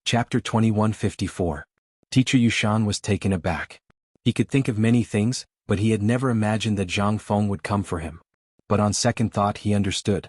Chapter 2154. Teacher Yushan was taken aback. He could think of many things, but he had never imagined that Zhang Feng would come for him. But on second thought he understood.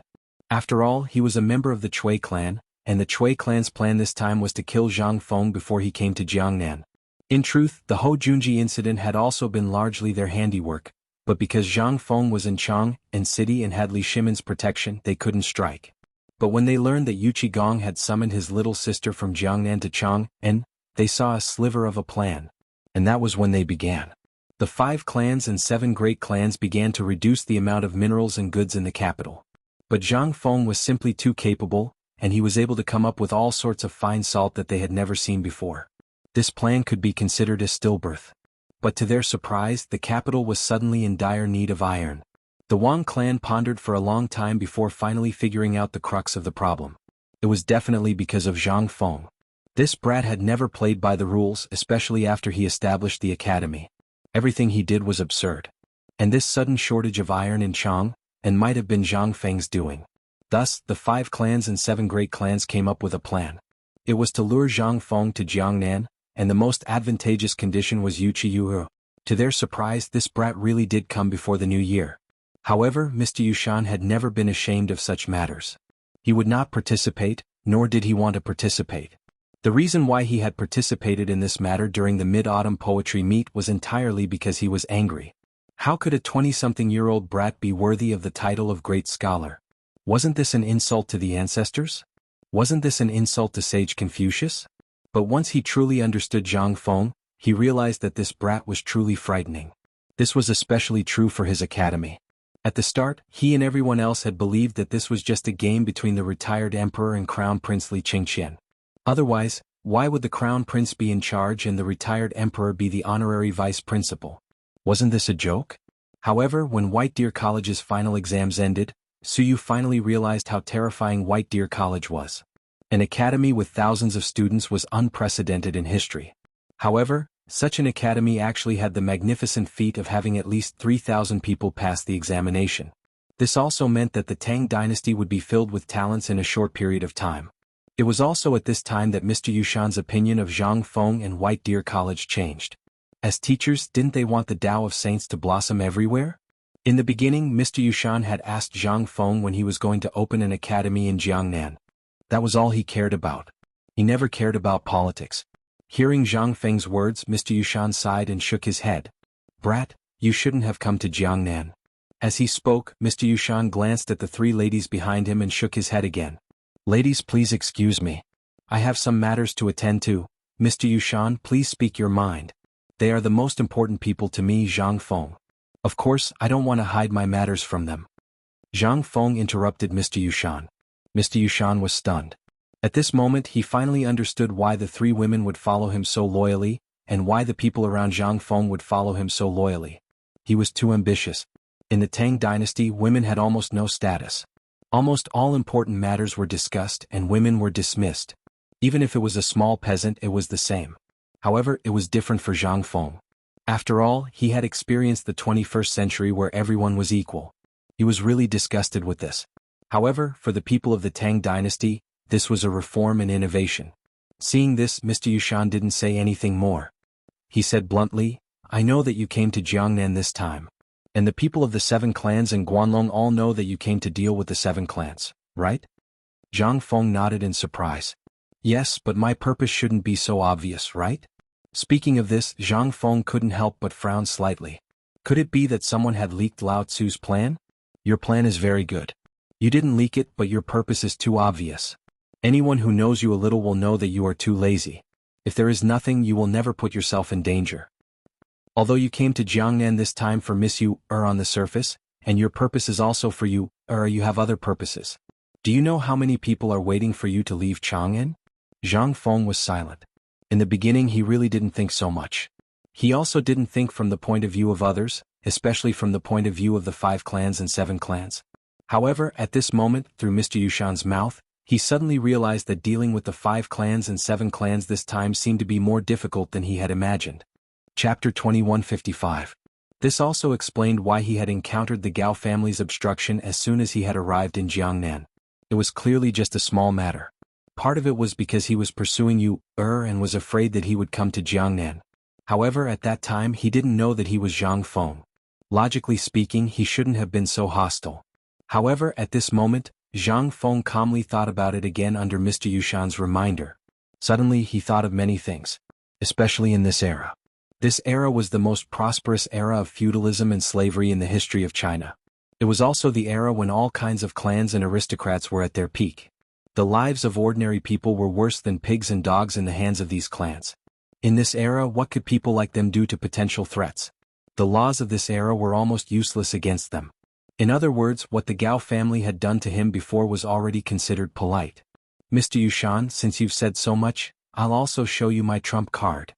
After all, he was a member of the Chui clan, and the Chui clan's plan this time was to kill Zhang Feng before he came to Jiangnan. In truth, the Ho Junji incident had also been largely their handiwork, but because Zhang Feng was in Chang'an City and had Li Shimin's protection, they couldn't strike. But when they learned that Yu Qigong had summoned his little sister from Jiangnan to Chang'an, they saw a sliver of a plan. And that was when they began. The 5 clans and 7 great clans began to reduce the amount of minerals and goods in the capital. But Zhang Feng was simply too capable, and he was able to come up with all sorts of fine salt that they had never seen before. This plan could be considered a stillbirth. But to their surprise, the capital was suddenly in dire need of iron. The Wang clan pondered for a long time before finally figuring out the crux of the problem. It was definitely because of Zhang Feng. This brat had never played by the rules, especially after he established the academy. Everything he did was absurd. And this sudden shortage of iron in Chang'an might have been Zhang Feng's doing. Thus, the 5 clans and 7 great clans came up with a plan. It was to lure Zhang Feng to Jiangnan, and the most advantageous condition was Yu Qi. To their surprise, this brat really did come before the new year. However, Mr. Yushan had never been ashamed of such matters. He would not participate, nor did he want to participate. The reason why he had participated in this matter during the mid-autumn poetry meet was entirely because he was angry. How could a 20-something-year-old brat be worthy of the title of great scholar? Wasn't this an insult to the ancestors? Wasn't this an insult to sage Confucius? But once he truly understood Zhang Feng, he realized that this brat was truly frightening. This was especially true for his academy. At the start, he and everyone else had believed that this was just a game between the retired emperor and Crown Prince Li Qingqian. Otherwise, why would the Crown Prince be in charge and the retired emperor be the honorary vice principal? Wasn't this a joke? However, when White Deer College's final exams ended, Suyu finally realized how terrifying White Deer College was. An academy with thousands of students was unprecedented in history. However, such an academy actually had the magnificent feat of having at least 3,000 people pass the examination. This also meant that the Tang dynasty would be filled with talents in a short period of time. It was also at this time that Mr. Yushan's opinion of Zhang Feng and White Deer College changed. As teachers, didn't they want the Tao of Saints to blossom everywhere? In the beginning, Mr. Yushan had asked Zhang Feng when he was going to open an academy in Jiangnan. That was all he cared about. He never cared about politics. Hearing Zhang Feng's words, Mr. Yushan sighed and shook his head. Brat, you shouldn't have come to Jiangnan. As he spoke, Mr. Yushan glanced at the 3 ladies behind him and shook his head again. Ladies, please excuse me. I have some matters to attend to. Mr. Yushan, please speak your mind. They are the most important people to me, Zhang Feng. Of course, I don't want to hide my matters from them. Zhang Feng interrupted Mr. Yushan. Mr. Yushan was stunned. At this moment he finally understood why the 3 women would follow him so loyally, and why the people around Zhang Feng would follow him so loyally. He was too ambitious. In the Tang dynasty, women had almost no status. Almost all important matters were discussed and women were dismissed. Even if it was a small peasant, it was the same. However, it was different for Zhang Feng. After all, he had experienced the 21st century where everyone was equal. He was really disgusted with this. However, for the people of the Tang dynasty, this was a reform and innovation. Seeing this, Mr. Yushan didn't say anything more. He said bluntly, I know that you came to Jiangnan this time. And the people of the 7 clans in Guanlong all know that you came to deal with the 7 clans, right? Zhang Feng nodded in surprise. Yes, but my purpose shouldn't be so obvious, right? Speaking of this, Zhang Feng couldn't help but frown slightly. Could it be that someone had leaked Lao Tzu's plan? Your plan is very good. You didn't leak it, but your purpose is too obvious. Anyone who knows you a little will know that you are too lazy. If there is nothing, you will never put yourself in danger. Although you came to Jiangnan this time for Miss Yu on the surface, and your purpose is also for you you have other purposes. Do you know how many people are waiting for you to leave Chang'an? Zhang Feng was silent. In the beginning he really didn't think so much. He also didn't think from the point of view of others, especially from the point of view of the 5 clans and 7 clans. However, at this moment, through Mr. Yushan's mouth, he suddenly realized that dealing with the 5 clans and 7 clans this time seemed to be more difficult than he had imagined. Chapter 2155. This also explained why he had encountered the Gao family's obstruction as soon as he had arrived in Jiangnan. It was clearly just a small matter. Part of it was because he was pursuing you, and was afraid that he would come to Jiangnan. However, at that time he didn't know that he was Zhang Feng. Logically speaking, he shouldn't have been so hostile. However, at this moment, Zhang Feng calmly thought about it again under Mr. Yushan's reminder. Suddenly he thought of many things. Especially in this era. This era was the most prosperous era of feudalism and slavery in the history of China. It was also the era when all kinds of clans and aristocrats were at their peak. The lives of ordinary people were worse than pigs and dogs in the hands of these clans. In this era, what could people like them do to potential threats? The laws of this era were almost useless against them. In other words, what the Gao family had done to him before was already considered polite. Mr. Yushan, since you've said so much, I'll also show you my trump card.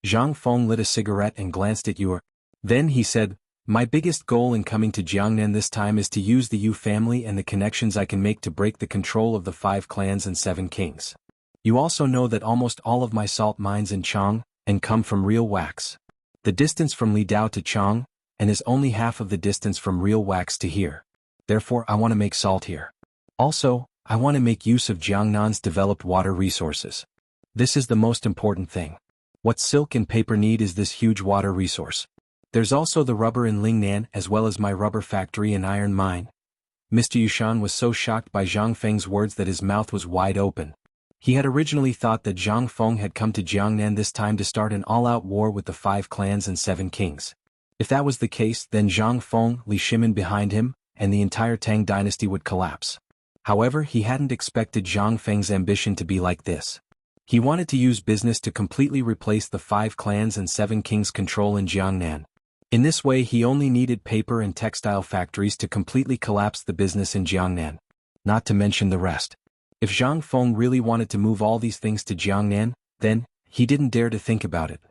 Zhang Feng lit a cigarette and glanced at Yu. Then he said, my biggest goal in coming to Jiangnan this time is to use the Yu family and the connections I can make to break the control of the 5 clans and 7 kings. You also know that almost all of my salt mines in Chang, and come from real wax. The distance from Lidao to Chang, and is only half of the distance from real wax to here. Therefore I want to make salt here. Also, I want to make use of Jiangnan's developed water resources. This is the most important thing. What silk and paper need is this huge water resource. There's also the rubber in Lingnan as well as my rubber factory and iron mine. Mr. Yushan was so shocked by Zhang Feng's words that his mouth was wide open. He had originally thought that Zhang Feng had come to Jiangnan this time to start an all-out war with the 5 clans and 7 kings. If that was the case, then Zhang Feng, Li Shimin behind him, and the entire Tang dynasty would collapse. However, he hadn't expected Zhang Feng's ambition to be like this. He wanted to use business to completely replace the 5 clans and 7 kings' control in Jiangnan. In this way he only needed paper and textile factories to completely collapse the business in Jiangnan. Not to mention the rest. If Zhang Feng really wanted to move all these things to Jiangnan, then, he didn't dare to think about it.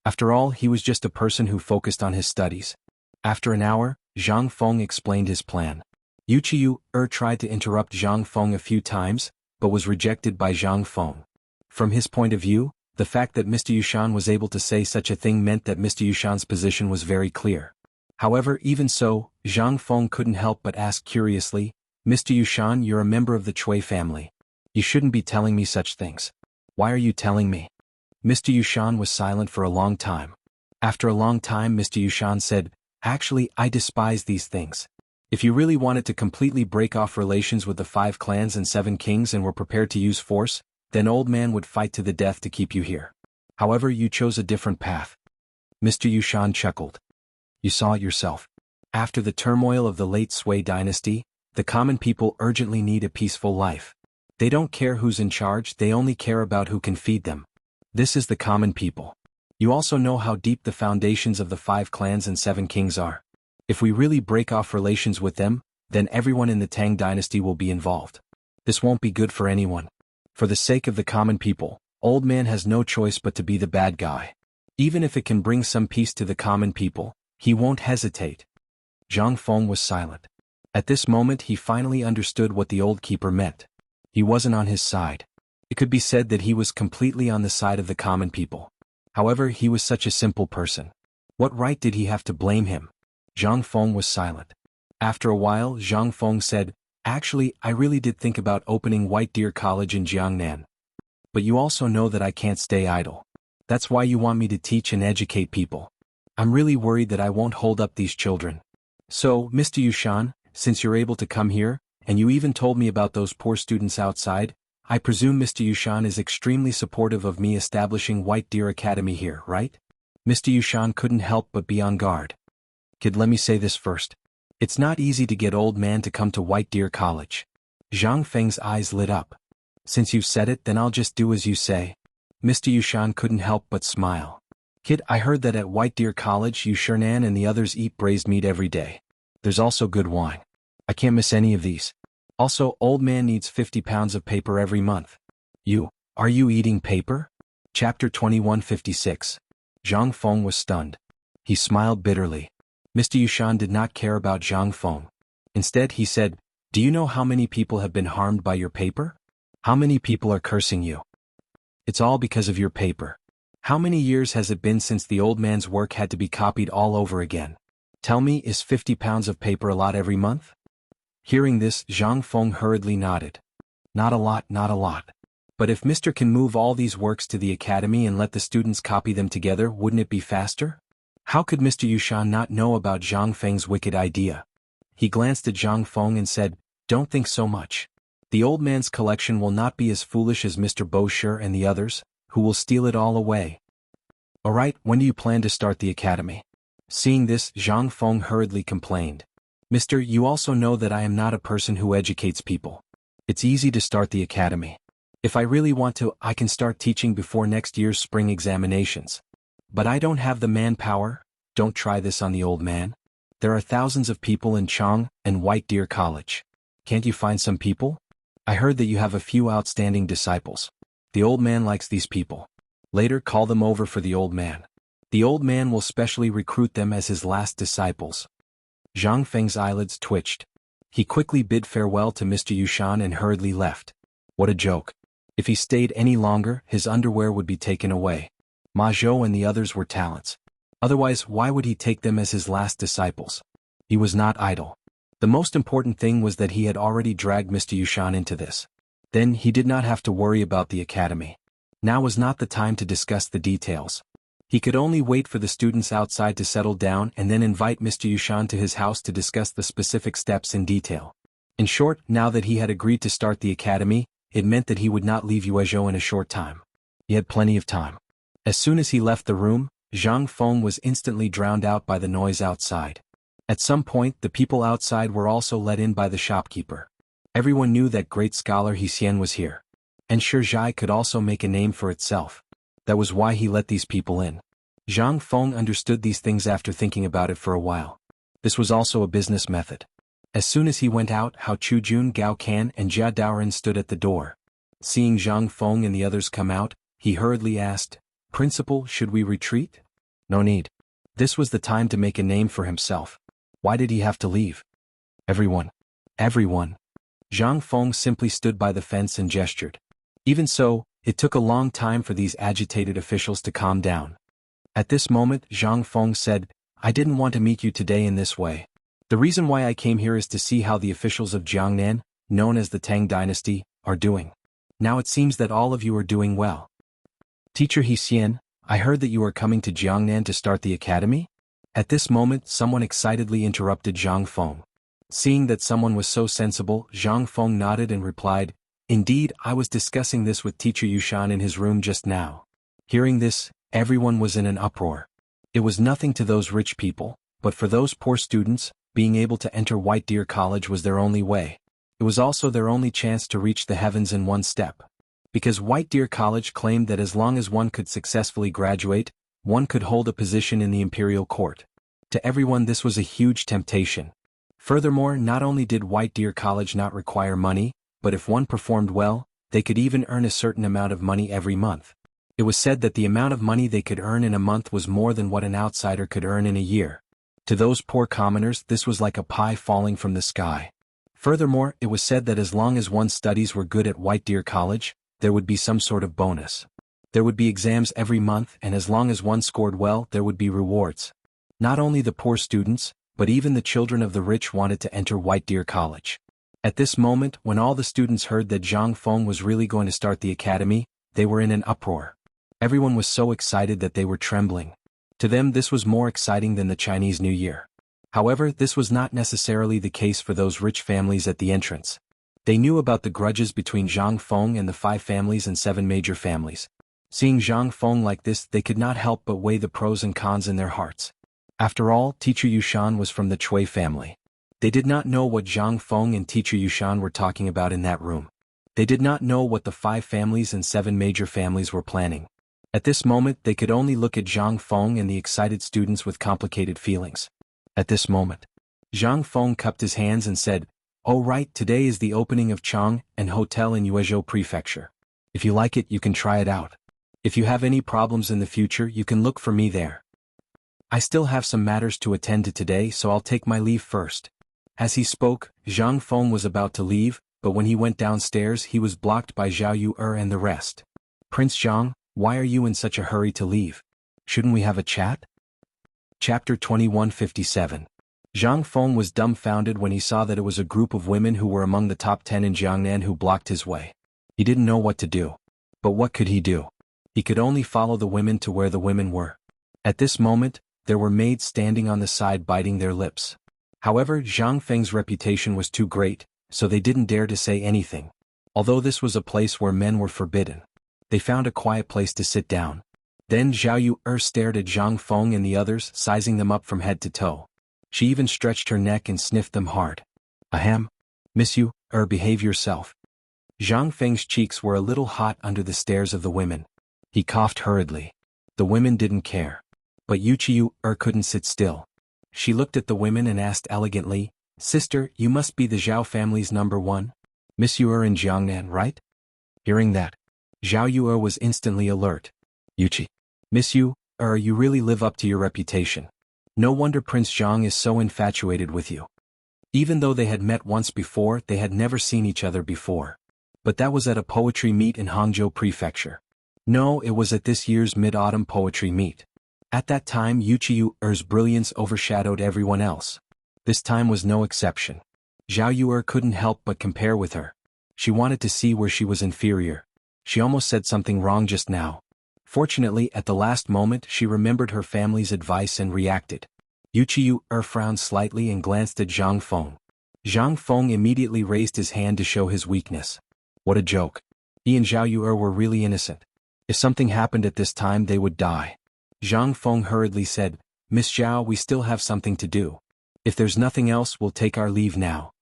After all, he was just a person who focused on his studies. After an hour, Zhang Feng explained his plan. Yuqiu tried to interrupt Zhang Feng a few times, but was rejected by Zhang Feng. From his point of view, the fact that Mr. Yushan was able to say such a thing meant that Mr. Yushan's position was very clear. However, even so, Zhang Feng couldn't help but ask curiously, Mr. Yushan, you're a member of the Cui family. You shouldn't be telling me such things. Why are you telling me? Mr. Yushan was silent for a long time. After a long time Mr. Yushan said, actually, I despise these things. If you really wanted to completely break off relations with the 5 clans and 7 kings and were prepared to use force, then old man would fight to the death to keep you here. However, you chose a different path. Mr. Yushan chuckled. You saw it yourself. After the turmoil of the late Sui dynasty, the common people urgently need a peaceful life. They don't care who's in charge, they only care about who can feed them. This is the common people. You also know how deep the foundations of the 5 clans and 7 kings are. If we really break off relations with them, then everyone in the Tang dynasty will be involved. This won't be good for anyone. For the sake of the common people, old man has no choice but to be the bad guy. Even if it can bring some peace to the common people, he won't hesitate. Zhang Feng was silent. At this moment he finally understood what the old keeper meant. He wasn't on his side. It could be said that he was completely on the side of the common people. However, he was such a simple person. What right did he have to blame him? Zhang Feng was silent. After a while Zhang Feng said, actually, I really did think about opening White Deer College in Jiangnan. But you also know that I can't stay idle. That's why you want me to teach and educate people. I'm really worried that I won't hold up these children. So, Mr. Yushan, since you're able to come here, and you even told me about those poor students outside, I presume Mr. Yushan is extremely supportive of me establishing White Deer Academy here, right? Mr. Yushan couldn't help but be on guard. Kid, let me say this first. It's not easy to get old man to come to White Deer College. Zhang Feng's eyes lit up. Since you've said it, then I'll just do as you say. Mr. Yushan couldn't help but smile. Kid, I heard that at White Deer College you Shernan and the others eat braised meat every day. There's also good wine. I can't miss any of these. Also, old man needs 50 pounds of paper every month. Are you eating paper? Chapter 2156. Zhang Feng was stunned. He smiled bitterly. Mr. Yushan did not care about Zhang Feng. Instead he said, do you know how many people have been harmed by your paper? How many people are cursing you? It's all because of your paper. How many years has it been since the old man's work had to be copied all over again? Tell me, is 50 pounds of paper a lot every month? Hearing this, Zhang Feng hurriedly nodded. Not a lot, not a lot. But if Mr. can move all these works to the academy and let the students copy them together, wouldn't it be faster? How could Mr. Yushan not know about Zhang Feng's wicked idea? He glanced at Zhang Feng and said, "Don't think so much. The old man's collection will not be as foolish as Mr. Bosher and the others, who will steal it all away." "Alright, when do you plan to start the academy?" Seeing this, Zhang Feng hurriedly complained. "Mister, you also know that I am not a person who educates people. It's easy to start the academy. If I really want to, I can start teaching before next year's spring examinations. But I don't have the manpower." "Don't try this on the old man. There are thousands of people in Chang and White Deer College. Can't you find some people? I heard that you have a few outstanding disciples. The old man likes these people. Later, call them over for the old man. The old man will specially recruit them as his last disciples." Zhang Feng's eyelids twitched. He quickly bid farewell to Mr. Yushan and hurriedly left. What a joke. If he stayed any longer, his underwear would be taken away. Ma Zhou and the others were talents. Otherwise, why would he take them as his last disciples? He was not idle. The most important thing was that he had already dragged Mr. Yushan into this. Then he did not have to worry about the academy. Now was not the time to discuss the details. He could only wait for the students outside to settle down and then invite Mr. Yushan to his house to discuss the specific steps in detail. In short, now that he had agreed to start the academy, it meant that he would not leave Yuezhou in a short time. He had plenty of time. As soon as he left the room, Zhang Feng was instantly drowned out by the noise outside. At some point, the people outside were also let in by the shopkeeper. Everyone knew that great scholar He Xian was here. And Shizhai could also make a name for itself. That was why he let these people in. Zhang Feng understood these things after thinking about it for a while. This was also a business method. As soon as he went out, Hao Chujun, Gao Kan and Jia Daoren stood at the door. Seeing Zhang Feng and the others come out, he hurriedly asked, "Principal, should we retreat?" "No need. This was the time to make a name for himself. Why did he have to leave?" Everyone. Zhang Feng simply stood by the fence and gestured. Even so, it took a long time for these agitated officials to calm down. At this moment, Zhang Feng said, "I didn't want to meet you today in this way. The reason why I came here is to see how the officials of Jiangnan, known as the Tang dynasty, are doing. Now it seems that all of you are doing well. Teacher He Xian, I heard that you are coming to Jiangnan to start the academy?" At this moment, someone excitedly interrupted Zhang Feng. Seeing that someone was so sensible, Zhang Feng nodded and replied, "Indeed, I was discussing this with Teacher Yushan in his room just now." Hearing this, everyone was in an uproar. It was nothing to those rich people, but for those poor students, being able to enter White Deer College was their only way. It was also their only chance to reach the heavens in one step. Because White Deer College claimed that as long as one could successfully graduate, one could hold a position in the imperial court. To everyone this was a huge temptation. Furthermore, not only did White Deer College not require money, but if one performed well, they could even earn a certain amount of money every month. It was said that the amount of money they could earn in a month was more than what an outsider could earn in a year. To those poor commoners, this was like a pie falling from the sky. Furthermore, it was said that as long as one's studies were good at White Deer College, there would be some sort of bonus. There would be exams every month, and as long as one scored well, there would be rewards. Not only the poor students, but even the children of the rich wanted to enter White Deer College. At this moment, when all the students heard that Zhang Feng was really going to start the academy, they were in an uproar. Everyone was so excited that they were trembling. To them this was more exciting than the Chinese New Year. However, this was not necessarily the case for those rich families at the entrance. They knew about the grudges between Zhang Feng and the 5 families and 7 major families. Seeing Zhang Feng like this, they could not help but weigh the pros and cons in their hearts. After all, Teacher Yushan was from the Cui family. They did not know what Zhang Feng and Teacher Yushan were talking about in that room. They did not know what the 5 families and 7 major families were planning. At this moment, they could only look at Zhang Feng and the excited students with complicated feelings. At this moment, Zhang Feng cupped his hands and said, "Oh right, today is the opening of Chang and Hotel in Yuezhou Prefecture. If you like it, you can try it out. If you have any problems in the future, you can look for me there. I still have some matters to attend to today, so I'll take my leave first." As he spoke, Zhang Feng was about to leave, but when he went downstairs he was blocked by Zhao Yu and the rest. "Prince Zhang, why are you in such a hurry to leave? Shouldn't we have a chat?" Chapter 2157. Zhang Feng was dumbfounded when he saw that it was a group of women who were among the top 10 in Jiangnan who blocked his way. He didn't know what to do. But what could he do? He could only follow the women to where the women were. At this moment, there were maids standing on the side biting their lips. However, Zhang Feng's reputation was too great, so they didn't dare to say anything. Although this was a place where men were forbidden. They found a quiet place to sit down. Then Zhao Yu stared at Zhang Feng and the others, sizing them up from head to toe. She even stretched her neck and sniffed them hard. Ahem. Miss Yu, behave yourself. Zhang Feng's cheeks were a little hot under the stares of the women. He coughed hurriedly. The women didn't care. But Wuxia couldn't sit still. She looked at the women and asked elegantly, Sister, you must be the Zhao family's number one? Miss Yu in Jiangnan, right? Hearing that, Zhao Yu was instantly alert. Wuxia. Miss Yu, you really live up to your reputation. No wonder Prince Zhang is so infatuated with you. Even though they had met once before, they had never seen each other before. But that was at a poetry meet in Hangzhou Prefecture. No, it was at this year's Mid-Autumn Poetry Meet. At that time Wuxia's brilliance overshadowed everyone else. This time was no exception. Zhao Yu couldn't help but compare with her. She wanted to see where she was inferior. She almost said something wrong just now. Fortunately, at the last moment she remembered her family's advice and reacted. Wuxia frowned slightly and glanced at Zhang Feng. Zhang Feng immediately raised his hand to show his weakness. What a joke. He and Zhao Yu were really innocent. If something happened at this time they would die. Zhang Feng hurriedly said, Miss Zhao, we still have something to do. If there's nothing else, we'll take our leave now.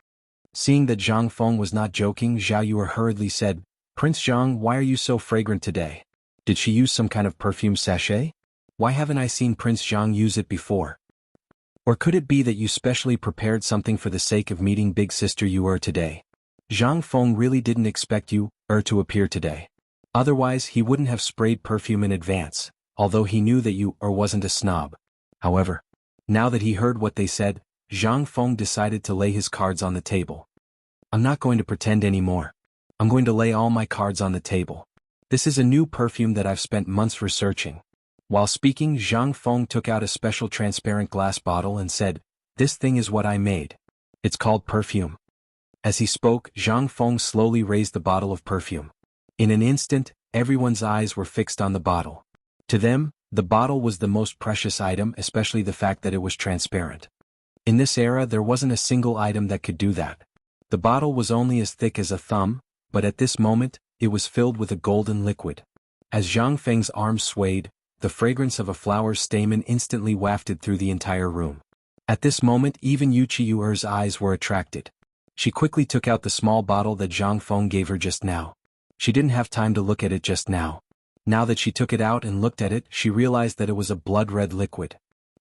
Seeing that Zhang Feng was not joking, Zhao Yu hurriedly said, Prince Zhang, why are you so fragrant today? Did she use some kind of perfume sachet? Why haven't I seen Prince Zhang use it before? Or could it be that you specially prepared something for the sake of meeting big sister Yu today? Zhang Feng really didn't expect you to appear today. Otherwise he wouldn't have sprayed perfume in advance, although he knew that Yu wasn't a snob. However, now that he heard what they said, Zhang Feng decided to lay his cards on the table. I'm not going to pretend anymore. I'm going to lay all my cards on the table. This is a new perfume that I've spent months researching. While speaking, Zhang Feng took out a special transparent glass bottle and said, This thing is what I made. It's called perfume. As he spoke, Zhang Feng slowly raised the bottle of perfume. In an instant, everyone's eyes were fixed on the bottle. To them, the bottle was the most precious item, especially the fact that it was transparent. In this era there wasn't a single item that could do that. The bottle was only as thick as a thumb, but at this moment, it was filled with a golden liquid. As Zhang Feng's arms swayed, the fragrance of a flower's stamen instantly wafted through the entire room. At this moment even Wuxia's eyes were attracted. She quickly took out the small bottle that Zhang Feng gave her just now. She didn't have time to look at it just now. Now that she took it out and looked at it, she realized that it was a blood-red liquid.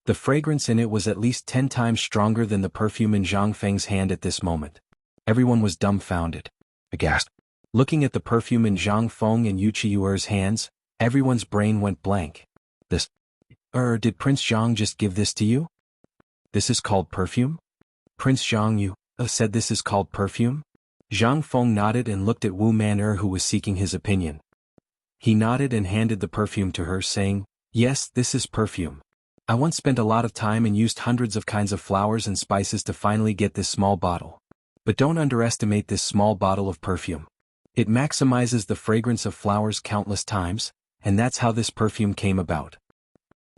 The fragrance in it was at least 10 times stronger than the perfume in Zhang Feng's hand at this moment. Everyone was dumbfounded. Aghast. Looking at the perfume in Zhang Feng and Wuxia's hands, everyone's brain went blank. This. Did Prince Zhang just give this to you? This is called perfume? Prince Zhang, you said this is called perfume? Zhang Feng nodded and looked at Wu Man who was seeking his opinion. He nodded and handed the perfume to her, saying, Yes, this is perfume. I once spent a lot of time and used hundreds of kinds of flowers and spices to finally get this small bottle. But don't underestimate this small bottle of perfume. It maximizes the fragrance of flowers countless times, and that's how this perfume came about.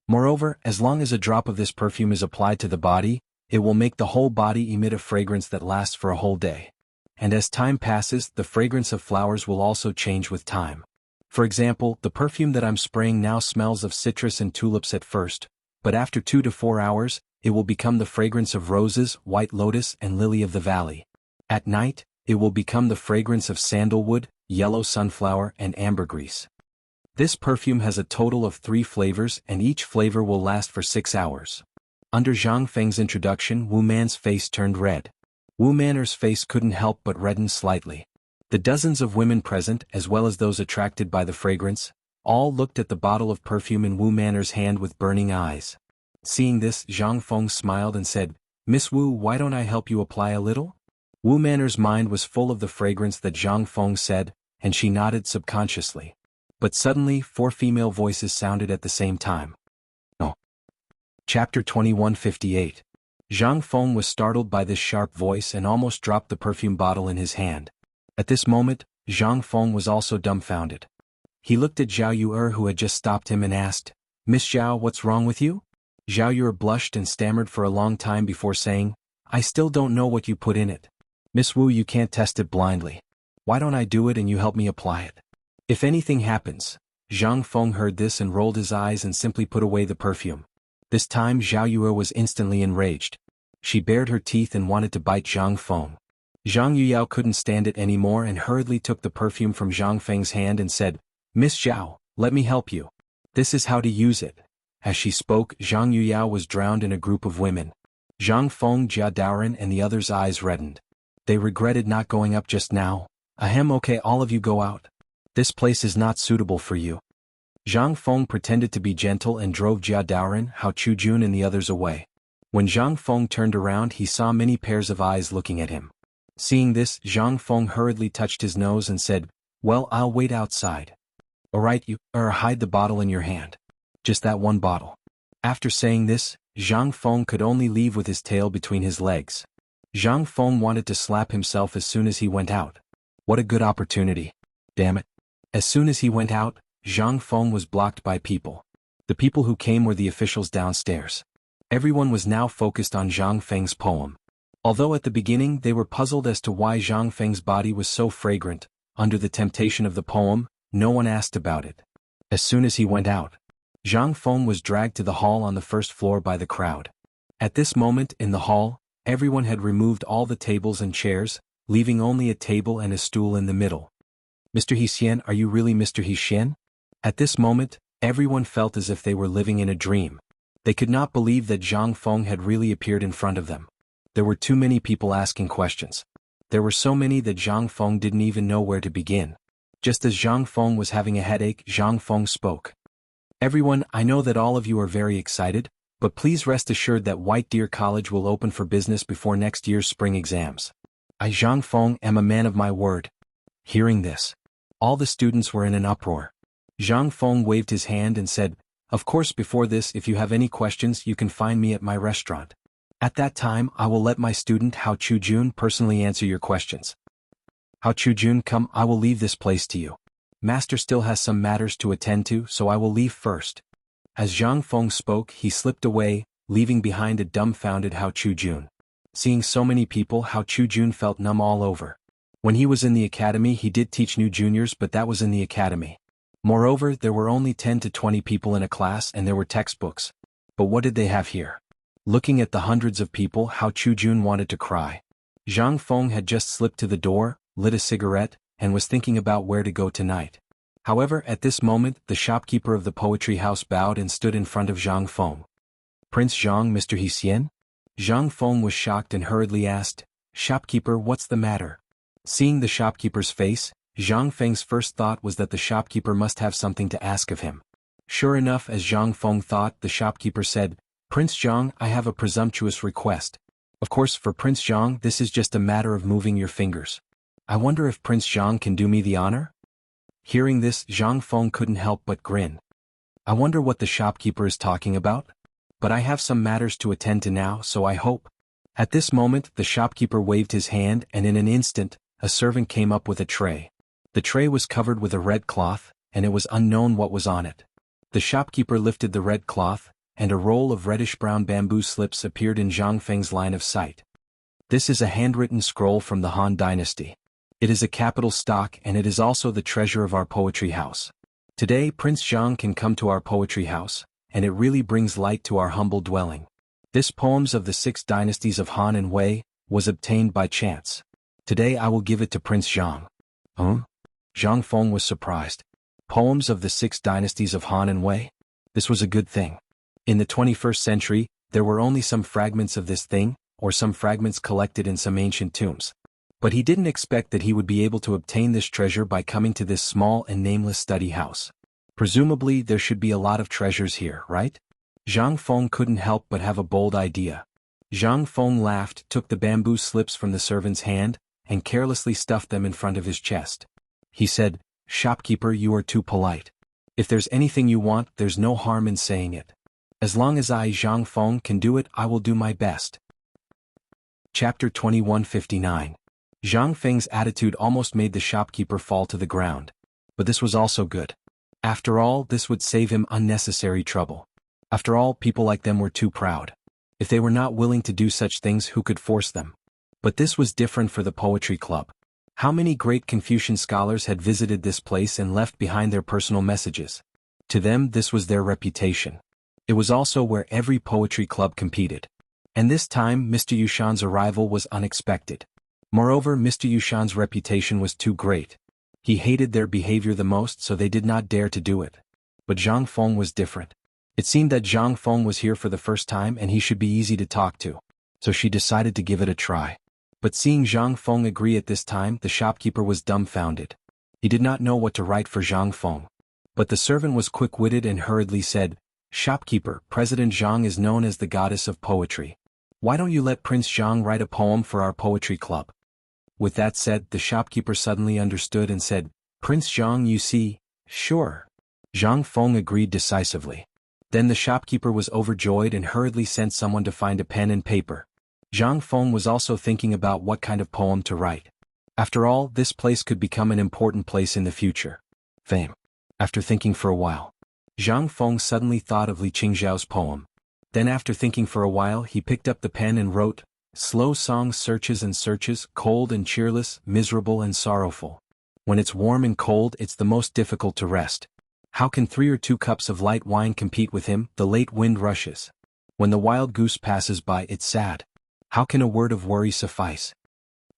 Moreover, as long as a drop of this perfume is applied to the body, it will make the whole body emit a fragrance that lasts for a whole day. And as time passes, the fragrance of flowers will also change with time. For example, the perfume that I'm spraying now smells of citrus and tulips at first, but after 2 to 4 hours, it will become the fragrance of roses, white lotus, and lily of the valley. At night, it will become the fragrance of sandalwood, yellow sunflower, and ambergris. This perfume has a total of 3 flavors and each flavor will last for 6 hours. Under Zhang Feng's introduction, Wu Man's face turned red. Wu Man's face couldn't help but redden slightly. The dozens of women present, as well as those attracted by the fragrance, all looked at the bottle of perfume in Wu Man's hand with burning eyes. Seeing this, Zhang Feng smiled and said, Miss Wu, why don't I help you apply a little? Wu Man's mind was full of the fragrance that Zhang Feng said, and she nodded subconsciously. But suddenly 4 female voices sounded at the same time. Oh. Chapter 2158. Zhang Feng was startled by this sharp voice and almost dropped the perfume bottle in his hand. At this moment, Zhang Feng was also dumbfounded. He looked at Zhao Yu'er who had just stopped him and asked, "Miss Zhao, what's wrong with you?" Zhao Yu'er blushed and stammered for a long time before saying, "I still don't know what you put in it. Miss Wu, you can't test it blindly. Why don't I do it and you help me apply it? If anything happens." Zhang Feng heard this and rolled his eyes and simply put away the perfume. This time Zhao Yu'er was instantly enraged. She bared her teeth and wanted to bite Zhang Feng. Zhang Yuyao couldn't stand it anymore and hurriedly took the perfume from Zhang Feng's hand and said, "Miss Zhao, let me help you. This is how to use it." As she spoke, Zhang Yuyao was drowned in a group of women. Zhang Feng, Jia Daoren and the others' eyes reddened. They regretted not going up just now. Ahem, okay, all of you go out. This place is not suitable for you. Zhang Feng pretended to be gentle and drove Jia Daoren, Hao Chujun and the others away. When Zhang Feng turned around he saw many pairs of eyes looking at him. Seeing this, Zhang Feng hurriedly touched his nose and said, "Well, I'll wait outside." "Alright, you, hide the bottle in your hand. Just that one bottle." After saying this, Zhang Feng could only leave with his tail between his legs. Zhang Feng wanted to slap himself as soon as he went out. What a good opportunity. Damn it. As soon as he went out, Zhang Feng was blocked by people. The people who came were the officials downstairs. Everyone was now focused on Zhang Feng's poem. Although at the beginning they were puzzled as to why Zhang Feng's body was so fragrant, under the temptation of the poem, no one asked about it. As soon as he went out, Zhang Feng was dragged to the hall on the first floor by the crowd. At this moment in the hall, everyone had removed all the tables and chairs, leaving only a table and a stool in the middle. "Mr. Hixien, are you really Mr. Hixien?" At this moment, everyone felt as if they were living in a dream. They could not believe that Zhang Feng had really appeared in front of them. There were too many people asking questions. There were so many that Zhang Feng didn't even know where to begin. Just as Zhang Feng was having a headache, Zhang Feng spoke. "Everyone, I know that all of you are very excited, but please rest assured that White Deer College will open for business before next year's spring exams. I, Zhang Feng, am a man of my word." Hearing this, all the students were in an uproar. Zhang Feng waved his hand and said, "Of course, before this, if you have any questions you can find me at my restaurant. At that time I will let my student Hao Chujun personally answer your questions. Hao Chujun, come, I will leave this place to you. Master still has some matters to attend to, so I will leave first." As Zhang Feng spoke he slipped away, leaving behind a dumbfounded Hao Chujun. Seeing so many people, Hao Chujun felt numb all over. When he was in the academy he did teach new juniors, but that was in the academy. Moreover, there were only 10 to 20 people in a class and there were textbooks. But what did they have here? Looking at the hundreds of people, Hao Chujun wanted to cry. Zhang Feng had just slipped to the door, lit a cigarette, and was thinking about where to go tonight. However, at this moment, the shopkeeper of the poetry house bowed and stood in front of Zhang Feng. "Prince Zhang, Mr. Hixien?" Zhang Feng was shocked and hurriedly asked, "Shopkeeper, what's the matter?" Seeing the shopkeeper's face, Zhang Feng's first thought was that the shopkeeper must have something to ask of him. Sure enough, as Zhang Feng thought, the shopkeeper said, "Prince Zhang, I have a presumptuous request. Of course, for Prince Zhang this is just a matter of moving your fingers. I wonder if Prince Zhang can do me the honor?" Hearing this, Zhang Feng couldn't help but grin. I wonder what the shopkeeper is talking about? But I have some matters to attend to now, so I hope. At this moment, the shopkeeper waved his hand and in an instant, a servant came up with a tray. The tray was covered with a red cloth, and it was unknown what was on it. The shopkeeper lifted the red cloth, and a roll of reddish-brown bamboo slips appeared in Zhang Feng's line of sight. This is a handwritten scroll from the Han Dynasty. It is a capital stock and it is also the treasure of our poetry house. Today Prince Zhang can come to our poetry house, and it really brings light to our humble dwelling. This poems of the 6 dynasties of Han and Wei was obtained by chance. Today I will give it to Prince Zhang. Huh? Zhang Feng was surprised. Poems of the 6 dynasties of Han and Wei? This was a good thing. In the 21st century, there were only some fragments of this thing, or some fragments collected in some ancient tombs. But he didn't expect that he would be able to obtain this treasure by coming to this small and nameless study house. Presumably there should be a lot of treasures here, right? Zhang Feng couldn't help but have a bold idea. Zhang Feng laughed, took the bamboo slips from the servant's hand, and carelessly stuffed them in front of his chest. He said, "Shopkeeper, you are too polite. If there's anything you want, there's no harm in saying it. As long as I, Zhang Feng, can do it, I will do my best." Chapter 2159. Zhang Feng's attitude almost made the shopkeeper fall to the ground. But this was also good. After all, this would save him unnecessary trouble. After all, people like them were too proud. If they were not willing to do such things, who could force them? But this was different for the poetry club. How many great Confucian scholars had visited this place and left behind their personal messages? To them, this was their reputation. It was also where every poetry club competed. And this time, Mr. Yushan's arrival was unexpected. Moreover, Mr. Yushan's reputation was too great. He hated their behavior the most, so they did not dare to do it. But Zhang Feng was different. It seemed that Zhang Feng was here for the first time and he should be easy to talk to. So she decided to give it a try. But seeing Zhang Feng agree at this time, the shopkeeper was dumbfounded. He did not know what to write for Zhang Feng. But the servant was quick-witted and hurriedly said, "Shopkeeper, President Zhang is known as the goddess of poetry. Why don't you let Prince Zhang write a poem for our poetry club?" With that said, the shopkeeper suddenly understood and said, "Prince Zhang, you see, sure." Zhang Feng agreed decisively. Then the shopkeeper was overjoyed and hurriedly sent someone to find a pen and paper. Zhang Feng was also thinking about what kind of poem to write. After all, this place could become an important place in the future. Fame. After thinking for a while, Zhang Feng suddenly thought of Li Qingzhao's poem. Then after thinking for a while, he picked up the pen and wrote, "Slow song searches and searches, cold and cheerless, miserable and sorrowful. When it's warm and cold, it's the most difficult to rest. How can 3 or 2 cups of light wine compete with him? The late wind rushes. When the wild goose passes by, it's sad. How can a word of worry suffice?"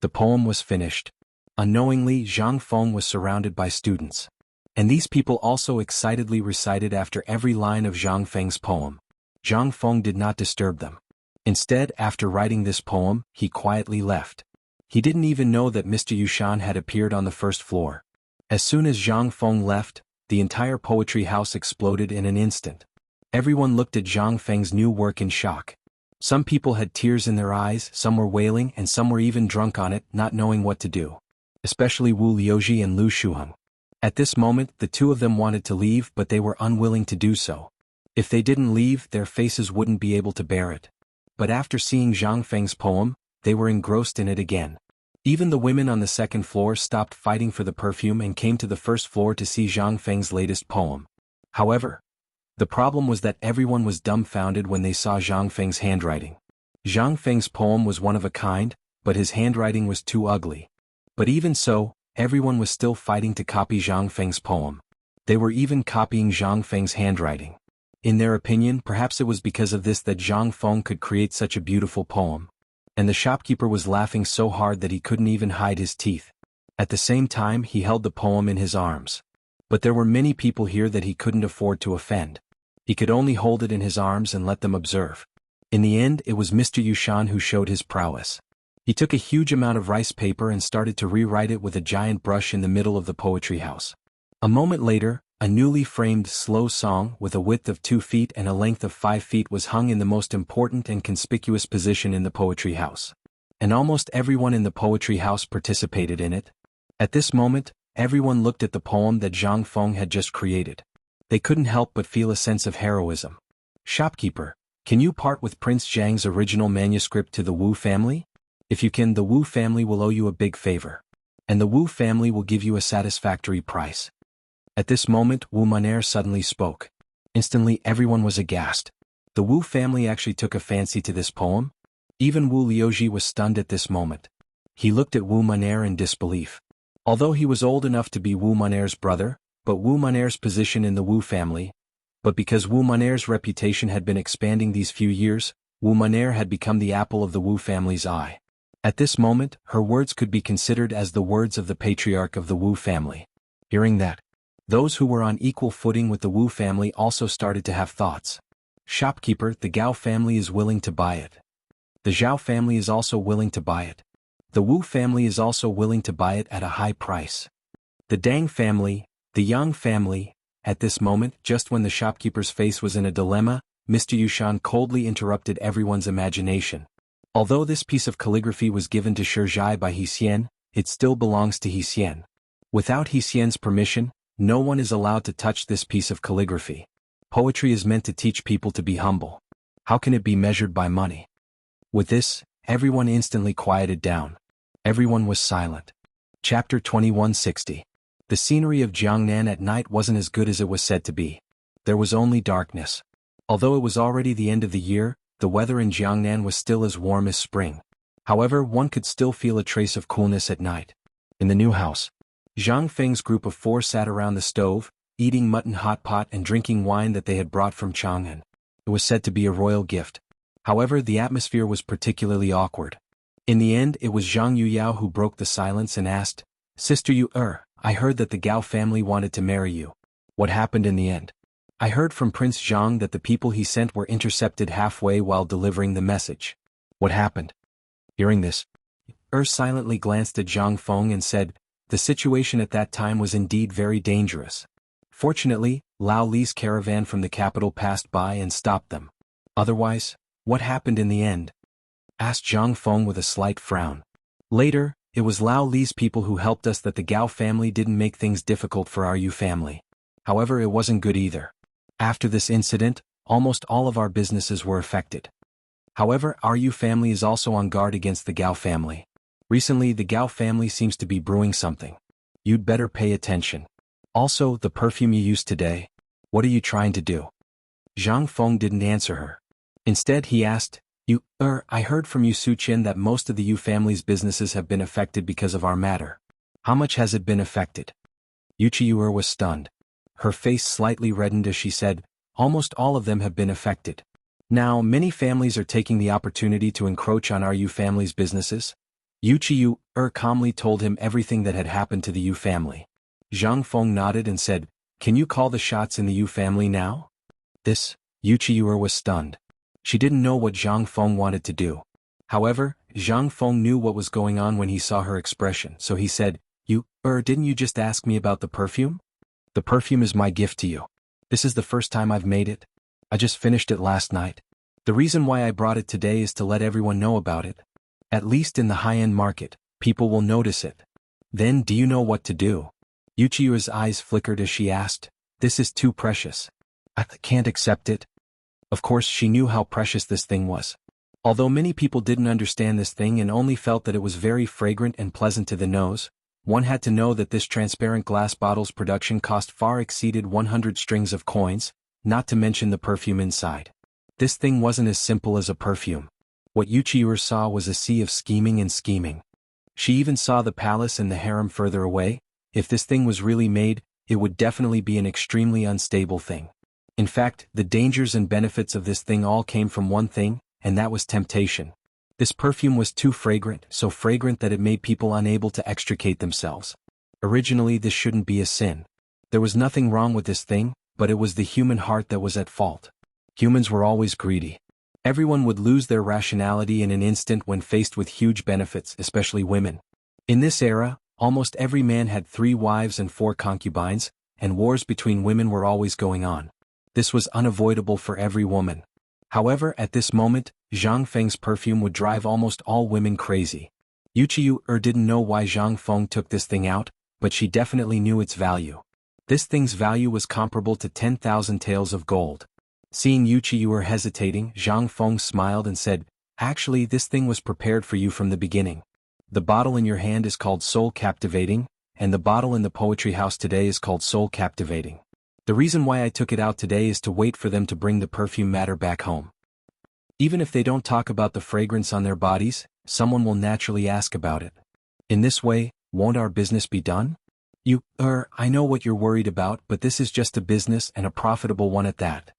The poem was finished. Unknowingly, Zhang Feng was surrounded by students. And these people also excitedly recited after every line of Zhang Feng's poem. Zhang Feng did not disturb them. Instead, after writing this poem, he quietly left. He didn't even know that Mr. Yushan had appeared on the first floor. As soon as Zhang Feng left, the entire poetry house exploded in an instant. Everyone looked at Zhang Feng's new work in shock. Some people had tears in their eyes, some were wailing, and some were even drunk on it, not knowing what to do. Especially Wu Liuji and Lu Shuheng. At this moment, the two of them wanted to leave, but they were unwilling to do so. If they didn't leave, their faces wouldn't be able to bear it. But after seeing Zhang Feng's poem, they were engrossed in it again. Even the women on the second floor stopped fighting for the perfume and came to the first floor to see Zhang Feng's latest poem. However, the problem was that everyone was dumbfounded when they saw Zhang Feng's handwriting. Zhang Feng's poem was one of a kind, but his handwriting was too ugly. But even so, everyone was still fighting to copy Zhang Feng's poem. They were even copying Zhang Feng's handwriting. In their opinion, perhaps it was because of this that Zhang Feng could create such a beautiful poem. And the shopkeeper was laughing so hard that he couldn't even hide his teeth. At the same time, he held the poem in his arms. But there were many people here that he couldn't afford to offend. He could only hold it in his arms and let them observe. In the end, it was Mr. Yushan who showed his prowess. He took a huge amount of rice paper and started to rewrite it with a giant brush in the middle of the poetry house. A moment later, a newly framed slow song with a width of 2 feet and a length of 5 feet was hung in the most important and conspicuous position in the poetry house. And almost everyone in the poetry house participated in it. At this moment, everyone looked at the poem that Zhang Feng had just created. They couldn't help but feel a sense of heroism. "Shopkeeper, can you part with Prince Zhang's original manuscript to the Wu family? If you can, the Wu family will owe you a big favor. And the Wu family will give you a satisfactory price." At this moment, Wu Monair suddenly spoke. Instantly, everyone was aghast. The Wu family actually took a fancy to this poem? Even Wu Liuji was stunned at this moment. He looked at Wu Monair in disbelief. Although he was old enough to be Wu Monair's brother, but Wu Monair's position in the Wu family, but because Wu Monair's reputation had been expanding these few years, Wu Monair had become the apple of the Wu family's eye. At this moment, her words could be considered as the words of the patriarch of the Wu family. Hearing that, those who were on equal footing with the Wu family also started to have thoughts. "Shopkeeper, the Gao family is willing to buy it. The Zhao family is also willing to buy it. The Wu family is also willing to buy it at a high price. The Tang family, the Yang family." At this moment, just when the shopkeeper's face was in a dilemma, Mr. Yushan coldly interrupted everyone's imagination. Although this piece of calligraphy was given to Shizhai by Hsian, it still belongs to Hsian. Without Hsian's permission, no one is allowed to touch this piece of calligraphy. Poetry is meant to teach people to be humble. How can it be measured by money? With this, everyone instantly quieted down. Everyone was silent. Chapter 2160. The scenery of Jiangnan at night wasn't as good as it was said to be. There was only darkness. Although it was already the end of the year, the weather in Jiangnan was still as warm as spring. However, one could still feel a trace of coolness at night. In the new house, Zhang Feng's group of 4 sat around the stove, eating mutton hot pot and drinking wine that they had brought from Chang'an. It was said to be a royal gift. However, the atmosphere was particularly awkward. In the end, it was Zhang Yuyao who broke the silence and asked, "Sister Yu, I heard that the Gao family wanted to marry you. What happened in the end?" "I heard from Prince Zhang that the people he sent were intercepted halfway while delivering the message." "What happened?" Hearing this, silently glanced at Zhang Feng and said, "The situation at that time was indeed very dangerous. Fortunately, Lao Li's caravan from the capital passed by and stopped them. Otherwise, what happened in the end?" asked Zhang Feng with a slight frown. "Later, it was Lao Li's people who helped us that the Gao family didn't make things difficult for our Yu family. However, it wasn't good either. After this incident, almost all of our businesses were affected. However, our Yu family is also on guard against the Gao family. Recently, the Gao family seems to be brewing something. You'd better pay attention. Also, the perfume you used today, what are you trying to do?" Zhang Feng didn't answer her. Instead, he asked, I heard from Yu Suqian that most of the Yu family's businesses have been affected because of our matter. How much has it been affected?" Yuchi was stunned. Her face slightly reddened as she said, "Almost all of them have been affected. Now, many families are taking the opportunity to encroach on our Yu family's businesses." Yuchi calmly told him everything that had happened to the Yu family. Zhang Feng nodded and said, "Can you call the shots in the Yu family now?" This, Yuchi was stunned. She didn't know what Zhang Feng wanted to do. However, Zhang Feng knew what was going on when he saw her expression, so he said, didn't you just ask me about the perfume?" "The perfume is my gift to you. This is the first time I've made it. I just finished it last night. The reason why I brought it today is to let everyone know about it. At least in the high-end market, people will notice it. Then do you know what to do?" Yuchi's eyes flickered as she asked, "This is too precious. I can't accept it." Of course, she knew how precious this thing was. Although many people didn't understand this thing and only felt that it was very fragrant and pleasant to the nose, one had to know that this transparent glass bottle's production cost far exceeded 100 strings of coins, not to mention the perfume inside. This thing wasn't as simple as a perfume. What Yuchi saw was a sea of scheming and scheming. She even saw the palace and the harem further away. If this thing was really made, it would definitely be an extremely unstable thing. In fact, the dangers and benefits of this thing all came from one thing, and that was temptation. This perfume was too fragrant, so fragrant that it made people unable to extricate themselves. Originally, this shouldn't be a sin. There was nothing wrong with this thing, but it was the human heart that was at fault. Humans were always greedy. Everyone would lose their rationality in an instant when faced with huge benefits, especially women. In this era, almost every man had 3 wives and 4 concubines, and wars between women were always going on. This was unavoidable for every woman. However, at this moment, Zhang Feng's perfume would drive almost all women crazy. Yuchi didn't know why Zhang Feng took this thing out, but she definitely knew its value. This thing's value was comparable to 10,000 taels of gold. Seeing Yuchi hesitating, Zhang Feng smiled and said, "Actually, this thing was prepared for you from the beginning. The bottle in your hand is called Soul Captivating, and the bottle in the poetry house today is called Soul Captivating. The reason why I took it out today is to wait for them to bring the perfume matter back home. Even if they don't talk about the fragrance on their bodies, someone will naturally ask about it. In this way, won't our business be done?" I know what you're worried about, but this is just a business and a profitable one at that.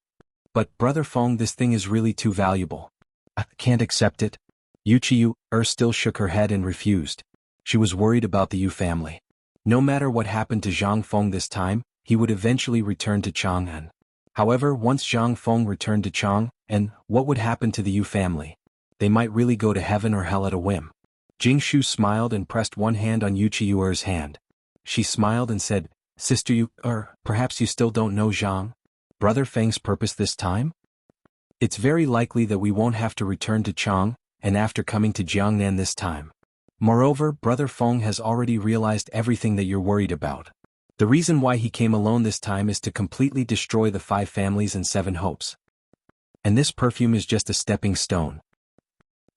But, Brother Feng, this thing is really too valuable. I can't accept it." Yuchi still shook her head and refused. She was worried about the Yu family. No matter what happened to Zhang Feng this time, he would eventually return to Chang'an. However, once Zhang Feng returned to Chang'an, what would happen to the Yu family? They might really go to heaven or hell at a whim. Jingshu smiled and pressed one hand on Yuchi's hand. She smiled and said, "Sister Yu, perhaps you still don't know Zhang, Brother Feng's purpose this time? It's very likely that we won't have to return to Chang'an after coming to Jiangnan this time. Moreover, Brother Feng has already realized everything that you're worried about. The reason why he came alone this time is to completely destroy the 5 families and 7 hopes. And this perfume is just a stepping stone."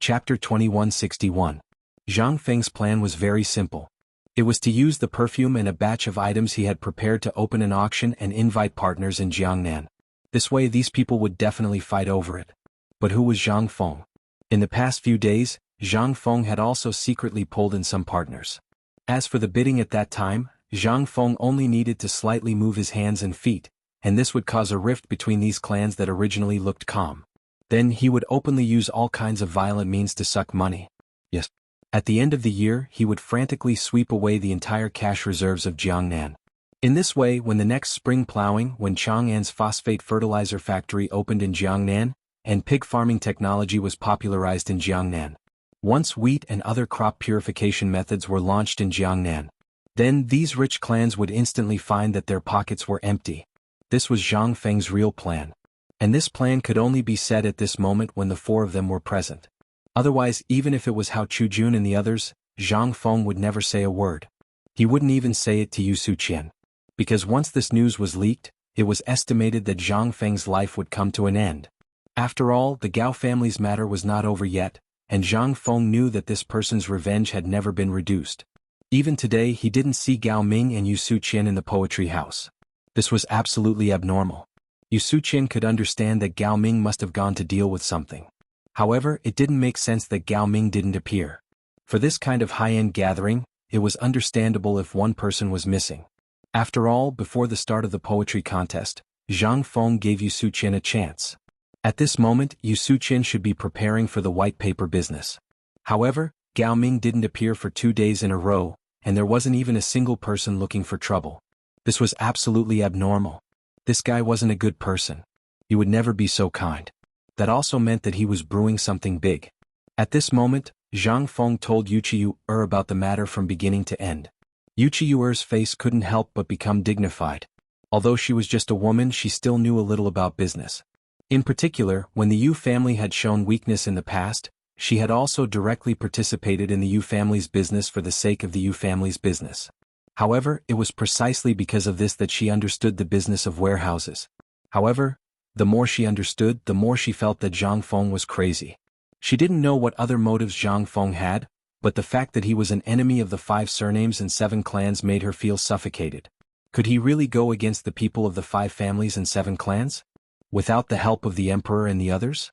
Chapter 2161. Zhang Feng's plan was very simple. It was to use the perfume and a batch of items he had prepared to open an auction and invite partners in Jiangnan. This way these people would definitely fight over it. But who was Zhang Feng? In the past few days, Zhang Feng had also secretly pulled in some partners. As for the bidding at that time, Zhang Feng only needed to slightly move his hands and feet, and this would cause a rift between these clans that originally looked calm. Then he would openly use all kinds of violent means to suck money. Yes. At the end of the year, he would frantically sweep away the entire cash reserves of Jiangnan. In this way, when the next spring plowing, when Chang'an's phosphate fertilizer factory opened in Jiangnan, and pig farming technology was popularized in Jiangnan. Once wheat and other crop purification methods were launched in Jiangnan, then these rich clans would instantly find that their pockets were empty. This was Zhang Feng's real plan. And this plan could only be said at this moment when the four of them were present. Otherwise, even if it was Hao Chujun and the others, Zhang Feng would never say a word. He wouldn't even say it to Yu Suqian. Because once this news was leaked, it was estimated that Zhang Feng's life would come to an end. After all, the Gao family's matter was not over yet, and Zhang Feng knew that this person's revenge had never been reduced. Even today he didn't see Gao Ming and Yu Suqian in the poetry house. This was absolutely abnormal. Yu Suqian could understand that Gao Ming must have gone to deal with something. However, it didn't make sense that Gao Ming didn't appear. For this kind of high-end gathering, it was understandable if one person was missing. After all, before the start of the poetry contest, Zhang Feng gave Yu Suqian a chance. At this moment, Yu Suqian should be preparing for the white paper business. However, Gao Ming didn't appear for 2 days in a row, and there wasn't even a single person looking for trouble. This was absolutely abnormal. This guy wasn't a good person. He would never be so kind. That also meant that he was brewing something big. At this moment, Zhang Feng told Yuqiu about the matter from beginning to end. Yuqiu's face couldn't help but become dignified. Although she was just a woman, she still knew a little about business. In particular, when the Yu family had shown weakness in the past, she had also directly participated in the Yu family's business for the sake of the Yu family's business. However, it was precisely because of this that she understood the business of warehouses. However, the more she understood, the more she felt that Zhang Feng was crazy. She didn't know what other motives Zhang Feng had, but the fact that he was an enemy of the 5 surnames and 7 clans made her feel suffocated. Could he really go against the people of the 5 families and 7 clans? Without the help of the emperor and the others?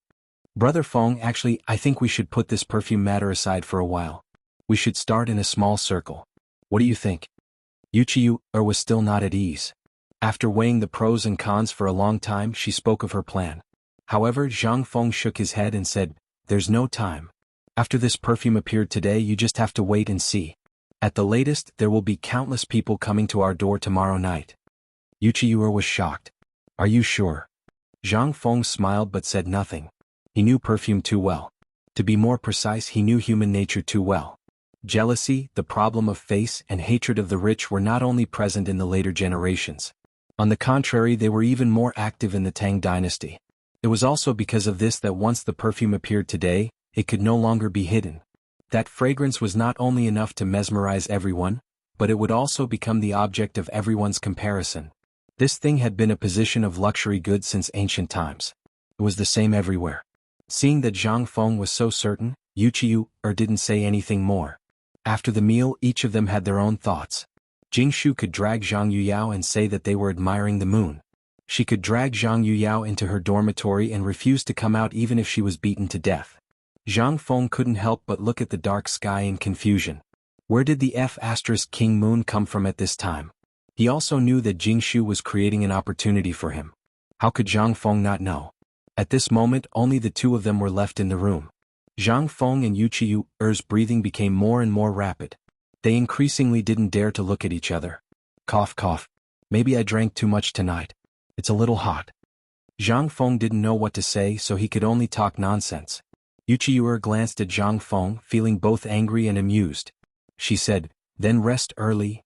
Brother Feng, actually, I think we should put this perfume matter aside for a while. We should start in a small circle. What do you think? Yuqiu was still not at ease. After weighing the pros and cons for a long time, she spoke of her plan. However, Zhang Feng shook his head and said, "There's no time. After this perfume appeared today, you just have to wait and see. At the latest, there will be countless people coming to our door tomorrow night." Yuqiu was shocked. "Are you sure?" Zhang Feng smiled but said nothing. He knew perfume too well. To be more precise, he knew human nature too well. Jealousy, the problem of face, and hatred of the rich were not only present in the later generations. On the contrary, they were even more active in the Tang dynasty. It was also because of this that once the perfume appeared today, it could no longer be hidden. That fragrance was not only enough to mesmerize everyone, but it would also become the object of everyone's comparison. This thing had been a position of luxury goods since ancient times. It was the same everywhere. Seeing that Zhang Feng was so certain, Yuqiu didn't say anything more. After the meal, each of them had their own thoughts. Jingshu could drag Zhang Yuyao and say that they were admiring the moon. She could drag Zhang Yuyao into her dormitory and refuse to come out even if she was beaten to death. Zhang Feng couldn't help but look at the dark sky in confusion. Where did the King moon come from at this time? He also knew that Jingshu was creating an opportunity for him. How could Zhang Feng not know? At this moment, only the 2 of them were left in the room. Zhang Feng and Yuqiu's breathing became more and more rapid. They increasingly didn't dare to look at each other. Cough cough. Maybe I drank too much tonight. It's a little hot. Zhang Feng didn't know what to say, so he could only talk nonsense. Yuqiu glanced at Zhang Feng, feeling both angry and amused. She said, "Then rest early."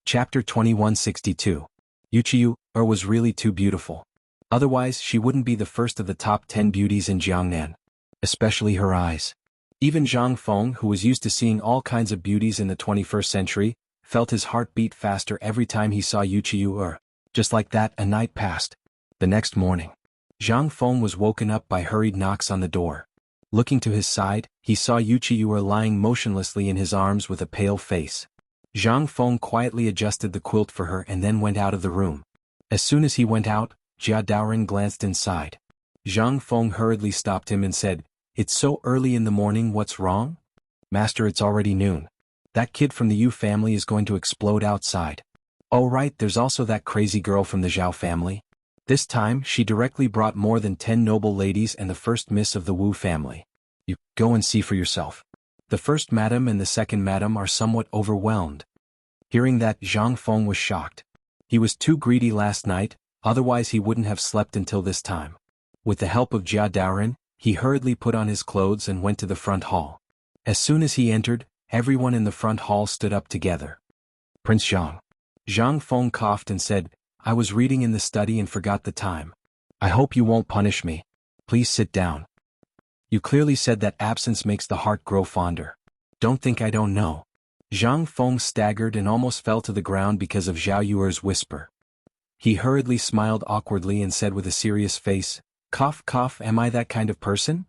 Chapter 2162. Yuqiu was really too beautiful. Otherwise, she wouldn't be the first of the top 10 beauties in Jiangnan. Especially her eyes. Even Zhang Feng, who was used to seeing all kinds of beauties in the 21st century, felt his heart beat faster every time he saw Yuqiu. Just like that, a night passed. The next morning, Zhang Feng was woken up by hurried knocks on the door. Looking to his side, he saw Yuqiu lying motionlessly in his arms with a pale face. Zhang Feng quietly adjusted the quilt for her and then went out of the room. As soon as he went out, Jia Daoren glanced inside. Zhang Feng hurriedly stopped him and said, "It's so early in the morning, what's wrong?" "Master, it's already noon. That kid from the Yu family is going to explode outside. Oh right, there's also that crazy girl from the Zhao family." This time she directly brought more than 10 noble ladies and the first miss of the Wu family. "You go and see for yourself. The first madam and the second madam are somewhat overwhelmed." Hearing that, Zhang Feng was shocked. He was too greedy last night, otherwise he wouldn't have slept until this time. With the help of Jia Daoren, he hurriedly put on his clothes and went to the front hall. As soon as he entered, everyone in the front hall stood up together. "Prince Zhang." Zhang Feng coughed and said, "I was reading in the study and forgot the time. I hope you won't punish me. Please sit down. You clearly said that absence makes the heart grow fonder. Don't think I don't know." Zhang Feng staggered and almost fell to the ground because of Zhao Yuer's whisper. He hurriedly smiled awkwardly and said with a serious face, "Cough, cough, am I that kind of person?"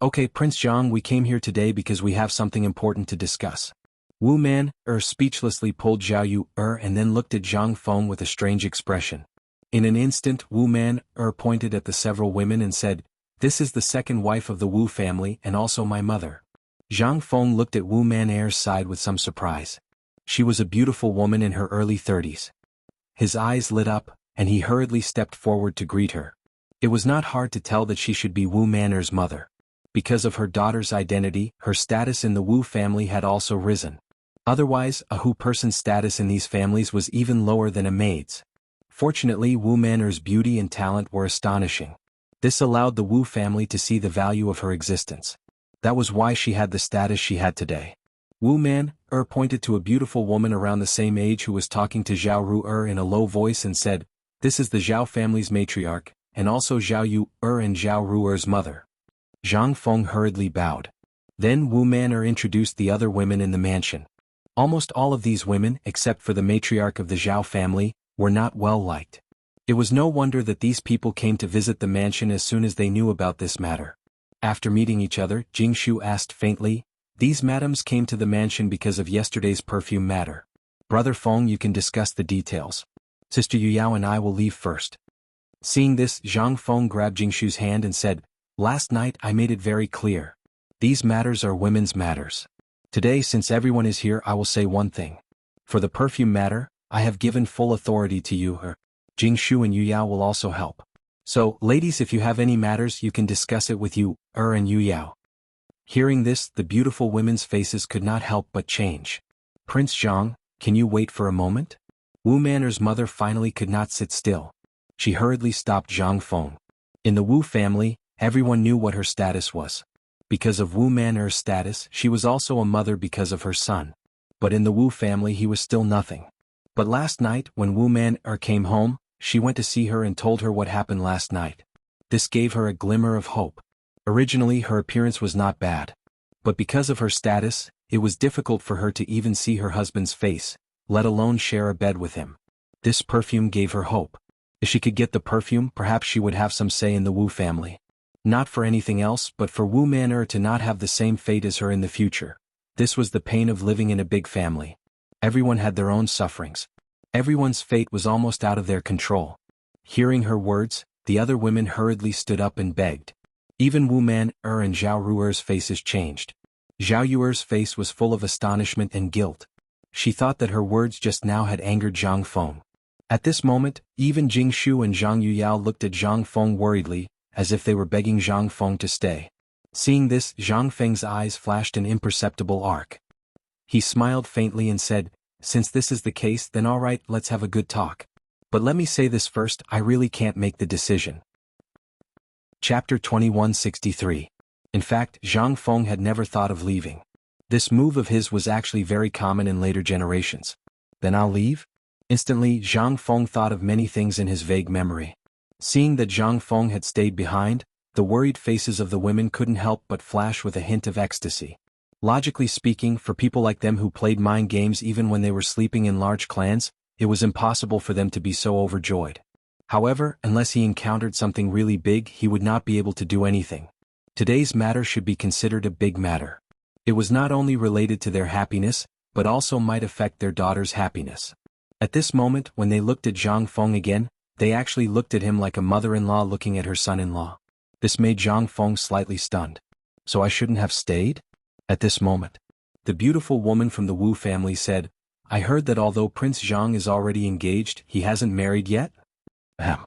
Okay, Prince Zhang, we came here today because we have something important to discuss." Wu Man speechlessly pulled Zhao Yuer and then looked at Zhang Feng with a strange expression. In an instant, Wu Man pointed at the several women and said, "This is the second wife of the Wu family and also my mother." Zhang Feng looked at Wu Man'er's side with some surprise. She was a beautiful woman in her early 30s. His eyes lit up, and he hurriedly stepped forward to greet her. It was not hard to tell that she should be Wu Man'er's mother. Because of her daughter's identity, her status in the Wu family had also risen. Otherwise, a Hu person's status in these families was even lower than a maid's. Fortunately, Wu Man'er's beauty and talent were astonishing. This allowed the Wu family to see the value of her existence. That was why she had the status she had today. Wu Man pointed to a beautiful woman around the same age who was talking to Zhao Ru'er in a low voice and said, "This is the Zhao family's matriarch, and also Zhao Yu'er and Zhao Ru'er's mother." Zhang Feng hurriedly bowed. Then Wu Man'er introduced the other women in the mansion. Almost all of these women, except for the matriarch of the Zhao family, were not well liked. It was no wonder that these people came to visit the mansion as soon as they knew about this matter. After meeting each other, Jingshu asked faintly, "These madams came to the mansion because of yesterday's perfume matter. Brother Feng, you can discuss the details. Sister Yuyao and I will leave first." Seeing this, Zhang Feng grabbed Jingshu's hand and said, "Last night I made it very clear. These matters are women's matters. Today, since everyone is here, I will say one thing. For the perfume matter, I have given full authority to you. Jingshu and Yuyao will also help. So, ladies, if you have any matters, you can discuss it with you, and Yuyao." Hearing this, the beautiful women's faces could not help but change. "Prince Zhang, can you wait for a moment?" Wu Man'er's mother finally could not sit still. She hurriedly stopped Zhang Feng. In the Wu family, everyone knew what her status was. Because of Wu Man'er's status, she was also a mother because of her son. But in the Wu family he was still nothing. But last night, when Wu Man'er came home, she went to see her and told her what happened last night. This gave her a glimmer of hope. Originally her appearance was not bad. But because of her status, it was difficult for her to even see her husband's face, let alone share a bed with him. This perfume gave her hope. If she could get the perfume, perhaps she would have some say in the Wu family. Not for anything else, but for Wu Man'er to not have the same fate as her in the future. This was the pain of living in a big family. Everyone had their own sufferings. Everyone's fate was almost out of their control. Hearing her words, the other women hurriedly stood up and begged. Even Wu Man'er and Zhao Ru'er's faces changed. Zhao Yuer's face was full of astonishment and guilt. She thought that her words just now had angered Zhang Feng. At this moment, even Jingshu and Zhang Yuyao looked at Zhang Feng worriedly, as if they were begging Zhang Feng to stay. Seeing this, Zhang Feng's eyes flashed an imperceptible arc. He smiled faintly and said, "Since this is the case, then all right, let's have a good talk. But let me say this first, I really can't make the decision." Chapter 2163. In fact, Zhang Feng had never thought of leaving. This move of his was actually very common in later generations. "Then I'll leave?" Instantly, Zhang Feng thought of many things in his vague memory. Seeing that Zhang Feng had stayed behind, the worried faces of the women couldn't help but flash with a hint of ecstasy. Logically speaking, for people like them who played mind games even when they were sleeping in large clans, it was impossible for them to be so overjoyed. However, unless he encountered something really big, he would not be able to do anything. Today's matter should be considered a big matter. It was not only related to their happiness, but also might affect their daughter's happiness. At this moment, when they looked at Zhang Feng again, they actually looked at him like a mother-in-law looking at her son-in-law. This made Zhang Feng slightly stunned. So I shouldn't have stayed? At this moment, the beautiful woman from the Wu family said, I heard that although Prince Zhang is already engaged, he hasn't married yet? Ahem.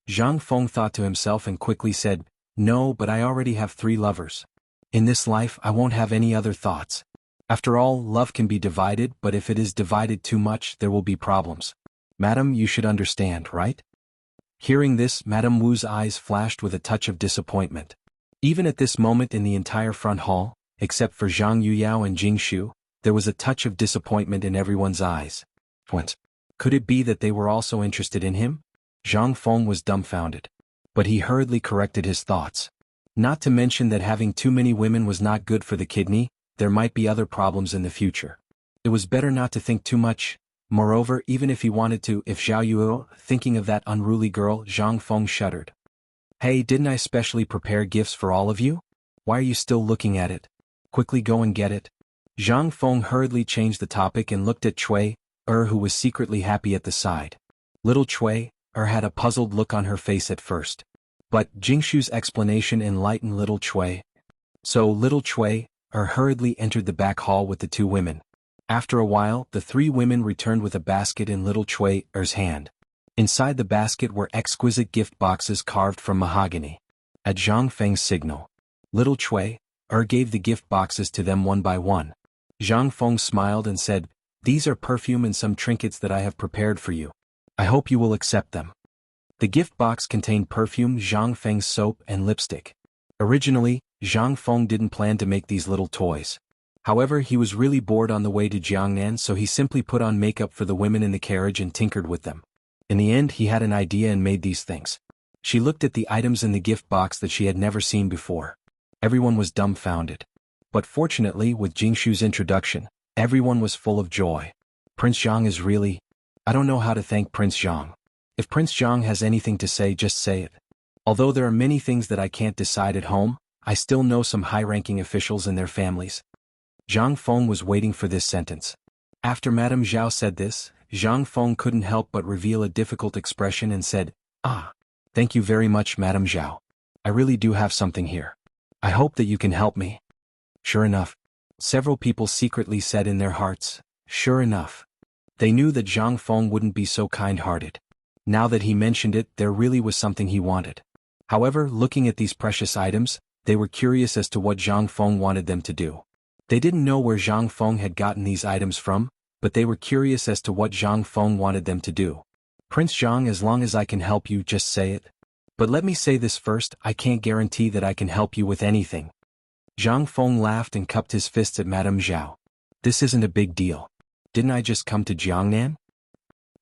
Zhang Feng thought to himself and quickly said, No, but I already have 3 lovers. In this life I won't have any other thoughts. After all, love can be divided, but if it is divided too much, there will be problems. Madam, you should understand, right? Hearing this, Madame Wu's eyes flashed with a touch of disappointment. Even at this moment in the entire front hall, except for Zhang Yuyao and Jingshu, there was a touch of disappointment in everyone's eyes. What? Could it be that they were also interested in him? Zhang Feng was dumbfounded. But he hurriedly corrected his thoughts. Not to mention that having too many women was not good for the kidney, there might be other problems in the future. It was better not to think too much. Moreover, even if he wanted to, if Zhao Yuo, thinking of that unruly girl, Zhang Feng shuddered. Hey, didn't I specially prepare gifts for all of you? Why are you still looking at it? Quickly go and get it. Zhang Feng hurriedly changed the topic and looked at Cui, who was secretly happy at the side. Little Cui, had a puzzled look on her face at first. But Jingshu's explanation enlightened little Cui. So little Cui, hurriedly entered the back hall with the 2 women. After a while, the 3 women returned with a basket in little Cui's hand. Inside the basket were exquisite gift boxes carved from mahogany. At Zhang Feng's signal, little Cui gave the gift boxes to them one by one. Zhang Feng smiled and said, These are perfume and some trinkets that I have prepared for you. I hope you will accept them. The gift box contained perfume, Zhang Feng's soap, and lipstick. Originally, Zhang Feng didn't plan to make these little toys. However, he was really bored on the way to Jiangnan, so he simply put on makeup for the women in the carriage and tinkered with them. In the end, he had an idea and made these things. She looked at the items in the gift box that she had never seen before. Everyone was dumbfounded. But fortunately, with Jingshu's introduction, everyone was full of joy. Prince Zhang is really... I don't know how to thank Prince Zhang. If Prince Zhang has anything to say, just say it. Although there are many things that I can't decide at home, I still know some high-ranking officials and their families. Zhang Feng was waiting for this sentence. After Madame Zhao said this, Zhang Feng couldn't help but reveal a difficult expression and said, Thank you very much, Madame Zhao. I really do have something here. I hope that you can help me. Sure enough. Several people secretly said in their hearts, sure enough. They knew that Zhang Feng wouldn't be so kind-hearted. Now that he mentioned it, there really was something he wanted. However, looking at these precious items, they were curious as to what Zhang Feng wanted them to do. They didn't know where Zhang Feng had gotten these items from, but they were curious as to what Zhang Feng wanted them to do. Prince Zhang, as long as I can help you, just say it. But let me say this first, I can't guarantee that I can help you with anything. Zhang Feng laughed and cupped his fists at Madame Zhao. This isn't a big deal. Didn't I just come to Jiangnan?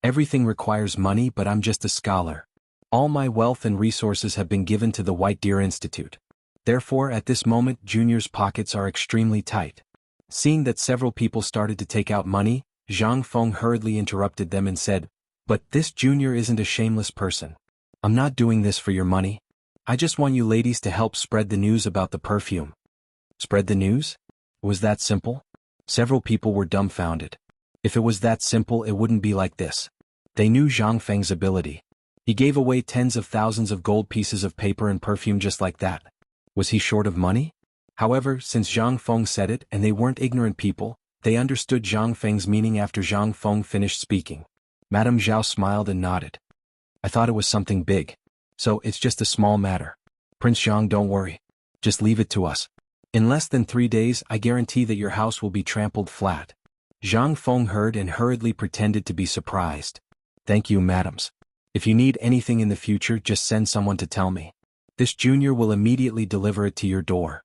Everything requires money, but I'm just a scholar. All my wealth and resources have been given to the White Deer Institute. Therefore, at this moment, Junior's pockets are extremely tight. Seeing that several people started to take out money, Zhang Feng hurriedly interrupted them and said, But this Junior isn't a shameless person. I'm not doing this for your money. I just want you ladies to help spread the news about the perfume. Spread the news? Was that simple? Several people were dumbfounded. If it was that simple, it wouldn't be like this. They knew Zhang Feng's ability. He gave away tens of thousands of gold pieces of paper and perfume just like that. Was he short of money? However, since Zhang Feng said it and they weren't ignorant people, they understood Zhang Feng's meaning after Zhang Feng finished speaking. Madame Zhao smiled and nodded. I thought it was something big. So it's just a small matter. Prince Zhang, don't worry. Just leave it to us. In less than 3 days, I guarantee that your house will be trampled flat. Zhang Feng heard and hurriedly pretended to be surprised. Thank you, madams. If you need anything in the future, just send someone to tell me. This junior will immediately deliver it to your door.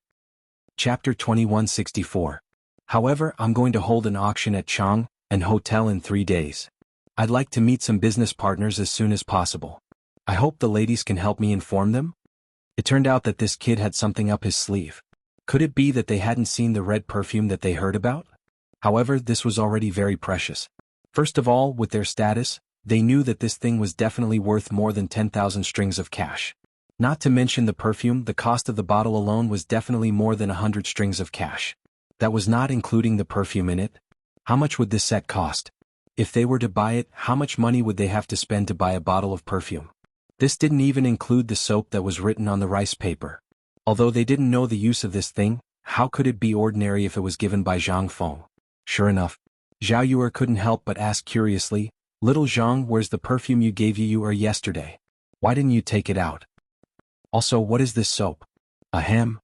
Chapter 2164. However, I'm going to hold an auction at Chang, an hotel in 3 days. I'd like to meet some business partners as soon as possible. I hope the ladies can help me inform them. It turned out that this kid had something up his sleeve. Could it be that they hadn't seen the red perfume that they heard about? However, this was already very precious. First of all, with their status, they knew that this thing was definitely worth more than 10,000 strings of cash. Not to mention the perfume, the cost of the bottle alone was definitely more than 100 strings of cash. That was not including the perfume in it. How much would this set cost? If they were to buy it, how much money would they have to spend to buy a bottle of perfume? This didn't even include the soap that was written on the rice paper. Although they didn't know the use of this thing, how could it be ordinary if it was given by Zhang Feng? Sure enough, Zhao Yu'er couldn't help but ask curiously, "Little Zhang, where's the perfume you gave Yu'er yesterday? Why didn't you take it out? Also, what is this soap?" Ahem.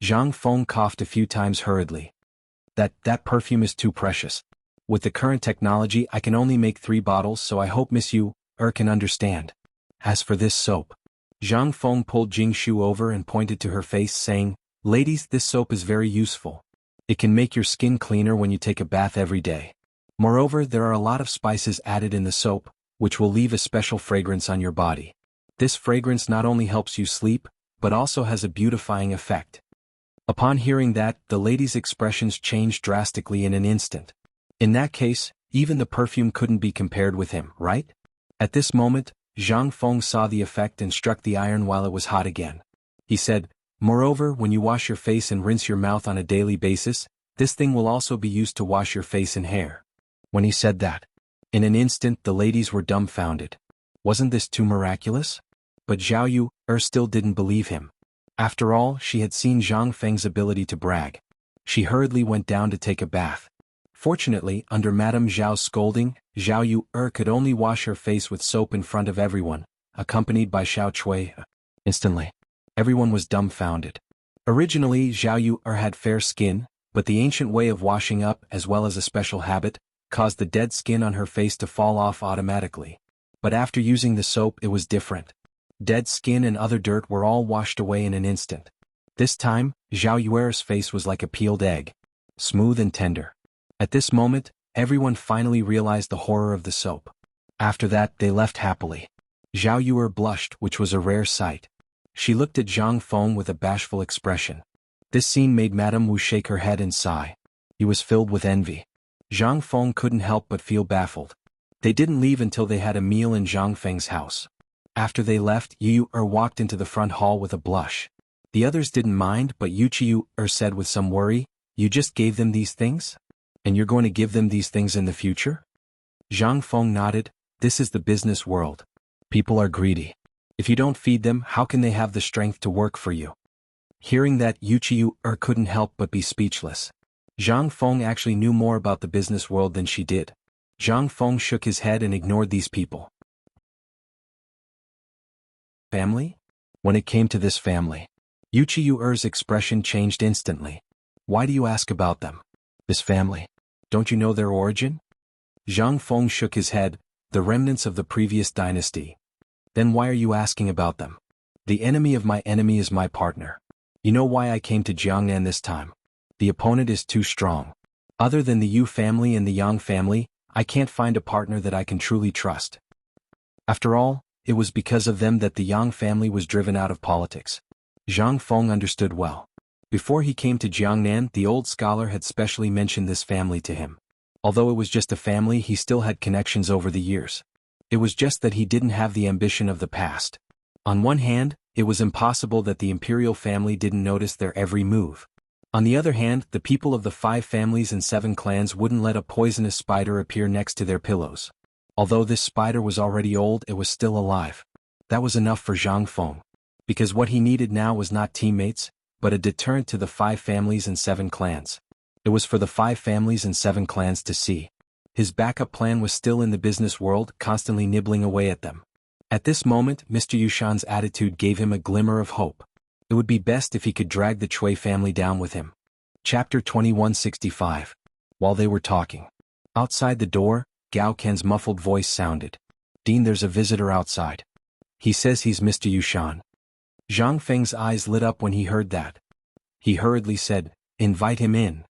Zhang Feng coughed a few times hurriedly. That perfume is too precious. With the current technology I can only make 3 bottles, so I hope Miss Yu'er can understand. As for this soap. Zhang Feng pulled Jingshu over and pointed to her face, saying, "Ladies, this soap is very useful. It can make your skin cleaner when you take a bath every day. Moreover, there are a lot of spices added in the soap, which will leave a special fragrance on your body. This fragrance not only helps you sleep, but also has a beautifying effect." Upon hearing that, the lady's expressions changed drastically in an instant. In that case, even the perfume couldn't be compared with him, right? At this moment, Zhang Feng saw the effect and struck the iron while it was hot again. He said, "Moreover, when you wash your face and rinse your mouth on a daily basis, this thing will also be used to wash your face and hair." When he said that, in an instant the ladies were dumbfounded. Wasn't this too miraculous? But Zhao Yu'er still didn't believe him. After all, she had seen Zhang Feng's ability to brag. She hurriedly went down to take a bath. Fortunately, under Madame Zhao's scolding, Zhao Yu'er could only wash her face with soap in front of everyone, accompanied by Xiao Chui. Instantly, everyone was dumbfounded. Originally, Zhao Yu'er had fair skin, but the ancient way of washing up, as well as a special habit, caused the dead skin on her face to fall off automatically. But after using the soap it was different. Dead skin and other dirt were all washed away in an instant. This time, Zhao Yu'er's face was like a peeled egg, smooth and tender. At this moment, everyone finally realized the horror of the soap. After that, they left happily. Zhao Yu'er blushed, which was a rare sight. She looked at Zhang Feng with a bashful expression. This scene made Madame Wu shake her head and sigh. He was filled with envy. Zhang Feng couldn't help but feel baffled. They didn't leave until they had a meal in Zhang Feng's house. After they left, Yu'er walked into the front hall with a blush. The others didn't mind, but Yu'er said with some worry, "You just gave them these things? And you're going to give them these things in the future?" Zhang Feng nodded. "This is the business world. People are greedy. If you don't feed them, how can they have the strength to work for you?" Hearing that, Yu'er couldn't help but be speechless. Zhang Feng actually knew more about the business world than she did. Zhang Feng shook his head and ignored these people. Family? When it came to this family, Yu'er's expression changed instantly. "Why do you ask about them? This family? Don't you know their origin?" Zhang Feng shook his head, "The remnants of the previous dynasty." "Then why are you asking about them?" "The enemy of my enemy is my partner. You know why I came to Jiangnan this time? The opponent is too strong. Other than the Yu family and the Yang family, I can't find a partner that I can truly trust. After all, it was because of them that the Yang family was driven out of politics." Zhang Feng understood well. Before he came to Jiangnan, the old scholar had specially mentioned this family to him. Although it was just a family, he still had connections over the years. It was just that he didn't have the ambition of the past. On one hand, it was impossible that the imperial family didn't notice their every move. On the other hand, the people of the 5 families and 7 clans wouldn't let a poisonous spider appear next to their pillows. Although this spider was already old, it was still alive. That was enough for Zhang Feng. Because what he needed now was not teammates, but a deterrent to the 5 families and 7 clans. It was for the 5 families and 7 clans to see. His backup plan was still in the business world, constantly nibbling away at them. At this moment, Mr. Yushan's attitude gave him a glimmer of hope. It would be best if he could drag the Chui family down with him. Chapter 2165. While they were talking, outside the door, Gao Ken's muffled voice sounded. "Dean, there's a visitor outside. He says he's Mr. Yushan." Zhang Feng's eyes lit up when he heard that. He hurriedly said, "Invite him in.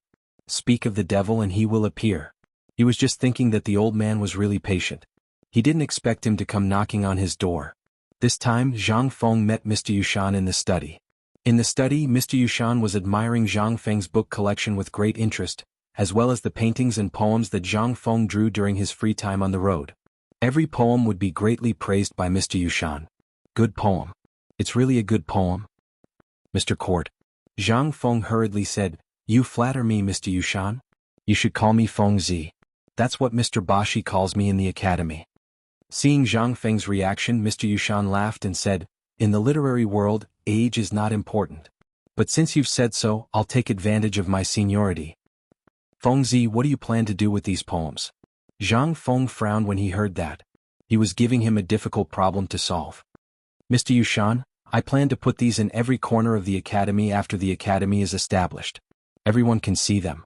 Speak of the devil and he will appear." He was just thinking that the old man was really patient. He didn't expect him to come knocking on his door. This time, Zhang Feng met Mr. Yushan in the study. In the study, Mr. Yushan was admiring Zhang Feng's book collection with great interest, as well as the paintings and poems that Zhang Feng drew during his free time on the road. Every poem would be greatly praised by Mr. Yushan. "Good poem. It's really a good poem." "Mr. Court," Zhang Feng hurriedly said, "You flatter me, Mr. Yushan. You should call me Feng Zi." That's what Mr. Bashi calls me in the academy. Seeing Zhang Feng's reaction, Mr. Yushan laughed and said, in the literary world, age is not important. But since you've said so, I'll take advantage of my seniority. Fengzi, what do you plan to do with these poems? Zhang Feng frowned when he heard that. He was giving him a difficult problem to solve. Mr. Yushan, I plan to put these in every corner of the academy after the academy is established. Everyone can see them.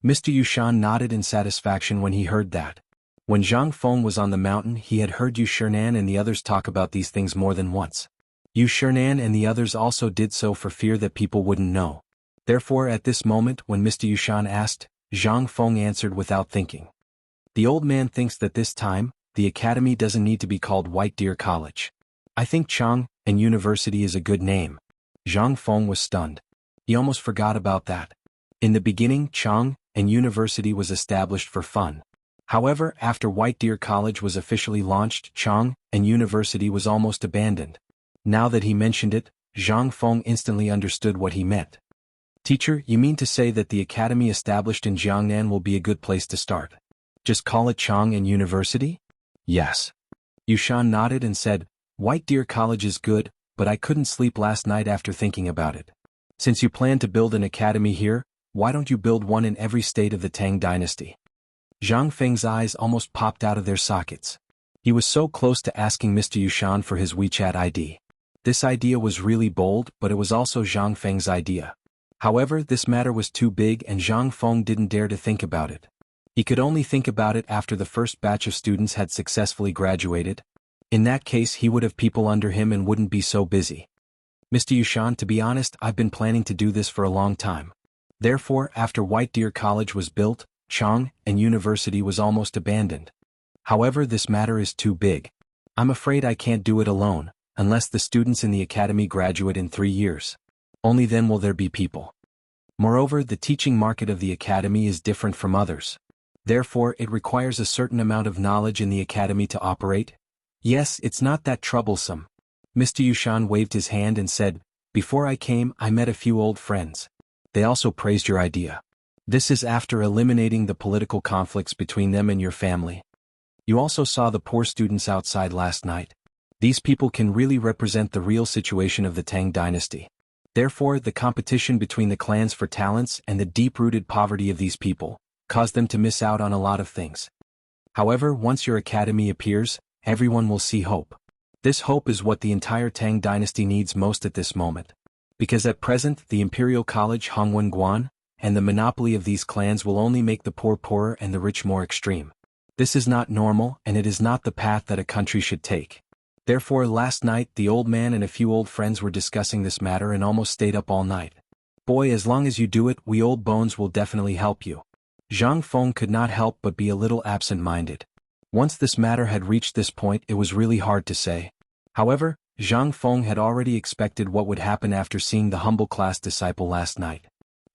Mr. Yushan nodded in satisfaction when he heard that. When Zhang Feng was on the mountain, he had heard Yu Shernan and the others talk about these things more than once. Yu Shernan and the others also did so for fear that people wouldn't know. Therefore, at this moment, when Mr. Yushan asked, Zhang Feng answered without thinking. The old man thinks that this time, the academy doesn't need to be called White Deer College. I think Chang and University is a good name. Zhang Feng was stunned. He almost forgot about that. In the beginning, Chang and University was established for fun. However, after White Deer College was officially launched, Chang and University was almost abandoned. Now that he mentioned it, Zhang Feng instantly understood what he meant. Teacher, you mean to say that the academy established in Jiangnan will be a good place to start? Just call it Chang and University? Yes. Yushan nodded and said, White Deer College is good, but I couldn't sleep last night after thinking about it. Since you plan to build an academy here, why don't you build one in every state of the Tang dynasty? Zhang Feng's eyes almost popped out of their sockets. He was so close to asking Mr. Yushan for his WeChat ID. This idea was really bold, but it was also Zhang Feng's idea. However, this matter was too big and Zhang Feng didn't dare to think about it. He could only think about it after the first batch of students had successfully graduated. In that case, he would have people under him and wouldn't be so busy. Mr. Yushan, to be honest, I've been planning to do this for a long time. Therefore, after White Deer College was built, Chang and University was almost abandoned. However, this matter is too big. I'm afraid I can't do it alone, unless the students in the academy graduate in 3 years. Only then will there be people. Moreover, the teaching market of the academy is different from others. Therefore, it requires a certain amount of knowledge in the academy to operate. Yes, it's not that troublesome. Mr. Yushan waved his hand and said, before I came, I met a few old friends. They also praised your idea. This is after eliminating the political conflicts between them and your family. You also saw the poor students outside last night. These people can really represent the real situation of the Tang dynasty. Therefore, the competition between the clans for talents and the deep-rooted poverty of these people caused them to miss out on a lot of things. However, once your academy appears, everyone will see hope. This hope is what the entire Tang dynasty needs most at this moment. Because at present, the Imperial College Hongwen Guan and the monopoly of these clans will only make the poor poorer and the rich more extreme. This is not normal, and it is not the path that a country should take. Therefore, last night, the old man and a few old friends were discussing this matter and almost stayed up all night. Boy, as long as you do it, we old bones will definitely help you. Zhang Feng could not help but be a little absent-minded. Once this matter had reached this point, it was really hard to say. However, Zhang Feng had already expected what would happen after seeing the humble class disciple last night.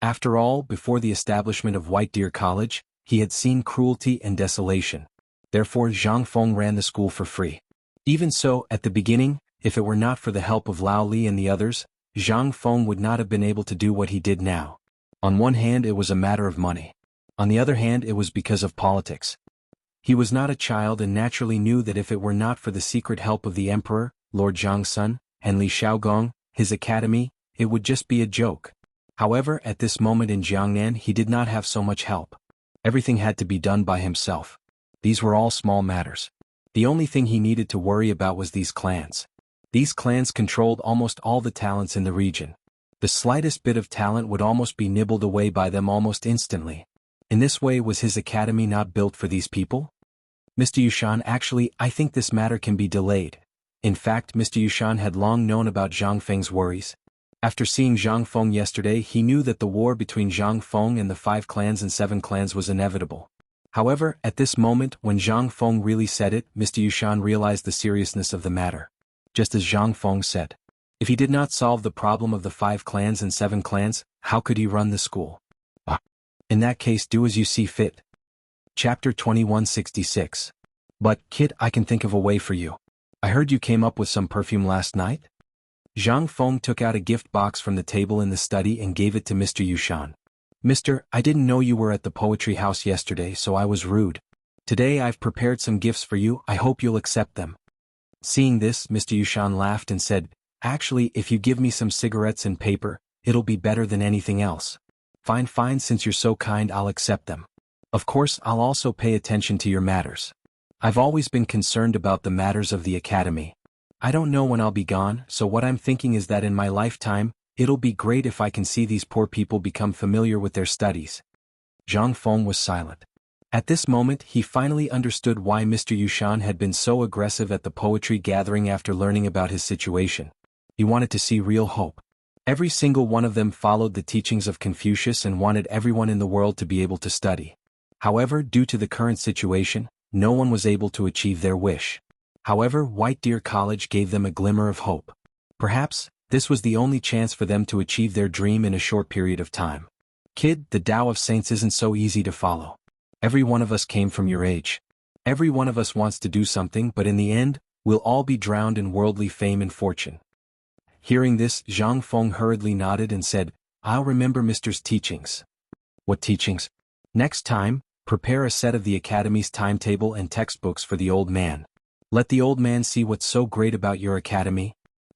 After all, before the establishment of White Deer College, he had seen cruelty and desolation. Therefore, Zhang Feng ran the school for free. Even so, at the beginning, if it were not for the help of Lao Li and the others, Zhang Feng would not have been able to do what he did now. On one hand, it was a matter of money. On the other hand, it was because of politics. He was not a child and naturally knew that if it were not for the secret help of the emperor, Lord Zhangsun, and Li Shaogong, his academy, it would just be a joke. However, at this moment in Jiangnan, he did not have so much help. Everything had to be done by himself. These were all small matters. The only thing he needed to worry about was these clans. These clans controlled almost all the talents in the region. The slightest bit of talent would almost be nibbled away by them almost instantly. In this way, was his academy not built for these people? Mr. Yushan, actually, I think this matter can be delayed. In fact, Mr. Yushan had long known about Zhang Feng's worries. After seeing Zhang Feng yesterday, he knew that the war between Zhang Feng and the 5 clans and 7 clans was inevitable. However, at this moment, when Zhang Feng really said it, Mr. Yushan realized the seriousness of the matter. Just as Zhang Feng said, if he did not solve the problem of the 5 clans and 7 clans, how could he run the school? In that case, do as you see fit. Chapter 2166. But, kid, I can think of a way for you. I heard you came up with some perfume last night? Zhang Feng took out a gift box from the table in the study and gave it to Mr. Yushan. Mister, I didn't know you were at the poetry house yesterday, so I was rude. Today I've prepared some gifts for you, I hope you'll accept them. Seeing this, Mr. Yushan laughed and said, actually, if you give me some cigarettes and paper, it'll be better than anything else. Fine, since you're so kind, I'll accept them. Of course, I'll also pay attention to your matters. I've always been concerned about the matters of the academy. I don't know when I'll be gone, so what I'm thinking is that in my lifetime, it'll be great if I can see these poor people become familiar with their studies. Zhang Feng was silent. At this moment, he finally understood why Mr. Yushan had been so aggressive at the poetry gathering after learning about his situation. He wanted to see real hope. Every single one of them followed the teachings of Confucius and wanted everyone in the world to be able to study. However, due to the current situation, no one was able to achieve their wish. However, White Deer College gave them a glimmer of hope. Perhaps, this was the only chance for them to achieve their dream in a short period of time. Kid, the Tao of Saints isn't so easy to follow. Every one of us came from your age. Every one of us wants to do something, but in the end, we'll all be drowned in worldly fame and fortune. Hearing this, Zhang Feng hurriedly nodded and said, I'll remember Mr.'s teachings. What teachings? Next time, prepare a set of the academy's timetable and textbooks for the old man. Let the old man see what's so great about your academy.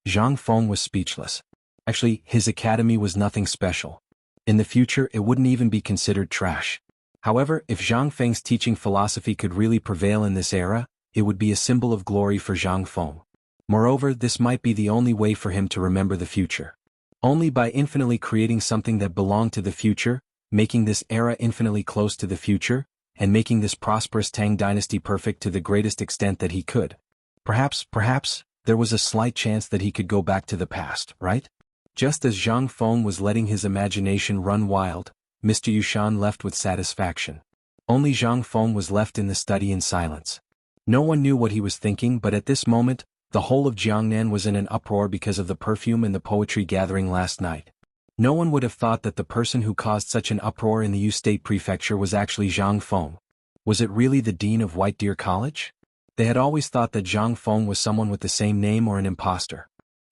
Zhang Feng was speechless. Actually, his academy was nothing special. In the future, it wouldn't even be considered trash. However, if Zhang Feng's teaching philosophy could really prevail in this era, it would be a symbol of glory for Zhang Feng. Moreover, this might be the only way for him to remember the future. Only by infinitely creating something that belonged to the future, making this era infinitely close to the future, and making this prosperous Tang dynasty perfect to the greatest extent that he could. Perhaps, there was a slight chance that he could go back to the past, right? Just as Zhang Feng was letting his imagination run wild, Mr. Yushan left with satisfaction. Only Zhang Feng was left in the study in silence. No one knew what he was thinking, but at this moment, the whole of Jiangnan was in an uproar because of the perfume and the poetry gathering last night. No one would have thought that the person who caused such an uproar in the Yu State Prefecture was actually Zhang Feng. Was it really the dean of White Deer College? They had always thought that Zhang Feng was someone with the same name or an imposter.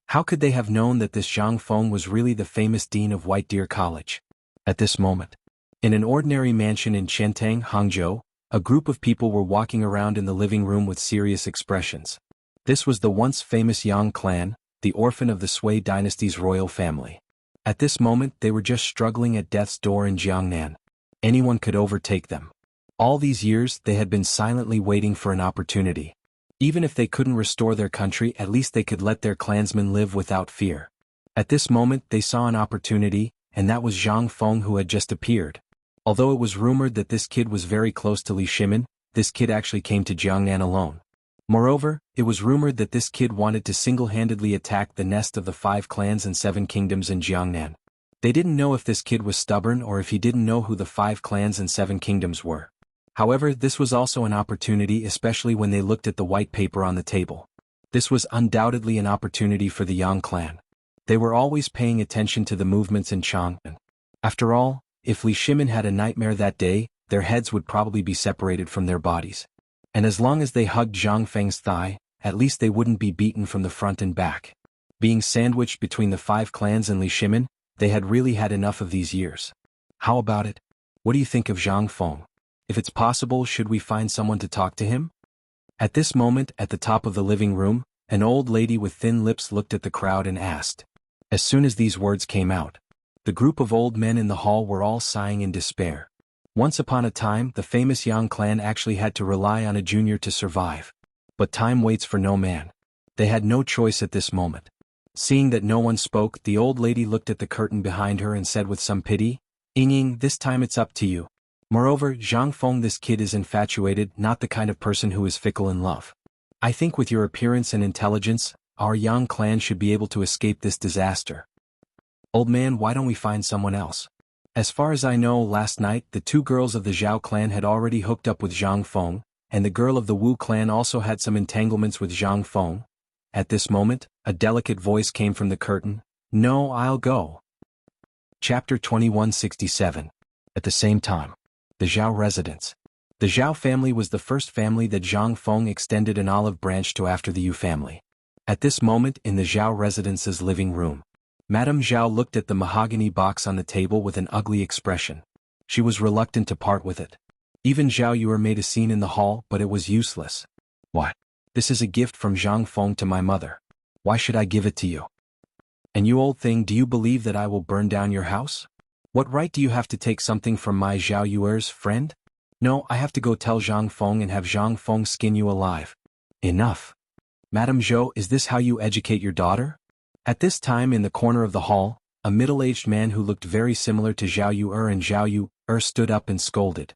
How could they have known that this Zhang Feng was really the famous dean of White Deer College? At this moment, in an ordinary mansion in Qiantang, Hangzhou, a group of people were walking around in the living room with serious expressions. This was the once famous Yang clan, the orphan of the Sui dynasty's royal family. At this moment, they were just struggling at death's door in Jiangnan. Anyone could overtake them. All these years, they had been silently waiting for an opportunity. Even if they couldn't restore their country, at least they could let their clansmen live without fear. At this moment, they saw an opportunity, and that was Zhang Feng who had just appeared. Although it was rumored that this kid was very close to Li Shimin, this kid actually came to Jiangnan alone. Moreover, it was rumored that this kid wanted to single-handedly attack the nest of the 5 clans and 7 kingdoms in Jiangnan. They didn't know if this kid was stubborn or if he didn't know who the 5 clans and 7 kingdoms were. However, this was also an opportunity, especially when they looked at the white paper on the table. This was undoubtedly an opportunity for the Yang clan. They were always paying attention to the movements in Chang'an. After all, if Li Shimin had a nightmare that day, their heads would probably be separated from their bodies. And as long as they hugged Zhang Feng's thigh, at least they wouldn't be beaten from the front and back. Being sandwiched between the 5 clans and Li Shimin, they had really had enough of these years. How about it? What do you think of Zhang Feng? If it's possible, should we find someone to talk to him? At this moment, at the top of the living room, an old lady with thin lips looked at the crowd and asked. As soon as these words came out, the group of old men in the hall were all sighing in despair. Once upon a time, the famous Yang clan actually had to rely on a junior to survive. But time waits for no man. They had no choice at this moment. Seeing that no one spoke, the old lady looked at the curtain behind her and said with some pity, Ying, this time it's up to you. Moreover, Zhang Feng, this kid is infatuated, not the kind of person who is fickle in love. I think with your appearance and intelligence, our Yang clan should be able to escape this disaster. Old man, why don't we find someone else? As far as I know, last night, the 2 girls of the Zhao clan had already hooked up with Zhang Feng, and the girl of the Wu clan also had some entanglements with Zhang Feng. At this moment, a delicate voice came from the curtain. No, I'll go. Chapter 2167. At the same time, the Zhao residence. The Zhao family was the first family that Zhang Feng extended an olive branch to after the Yu family. At this moment, in the Zhao residence's living room, Madame Zhao looked at the mahogany box on the table with an ugly expression. She was reluctant to part with it. Even Zhao Yuer made a scene in the hall, but it was useless. What? This is a gift from Zhang Feng to my mother. Why should I give it to you? And you old thing, do you believe that I will burn down your house? What right do you have to take something from my Zhao Yuer's friend? No, I have to go tell Zhang Feng and have Zhang Feng skin you alive. Enough. Madame Zhou, is this how you educate your daughter? At this time in the corner of the hall, a middle-aged man who looked very similar to Zhao Yuer and Zhao Yuer stood up and scolded.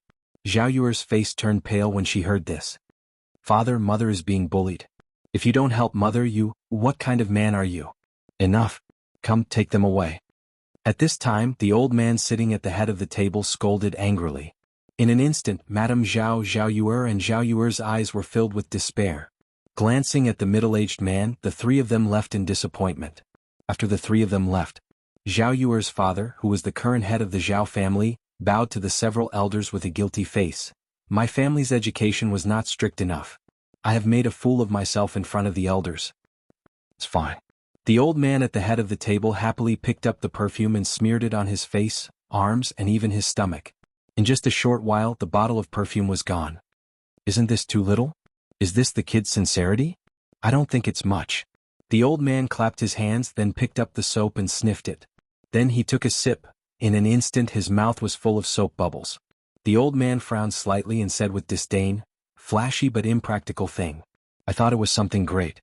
Zhao Yuer's face turned pale when she heard this. Father, mother is being bullied. If you don't help mother, what kind of man are you? Enough. Come, take them away. At this time, the old man sitting at the head of the table scolded angrily. In an instant, Madame Zhao Yuer and Zhao Yuer's eyes were filled with despair. Glancing at the middle-aged man, the three of them left in disappointment. After the three of them left, Zhao Yuer's father, who was the current head of the Zhao family, bowed to the several elders with a guilty face. My family's education was not strict enough. I have made a fool of myself in front of the elders. It's fine. The old man at the head of the table happily picked up the perfume and smeared it on his face, arms, and even his stomach. In just a short while, the bottle of perfume was gone. Isn't this too little? Is this the kid's sincerity? I don't think it's much. The old man clapped his hands, then picked up the soap and sniffed it. Then he took a sip. In an instant his mouth was full of soap bubbles. The old man frowned slightly and said with disdain, "Flashy but impractical thing. I thought it was something great."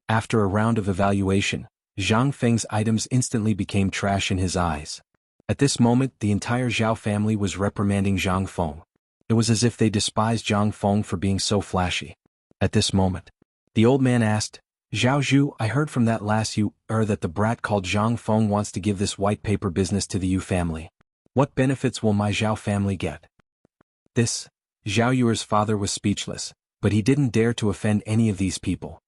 After a round of evaluation, Zhang Feng's items instantly became trash in his eyes. At this moment the entire Zhao family was reprimanding Zhang Feng. It was as if they despised Zhang Feng for being so flashy. At this moment, the old man asked, "Zhao Zhu, I heard from that last that the brat called Zhang Feng wants to give this white paper business to the Yu family. What benefits will my Zhao family get?" This, Zhao Yuer's father was speechless, but he didn't dare to offend any of these people.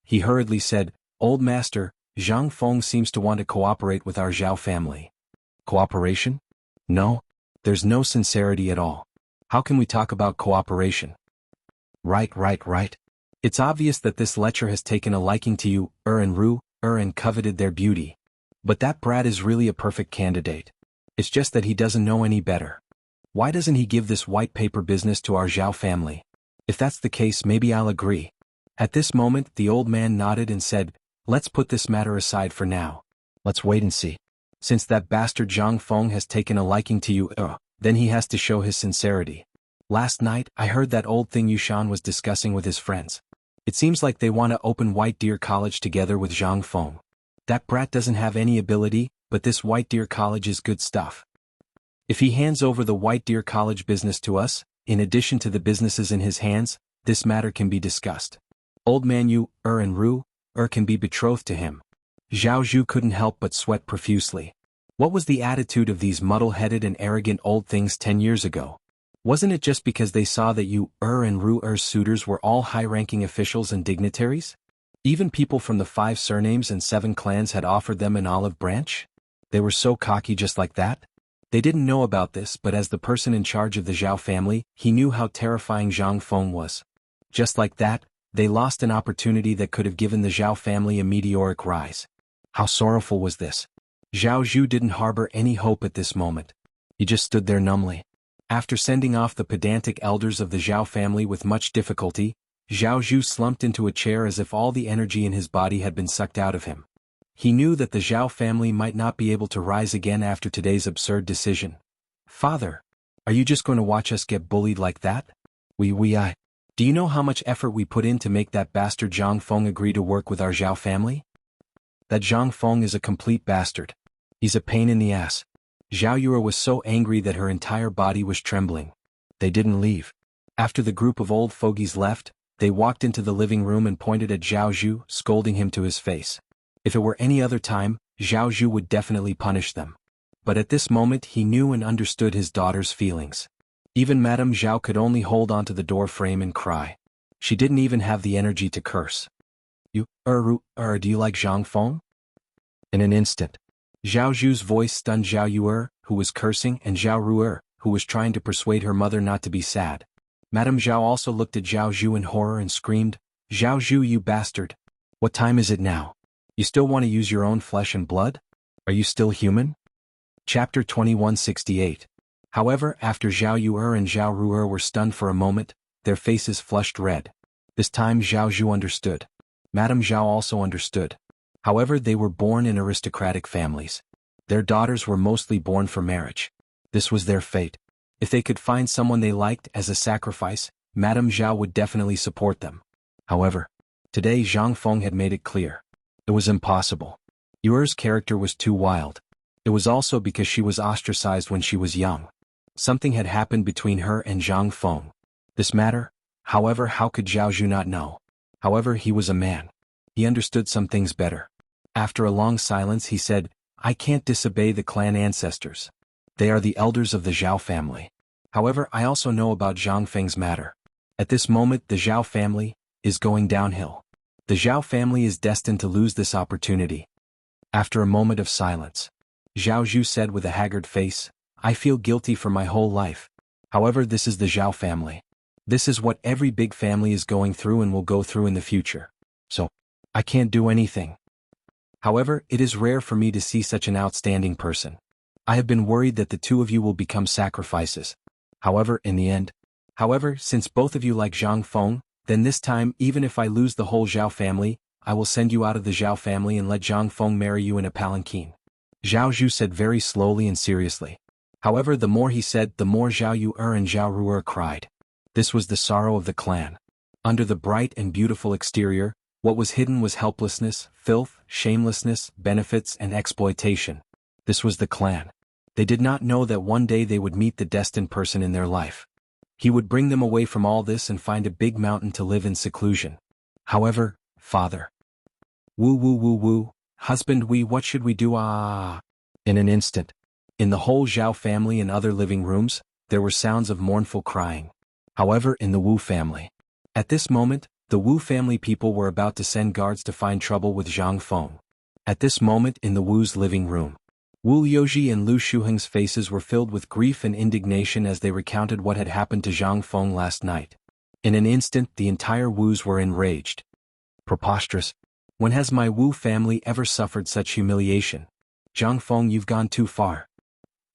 He hurriedly said, "Old master, Zhang Feng seems to want to cooperate with our Zhao family." Cooperation? No. There's no sincerity at all. How can we talk about cooperation? Right. It's obvious that this lecher has taken a liking to you, and coveted their beauty. But that brat is really a perfect candidate. It's just that he doesn't know any better. Why doesn't he give this white paper business to our Zhao family? If that's the case, maybe I'll agree. At this moment, the old man nodded and said, "Let's put this matter aside for now. Let's wait and see. Since that bastard Zhang Feng has taken a liking to you, then he has to show his sincerity. Last night, I heard that old thing Yushan was discussing with his friends. It seems like they want to open White Deer College together with Zhang Feng. That brat doesn't have any ability, but this White Deer College is good stuff. If he hands over the White Deer College business to us, in addition to the businesses in his hands, this matter can be discussed. Old man can be betrothed to him." Zhao Zhu couldn't help but sweat profusely. What was the attitude of these muddle-headed and arrogant old things 10 years ago? Wasn't it just because they saw that Ru's suitors were all high-ranking officials and dignitaries? Even people from the 5 surnames and 7 clans had offered them an olive branch? They were so cocky just like that? They didn't know about this, but as the person in charge of the Zhao family, he knew how terrifying Zhang Feng was. Just like that, they lost an opportunity that could have given the Zhao family a meteoric rise. How sorrowful was this? Zhao Zhu didn't harbor any hope at this moment. He just stood there numbly. After sending off the pedantic elders of the Zhao family with much difficulty, Zhao Zhu slumped into a chair as if all the energy in his body had been sucked out of him. He knew that the Zhao family might not be able to rise again after today's absurd decision. "Father, are you just going to watch us get bullied like that? Do you know how much effort we put in to make that bastard Zhang Feng agree to work with our Zhao family? That Zhang Feng is a complete bastard. He's a pain in the ass." Zhao Yuer was so angry that her entire body was trembling. They didn't leave. After the group of old fogies left, they walked into the living room and pointed at Zhao Zhu, scolding him to his face. If it were any other time, Zhao Zhu would definitely punish them. But at this moment he knew and understood his daughter's feelings. Even Madame Zhao could only hold onto the door frame and cry. She didn't even have the energy to curse. Do you like Zhang Feng?" In an instant, Zhao Zhu's voice stunned Zhao Yuer, who was cursing, and Zhao Ruer, who was trying to persuade her mother not to be sad. Madame Zhao also looked at Zhao Zhu in horror and screamed, "Zhao Zhu, you bastard! What time is it now? You still want to use your own flesh and blood? Are you still human?" Chapter 2168. However, after Zhao Yu'er and Zhao Ru'er were stunned for a moment, their faces flushed red. This time Zhao Zhu understood. Madame Zhao also understood. However, they were born in aristocratic families. Their daughters were mostly born for marriage. This was their fate. If they could find someone they liked as a sacrifice, Madame Zhao would definitely support them. However, today Zhang Feng had made it clear. It was impossible. Yu'er's character was too wild. It was also because she was ostracized when she was young. Something had happened between her and Zhang Feng. This matter, however, how could Zhao Zhu not know? However, he was a man. He understood some things better. After a long silence he said, I can't disobey the clan ancestors. They are the elders of the Zhao family. However, I also know about Zhang Feng's matter. At this moment the Zhao family is going downhill. The Zhao family is destined to lose this opportunity. After a moment of silence, Zhao Zhu said with a haggard face, I feel guilty for my whole life. However, this is the Zhao family. This is what every big family is going through and will go through in the future. So, I can't do anything. However, it is rare for me to see such an outstanding person. I have been worried that the two of you will become sacrifices. However, in the end, since both of you like Zhang Feng, then this time, even if I lose the whole Zhao family, I will send you out of the Zhao family and let Zhang Feng marry you in a palanquin. Zhao Zhu said very slowly and seriously. However, the more he said, the more Zhao Yu'er and Zhao Ru'er cried. This was the sorrow of the clan. Under the bright and beautiful exterior, what was hidden was helplessness, filth, shamelessness, benefits, and exploitation. This was the clan. They did not know that one day they would meet the destined person in their life. He would bring them away from all this and find a big mountain to live in seclusion. However, father. Woo, husband, what should we do? In an instant. In the whole Zhao family and other living rooms, there were sounds of mournful crying. However, in the Wu family. At this moment, the Wu family people were about to send guards to find trouble with Zhang Feng. At this moment in the Wu's living room, Wu Liuji and Lu Shuheng's faces were filled with grief and indignation as they recounted what had happened to Zhang Feng last night. In an instant the entire Wus were enraged. Preposterous. When has my Wu family ever suffered such humiliation? Zhang Feng, you've gone too far.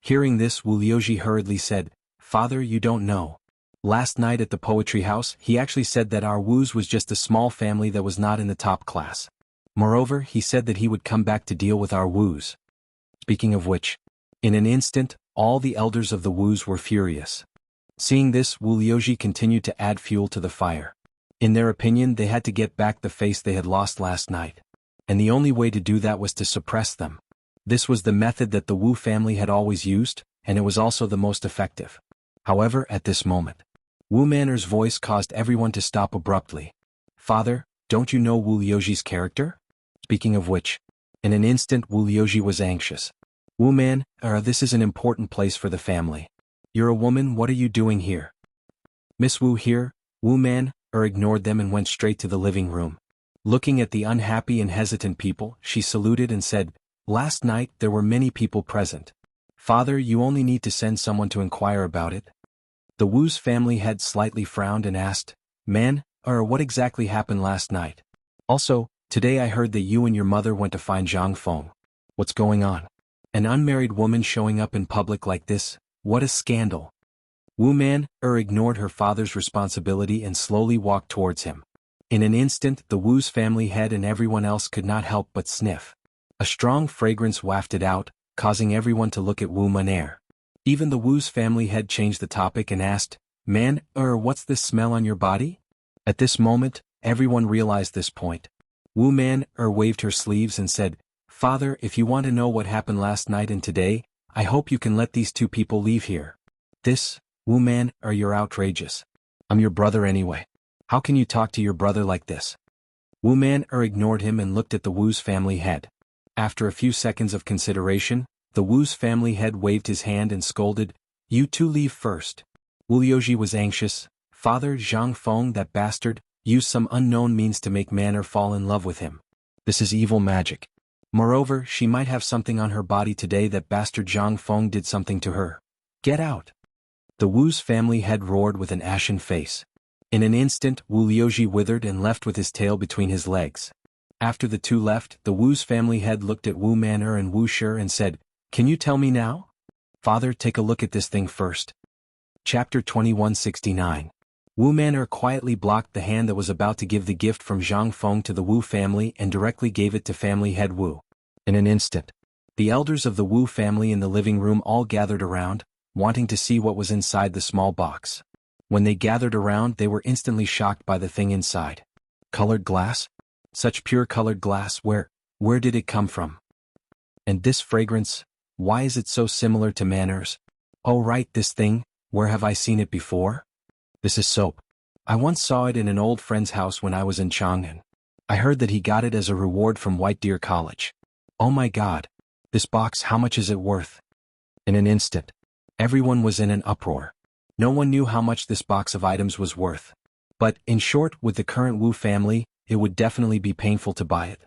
Hearing this, Wu Liuji hurriedly said, Father, you don't know. Last night at the poetry house, he actually said that our Wus was just a small family that was not in the top class. Moreover, he said that he would come back to deal with our Wus. Speaking of which, in an instant, all the elders of the Wus were furious. Seeing this, Wu Liuji continued to add fuel to the fire. In their opinion, they had to get back the face they had lost last night. And the only way to do that was to suppress them. This was the method that the Wu family had always used, and it was also the most effective. However, at this moment, Wu Manor's voice caused everyone to stop abruptly. Father, don't you know Wu Liuji's character? Speaking of which, in an instant Wu Liuji was anxious. Wu Man, this is an important place for the family. You're a woman, what are you doing here? Miss Wu here, Wu Man, ignored them and went straight to the living room. Looking at the unhappy and hesitant people, she saluted and said, Last night there were many people present. Father, you only need to send someone to inquire about it. The Wu's family head slightly frowned and asked, Man, what exactly happened last night? Also, today I heard that you and your mother went to find Zhang Feng. What's going on? An unmarried woman showing up in public like this? What a scandal. Wu Man, ignored her father's responsibility and slowly walked towards him. In an instant, the Wu's family head and everyone else could not help but sniff. A strong fragrance wafted out, causing everyone to look at Wu Man'er. Even the Wu's family head changed the topic and asked, Man, what's this smell on your body? At this moment, everyone realized this point. Wu Man, waved her sleeves and said, Father, if you want to know what happened last night and today, I hope you can let these two people leave here. This, Wu Man, you're outrageous. I'm your brother anyway. How can you talk to your brother like this? Wu Man, ignored him and looked at the Wu's family head. After a few seconds of consideration, the Wu's family head waved his hand and scolded, You two leave first. Wu Liuji was anxious. Father, Zhang Feng, that bastard, used some unknown means to make Manor fall in love with him. This is evil magic. Moreover, she might have something on her body today that bastard Zhang Feng did something to her. Get out. The Wu's family head roared with an ashen face. In an instant, Wu Liuji withered and left with his tail between his legs. After the two left, the Wu's family head looked at Wu Man'er and Wu Shi and said, Can you tell me now? Father, take a look at this thing first. Chapter 2169. Wu Man'er quietly blocked the hand that was about to give the gift from Zhang Feng to the Wu family and directly gave it to family head Wu. In an instant, the elders of the Wu family in the living room all gathered around, wanting to see what was inside the small box. When they gathered around, they were instantly shocked by the thing inside. Colored glass? Such pure colored glass, where did it come from? And this fragrance, why is it so similar to Man'er's? Oh right, this thing, where have I seen it before? This is soap. I once saw it in an old friend's house when I was in Jianghu. I heard that he got it as a reward from White Deer College. Oh my god. This box, how much is it worth? In an instant, everyone was in an uproar. No one knew how much this box of items was worth. But, in short, with the current Wu family, it would definitely be painful to buy it.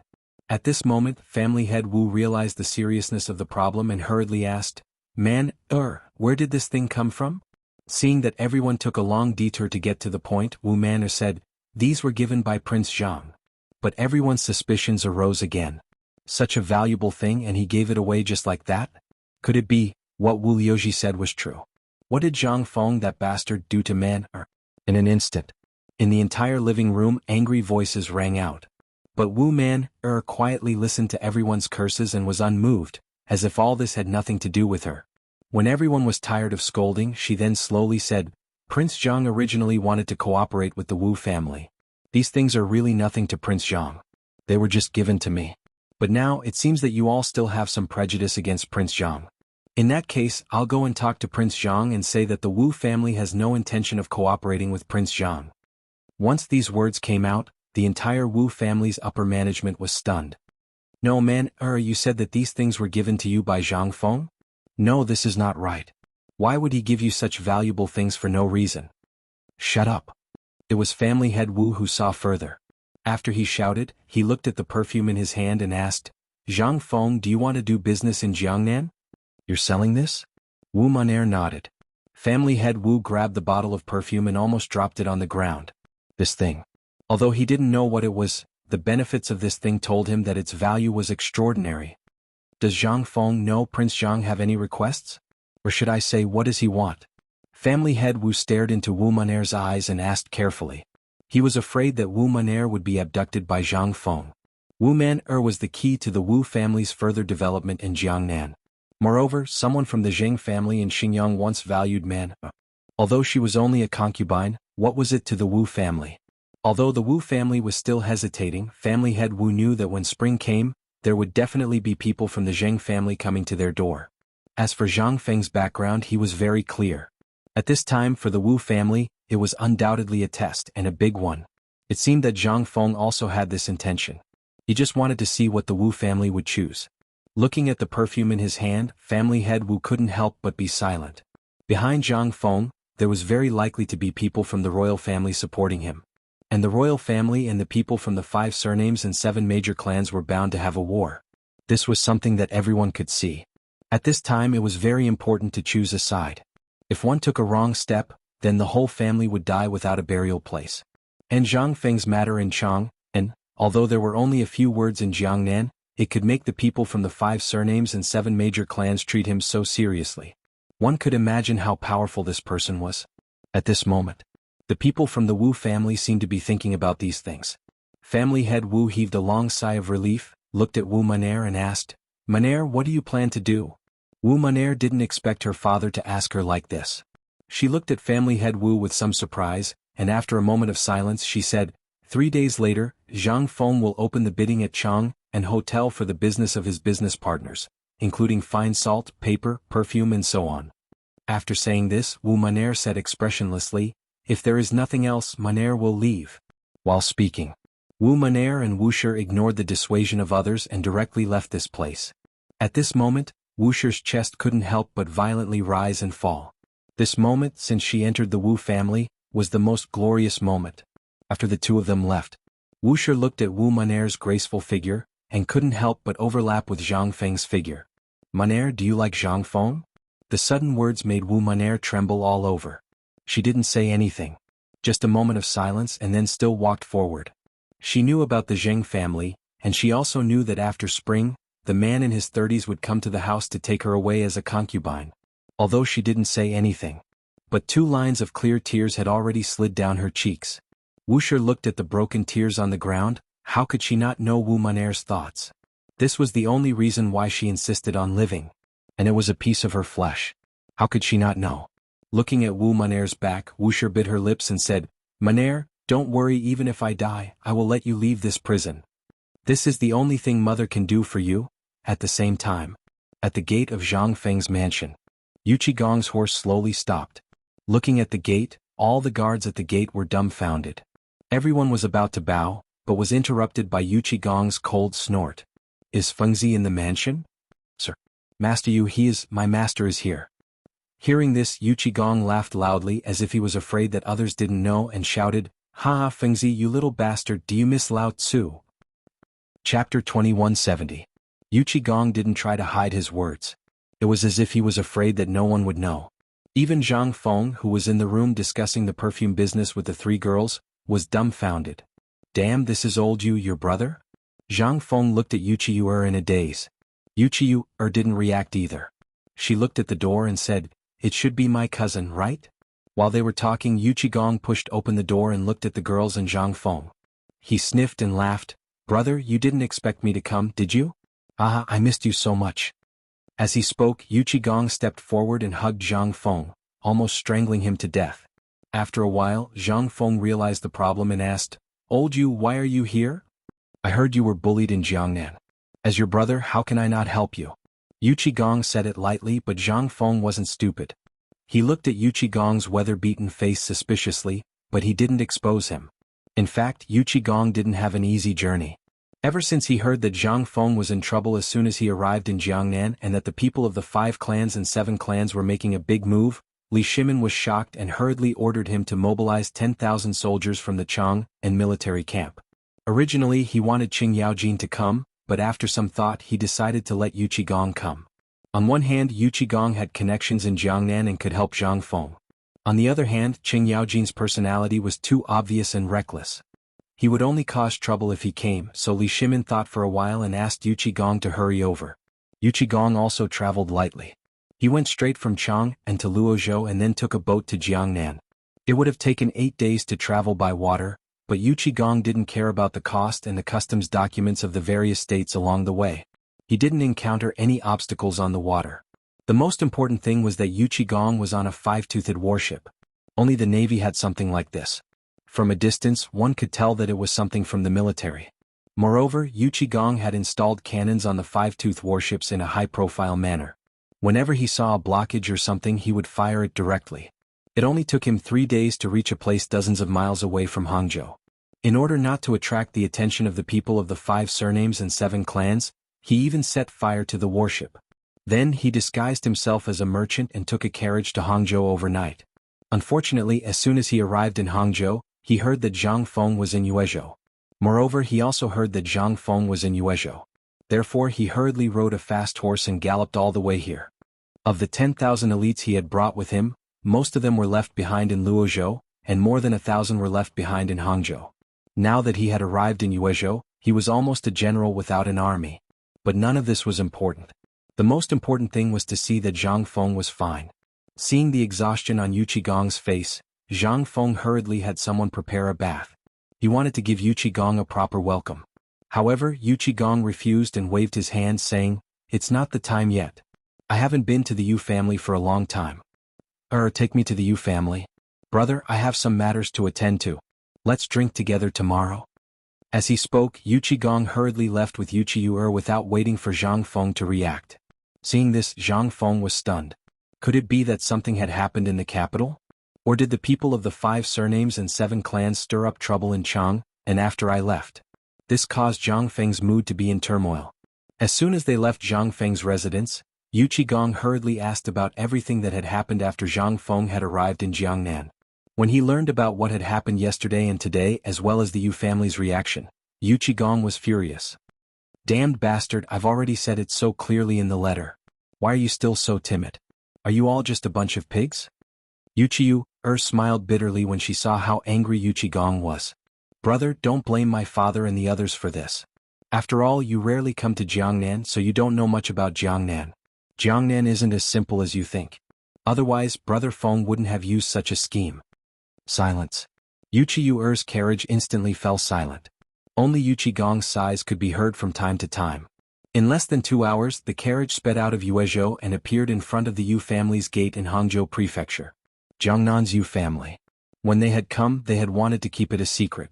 At this moment, family head Wu realized the seriousness of the problem and hurriedly asked, where did this thing come from? Seeing that everyone took a long detour to get to the point, Wu Man'er said, these were given by Prince Zhang. But everyone's suspicions arose again. Such a valuable thing and he gave it away just like that? Could it be, what Wu Liuji said was true? What did Zhang Feng, that bastard, do to Man'er? In an instant, in the entire living room, angry voices rang out. But Wu Man'er quietly listened to everyone's curses and was unmoved, as if all this had nothing to do with her. When everyone was tired of scolding, she then slowly said, Prince Zhang originally wanted to cooperate with the Wu family. These things are really nothing to Prince Zhang. They were just given to me. But now, it seems that you all still have some prejudice against Prince Zhang. In that case, I'll go and talk to Prince Zhang and say that the Wu family has no intention of cooperating with Prince Zhang. Once these words came out, the entire Wu family's upper management was stunned. No Man'er, you said that these things were given to you by Zhang Feng? No, this is not right. Why would he give you such valuable things for no reason? Shut up. It was family head Wu who saw further. After he shouted, he looked at the perfume in his hand and asked, Zhang Feng, do you want to do business in Jiangnan? You're selling this? Wu Man'er nodded. Family head Wu grabbed the bottle of perfume and almost dropped it on the ground. This thing. Although he didn't know what it was, the benefits of this thing told him that its value was extraordinary. Does Zhang Feng know Prince Zhang have any requests? Or should I say, what does he want? Family head Wu stared into Wu Man'er's eyes and asked carefully. He was afraid that Wu Man'er would be abducted by Zhang Feng. Wu Man'er was the key to the Wu family's further development in Jiangnan. Moreover, someone from the Zheng family in Xinjiang once valued Man'er. Although she was only a concubine, what was it to the Wu family? Although the Wu family was still hesitating, family head Wu knew that when spring came, there would definitely be people from the Zheng family coming to their door. As for Zhang Feng's background, he was very clear. At this time, for the Wu family, it was undoubtedly a test, and a big one. It seemed that Zhang Feng also had this intention. He just wanted to see what the Wu family would choose. Looking at the perfume in his hand, family head Wu couldn't help but be silent. Behind Zhang Feng, there was very likely to be people from the royal family supporting him. And the royal family and the people from the 5 surnames and 7 major clans were bound to have a war. This was something that everyone could see. At this time it was very important to choose a side. If one took a wrong step, then the whole family would die without a burial place. And Zhang Feng's matter in Chang, and, although there were only a few words in Jiangnan, it could make the people from the 5 surnames and 7 major clans treat him so seriously. One could imagine how powerful this person was. At this moment, the people from the Wu family seemed to be thinking about these things. Family head Wu heaved a long sigh of relief, looked at Wu Man'er and asked, Man'er, what do you plan to do? Wu Man'er didn't expect her father to ask her like this. She looked at family head Wu with some surprise, and after a moment of silence she said, 3 days later, Zhang Feng will open the bidding at Chang, an hotel for the business of his business partners, including fine salt, paper, perfume and so on. After saying this, Wu Man'er said expressionlessly, if there is nothing else, Man'er will leave. While speaking, Wu Man'er and Wuxia ignored the dissuasion of others and directly left this place. At this moment, Wuxia's chest couldn't help but violently rise and fall. This moment, since she entered the Wu family, was the most glorious moment. After the two of them left, Wuxia looked at Wu Man'er's graceful figure, and couldn't help but overlap with Zhang Feng's figure. Man'er, do you like Zhang Feng? The sudden words made Wu Man'er tremble all over. She didn't say anything. Just a moment of silence and then still walked forward. She knew about the Zheng family, and she also knew that after spring, the man in his 30s would come to the house to take her away as a concubine. although she didn't say anything. But 2 lines of clear tears had already slid down her cheeks. Wuxia looked at the broken tears on the ground. How could she not know Wu Maner's thoughts? This was the only reason why she insisted on living. And it was a piece of her flesh. How could she not know? Looking at Wu Maner's back, Wuxia bit her lips and said, "Maner, don't worry, even if I die, I will let you leave this prison. This is the only thing mother can do for you." At the same time, at the gate of Zhang Feng's mansion, Yu Qigong's horse slowly stopped. Looking at the gate, all the guards at the gate were dumbfounded. Everyone was about to bow, but was interrupted by Yu Qigong's cold snort. "Is Fengzi in the mansion?" "Sir. Master Yu, my master is here." Hearing this, Yu Qigong laughed loudly as if he was afraid that others didn't know and shouted, "Ha ha, Fengzi, you little bastard, do you miss Lao Tzu?" Chapter 2170. Yu Qigong didn't try to hide his words. It was as if he was afraid that no one would know. Even Zhang Feng, who was in the room discussing the perfume business with the 3 girls, was dumbfounded. "Damn, this is old Yu, your brother?" Zhang Feng looked at Yu Qiu in a daze. Yu Qiu didn't react either. She looked at the door and said, "It should be my cousin, right?" While they were talking, Yu Qigong pushed open the door and looked at the girls and Zhang Feng. He sniffed and laughed. "Brother, you didn't expect me to come, did you?" "Ah, I missed you so much." As he spoke, Yu Qigong stepped forward and hugged Zhang Feng, almost strangling him to death. After a while, Zhang Feng realized the problem and asked, "Old Yu, why are you here?" "I heard you were bullied in Jiangnan. As your brother, how can I not help you?" Yu Qigong said it lightly, but Zhang Feng wasn't stupid. He looked at Yu Qigong's weather-beaten face suspiciously, but he didn't expose him. In fact, Yu Qigong didn't have an easy journey. Ever since he heard that Zhang Feng was in trouble as soon as he arrived in Jiangnan and that the people of the 5 clans and 7 clans were making a big move, Li Shimin was shocked and hurriedly ordered him to mobilize 10,000 soldiers from the Chang and military camp. Originally he wanted Qing Yaojin to come, but after some thought he decided to let Yu Qigong come. On one hand, Yu Qigong had connections in Jiangnan and could help Zhang Feng. On the other hand, Qing Yaojin's personality was too obvious and reckless. He would only cause trouble if he came, so Li Shimin thought for a while and asked Yu Qigong to hurry over. Yu Qigong also traveled lightly. He went straight from Chang and to Luozhou and then took a boat to Jiangnan. It would have taken 8 days to travel by water, but Yu Qigong didn't care about the cost and the customs documents of the various states along the way. He didn't encounter any obstacles on the water. The most important thing was that Yu Qigong was on a 5-toothed warship. Only the Navy had something like this. From a distance, one could tell that it was something from the military. Moreover, Yu Qigong had installed cannons on the 5-tooth warships in a high-profile manner. Whenever he saw a blockage or something, he would fire it directly. It only took him 3 days to reach a place dozens of miles away from Hangzhou. In order not to attract the attention of the people of the 5 surnames and 7 clans, he even set fire to the warship. Then he disguised himself as a merchant and took a carriage to Hangzhou overnight. Unfortunately, as soon as he arrived in Hangzhou, he heard that Zhang Feng was in Yuezhou. Moreover, he also heard that Zhang Feng was in Yuezhou. Therefore, he hurriedly rode a fast horse and galloped all the way here. Of the 10,000 elites he had brought with him, most of them were left behind in Luozhou, and more than 1,000 were left behind in Hangzhou. Now that he had arrived in Yuezhou, he was almost a general without an army. But none of this was important. The most important thing was to see that Zhang Feng was fine. Seeing the exhaustion on Yu Qigong's face, Zhang Feng hurriedly had someone prepare a bath. He wanted to give Yu Qigong a proper welcome. However, Yu Qigong refused and waved his hand saying, "It's not the time yet. I haven't been to the Yu family for a long time." Take me to the Yu family. Brother, I have some matters to attend to. Let's drink together tomorrow." As he spoke, Yu Qigong hurriedly left with Yu Qiu without waiting for Zhang Feng to react. Seeing this, Zhang Feng was stunned. Could it be that something had happened in the capital? Or did the people of the 5 surnames and 7 clans stir up trouble in Chang, and after I left? This caused Zhang Feng's mood to be in turmoil. As soon as they left Zhang Feng's residence, Yu Qigong hurriedly asked about everything that had happened after Zhang Feng had arrived in Jiangnan. When he learned about what had happened yesterday and today as well as the Yu family's reaction, Yu Qigong was furious. "Damned bastard, I've already said it so clearly in the letter. Why are you still so timid? Are you all just a bunch of pigs?" Yu Qiu smiled bitterly when she saw how angry Yu Qigong was. "Brother, don't blame my father and the others for this. After all, you rarely come to Jiangnan, so you don't know much about Jiangnan. Jiangnan isn't as simple as you think. Otherwise, Brother Feng wouldn't have used such a scheme. Silence. Yuchi Yuer's carriage instantly fell silent. Only Yuchi Gong's sighs could be heard from time to time. In less than 2 hours, the carriage sped out of Yuezhou and appeared in front of the Yu family's gate in Hangzhou Prefecture. Jiangnan's Yu family. When they had come, they had wanted to keep it a secret.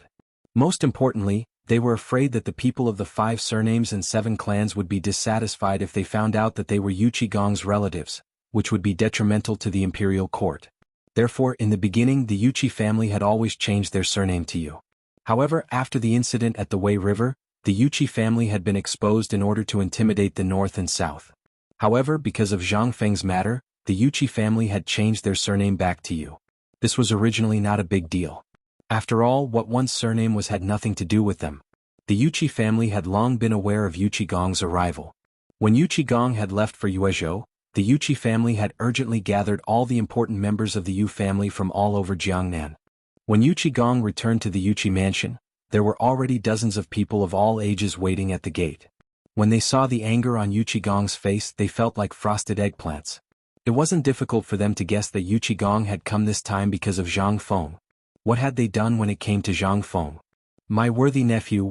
Most importantly, they were afraid that the people of the 5 surnames and 7 clans would be dissatisfied if they found out that they were Yuchi Gong's relatives, which would be detrimental to the imperial court. Therefore, in the beginning, the Yuchi family had always changed their surname to Yu. However, after the incident at the Wei River, the Yuchi family had been exposed in order to intimidate the north and south. However, because of Zhang Feng's matter, the Yuchi family had changed their surname back to Yu. This was originally not a big deal. After all, what one's surname was had nothing to do with them. The Yuchi family had long been aware of Yuchi Gong's arrival. When Yuchi Gong had left for Yuezhou, the Yuchi family had urgently gathered all the important members of the Yu family from all over Jiangnan. When Yuchi Gong returned to the Yuchi mansion, there were already dozens of people of all ages waiting at the gate. When they saw the anger on Yuchi Gong's face, they felt like frosted eggplants. It wasn't difficult for them to guess that Yuchi Gong had come this time because of Zhang Feng. What had they done when it came to Zhang Feng? My worthy nephew,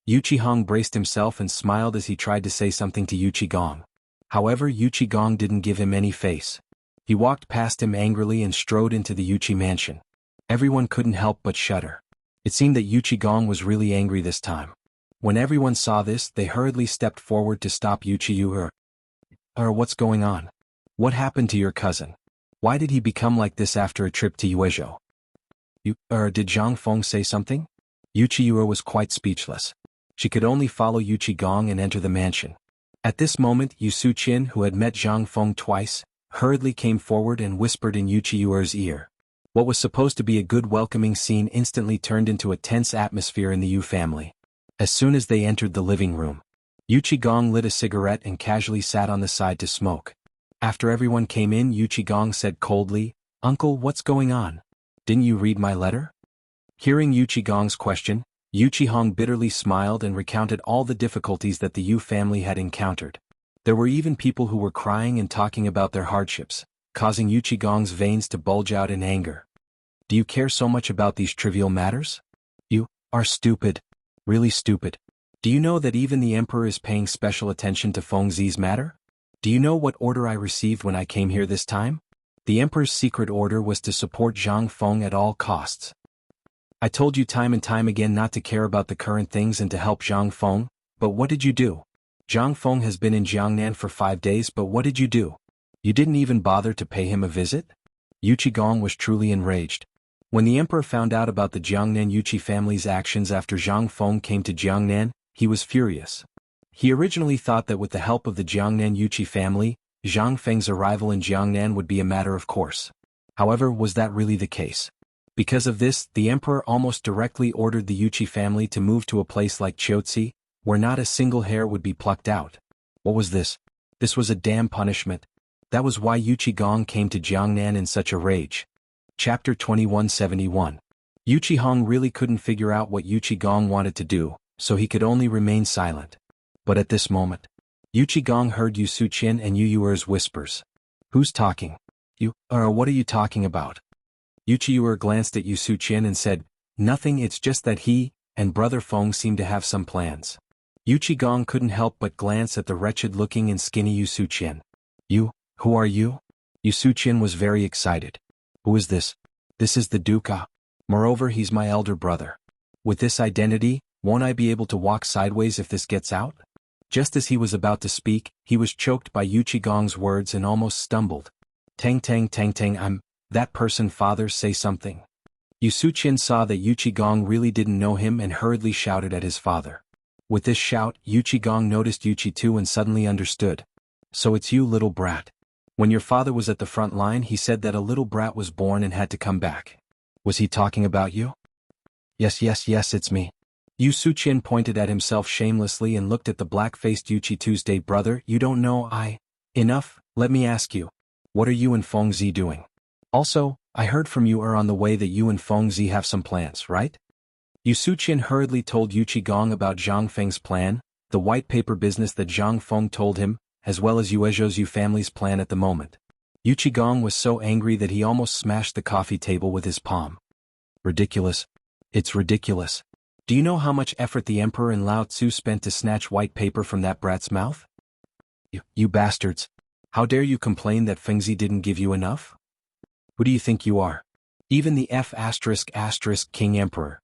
Yuchi Hong braced himself and smiled as he tried to say something to Yuchi Gong. However, Yuchi Gong didn't give him any face. He walked past him angrily and strode into the Yuchi mansion. Everyone couldn't help but shudder. It seemed that Yuchi Gong was really angry this time. When everyone saw this, they hurriedly stepped forward to stop Yuchi Yuer. What's going on? What happened to your cousin? Why did he become like this after a trip to Yuezhou? Did Zhang Feng say something? Yuchi Yuer was quite speechless. She could only follow Yuchi Gong and enter the mansion. At this moment, Yu Suqian, who had met Zhang Feng twice, hurriedly came forward and whispered in Yuchi Yuer's ear. What was supposed to be a good welcoming scene instantly turned into a tense atmosphere in the Yu family. As soon as they entered the living room, Yuchi Gong lit a cigarette and casually sat on the side to smoke. After everyone came in, Yuchi Gong said coldly, "Uncle, what's going on? Didn't you read my letter?" Hearing Yuchi Gong's question, Yuchi Hong bitterly smiled and recounted all the difficulties that the Yu family had encountered. There were even people who were crying and talking about their hardships, causing Yuchi Gong's veins to bulge out in anger. Do you care so much about these trivial matters? You are stupid. Really stupid. Do you know that even the emperor is paying special attention to Feng Zi's matter? Do you know what order I received when I came here this time? The emperor's secret order was to support Zhang Feng at all costs. I told you time and time again not to care about the current things and to help Zhang Feng, but what did you do? Zhang Feng has been in Jiangnan for 5 days, but what did you do? You didn't even bother to pay him a visit? Yuchi Gong was truly enraged. When the emperor found out about the Jiangnan Yuchi family's actions after Zhang Feng came to Jiangnan, he was furious. He originally thought that with the help of the Jiangnan Yuchi family, Zhang Feng's arrival in Jiangnan would be a matter of course. However, was that really the case? Because of this, the emperor almost directly ordered the Yuchi family to move to a place like Chiotzi, where not a single hair would be plucked out. What was this? This was a damn punishment. That was why Yuchi Gong came to Jiangnan in such a rage. Chapter 2171. Yuchi Hong really couldn't figure out what Yuchi Gong wanted to do, so he could only remain silent. But at this moment, Yuchi Gong heard Yu Suqian and Yu Yuer's whispers. Who's talking? What are you talking about? Yuchi Yuer glanced at Yu Suqian and said, Nothing, it's just that he and Brother Feng seem to have some plans. Yuchi Gong couldn't help but glance at the wretched-looking and skinny Yu Suqian. Who are you? Yu Suqian was very excited. Who is this? This is the Duca. Moreover, he's my elder brother. With this identity, won't I be able to walk sideways if this gets out? Just as he was about to speak, he was choked by Yuchi Gong's words and almost stumbled. Tang, I'm that person, father, say something. Yu Suqian saw that Yuchi Gong really didn't know him and hurriedly shouted at his father. With this shout, Yuchi Gong noticed Yuchi too and suddenly understood. So it's you, little brat. When your father was at the front line, he said that a little brat was born and had to come back. Was he talking about you? Yes, it's me. Yu Suqian pointed at himself shamelessly and looked at the black-faced Yuchi Tuesday. Brother, you don't know Enough, let me ask you. What are you and Feng Zi doing? Also, I heard from you on the way that you and Feng Zi have some plans, right? Yu Suqian hurriedly told Yuchi Gong about Zhang Feng's plan, the white paper business that Zhang Feng told him, as well as Yuezhou's Yu family's plan at the moment. Yu Qigong was so angry that he almost smashed the coffee table with his palm. Ridiculous. It's ridiculous. Do you know how much effort the emperor and Lao Tzu spent to snatch white paper from that brat's mouth? You bastards. How dare you complain that Fengzi didn't give you enough? Who do you think you are? Even the King Emperor.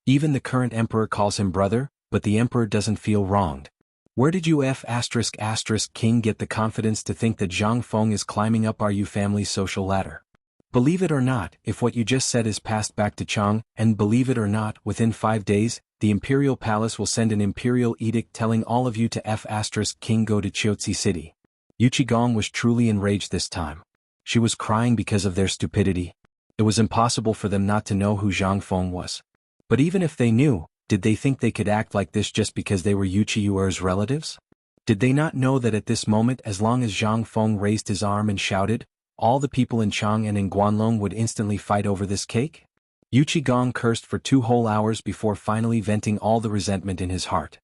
Even the current emperor calls him brother, but the emperor doesn't feel wronged. Where did you King get the confidence to think that Zhang Feng is climbing up our family's social ladder? Believe it or not, if what you just said is passed back to Chang, and believe it or not, within 5 days, the imperial palace will send an imperial edict telling all of you to King go to Chiotzi City. Yu Qigong was truly enraged this time. She was crying because of their stupidity. It was impossible for them not to know who Zhang Feng was. But even if they knew, did they think they could act like this just because they were Yu Qiyuer's relatives? Did they not know that at this moment, as long as Zhang Feng raised his arm and shouted, all the people in Chang and in Guanlong would instantly fight over this cake? Yu Qigong cursed for 2 whole hours before finally venting all the resentment in his heart.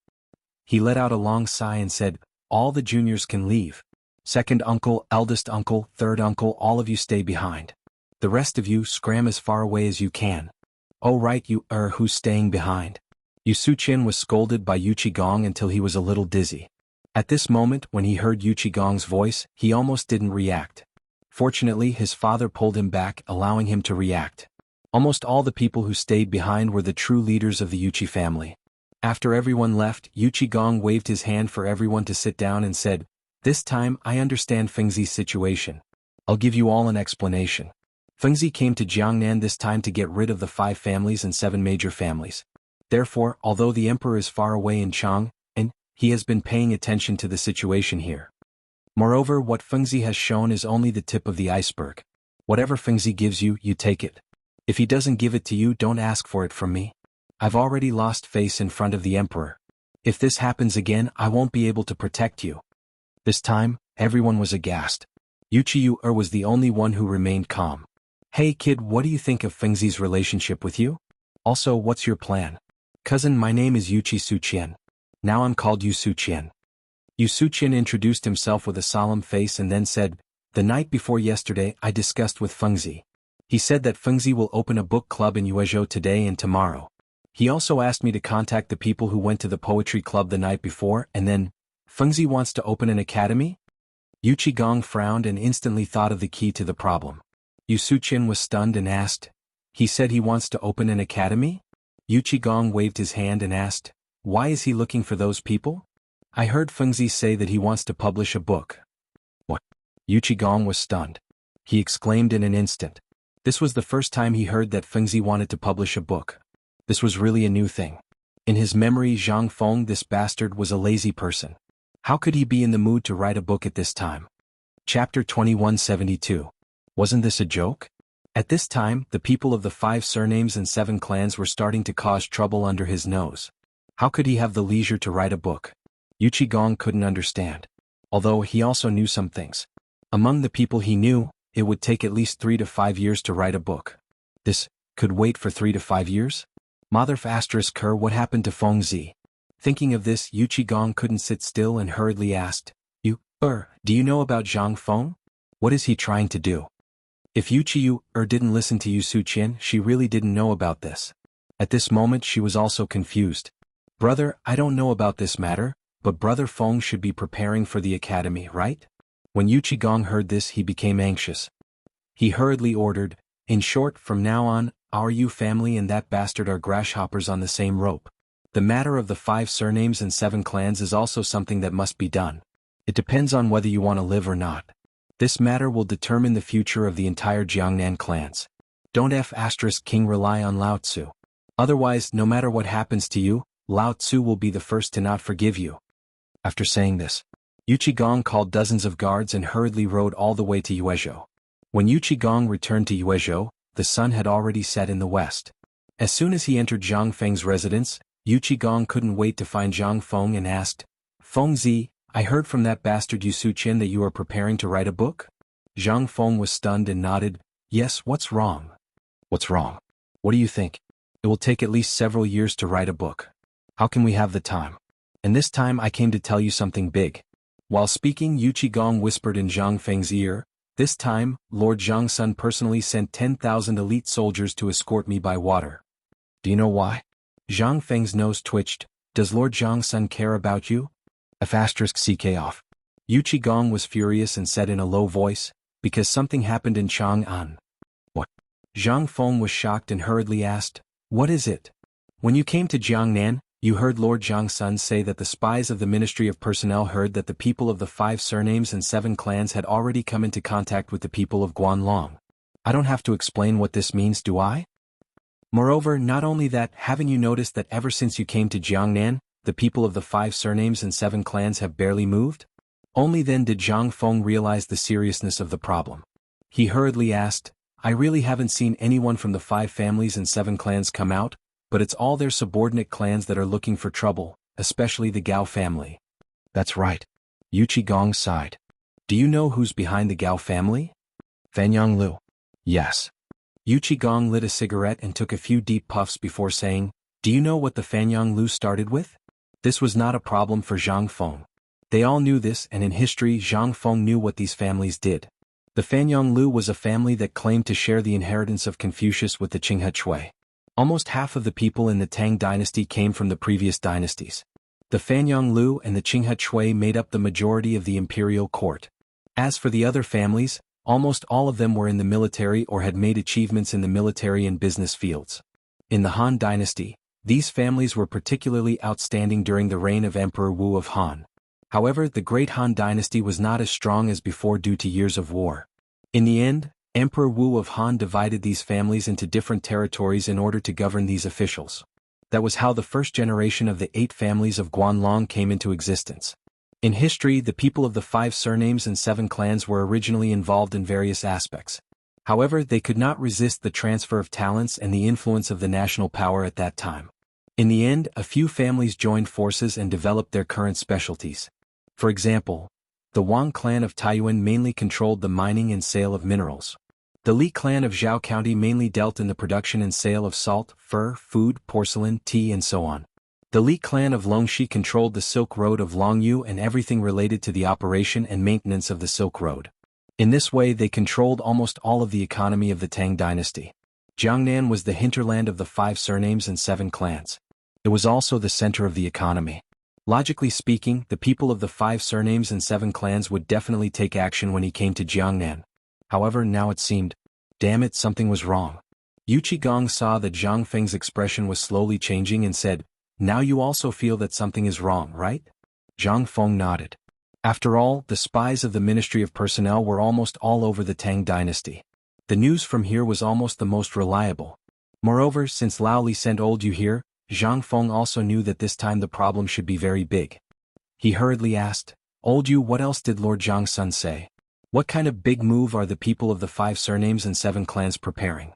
He let out a long sigh and said, "All the juniors can leave. Second uncle, eldest uncle, third uncle, all of you stay behind. The rest of you scram as far away as you can." "Oh right, who's staying behind?" Yu Suqian was scolded by Yu Qigong until he was a little dizzy. At this moment, when he heard Yu Qigong's voice, he almost didn't react. Fortunately, his father pulled him back, allowing him to react. Almost all the people who stayed behind were the true leaders of the Yuqi family. After everyone left, Yu Qigong waved his hand for everyone to sit down and said, "This time, I understand Fengzi's situation. I'll give you all an explanation. Fengzi came to Jiangnan this time to get rid of the 5 families and 7 major families. Therefore, although the emperor is far away in Chang, and he has been paying attention to the situation here. Moreover, what Fengzi has shown is only the tip of the iceberg. Whatever Fengzi gives you, you take it. If he doesn't give it to you, don't ask for it from me. I've already lost face in front of the emperor. If this happens again, I won't be able to protect you." This time, everyone was aghast. Yu Qiyu was the only one who remained calm. "Hey kid, what do you think of Fengzi's relationship with you? Also, what's your plan?" "Cousin, my name is Yu Suqian. Now I'm called Yu Suqian." Yu Suqian introduced himself with a solemn face and then said, "The night before yesterday, I discussed with Fengzi. He said that Fengzi will open a book club in Yuezhou today and tomorrow. He also asked me to contact the people who went to the poetry club the night before, and then, Fengzi wants to open an academy?" Yu Qigong frowned and instantly thought of the key to the problem. Yu Suqian was stunned and asked, "He said he wants to open an academy?" Yu Qigong waved his hand and asked, "Why is he looking for those people?" "I heard Fengzi say that he wants to publish a book." "What?" Yu Qigong was stunned. He exclaimed in an instant. This was the first time he heard that Fengzi wanted to publish a book. This was really a new thing. In his memory, Zhang Feng, this bastard, was a lazy person. How could he be in the mood to write a book at this time? Chapter 2172. Wasn't this a joke? At this time, the people of the 5 surnames and 7 clans were starting to cause trouble under his nose. How could he have the leisure to write a book? Yu Qigong couldn't understand. Although he also knew some things. Among the people he knew, it would take at least 3 to 5 years to write a book. This could wait for 3 to 5 years? What happened to Fengzi? Thinking of this, Yu Qigong couldn't sit still and hurriedly asked, Do you know about Zhang Feng? What is he trying to do?" If Yu Qiyu didn't listen to Yu Suqian, she really didn't know about this. At this moment she was also confused. "Brother, I don't know about this matter, but Brother Feng should be preparing for the academy, right?" When Yu Qigong heard this, he became anxious. He hurriedly ordered, "In short, from now on, our Yu family and that bastard are grasshoppers on the same rope. The matter of the 5 surnames and 7 clans is also something that must be done. It depends on whether you want to live or not. This matter will determine the future of the entire Jiangnan clans. Don't King rely on Lao Tzu. Otherwise, no matter what happens to you, Lao Tzu will be the first to not forgive you." After saying this, Yu Qigong called dozens of guards and hurriedly rode all the way to Yuezhou. When Yu Qigong returned to Yuezhou, the sun had already set in the west. As soon as he entered Zhang Feng's residence, Yu Qigong couldn't wait to find Zhang Feng and asked, "Fengzi, I heard from that bastard Yu Suqian that you are preparing to write a book?" Zhang Feng was stunned and nodded, "Yes, what's wrong?" "What's wrong? What do you think? It will take at least several years to write a book. How can we have the time? And this time I came to tell you something big." While speaking, Yu Qigong whispered in Zhang Feng's ear, This time, Lord Zhang Sun personally sent 10,000 elite soldiers to escort me by water. Do you know why? Zhang Feng's nose twitched. Does Lord Zhang Sun care about you? F***CK off. Yu Qigong was furious and said in a low voice, because something happened in Chang'an. What? Zhang Feng was shocked and hurriedly asked, what is it? When you came to Jiangnan, you heard Lord Zhang Sun say that the spies of the Ministry of Personnel heard that the people of the 5 surnames and 7 clans had already come into contact with the people of Guanlong. I don't have to explain what this means, do I? Moreover, not only that, haven't you noticed that ever since you came to Jiangnan, the people of the 5 surnames and 7 clans have barely moved? Only then did Zhang Feng realize the seriousness of the problem. He hurriedly asked, I really haven't seen anyone from the 5 families and 7 clans come out, but it's all their subordinate clans that are looking for trouble, especially the Gao family. That's right. Yu Qigong sighed. Do you know who's behind the Gao family? Fanyang Lu. Yes. Yu Qigong lit a cigarette and took a few deep puffs before saying, do you know what the Fanyang Lu started with? This was not a problem for Zhang Feng. They all knew this, and in history Zhang Feng knew what these families did. The Fanyang Lu was a family that claimed to share the inheritance of Confucius with the Qinghe Chui. Almost half of the people in the Tang dynasty came from the previous dynasties. The Fanyang Lu and the Qinghe Chui made up the majority of the imperial court. As for the other families, almost all of them were in the military or had made achievements in the military and business fields. In the Han dynasty, these families were particularly outstanding during the reign of Emperor Wu of Han. However, the Great Han dynasty was not as strong as before due to years of war. In the end, Emperor Wu of Han divided these families into different territories in order to govern these officials. That was how the first generation of the 8 families of Guanlong came into existence. In history, the people of the 5 surnames and 7 clans were originally involved in various aspects. However, they could not resist the transfer of talents and the influence of the national power at that time. In the end, a few families joined forces and developed their current specialties. For example, the Wang clan of Taiyuan mainly controlled the mining and sale of minerals. The Li clan of Zhao County mainly dealt in the production and sale of salt, fur, food, porcelain, tea and so on. The Li clan of Longxi controlled the Silk Road of Longyu and everything related to the operation and maintenance of the Silk Road. In this way they controlled almost all of the economy of the Tang dynasty. Jiangnan was the hinterland of the 5 surnames and 7 clans. It was also the center of the economy. Logically speaking, the people of the 5 surnames and 7 clans would definitely take action when he came to Jiangnan. However, now it seemed, damn it, something was wrong. Yu Qigong saw that Zhang Feng's expression was slowly changing and said, now you also feel that something is wrong, right? Zhang Feng nodded. After all, the spies of the Ministry of Personnel were almost all over the Tang dynasty. The news from here was almost the most reliable. Moreover, since Lao Li sent old Yu here, Zhang Feng also knew that this time the problem should be very big. He hurriedly asked, old Yu, what else did Lord Zhang Sun say? What kind of big move are the people of the 5 surnames and 7 clans preparing?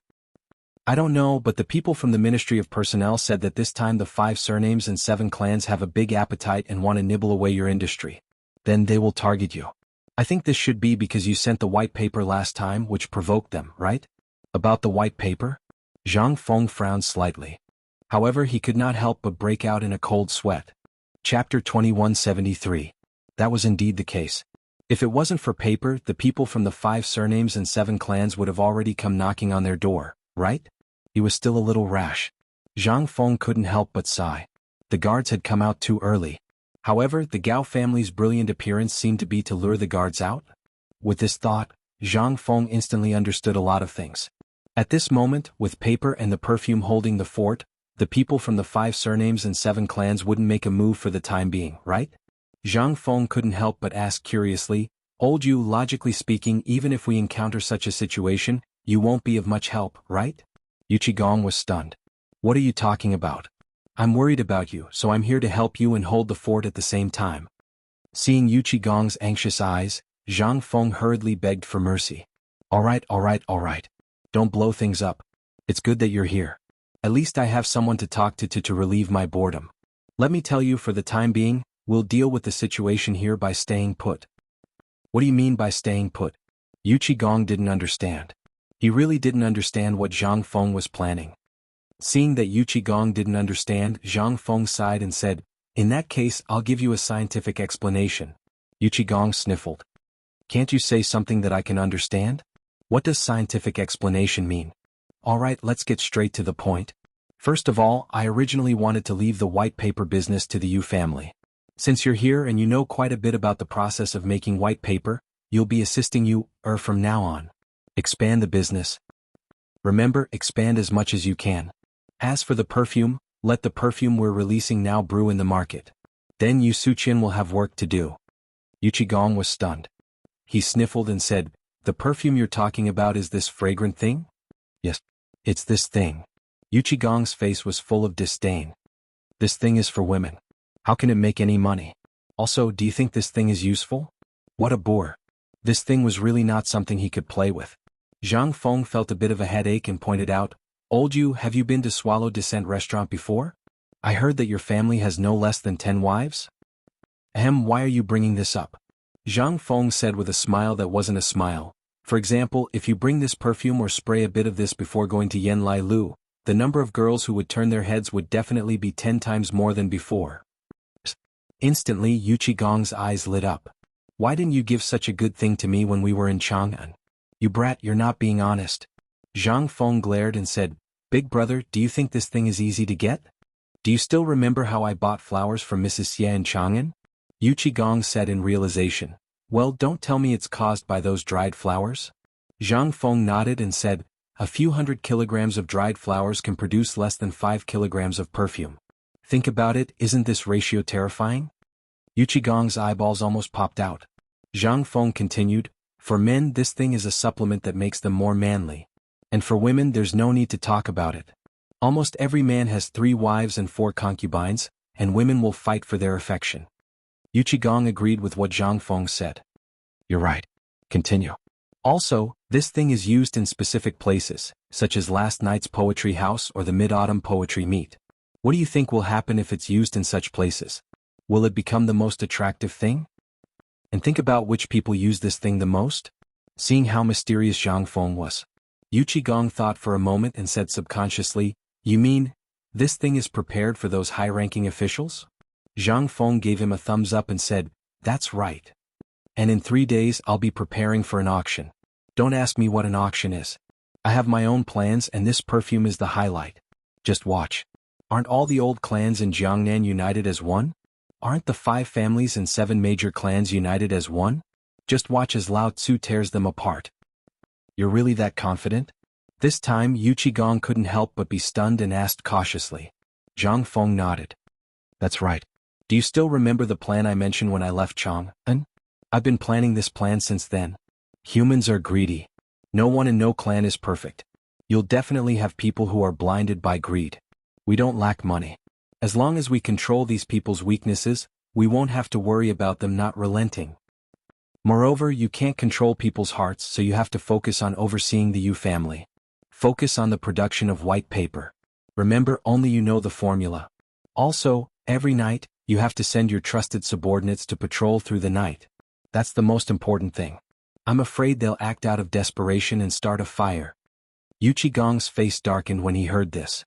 I don't know, but the people from the Ministry of Personnel said that this time the 5 surnames and 7 clans have a big appetite and want to nibble away your industry. Then they will target you. I think this should be because you sent the white paper last time, which provoked them, right? About the white paper? Zhang Feng frowned slightly. However, he could not help but break out in a cold sweat. Chapter 2173. That was indeed the case. If it wasn't for paper, the people from the 5 surnames and 7 clans would have already come knocking on their door, right? He was still a little rash. Zhang Feng couldn't help but sigh. The guards had come out too early. However, the Gao family's brilliant appearance seemed to be to lure the guards out. With this thought, Zhang Feng instantly understood a lot of things. At this moment, with paper and the perfume holding the fort, the people from the 5 surnames and 7 clans wouldn't make a move for the time being, right? Zhang Feng couldn't help but ask curiously, old Yu, logically speaking, even if we encounter such a situation, you won't be of much help, right? Yu Qigong was stunned. What are you talking about? I'm worried about you, so I'm here to help you and hold the fort at the same time. Seeing Yu Qigong's anxious eyes, Zhang Feng hurriedly begged for mercy. All right. Don't blow things up. It's good that you're here. At least I have someone to talk to relieve my boredom. Let me tell you, for the time being, we'll deal with the situation here by staying put. What do you mean by staying put? Yu Qigong didn't understand. He really didn't understand what Zhang Feng was planning. Seeing that Yu Qigong didn't understand, Zhang Feng sighed and said, in that case, I'll give you a scientific explanation. Yu Qigong sniffled. Can't you say something that I can understand? What does scientific explanation mean? Alright, let's get straight to the point. First of all, I originally wanted to leave the white paper business to the Yu family. Since you're here and you know quite a bit about the process of making white paper, you'll be assisting you, from now on. Expand the business. Remember, expand as much as you can. As for the perfume, let the perfume we're releasing now brew in the market. Then Yu Suqian will have work to do. Yu Qigong was stunned. He sniffled and said, "The perfume you're talking about is this fragrant thing?" "Yes, it's this thing." Yu Qigong's face was full of disdain. "This thing is for women. How can it make any money? Also, do you think this thing is useful? What a bore. This thing was really not something he could play with." Zhang Feng felt a bit of a headache and pointed out, "Old Yu, have you been to Swallow Descent restaurant before? I heard that your family has no less than 10 wives?" "Ahem, why are you bringing this up?" Zhang Feng said with a smile that wasn't a smile. "For example, if you bring this perfume or spray a bit of this before going to Yen Lai Lu, the number of girls who would turn their heads would definitely be 10 times more than before." Instantly, Yu Qigong's eyes lit up. "Why didn't you give such a good thing to me when we were in Chang'an? You brat, you're not being honest." Zhang Feng glared and said, "Big brother, do you think this thing is easy to get? Do you still remember how I bought flowers from Mrs. Xie in Chang'an?" Yu Qigong said in realization, "Well, don't tell me it's caused by those dried flowers." Zhang Feng nodded and said, "A few hundred kilograms of dried flowers can produce less than 5 kilograms of perfume. Think about it, isn't this ratio terrifying?" Yu Qigong's eyeballs almost popped out. Zhang Feng continued, "For men this thing is a supplement that makes them more manly. And for women there's no need to talk about it. Almost every man has 3 wives and 4 concubines, and women will fight for their affection." Yu Qigong agreed with what Zhang Feng said. "You're right. Continue." "Also, this thing is used in specific places, such as last night's poetry house or the mid-autumn poetry meet. What do you think will happen if it's used in such places? Will it become the most attractive thing? And think about which people use this thing the most?" Seeing how mysterious Zhang Feng was, Yu Qigong thought for a moment and said subconsciously, "You mean, this thing is prepared for those high-ranking officials?" Zhang Feng gave him a thumbs up and said, "That's right. And in 3 days I'll be preparing for an auction. Don't ask me what an auction is. I have my own plans and this perfume is the highlight. Just watch. Aren't all the old clans in Jiangnan united as one? Aren't the 5 families and 7 major clans united as one? Just watch as Lao Tzu tears them apart." "You're really that confident?" This time Yu Qigong couldn't help but be stunned and asked cautiously. Zhang Feng nodded. "That's right. Do you still remember the plan I mentioned when I left Chang'an? I've been planning this plan since then. Humans are greedy. No one and no clan is perfect. You'll definitely have people who are blinded by greed. We don't lack money. As long as we control these people's weaknesses, we won't have to worry about them not relenting. Moreover, you can't control people's hearts, so you have to focus on overseeing the Yu family. Focus on the production of white paper. Remember, only you know the formula. Also, every night, you have to send your trusted subordinates to patrol through the night. That's the most important thing. I'm afraid they'll act out of desperation and start a fire." Yu Qigong's face darkened when he heard this.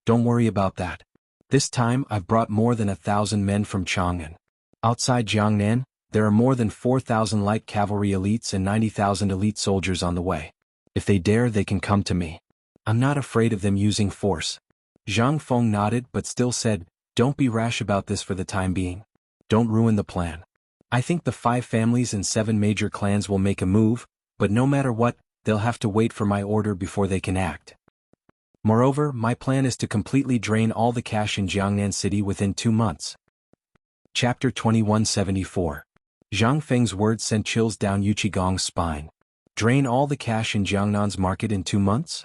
"Don't worry about that. This time I've brought more than 1,000 men from Chang'an. Outside Jiangnan, there are more than 4,000 light cavalry elites and 90,000 elite soldiers on the way. If they dare, they can come to me. I'm not afraid of them using force." Zhang Feng nodded but still said, "Don't be rash about this for the time being. Don't ruin the plan. I think the 5 families and 7 major clans will make a move, but no matter what, they'll have to wait for my order before they can act. Moreover, my plan is to completely drain all the cash in Jiangnan City within 2 months." Chapter 2174. Zhang Feng's words sent chills down Yu Qigong's spine. Drain all the cash in Jiangnan's market in 2 months?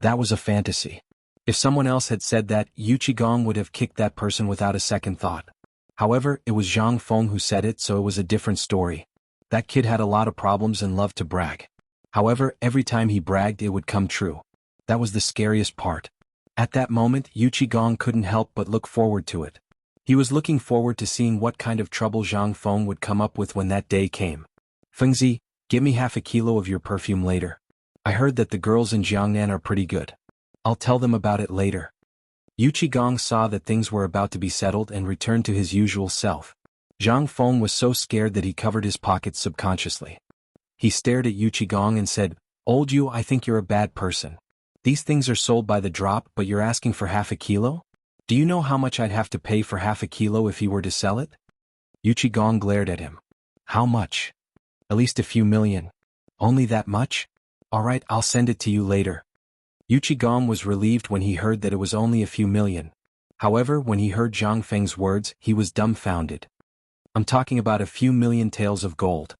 That was a fantasy. If someone else had said that, Yu Qigong would have kicked that person without a second thought. However, it was Zhang Feng who said it, so it was a different story. That kid had a lot of problems and loved to brag. However, every time he bragged it would come true. That was the scariest part. At that moment, Yu Qigong couldn't help but look forward to it. He was looking forward to seeing what kind of trouble Zhang Feng would come up with when that day came. "Fengzi, give me half a kilo of your perfume later. I heard that the girls in Jiangnan are pretty good. I'll tell them about it later." Yu Qigong saw that things were about to be settled and returned to his usual self. Zhang Feng was so scared that he covered his pockets subconsciously. He stared at Yu Qigong and said, "Old Yu, I think you're a bad person. These things are sold by the drop, but you're asking for half a kilo? Do you know how much I'd have to pay for half a kilo if he were to sell it?" Yu Qigong glared at him. "How much?" "At least a few million." "Only that much? All right, I'll send it to you later." Yu Qigong was relieved when he heard that it was only a few million. However, when he heard Zhang Feng's words, he was dumbfounded. "I'm talking about a few million taels of gold."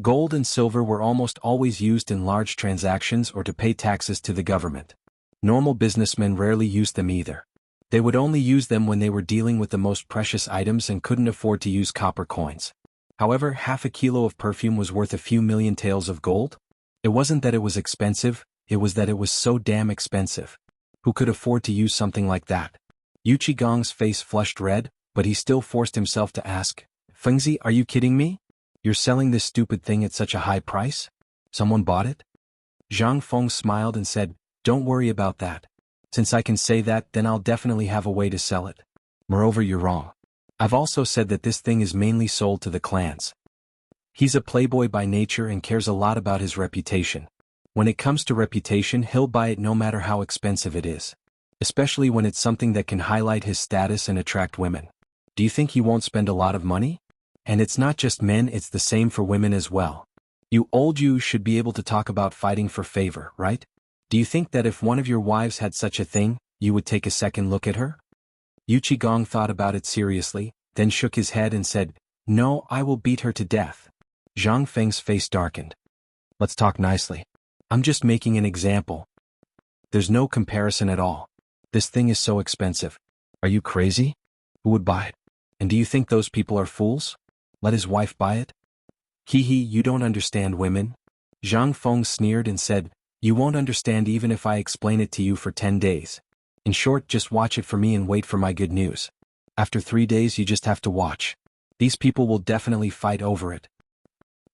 Gold and silver were almost always used in large transactions or to pay taxes to the government. Normal businessmen rarely used them either. They would only use them when they were dealing with the most precious items and couldn't afford to use copper coins. However, half a kilo of perfume was worth a few million taels of gold? It wasn't that it was expensive, it was that it was so damn expensive. Who could afford to use something like that? Yu Qigong's face flushed red, but he still forced himself to ask, "Fengzi, are you kidding me? You're selling this stupid thing at such a high price? Someone bought it?" Zhang Feng smiled and said, "Don't worry about that. Since I can say that, then I'll definitely have a way to sell it. Moreover, you're wrong. I've also said that this thing is mainly sold to the clans. He's a playboy by nature and cares a lot about his reputation. When it comes to reputation, he'll buy it no matter how expensive it is. Especially when it's something that can highlight his status and attract women. Do you think he won't spend a lot of money? And it's not just men, it's the same for women as well. You old Jews should be able to talk about fighting for favor, right? Do you think that if one of your wives had such a thing, you would take a second look at her?" Yu Qigong thought about it seriously, then shook his head and said, "No, I will beat her to death." Zhang Feng's face darkened. "Let's talk nicely. I'm just making an example. There's no comparison at all. This thing is so expensive. Are you crazy? Who would buy it? And do you think those people are fools? Let his wife buy it? Hee hee, you don't understand women." Zhang Feng sneered and said, "You won't understand even if I explain it to you for 10 days. In short, just watch it for me and wait for my good news. After 3 days you just have to watch. These people will definitely fight over it."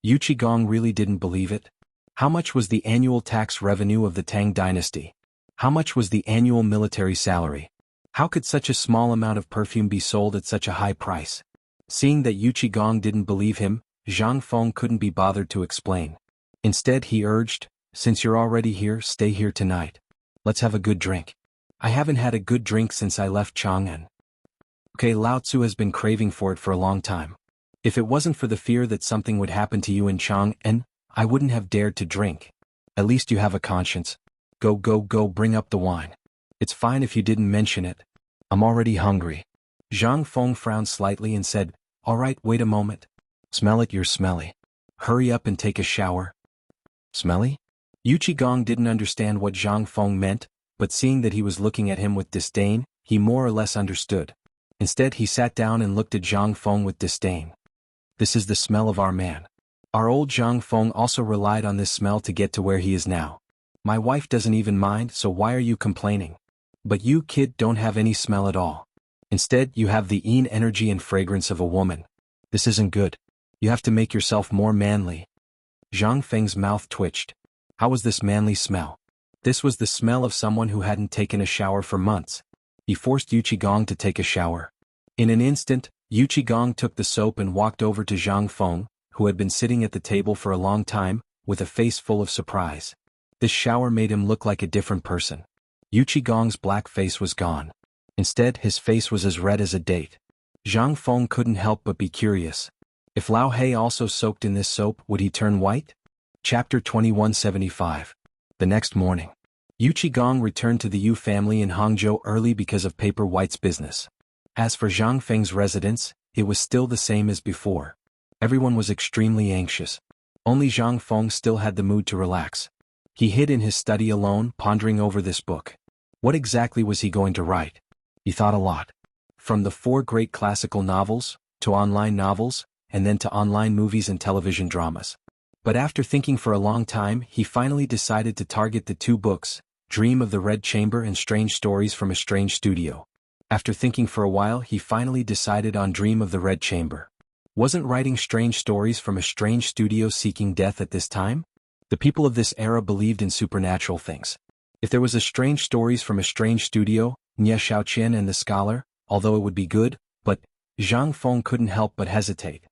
Yu Qigong really didn't believe it. How much was the annual tax revenue of the Tang dynasty? How much was the annual military salary? How could such a small amount of perfume be sold at such a high price? Seeing that Yu Qigong didn't believe him, Zhang Feng couldn't be bothered to explain. Instead he urged, "Since you're already here, stay here tonight. Let's have a good drink. I haven't had a good drink since I left Chang'an. Okay, Lao Tzu has been craving for it for a long time. If it wasn't for the fear that something would happen to you in Chang'an, I wouldn't have dared to drink. At least you have a conscience. Go, bring up the wine. It's fine if you didn't mention it. I'm already hungry." Zhang Feng frowned slightly and said, "All right, wait a moment. Smell it, you're smelly. Hurry up and take a shower." Smelly? Yu Qigong didn't understand what Zhang Feng meant, but seeing that he was looking at him with disdain, he more or less understood. Instead he sat down and looked at Zhang Feng with disdain. "This is the smell of our man. Our old Zhang Feng also relied on this smell to get to where he is now. My wife doesn't even mind, so why are you complaining? But you, kid, don't have any smell at all. Instead, you have the energy and fragrance of a woman. This isn't good. You have to make yourself more manly." Zhang Feng's mouth twitched. How was this manly smell? This was the smell of someone who hadn't taken a shower for months. He forced Yu Qigong to take a shower. In an instant, Yu Qigong took the soap and walked over to Zhang Feng, who had been sitting at the table for a long time, with a face full of surprise. This shower made him look like a different person. Yu Qigong's black face was gone. Instead, his face was as red as a date. Zhang Feng couldn't help but be curious. If Lao He also soaked in this soap, would he turn white? Chapter 2175. The next morning, Yu Qigong returned to the Yu family in Hangzhou early because of Paper White's business. As for Zhang Feng's residence, it was still the same as before. Everyone was extremely anxious. Only Zhang Feng still had the mood to relax. He hid in his study alone, pondering over this book. What exactly was he going to write? He thought a lot. From the 4 great classical novels, to online novels, and then to online movies and television dramas. But after thinking for a long time, he finally decided to target the 2 books, Dream of the Red Chamber and Strange Stories from a Strange Studio. After thinking for a while, he finally decided on Dream of the Red Chamber. Wasn't writing Strange Stories from a Strange Studio seeking death at this time? The people of this era believed in supernatural things. If there was a Strange Stories from a Strange Studio, Nye Shaoqian and the Scholar, although it would be good, but Zhang Feng couldn't help but hesitate.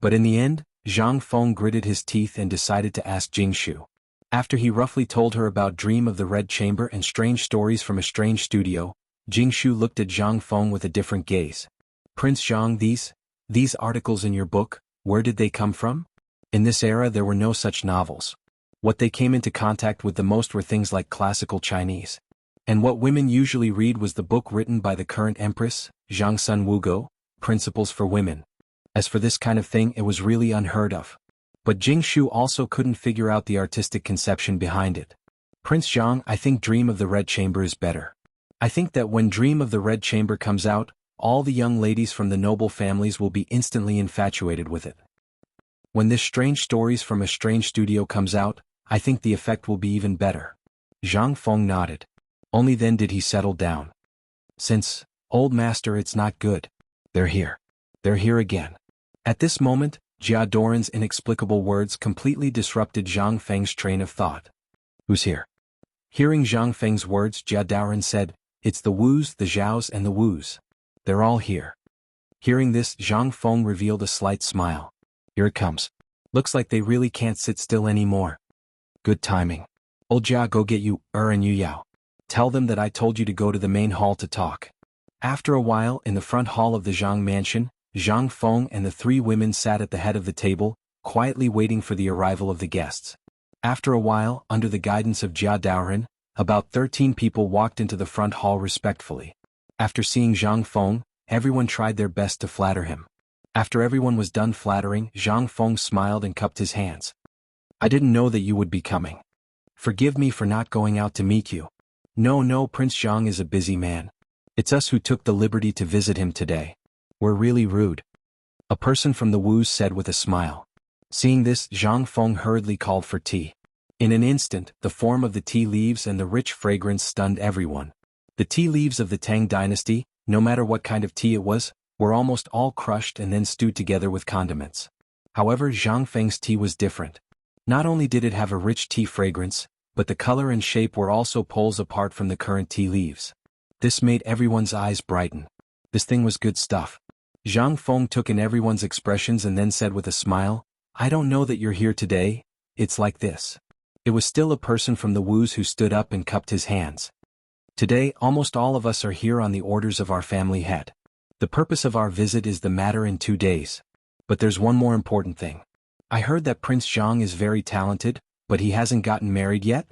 But in the end, Zhang Feng gritted his teeth and decided to ask Jingshu. After he roughly told her about Dream of the Red Chamber and strange stories from a strange studio, Jingshu looked at Zhang Feng with a different gaze. Prince Zhang, these articles in your book, where did they come from? In this era there were no such novels. What they came into contact with the most were things like classical Chinese. And what women usually read was the book written by the current empress, Zhang Sun Wugo, Principles for Women. As for this kind of thing, it was really unheard of. But Jingshu also couldn't figure out the artistic conception behind it. Prince Zhang, I think Dream of the Red Chamber is better. I think that when Dream of the Red Chamber comes out, all the young ladies from the noble families will be instantly infatuated with it. When this Strange Stories from a Strange Studio comes out, I think the effect will be even better. Zhang Feng nodded. Only then did he settle down. Since, old master, it's not good. They're here. They're here again. At this moment, Jia Doran's inexplicable words completely disrupted Zhang Feng's train of thought. Who's here? Hearing Zhang Feng's words, Jia Doran said, it's the Wus, the Zhaos and the Wus. They're all here. Hearing this, Zhang Feng revealed a slight smile. Here it comes. Looks like they really can't sit still anymore. Good timing. Old Jia, go get you, and Yu Yao. Tell them that I told you to go to the main hall to talk. After a while, in the front hall of the Zhang mansion, Zhang Feng and the three women sat at the head of the table, quietly waiting for the arrival of the guests. After a while, under the guidance of Jia Daoran, about 13 people walked into the front hall respectfully. After seeing Zhang Feng, everyone tried their best to flatter him. After everyone was done flattering, Zhang Feng smiled and cupped his hands. I didn't know that you would be coming. Forgive me for not going out to meet you. No, Prince Zhang is a busy man. It's us who took the liberty to visit him today. We're really rude. A person from the Wus said with a smile. Seeing this, Zhang Feng hurriedly called for tea. In an instant, the form of the tea leaves and the rich fragrance stunned everyone. The tea leaves of the Tang dynasty, no matter what kind of tea it was, were almost all crushed and then stewed together with condiments. However, Zhang Feng's tea was different. Not only did it have a rich tea fragrance, but the color and shape were also poles apart from the current tea leaves. This made everyone's eyes brighten. This thing was good stuff. Zhang Feng took in everyone's expressions and then said with a smile, I don't know that you're here today, it's like this. It was still a person from the Wus who stood up and cupped his hands. Today, almost all of us are here on the orders of our family head. The purpose of our visit is the matter in 2 days. But there's one more important thing. I heard that Prince Zhang is very talented, but he hasn't gotten married yet?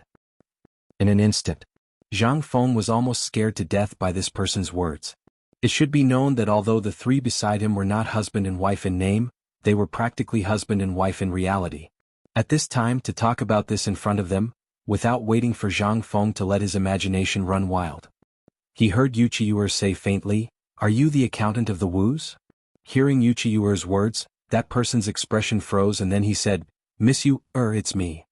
In an instant, Zhang Feng was almost scared to death by this person's words. It should be known that although the three beside him were not husband and wife in name, they were practically husband and wife in reality. At this time, to talk about this in front of them, without waiting for Zhang Feng to let his imagination run wild. He heard Yuchiyuer say faintly, Are you the accountant of the Wus? Hearing Yuchiyuer's words, that person's expression froze and then he said, Miss Yu, it's me.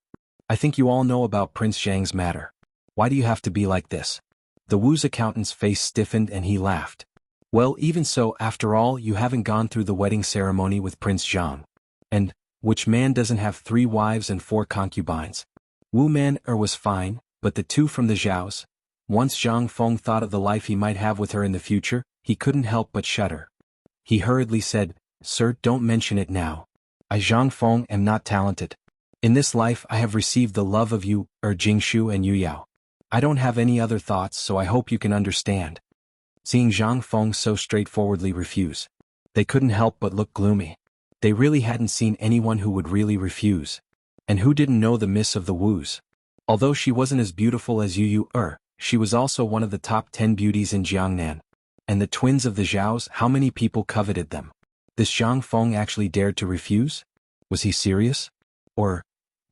I think you all know about Prince Zhang's matter. Why do you have to be like this? The Wu's accountant's face stiffened and he laughed. Well, even so, after all, you haven't gone through the wedding ceremony with Prince Zhang. And, which man doesn't have 3 wives and 4 concubines? Wu Man was fine, but the 2 from the Zhaos. Once Zhang Feng thought of the life he might have with her in the future, he couldn't help but shudder. He hurriedly said, Sir, don't mention it now. I Zhang Feng am not talented. In this life I have received the love of you, Jingshu and Yu Yao. I don't have any other thoughts, so I hope you can understand. Seeing Zhang Feng so straightforwardly refuse, they couldn't help but look gloomy. They really hadn't seen anyone who would really refuse. And who didn't know the miss of the Wus? Although she wasn't as beautiful as Yu, she was also one of the top 10 beauties in Jiangnan. And the twins of the Zhaos, how many people coveted them? This Zhang Feng actually dared to refuse? Was he serious? Or,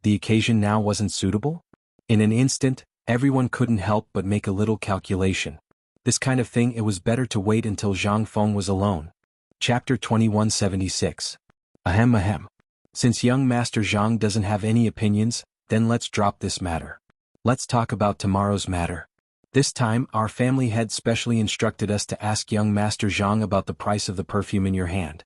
the occasion now wasn't suitable? In an instant, everyone couldn't help but make a little calculation. This kind of thing, it was better to wait until Zhang Feng was alone. Chapter 2176. Ahem. Since young Master Zhang doesn't have any opinions, then let's drop this matter. Let's talk about tomorrow's matter. This time, our family head specially instructed us to ask young Master Zhang about the price of the perfume in your hand.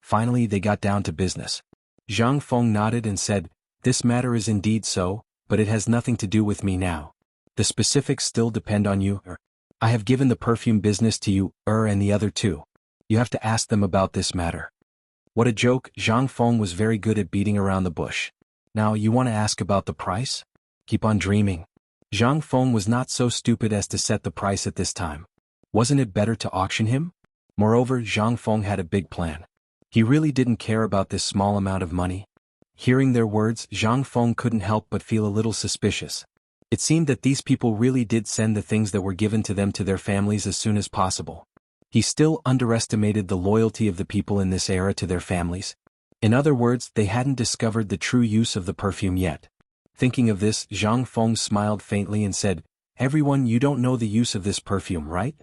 Finally, they got down to business. Zhang Feng nodded and said, This matter is indeed so, but it has nothing to do with me now. The specifics still depend on you, I have given the perfume business to you, and the other 2. You have to ask them about this matter. What a joke, Zhang Feng was very good at beating around the bush. Now you want to ask about the price? Keep on dreaming. Zhang Feng was not so stupid as to set the price at this time. Wasn't it better to auction him? Moreover, Zhang Feng had a big plan. He really didn't care about this small amount of money. Hearing their words, Zhang Feng couldn't help but feel a little suspicious. It seemed that these people really did send the things that were given to them to their families as soon as possible. He still underestimated the loyalty of the people in this era to their families. In other words, they hadn't discovered the true use of the perfume yet. Thinking of this, Zhang Feng smiled faintly and said, "Everyone, you don't know the use of this perfume, right?"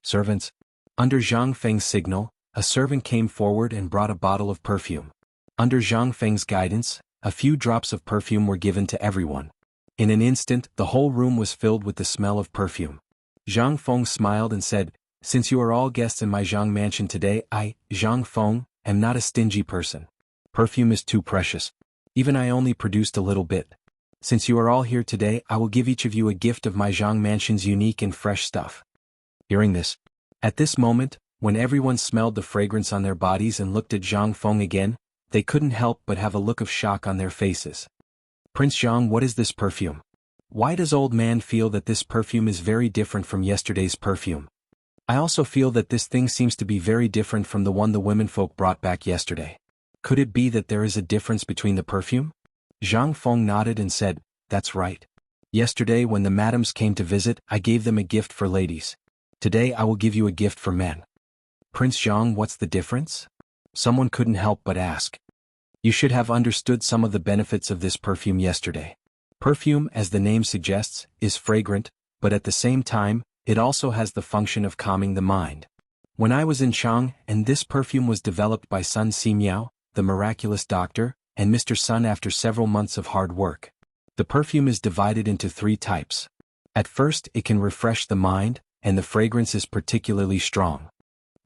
Servants. Under Zhang Feng's signal, a servant came forward and brought a bottle of perfume. Under Zhang Feng's guidance, a few drops of perfume were given to everyone. In an instant, the whole room was filled with the smell of perfume. Zhang Feng smiled and said, "Since you are all guests in my Jiang mansion today, I, Zhang Feng, am not a stingy person. Perfume is too precious. Even I only produced a little bit. Since you are all here today, I will give each of you a gift of my Jiang mansion's unique and fresh stuff." Hearing this, at this moment, when everyone smelled the fragrance on their bodies and looked at Zhang Feng again, they couldn't help but have a look of shock on their faces. "Prince Jiang, what is this perfume? Why does old man feel that this perfume is very different from yesterday's perfume? I also feel that this thing seems to be very different from the one the womenfolk brought back yesterday. Could it be that there is a difference between the perfume?" Zhang Feng nodded and said, "That's right. Yesterday when the madams came to visit, I gave them a gift for ladies. Today I will give you a gift for men." "Prince Jiang, what's the difference?" Someone couldn't help but ask. "You should have understood some of the benefits of this perfume yesterday. Perfume, as the name suggests, is fragrant, but at the same time, it also has the function of calming the mind. When I was in Chang, and this perfume was developed by Sun Ximiao, the miraculous doctor, and Mr. Sun after several months of hard work. The perfume is divided into 3 types. At first, it can refresh the mind, and the fragrance is particularly strong.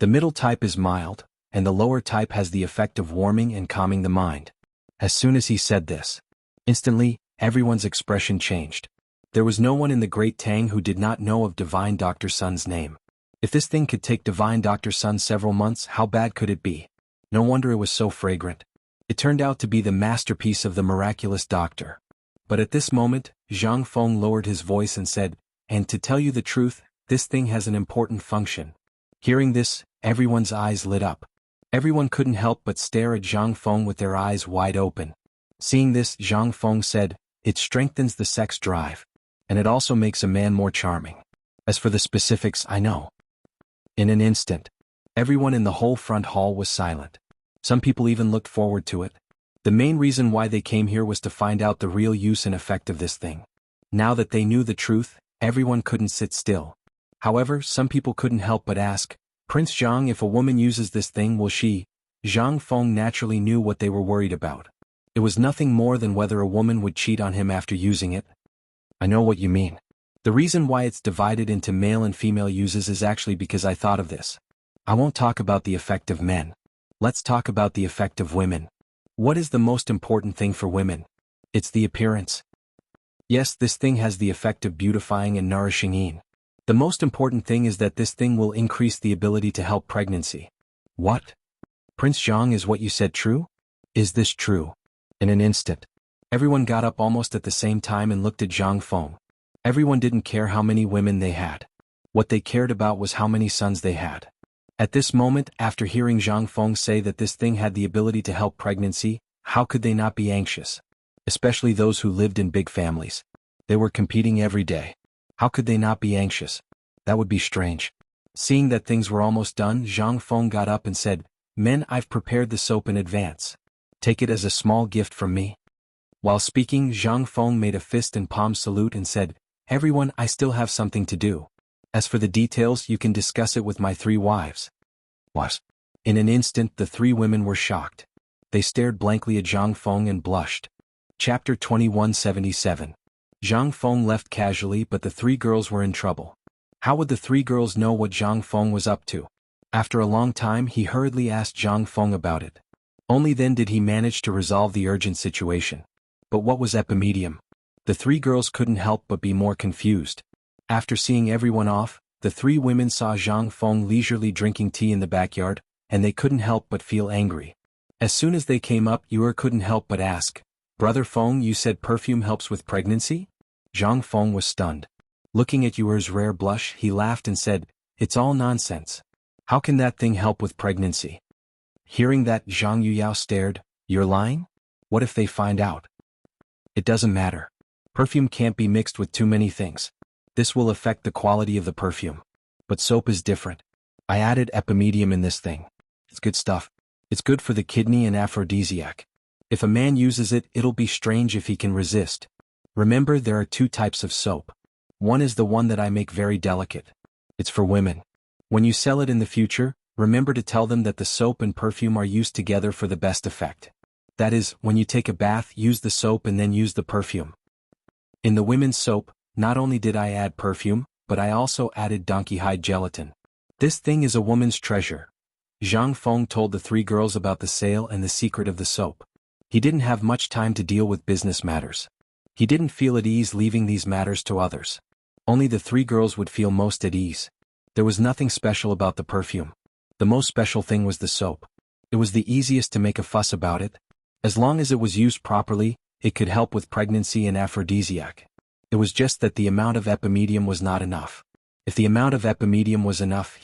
The middle type is mild, and the lower type has the effect of warming and calming the mind." As soon as he said this, instantly, everyone's expression changed. There was no one in the great Tang who did not know of Divine Dr. Sun's name. If this thing could take Divine Dr. Sun several months, how bad could it be? No wonder it was so fragrant. It turned out to be the masterpiece of the miraculous doctor. But at this moment, Zhang Feng lowered his voice and said, "And to tell you the truth, this thing has an important function." Hearing this, everyone's eyes lit up. Everyone couldn't help but stare at Zhang Feng with their eyes wide open. Seeing this, Zhang Feng said, "It strengthens the sex drive. And it also makes a man more charming. As for the specifics, I know." In an instant, everyone in the whole front hall was silent. Some people even looked forward to it. The main reason why they came here was to find out the real use and effect of this thing. Now that they knew the truth, everyone couldn't sit still. However, some people couldn't help but ask, "Prince Jiang, if a woman uses this thing, will she?" Zhang Feng naturally knew what they were worried about. It was nothing more than whether a woman would cheat on him after using it. "I know what you mean. The reason why it's divided into male and female uses is actually because I thought of this. I won't talk about the effect of men. Let's talk about the effect of women. What is the most important thing for women? It's the appearance. Yes, this thing has the effect of beautifying and nourishing yin. The most important thing is that this thing will increase the ability to help pregnancy." "What? Prince Jiang, is what you said true? Is this true?" In an instant, everyone got up almost at the same time and looked at Zhang Feng. Everyone didn't care how many women they had. What they cared about was how many sons they had. At this moment, after hearing Zhang Feng say that this thing had the ability to help pregnancy, how could they not be anxious? Especially those who lived in big families. They were competing every day. How could they not be anxious? That would be strange. Seeing that things were almost done, Zhang Feng got up and said, "Men, I've prepared the soap in advance. Take it as a small gift from me." While speaking, Zhang Feng made a fist and palm salute and said, "Everyone, I still have something to do. As for the details, you can discuss it with my 3 wives." What? In an instant, the 3 women were shocked. They stared blankly at Zhang Feng and blushed. Chapter 2177. Zhang Feng left casually, but the 3 girls were in trouble. How would the 3 girls know what Zhang Feng was up to? After a long time, he hurriedly asked Zhang Feng about it. Only then did he manage to resolve the urgent situation. But what was epimedium? The 3 girls couldn't help but be more confused. After seeing everyone off, the three women saw Zhang Feng leisurely drinking tea in the backyard, and they couldn't help but feel angry. As soon as they came up, Yuer couldn't help but ask, "Brother Feng, you said perfume helps with pregnancy?" Zhang Feng was stunned. Looking at Yuer's rare blush, he laughed and said, "It's all nonsense. How can that thing help with pregnancy?" Hearing that, Zhang Yuyao stared. "You're lying? What if they find out?" "It doesn't matter. Perfume can't be mixed with too many things. This will affect the quality of the perfume. But soap is different. I added epimedium in this thing. It's good stuff. It's good for the kidney and aphrodisiac. If a man uses it, it'll be strange if he can resist. Remember, there are two types of soap. One is the one that I make very delicate. It's for women. When you sell it in the future, remember to tell them that the soap and perfume are used together for the best effect. That is, when you take a bath, use the soap and then use the perfume. In the women's soap, not only did I add perfume, but I also added donkey hide gelatin. This thing is a woman's treasure." Zhang Feng told the three girls about the sale and the secret of the soap. He didn't have much time to deal with business matters. He didn't feel at ease leaving these matters to others. Only the three girls would feel most at ease. There was nothing special about the perfume. The most special thing was the soap. It was the easiest to make a fuss about it. As long as it was used properly, it could help with pregnancy and aphrodisiac. It was just that the amount of epimedium was not enough. If the amount of epimedium was enough,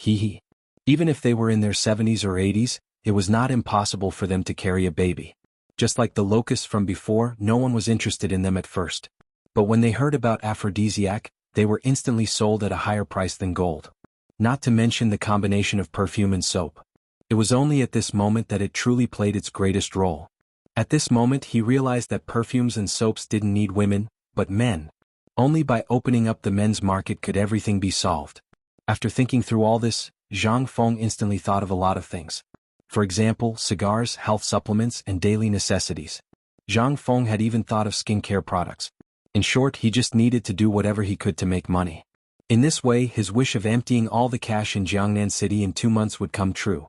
even if they were in their 70s or 80s, it was not impossible for them to carry a baby. Just like the locusts from before, no one was interested in them at first. But when they heard about aphrodisiac, they were instantly sold at a higher price than gold. Not to mention the combination of perfume and soap. It was only at this moment that it truly played its greatest role. At this moment he realized that perfumes and soaps didn't need women, but men. Only by opening up the men's market could everything be solved. After thinking through all this, Zhang Feng instantly thought of a lot of things. For example, cigars, health supplements, and daily necessities. Zhang Feng had even thought of skincare products. In short, he just needed to do whatever he could to make money. In this way, his wish of emptying all the cash in Jiangnan City in 2 months would come true.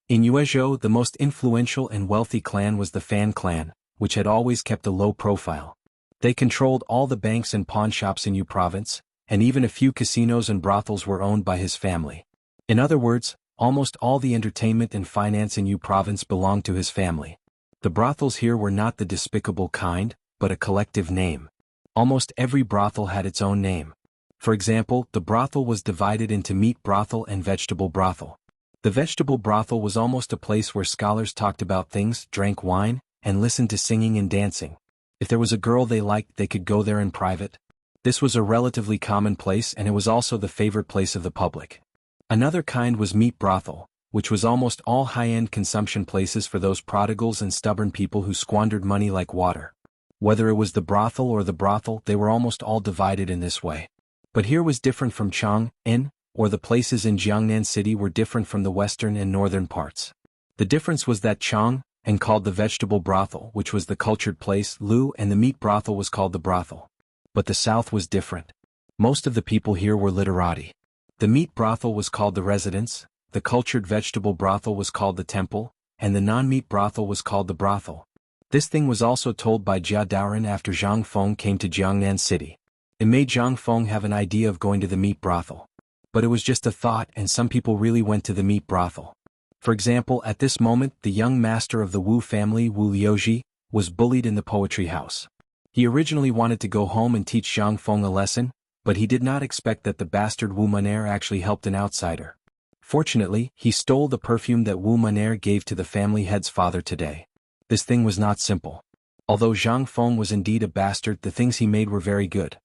In Yuezhou, the most influential and wealthy clan was the Fan clan, which had always kept a low profile. They controlled all the banks and pawn shops in Yu province, and even a few casinos and brothels were owned by his family. In other words, almost all the entertainment and finance in Yu province belonged to his family. The brothels here were not the despicable kind, but a collective name. Almost every brothel had its own name. For example, the brothel was divided into meat brothel and vegetable brothel. The vegetable brothel was almost a place where scholars talked about things, drank wine, and listened to singing and dancing. If there was a girl they liked, they could go there in private. This was a relatively common place, and it was also the favorite place of the public. Another kind was meat brothel, which was almost all high-end consumption places for those prodigals and stubborn people who squandered money like water. Whether it was the brothel or the brothel, they were almost all divided in this way. But here was different from Chang'an, or the places in Jiangnan City were different from the western and northern parts. The difference was that Chang'an called the vegetable brothel, which was the cultured place, Lu, and the meat brothel was called the brothel. But the south was different. Most of the people here were literati. The meat brothel was called the residence, the cultured vegetable brothel was called the temple, and the non-meat brothel was called the brothel. This thing was also told by Jia Daoren after Zhang Feng came to Jiangnan City. It made Zhang Feng have an idea of going to the meat brothel. But it was just a thought, and some people really went to the meat brothel. For example, at this moment, the young master of the Wu family, Wu Liuji, was bullied in the poetry house. He originally wanted to go home and teach Zhang Feng a lesson, but he did not expect that the bastard Wu Maner actually helped an outsider. Fortunately, he stole the perfume that Wu Maner gave to the family head's father today. This thing was not simple. Although Zhang Feng was indeed a bastard, the things he made were very good.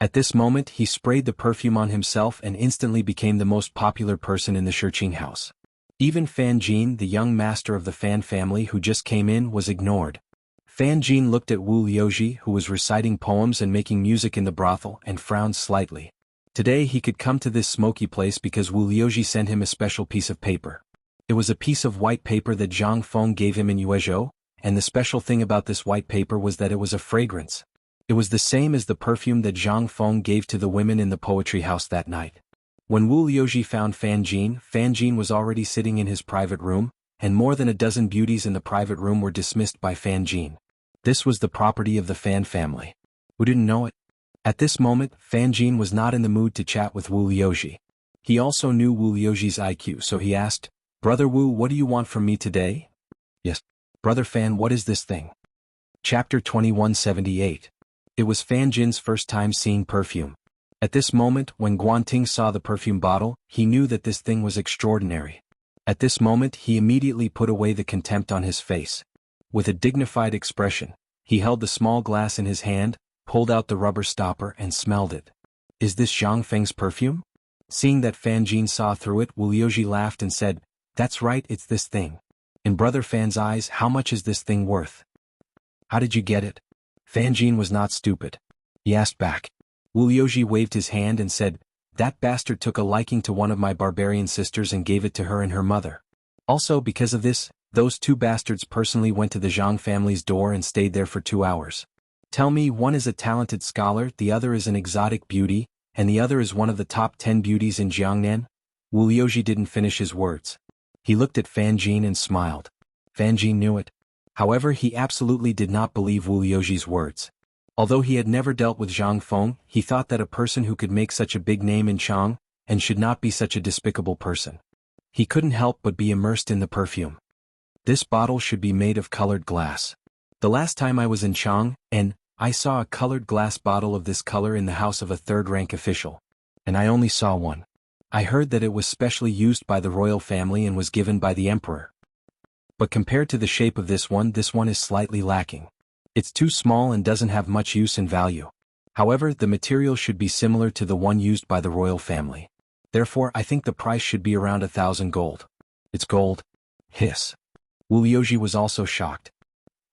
At this moment, he sprayed the perfume on himself and instantly became the most popular person in the Shiqing house. Even Fan Jin, the young master of the Fan family who just came in, was ignored. Fan Jin looked at Wu Liuji, who was reciting poems and making music in the brothel, and frowned slightly. Today he could come to this smoky place because Wu Liuji sent him a special piece of paper. It was a piece of white paper that Zhang Feng gave him in Yuezhou, and the special thing about this white paper was that it was a fragrance. It was the same as the perfume that Zhang Feng gave to the women in the poetry house that night. When Wu Liuji found Fan Jin was already sitting in his private room, and more than a dozen beauties in the private room were dismissed by Fan Jin. This was the property of the Fan family. Who didn't know it? At this moment, Fan Jin was not in the mood to chat with Wu Liuji. He also knew Wu Liuji's IQ, so he asked, "Brother Wu, what do you want from me today?" "Yes. Brother Fan, what is this thing?" Chapter 2178. It was Fan Jin's first time seeing perfume. At this moment, when Guanting saw the perfume bottle, he knew that this thing was extraordinary. At this moment, he immediately put away the contempt on his face. With a dignified expression, he held the small glass in his hand, pulled out the rubber stopper and smelled it. "Is this Zhang Feng's perfume?" Seeing that Fan Jin saw through it, Wu Liuji laughed and said, "That's right, it's this thing." In Brother Fan's eyes, how much is this thing worth? "How did you get it?" Fan Jin was not stupid. He asked back. Wu Liuji waved his hand and said, "That bastard took a liking to one of my barbarian sisters and gave it to her and her mother. Also, because of this, those two bastards personally went to the Zhang family's door and stayed there for 2 hours. Tell me, one is a talented scholar, the other is an exotic beauty, and the other is one of the top 10 beauties in Jiangnan?" Wu Liuji didn't finish his words. He looked at Fan Jin and smiled. Fan Jin knew it. However, he absolutely did not believe Wu Liuji's words. Although he had never dealt with Zhang Feng, he thought that a person who could make such a big name in Chang, and should not be such a despicable person. He couldn't help but be immersed in the perfume. This bottle should be made of colored glass. The last time I was in Chang, and I saw a colored glass bottle of this color in the house of a third-rank official. And I only saw one. I heard that it was specially used by the royal family and was given by the emperor. But compared to the shape of this one is slightly lacking. It's too small and doesn't have much use and value. However, the material should be similar to the one used by the royal family. Therefore, I think the price should be around 1,000 gold. It's gold. Hiss. Wu Liuji was also shocked.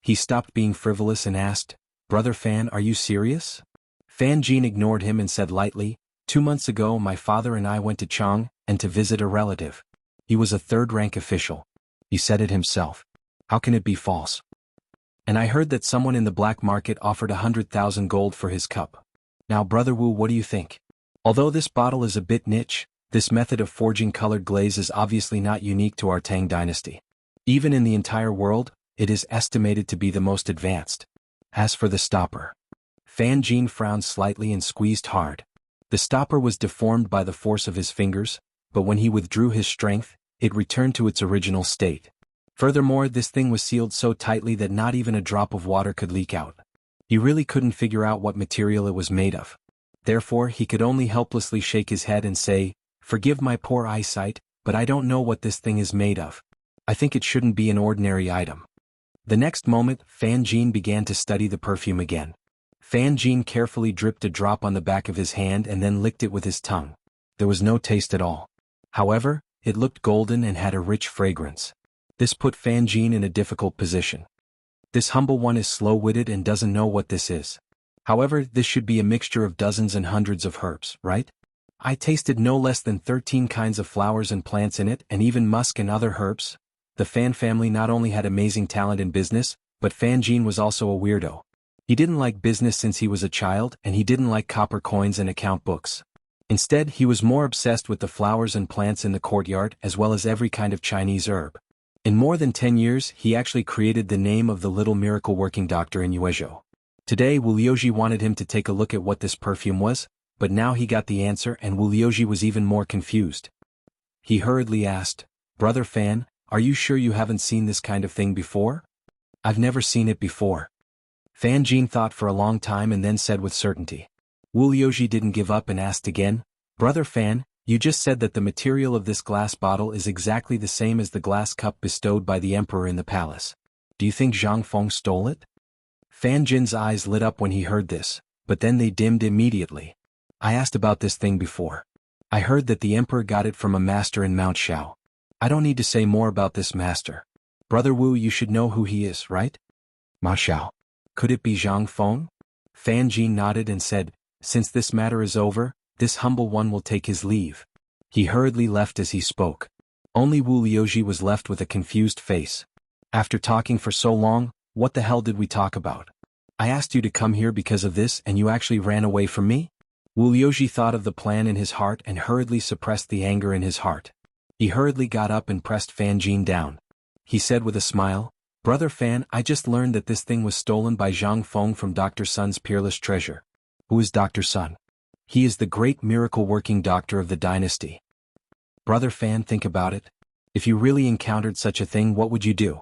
He stopped being frivolous and asked, "Brother Fan, are you serious?" Fan Jin ignored him and said lightly, 2 months ago my father and I went to Chang, and to visit a relative. He was a third-rank official. He said it himself. How can it be false? And I heard that someone in the black market offered 100,000 gold for his cup. Now Brother Wu, what do you think? Although this bottle is a bit niche, this method of forging colored glaze is obviously not unique to our Tang dynasty. Even in the entire world, it is estimated to be the most advanced. As for the stopper. Fan Jin frowned slightly and squeezed hard. The stopper was deformed by the force of his fingers, but when he withdrew his strength, it returned to its original state. Furthermore, this thing was sealed so tightly that not even a drop of water could leak out. He really couldn't figure out what material it was made of. Therefore, he could only helplessly shake his head and say, "Forgive my poor eyesight, but I don't know what this thing is made of. I think it shouldn't be an ordinary item." The next moment, Fan Jin began to study the perfume again. Fan Jin carefully dripped a drop on the back of his hand and then licked it with his tongue. There was no taste at all. However, it looked golden and had a rich fragrance. This put Fan Jin in a difficult position. This humble one is slow-witted and doesn't know what this is. However, this should be a mixture of dozens and hundreds of herbs, right? I tasted no less than 13 kinds of flowers and plants in it, and even musk and other herbs. The Fan family not only had amazing talent in business, but Fan Jin was also a weirdo. He didn't like business since he was a child, and he didn't like copper coins and account books. Instead, he was more obsessed with the flowers and plants in the courtyard as well as every kind of Chinese herb. In more than 10 years, he actually created the name of the little miracle-working doctor in Yuezhou. Today, Wu Liuji wanted him to take a look at what this perfume was, but now he got the answer and Wu Liuji was even more confused. He hurriedly asked, "Brother Fan, are you sure you haven't seen this kind of thing before?" "I've never seen it before." Fan Jin thought for a long time and then said with certainty. Wu Liuji didn't give up and asked again, "Brother Fan, you just said that the material of this glass bottle is exactly the same as the glass cup bestowed by the emperor in the palace. Do you think Zhang Feng stole it?" Fan Jin's eyes lit up when he heard this, but then they dimmed immediately. "I asked about this thing before. I heard that the emperor got it from a master in Mount Shao. I don't need to say more about this master. Brother Wu, you should know who he is, right?" "Ma Shao. Could it be Zhang Feng?" Fan Jin nodded and said, "Since this matter is over, this humble one will take his leave." He hurriedly left as he spoke. Only Wu Liuji was left with a confused face. "After talking for so long, what the hell did we talk about? I asked you to come here because of this and you actually ran away from me?" Wu Liuji thought of the plan in his heart and hurriedly suppressed the anger in his heart. He hurriedly got up and pressed Fan Jin down. He said with a smile, "Brother Fan, I just learned that this thing was stolen by Zhang Feng from Dr. Sun's peerless treasure." "Who is Dr. Sun?" "He is the great miracle-working doctor of the dynasty. Brother Fan, think about it. If you really encountered such a thing, what would you do?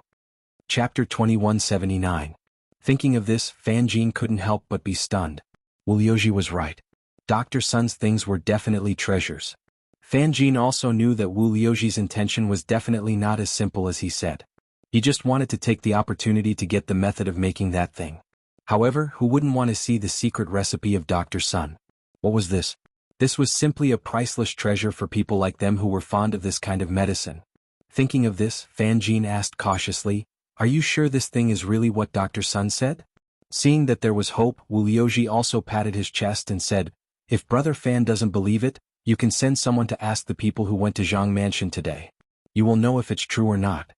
Chapter 2179. Thinking of this, Fan Jin couldn't help but be stunned. Wu Liuji was right. Dr. Sun's things were definitely treasures. Fan Jin also knew that Wu Liuji's intention was definitely not as simple as he said. He just wanted to take the opportunity to get the method of making that thing. However, who wouldn't want to see the secret recipe of Dr. Sun? What was this? This was simply a priceless treasure for people like them who were fond of this kind of medicine. Thinking of this, Fan Jin asked cautiously, "Are you sure this thing is really what Dr. Sun said?" Seeing that there was hope, Wu Liuji also patted his chest and said, "If Brother Fan doesn't believe it, you can send someone to ask the people who went to Jianghu Mansion today. You will know if it's true or not."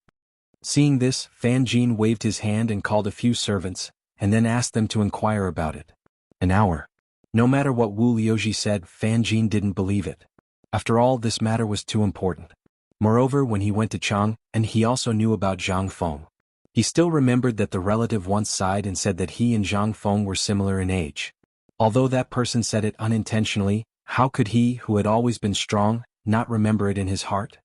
Seeing this, Fan Jin waved his hand and called a few servants, and then asked them to inquire about it. An hour. No matter what Wu Liuji said, Fan Jin didn't believe it. After all, this matter was too important. Moreover, when he went to Chang, and he also knew about Zhang Feng. He still remembered that the relative once sighed and said that he and Zhang Feng were similar in age. Although that person said it unintentionally, how could he, who had always been strong, not remember it in his heart?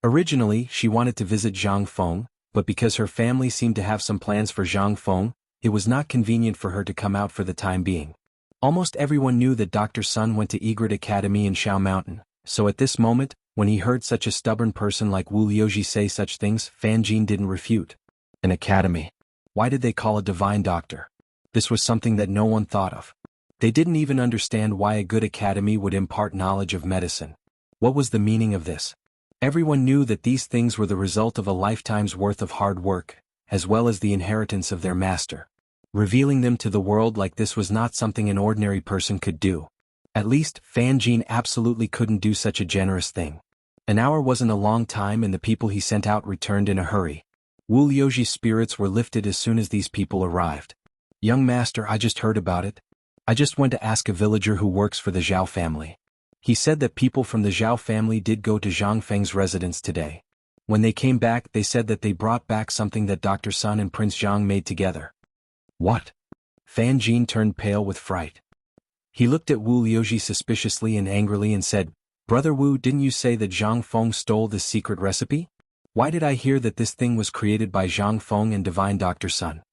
Originally, she wanted to visit Zhang Feng, but because her family seemed to have some plans for Zhang Feng, it was not convenient for her to come out for the time being. Almost everyone knew that Dr. Sun went to Egret Academy in Shao Mountain, so at this moment, when he heard such a stubborn person like Wu Liuji say such things, Fan Jin didn't refute. An academy. Why did they call a divine doctor? This was something that no one thought of. They didn't even understand why a good academy would impart knowledge of medicine. What was the meaning of this? Everyone knew that these things were the result of a lifetime's worth of hard work, as well as the inheritance of their master. Revealing them to the world like this was not something an ordinary person could do. At least, Fan Jin absolutely couldn't do such a generous thing. An hour wasn't a long time and the people he sent out returned in a hurry. Wu Liuji's spirits were lifted as soon as these people arrived. "Young master, I just heard about it. I just went to ask a villager who works for the Zhao family. He said that people from the Zhao family did go to Zhang Feng's residence today. When they came back, they said that they brought back something that Dr. Sun and Prince Zhang made together." What? Fan Jin turned pale with fright. He looked at Wu Liuji suspiciously and angrily and said, "Brother Wu, didn't you say that Zhang Feng stole this secret recipe? Why did I hear that this thing was created by Zhang Feng and divine Dr. Sun?"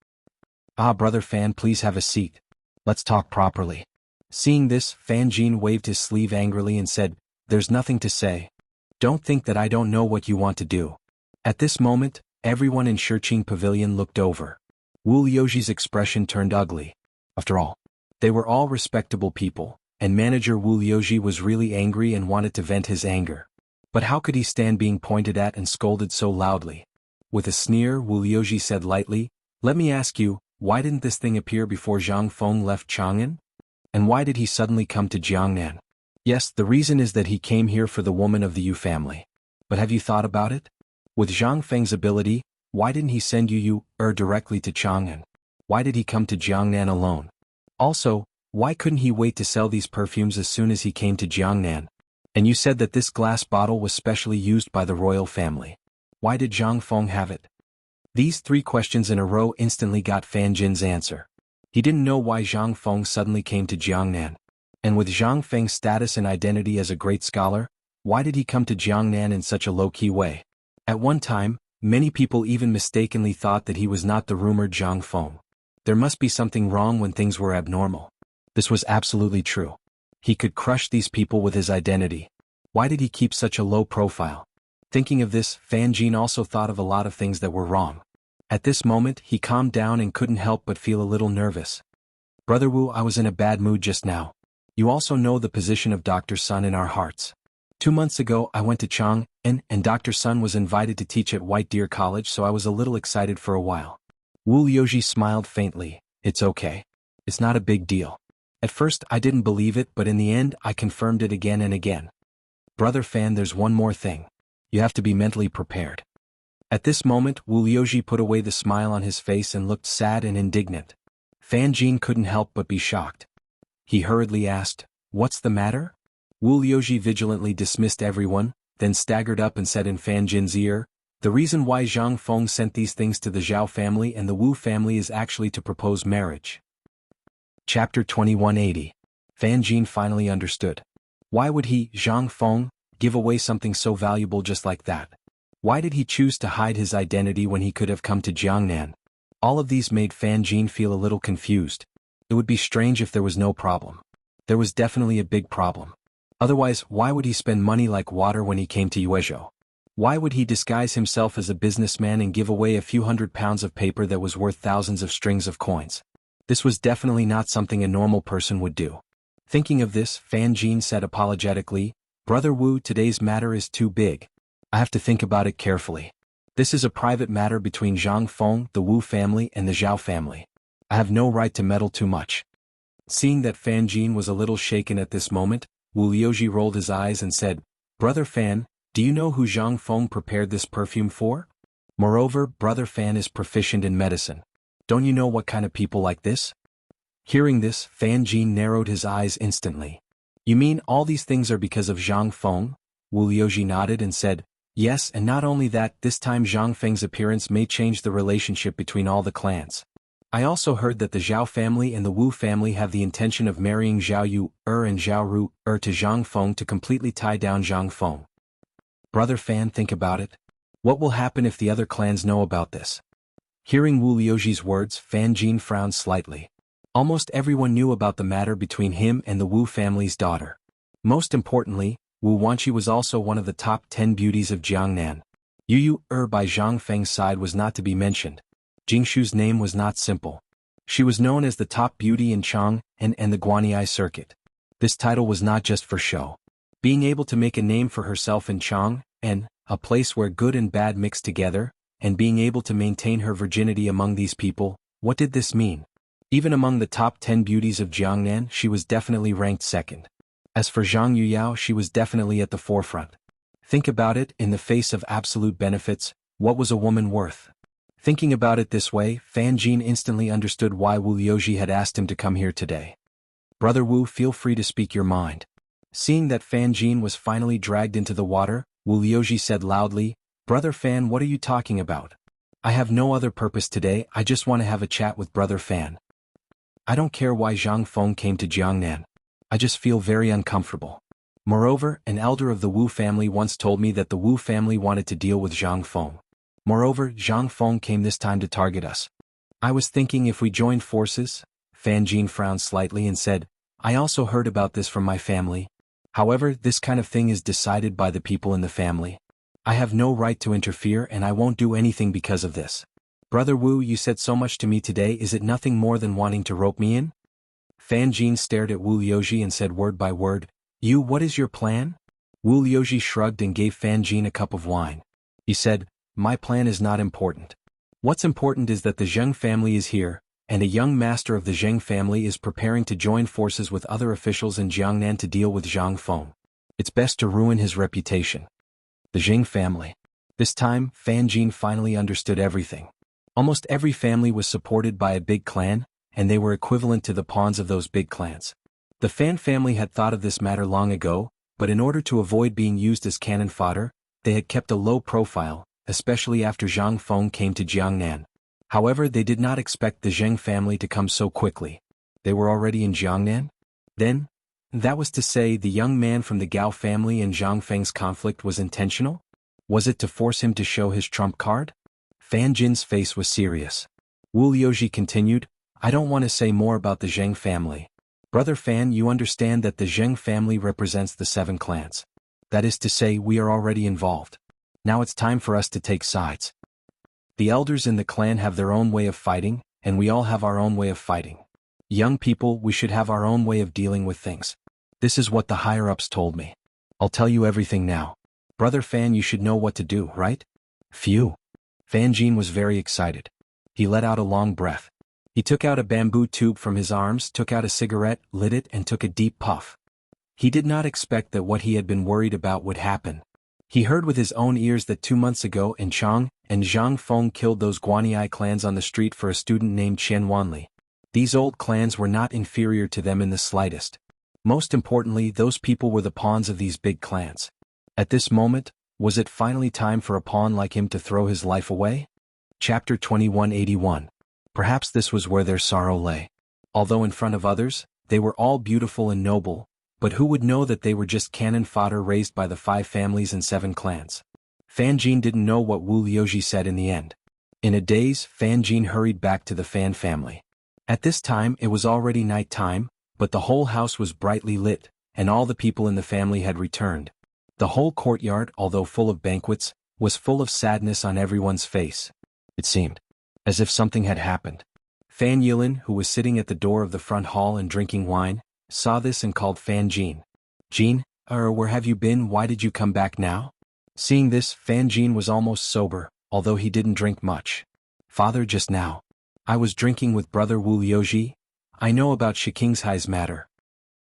"Ah, Brother Fan, please have a seat. Let's talk properly." Seeing this, Fan Jin waved his sleeve angrily and said, "There's nothing to say. Don't think that I don't know what you want to do." At this moment, everyone in Shiqing Pavilion looked over. Wu Liuji's expression turned ugly. After all, they were all respectable people, and manager Wu Liuji was really angry and wanted to vent his anger. But how could he stand being pointed at and scolded so loudly? With a sneer, Wu Liuji said lightly, "Let me ask you, why didn't this thing appear before Zhang Feng left Chang'an? And why did he suddenly come to Jiangnan? Yes, the reason is that he came here for the woman of the Yu family. But have you thought about it? With Zhang Feng's ability, why didn't he send you directly to Chang'an? Why did he come to Jiangnan alone? Also, why couldn't he wait to sell these perfumes as soon as he came to Jiangnan? And you said that this glass bottle was specially used by the royal family. Why did Zhang Feng have it?" These three questions in a row instantly got Fan Jin's answer. He didn't know why Zhang Feng suddenly came to Jiangnan. And with Zhang Feng's status and identity as a great scholar, why did he come to Jiangnan in such a low-key way? At one time, many people even mistakenly thought that he was not the rumored Zhang Feng. There must be something wrong when things were abnormal. This was absolutely true. He could crush these people with his identity. Why did he keep such a low profile? Thinking of this, Fan Jin also thought of a lot of things that were wrong. At this moment, he calmed down and couldn't help but feel a little nervous. "Brother Wu, I was in a bad mood just now. You also know the position of Dr. Sun in our hearts. 2 months ago, I went to Chang, and Dr. Sun was invited to teach at White Deer College, so I was a little excited for a while." Wu Liuji smiled faintly. "It's okay. It's not a big deal. At first, I didn't believe it, but in the end, I confirmed it again and again. Brother Fan, there's one more thing. You have to be mentally prepared." At this moment, Wu Liuji put away the smile on his face and looked sad and indignant. Fan Jin couldn't help but be shocked. He hurriedly asked, "What's the matter?" Wu Liuji vigilantly dismissed everyone, then staggered up and said in Fan Jin's ear, "The reason why Zhang Feng sent these things to the Zhao family and the Wu family is actually to propose marriage." Chapter 2180. Fan Jin finally understood. Why would he, Zhang Feng, give away something so valuable just like that? Why did he choose to hide his identity when he could have come to Jiangnan? All of these made Fan Jin feel a little confused. It would be strange if there was no problem. There was definitely a big problem. Otherwise, why would he spend money like water when he came to Yuezhou? Why would he disguise himself as a businessman and give away a few £100s of paper that was worth thousands of strings of coins? This was definitely not something a normal person would do. Thinking of this, Fan Jin said apologetically, "Brother Wu, today's matter is too big. I have to think about it carefully. This is a private matter between Zhang Feng, the Wu family, and the Zhao family. I have no right to meddle too much." Seeing that Fan Jin was a little shaken at this moment, Wu Liuji rolled his eyes and said, "Brother Fan, do you know who Zhang Feng prepared this perfume for? Moreover, Brother Fan is proficient in medicine. Don't you know what kind of people like this?" Hearing this, Fan Jin narrowed his eyes instantly. "You mean all these things are because of Zhang Feng?" Wu Liuji nodded and said, "Yes, and not only that, this time Zhang Feng's appearance may change the relationship between all the clans. I also heard that the Zhao family and the Wu family have the intention of marrying Zhao Yu and Zhao Ru to Zhang Feng to completely tie down Zhang Feng. Brother Fan, think about it. What will happen if the other clans know about this?" Hearing Wu Liuji's words, Fan Jin frowned slightly. Almost everyone knew about the matter between him and the Wu family's daughter. Most importantly, Wu Wanqi was also one of the top 10 beauties of Jiangnan. Yu by Zhang Feng's side was not to be mentioned. Jingshu's name was not simple. She was known as the top beauty in Chang and the Guanyi circuit. This title was not just for show. Being able to make a name for herself in Chang, a place where good and bad mixed together, and being able to maintain her virginity among these people, what did this mean? Even among the top 10 beauties of Jiangnan, she was definitely ranked second. As for Zhang Yuyao, she was definitely at the forefront. Think about it, in the face of absolute benefits, what was a woman worth? Thinking about it this way, Fan Jin instantly understood why Wu Liuji had asked him to come here today. "Brother Wu, feel free to speak your mind." Seeing that Fan Jin was finally dragged into the water, Wu Liuji said loudly, "Brother Fan, what are you talking about? I have no other purpose today, I just want to have a chat with Brother Fan. I don't care why Zhang Feng came to Jiangnan. I just feel very uncomfortable. Moreover, an elder of the Wu family once told me that the Wu family wanted to deal with Zhang Feng. Moreover, Zhang Feng came this time to target us. I was thinking if we joined forces." Fan Jin frowned slightly and said, "I also heard about this from my family. However, this kind of thing is decided by the people in the family. I have no right to interfere and I won't do anything because of this. Brother Wu, you said so much to me today, is it nothing more than wanting to rope me in?" Fan Jin stared at Wu Liuji and said word by word, What is your plan?" Wu Liuji shrugged and gave Fan Jin a cup of wine. He said, "My plan is not important. What's important is that the Zheng family is here, and a young master of the Zheng family is preparing to join forces with other officials in Jiangnan to deal with Zhang Feng. It's best to ruin his reputation." The Zheng family. This time, Fan Jin finally understood everything. Almost every family was supported by a big clan, and they were equivalent to the pawns of those big clans. The Fan family had thought of this matter long ago, but in order to avoid being used as cannon fodder, they had kept a low profile, especially after Zhang Feng came to Jiangnan. However, they did not expect the Zheng family to come so quickly. They were already in Jiangnan? Then? That was to say, the young man from the Gao family and Zhang Feng's conflict was intentional? Was it to force him to show his trump card? Fan Jin's face was serious. Wu Liuji continued, "I don't want to say more about the Zheng family. Brother Fan, you understand that the Zheng family represents the 7 clans. That is to say, we are already involved. Now it's time for us to take sides. The elders in the clan have their own way of fighting, and we all have our own way of fighting. Young people, we should have our own way of dealing with things. This is what the higher-ups told me. I'll tell you everything now. Brother Fan, you should know what to do, right?" Phew. Fan Jin was very excited. He let out a long breath. He took out a bamboo tube from his arms, took out a cigarette, lit it and took a deep puff. He did not expect that what he had been worried about would happen. He heard with his own ears that 2 months ago in Chang and Zhang Feng killed those Guanyi clans on the street for a student named Chen Wanli. These old clans were not inferior to them in the slightest. Most importantly, those people were the pawns of these big clans. At this moment, was it finally time for a pawn like him to throw his life away? Chapter 2181. Perhaps this was where their sorrow lay. Although in front of others, they were all beautiful and noble, but who would know that they were just cannon fodder raised by the 5 families and 7 clans? Fan Jin didn't know what Wu Liuji said in the end. In a daze, Fan Jin hurried back to the Fan family. At this time it was already night time, but the whole house was brightly lit, and all the people in the family had returned. The whole courtyard, although full of banquets, was full of sadness on everyone's face. It seemed as if something had happened. Fan Yilin, who was sitting at the door of the front hall and drinking wine, saw this and called Fan Jin. Jin, where have you been? Why did you come back now? Seeing this, Fan Jin was almost sober, although he didn't drink much. Father, just now I was drinking with brother Wu Liuji. I know about Shiqingzhai's matter.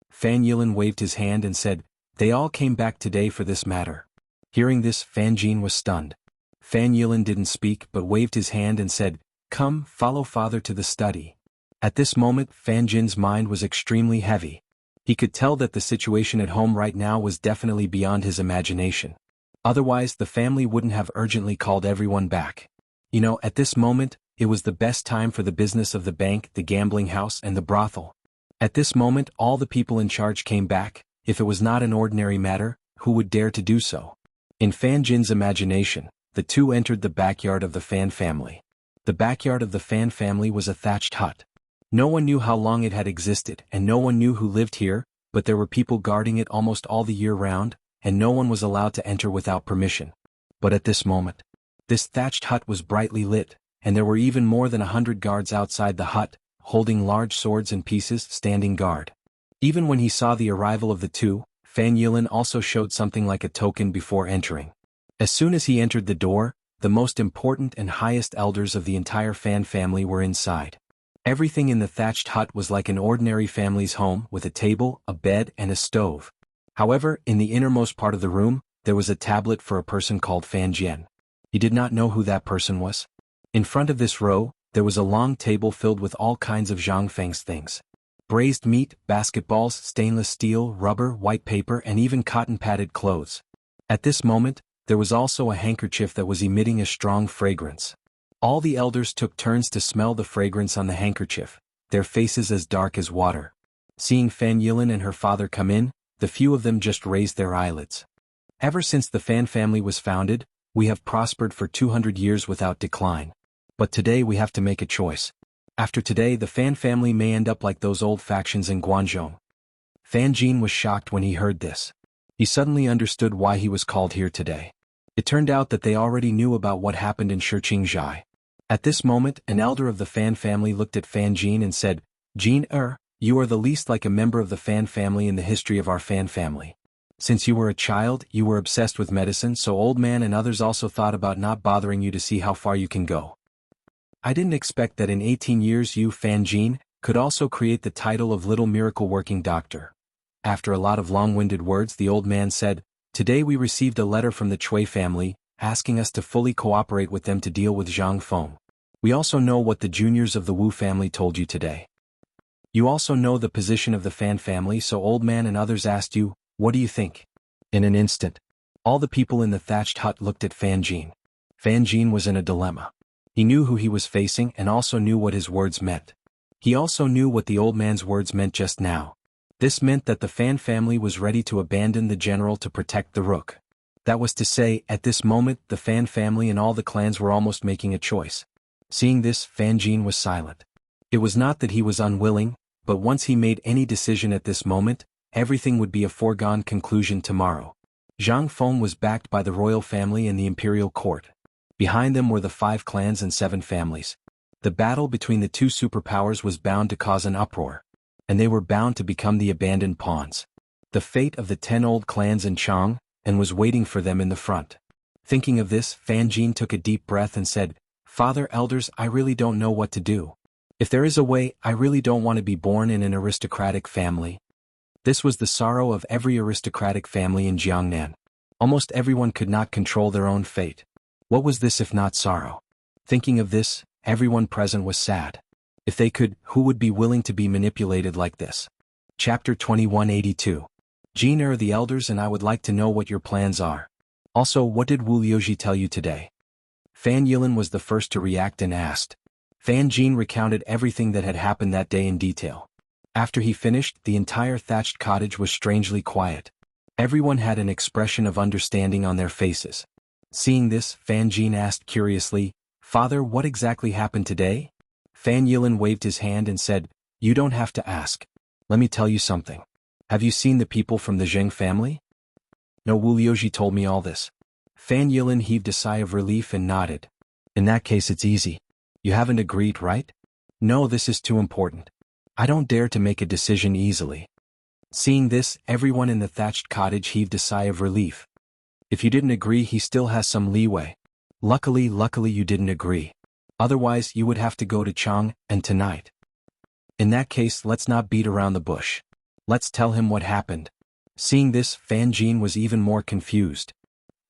Fan Yilin waved his hand and said, they all came back today for this matter. Hearing this, Fan Jin was stunned. Fan Yilin didn't speak but waved his hand and said, come, follow father to the study. At this moment, Fan Jin's mind was extremely heavy. He could tell that the situation at home right now was definitely beyond his imagination. Otherwise, the family wouldn't have urgently called everyone back. At this moment, it was the best time for the business of the bank, the gambling house, and the brothel. At this moment, all the people in charge came back. If it was not an ordinary matter, who would dare to do so? In Fan Jin's imagination, the two entered the backyard of the Fan family. The backyard of the Fan family was a thatched hut. No one knew how long it had existed, and no one knew who lived here, but there were people guarding it almost all the year round, and no one was allowed to enter without permission. But at this moment, this thatched hut was brightly lit, and there were even more than 100 guards outside the hut, holding large swords and pieces, standing guard. Even when he saw the arrival of the two, Fan Yilin also showed something like a token before entering. As soon as he entered the door, the most important and highest elders of the entire Fan family were inside. Everything in the thatched hut was like an ordinary family's home, with a table, a bed, and a stove. However, in the innermost part of the room, there was a tablet for a person called Fan Jian. He did not know who that person was. In front of this row, there was a long table filled with all kinds of Zhang Feng's things. Braised meat, basketballs, stainless steel, rubber, white paper, and even cotton-padded clothes. At this moment, there was also a handkerchief that was emitting a strong fragrance. All the elders took turns to smell the fragrance on the handkerchief, their faces as dark as water. Seeing Fan Yilin and her father come in, the few of them just raised their eyelids. Ever since the Fan family was founded, we have prospered for 200 years without decline. But today we have to make a choice. After today, the Fan family may end up like those old factions in Guangzhou. Fan Jin was shocked when he heard this. He suddenly understood why he was called here today. It turned out that they already knew about what happened in Shiqingzhai. At this moment, an elder of the Fan family looked at Fan Jin and said, Jin, you are the least like a member of the Fan family in the history of our Fan family. Since you were a child, you were obsessed with medicine, so old man and others also thought about not bothering you to see how far you can go. I didn't expect that in 18 years you, Fan Jin, could also create the title of Little Miracle Working Doctor. After a lot of long-winded words, the old man said, today we received a letter from the Cui family, asking us to fully cooperate with them to deal with Zhang Feng. We also know what the juniors of the Wu family told you today. You also know the position of the Fan family, so old man and others asked you, what do you think? In an instant, all the people in the thatched hut looked at Fan Jin. Fan Jin was in a dilemma. He knew who he was facing and also knew what his words meant. He also knew what the old man's words meant just now. This meant that the Fan family was ready to abandon the general to protect the rook. That was to say, at this moment, the Fan family and all the clans were almost making a choice. Seeing this, Fan Jin was silent. It was not that he was unwilling, but once he made any decision at this moment, everything would be a foregone conclusion tomorrow. Zhang Feng was backed by the royal family and the imperial court. Behind them were the 5 clans and 7 families. The battle between the two superpowers was bound to cause an uproar, and they were bound to become the abandoned pawns. The fate of the 10 old clans in Chang, and was waiting for them in the front. Thinking of this, Fan Jin took a deep breath and said, Father, elders, I really don't know what to do. If there is a way, I really don't want to be born in an aristocratic family. This was the sorrow of every aristocratic family in Jiangnan. Almost everyone could not control their own fate. What was this if not sorrow? Thinking of this, everyone present was sad. If they could, who would be willing to be manipulated like this? Chapter 2182. Jin are the elders and I would like to know what your plans are. Also, what did Wu Liuji tell you today? Fan Yilin was the first to react and asked. Fan Jin recounted everything that had happened that day in detail. After he finished, the entire thatched cottage was strangely quiet. Everyone had an expression of understanding on their faces. Seeing this, Fan Jin asked curiously, "Father, what exactly happened today?" Fan Yilin waved his hand and said, "You don't have to ask. Let me tell you something. Have you seen the people from the Zheng family?" "No, Wu Liuji told me all this." Fan Yilin heaved a sigh of relief and nodded. "In that case it's easy. You haven't agreed, right?" "No, this is too important. I don't dare to make a decision easily." Seeing this, everyone in the thatched cottage heaved a sigh of relief. If you didn't agree, he still has some leeway. Luckily you didn't agree. Otherwise, you would have to go to Chang, and tonight. In that case, let's not beat around the bush. Let's tell him what happened. Seeing this, Fan Jin was even more confused.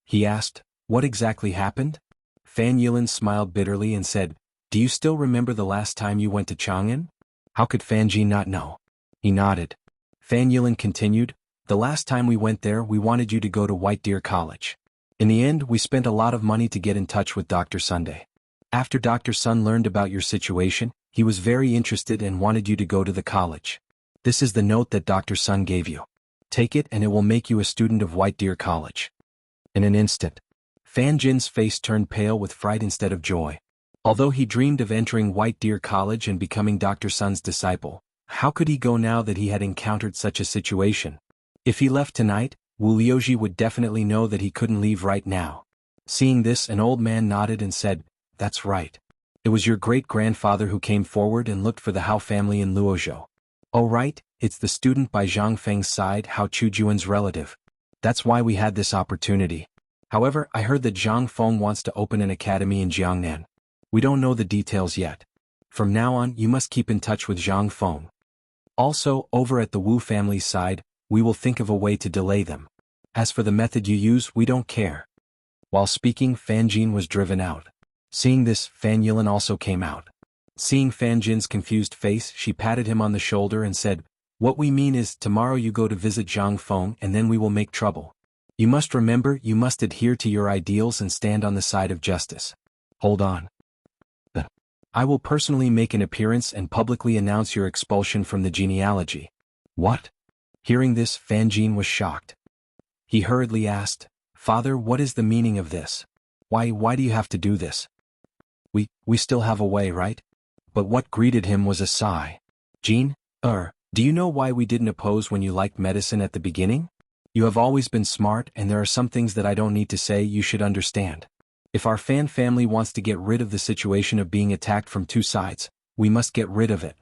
He asked, "What exactly happened?" Fan Yilin smiled bitterly and said, "Do you still remember the last time you went to Chang'an?" How could Fan Jin not know? He nodded. Fan Yilin continued, "The last time we went there, we wanted you to go to White Deer College. In the end, we spent a lot of money to get in touch with Dr. Sunday. After Dr. Sun learned about your situation, he was very interested and wanted you to go to the college. This is the note that Dr. Sun gave you. Take it and it will make you a student of White Deer College." In an instant, Fan Jin's face turned pale with fright instead of joy. Although he dreamed of entering White Deer College and becoming Dr. Sun's disciple, how could he go now that he had encountered such a situation? If he left tonight, Wu Liuji would definitely know that he couldn't leave right now. Seeing this, an old man nodded and said, "That's right. It was your great-grandfather who came forward and looked for the Hao family in Luozhou." "Oh right, it's the student by Zhang Feng's side, Hao Chujuan's relative. That's why we had this opportunity. However, I heard that Zhang Feng wants to open an academy in Jiangnan. We don't know the details yet. From now on, you must keep in touch with Zhang Feng. Also, over at the Wu family's side, we will think of a way to delay them. As for the method you use, we don't care." While speaking, Fan Jin was driven out. Seeing this, Fan Yilin also came out. Seeing Fan Jin's confused face, she patted him on the shoulder and said, "What we mean is, tomorrow you go to visit Zhang Feng and then we will make trouble. You must remember, you must adhere to your ideals and stand on the side of justice. Hold on. I will personally make an appearance and publicly announce your expulsion from the genealogy." "What?" Hearing this, Fan Jin was shocked. He hurriedly asked, "Father, what is the meaning of this? Why do you have to do this? We still have a way, right?" But what greeted him was a sigh. "Jin, do you know why we didn't oppose when you liked medicine at the beginning? You have always been smart and there are some things that I don't need to say you should understand. If our Fan family wants to get rid of the situation of being attacked from two sides, we must get rid of it."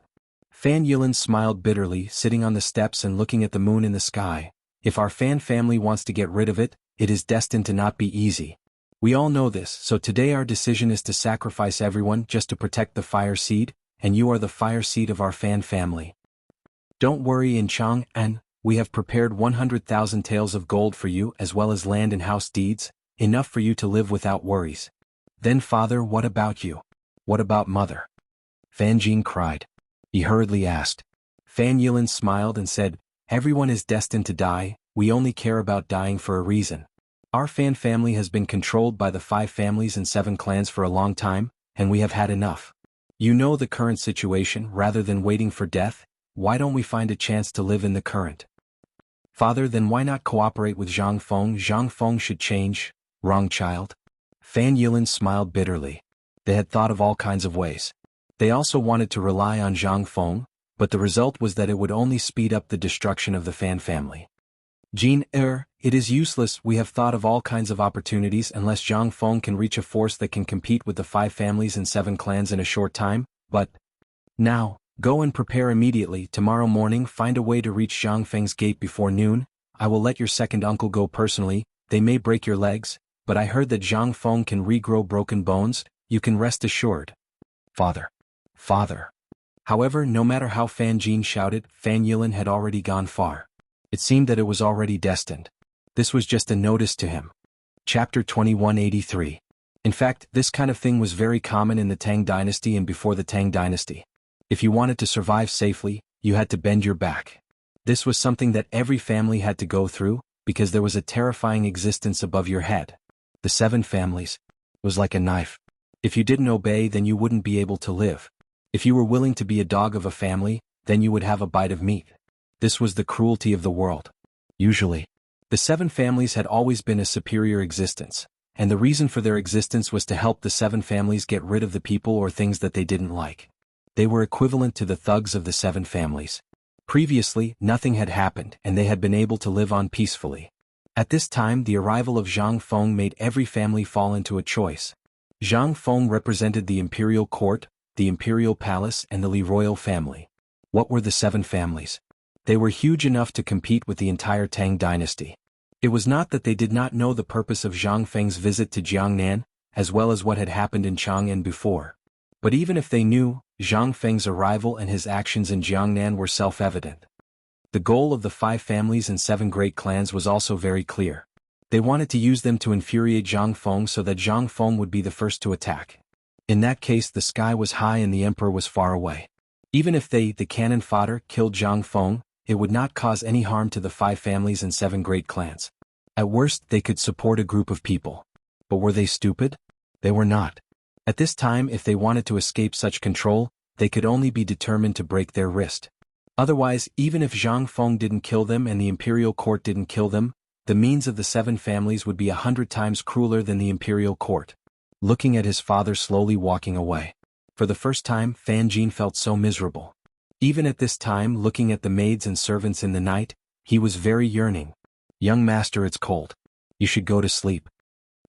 Fan Yilin smiled bitterly, sitting on the steps and looking at the moon in the sky. "If our Fan family wants to get rid of it, it is destined to not be easy. We all know this, so today our decision is to sacrifice everyone just to protect the fire seed, and you are the fire seed of our Fan family. Don't worry, in Chang'an, we have prepared 100,000 taels of gold for you as well as land and house deeds, enough for you to live without worries." "Then father, what about you? What about mother?" Fan Jin cried. He hurriedly asked. Fan Yilin smiled and said, "Everyone is destined to die, we only care about dying for a reason. Our Fan family has been controlled by the 5 families and 7 clans for a long time, and we have had enough. You know the current situation. Rather than waiting for death, why don't we find a chance to live in the current? Father, then why not cooperate with Zhang Feng? Zhang Feng should change." "Wrong, child." Fan Yilin smiled bitterly. They had thought of all kinds of ways. They also wanted to rely on Zhang Feng, but the result was that it would only speed up the destruction of the Fan family. "Jin, it is useless. We have thought of all kinds of opportunities unless Zhang Feng can reach a force that can compete with the 5 families and 7 clans in a short time, but now, go and prepare immediately. Tomorrow morning find a way to reach Zhang Feng's gate before noon. I will let your second uncle go personally. They may break your legs, but I heard that Zhang Feng can regrow broken bones. You can rest assured." "Father. Father." However, no matter how Fan Jin shouted, Fan Yilin had already gone far. It seemed that it was already destined. This was just a notice to him. Chapter 2183. In fact, this kind of thing was very common in the Tang dynasty and before the Tang dynasty. If you wanted to survive safely, you had to bend your back. This was something that every family had to go through, because there was a terrifying existence above your head. The 7 families was like a knife. If you didn't obey, then you wouldn't be able to live. If you were willing to be a dog of a family, then you would have a bite of meat. This was the cruelty of the world. Usually, the 7 families had always been a superior existence, and the reason for their existence was to help the 7 families get rid of the people or things that they didn't like. They were equivalent to the thugs of the 7 families. Previously, nothing had happened and they had been able to live on peacefully. At this time, the arrival of Zhang Feng made every family fall into a choice. Zhang Feng represented the imperial court, the imperial palace and the Li royal family. What were the 7 families? They were huge enough to compete with the entire Tang dynasty. It was not that they did not know the purpose of Zhang Feng's visit to Jiangnan, as well as what had happened in Chang'an before. But even if they knew, Zhang Feng's arrival and his actions in Jiangnan were self-evident. The goal of the 5 families and 7 great clans was also very clear. They wanted to use them to infuriate Zhang Feng so that Zhang Feng would be the first to attack. In that case, the sky was high and the emperor was far away. Even if they, the cannon fodder, killed Zhang Feng, it would not cause any harm to the 5 families and 7 great clans. At worst, they could support a group of people. But were they stupid? They were not. At this time, if they wanted to escape such control, they could only be determined to break their wrist. Otherwise, even if Zhang Feng didn't kill them and the imperial court didn't kill them, the means of the 7 families would be 100 times crueler than the imperial court. Looking at his father slowly walking away. For the first time, Fan Jin felt so miserable. Even at this time, looking at the maids and servants in the night, he was very yearning. Young master, it's cold. You should go to sleep.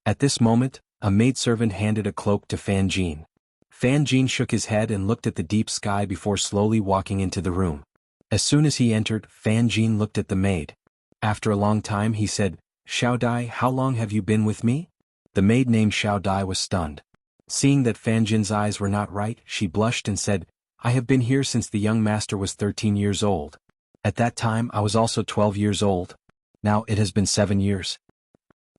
At this moment, a maidservant handed a cloak to Fan Jin. Fan Jin shook his head and looked at the deep sky before slowly walking into the room. As soon as he entered, Fan Jin looked at the maid. After a long time he said, "Xiao Dai, how long have you been with me?" The maid named Xiao Dai was stunned. Seeing that Fan Jin's eyes were not right, she blushed and said, "I have been here since the young master was 13 years old. At that time I was also 12 years old. Now it has been 7 years."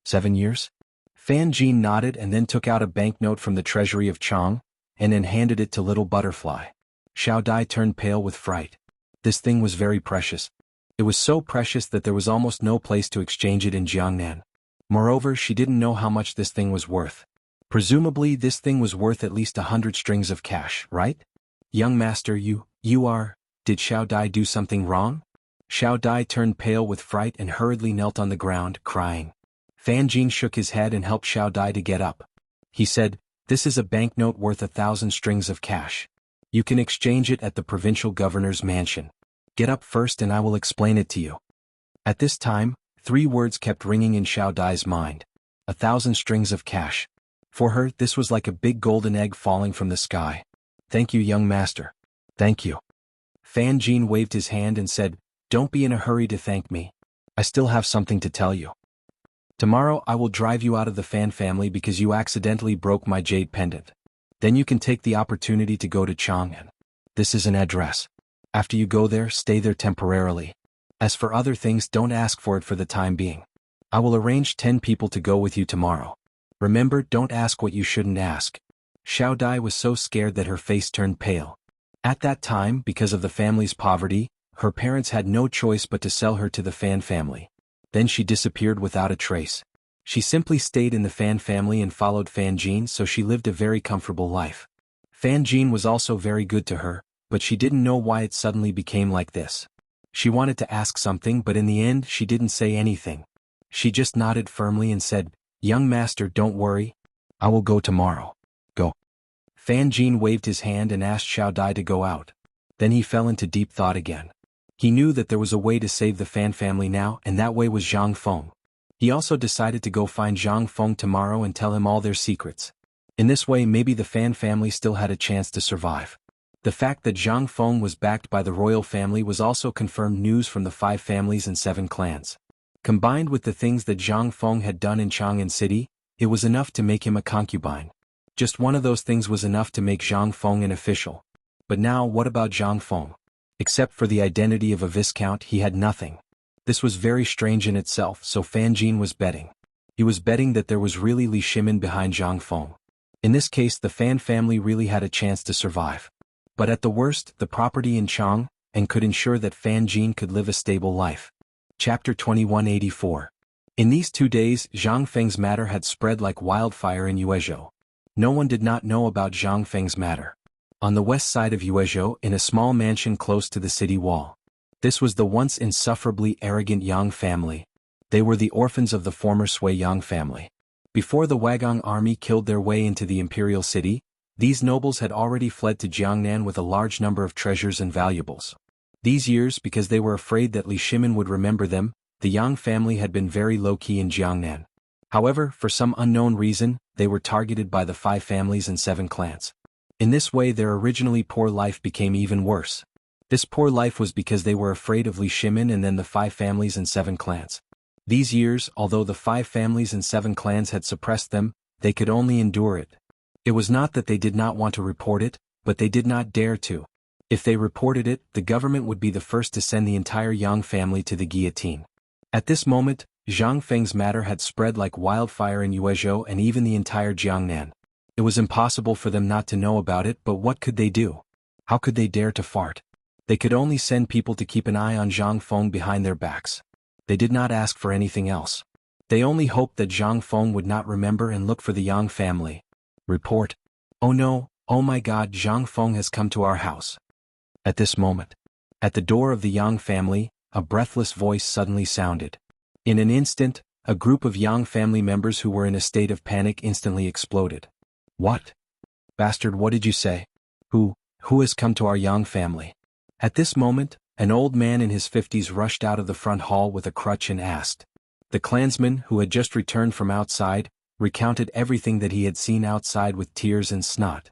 7 years? Fan Jin nodded and then took out a banknote from the treasury of Chang, and then handed it to Little Butterfly. Xiao Dai turned pale with fright. This thing was very precious. It was so precious that there was almost no place to exchange it in Jiangnan. Moreover, she didn't know how much this thing was worth. Presumably this thing was worth at least 100 strings of cash, right? "Young master, you are... Did Xiao Dai do something wrong?" Xiao Dai turned pale with fright and hurriedly knelt on the ground, crying. Fan Jin shook his head and helped Xiao Dai to get up. He said, "This is a banknote worth 1,000 strings of cash. You can exchange it at the provincial governor's mansion. Get up first and I will explain it to you." At this time, 3 words kept ringing in Xiao Dai's mind. 1,000 strings of cash. For her, this was like a big golden egg falling from the sky. "Thank you, young master. Thank you." Fan Jin waved his hand and said, "Don't be in a hurry to thank me. I still have something to tell you. Tomorrow I will drive you out of the Fan family because you accidentally broke my jade pendant. Then you can take the opportunity to go to Chang'an. This is an address. After you go there, stay there temporarily. As for other things, don't ask for it for the time being. I will arrange 10 people to go with you tomorrow. Remember, don't ask what you shouldn't ask." Xiao Dai was so scared that her face turned pale. At that time, because of the family's poverty, her parents had no choice but to sell her to the Fan family. Then she disappeared without a trace. She simply stayed in the Fan family and followed Fan Jin, so she lived a very comfortable life. Fan Jin was also very good to her, but she didn't know why it suddenly became like this. She wanted to ask something, but in the end she didn't say anything. She just nodded firmly and said, "Young master, don't worry. I will go tomorrow. Go." Fan Jin waved his hand and asked Xiao Dai to go out. Then he fell into deep thought again. He knew that there was a way to save the Fan family now, and that way was Zhang Feng. He also decided to go find Zhang Feng tomorrow and tell him all their secrets. In this way, maybe the Fan family still had a chance to survive. The fact that Zhang Feng was backed by the royal family was also confirmed news from the 5 families and 7 clans. Combined with the things that Zhang Feng had done in Chang'an City, it was enough to make him a concubine. Just one of those things was enough to make Zhang Feng an official. But now, what about Zhang Feng? Except for the identity of a viscount, he had nothing. This was very strange in itself, so Fan Jin was betting. He was betting that there was really Li Shimin behind Zhang Feng. In this case, the Fan family really had a chance to survive. But at the worst, the property in Chang, and could ensure that Fan Jin could live a stable life. Chapter 2184. In these 2 days, Zhang Feng's matter had spread like wildfire in Yuezhou. No one did not know about Zhang Feng's matter. On the west side of Yuezhou, in a small mansion close to the city wall. This was the once insufferably arrogant Yang family. They were the orphans of the former Sui Yang family. Before the Wagong army killed their way into the imperial city, these nobles had already fled to Jiangnan with a large number of treasures and valuables. These years, because they were afraid that Li Shimin would remember them, the Yang family had been very low-key in Jiangnan. However, for some unknown reason, they were targeted by the 5 families and 7 clans. In this way their originally poor life became even worse. This poor life was because they were afraid of Li Shimin and then the 5 families and 7 clans. These years, although the 5 families and 7 clans had suppressed them, they could only endure it. It was not that they did not want to report it, but they did not dare to. If they reported it, the government would be the first to send the entire Yang family to the guillotine. At this moment, Zhang Feng's matter had spread like wildfire in Yuezhou and even the entire Jiangnan. It was impossible for them not to know about it, but what could they do? How could they dare to fart? They could only send people to keep an eye on Zhang Feng behind their backs. They did not ask for anything else. They only hoped that Zhang Feng would not remember and look for the Yang family. Report. Oh no, oh my God, Zhang Feng has come to our house. At this moment, at the door of the Yang family, a breathless voice suddenly sounded. In an instant, a group of Yang family members who were in a state of panic instantly exploded. What? Bastard, what did you say? Who has come to our Yang family? At this moment, an old man in his 50s rushed out of the front hall with a crutch and asked. The clansman, who had just returned from outside, recounted everything that he had seen outside with tears and snot.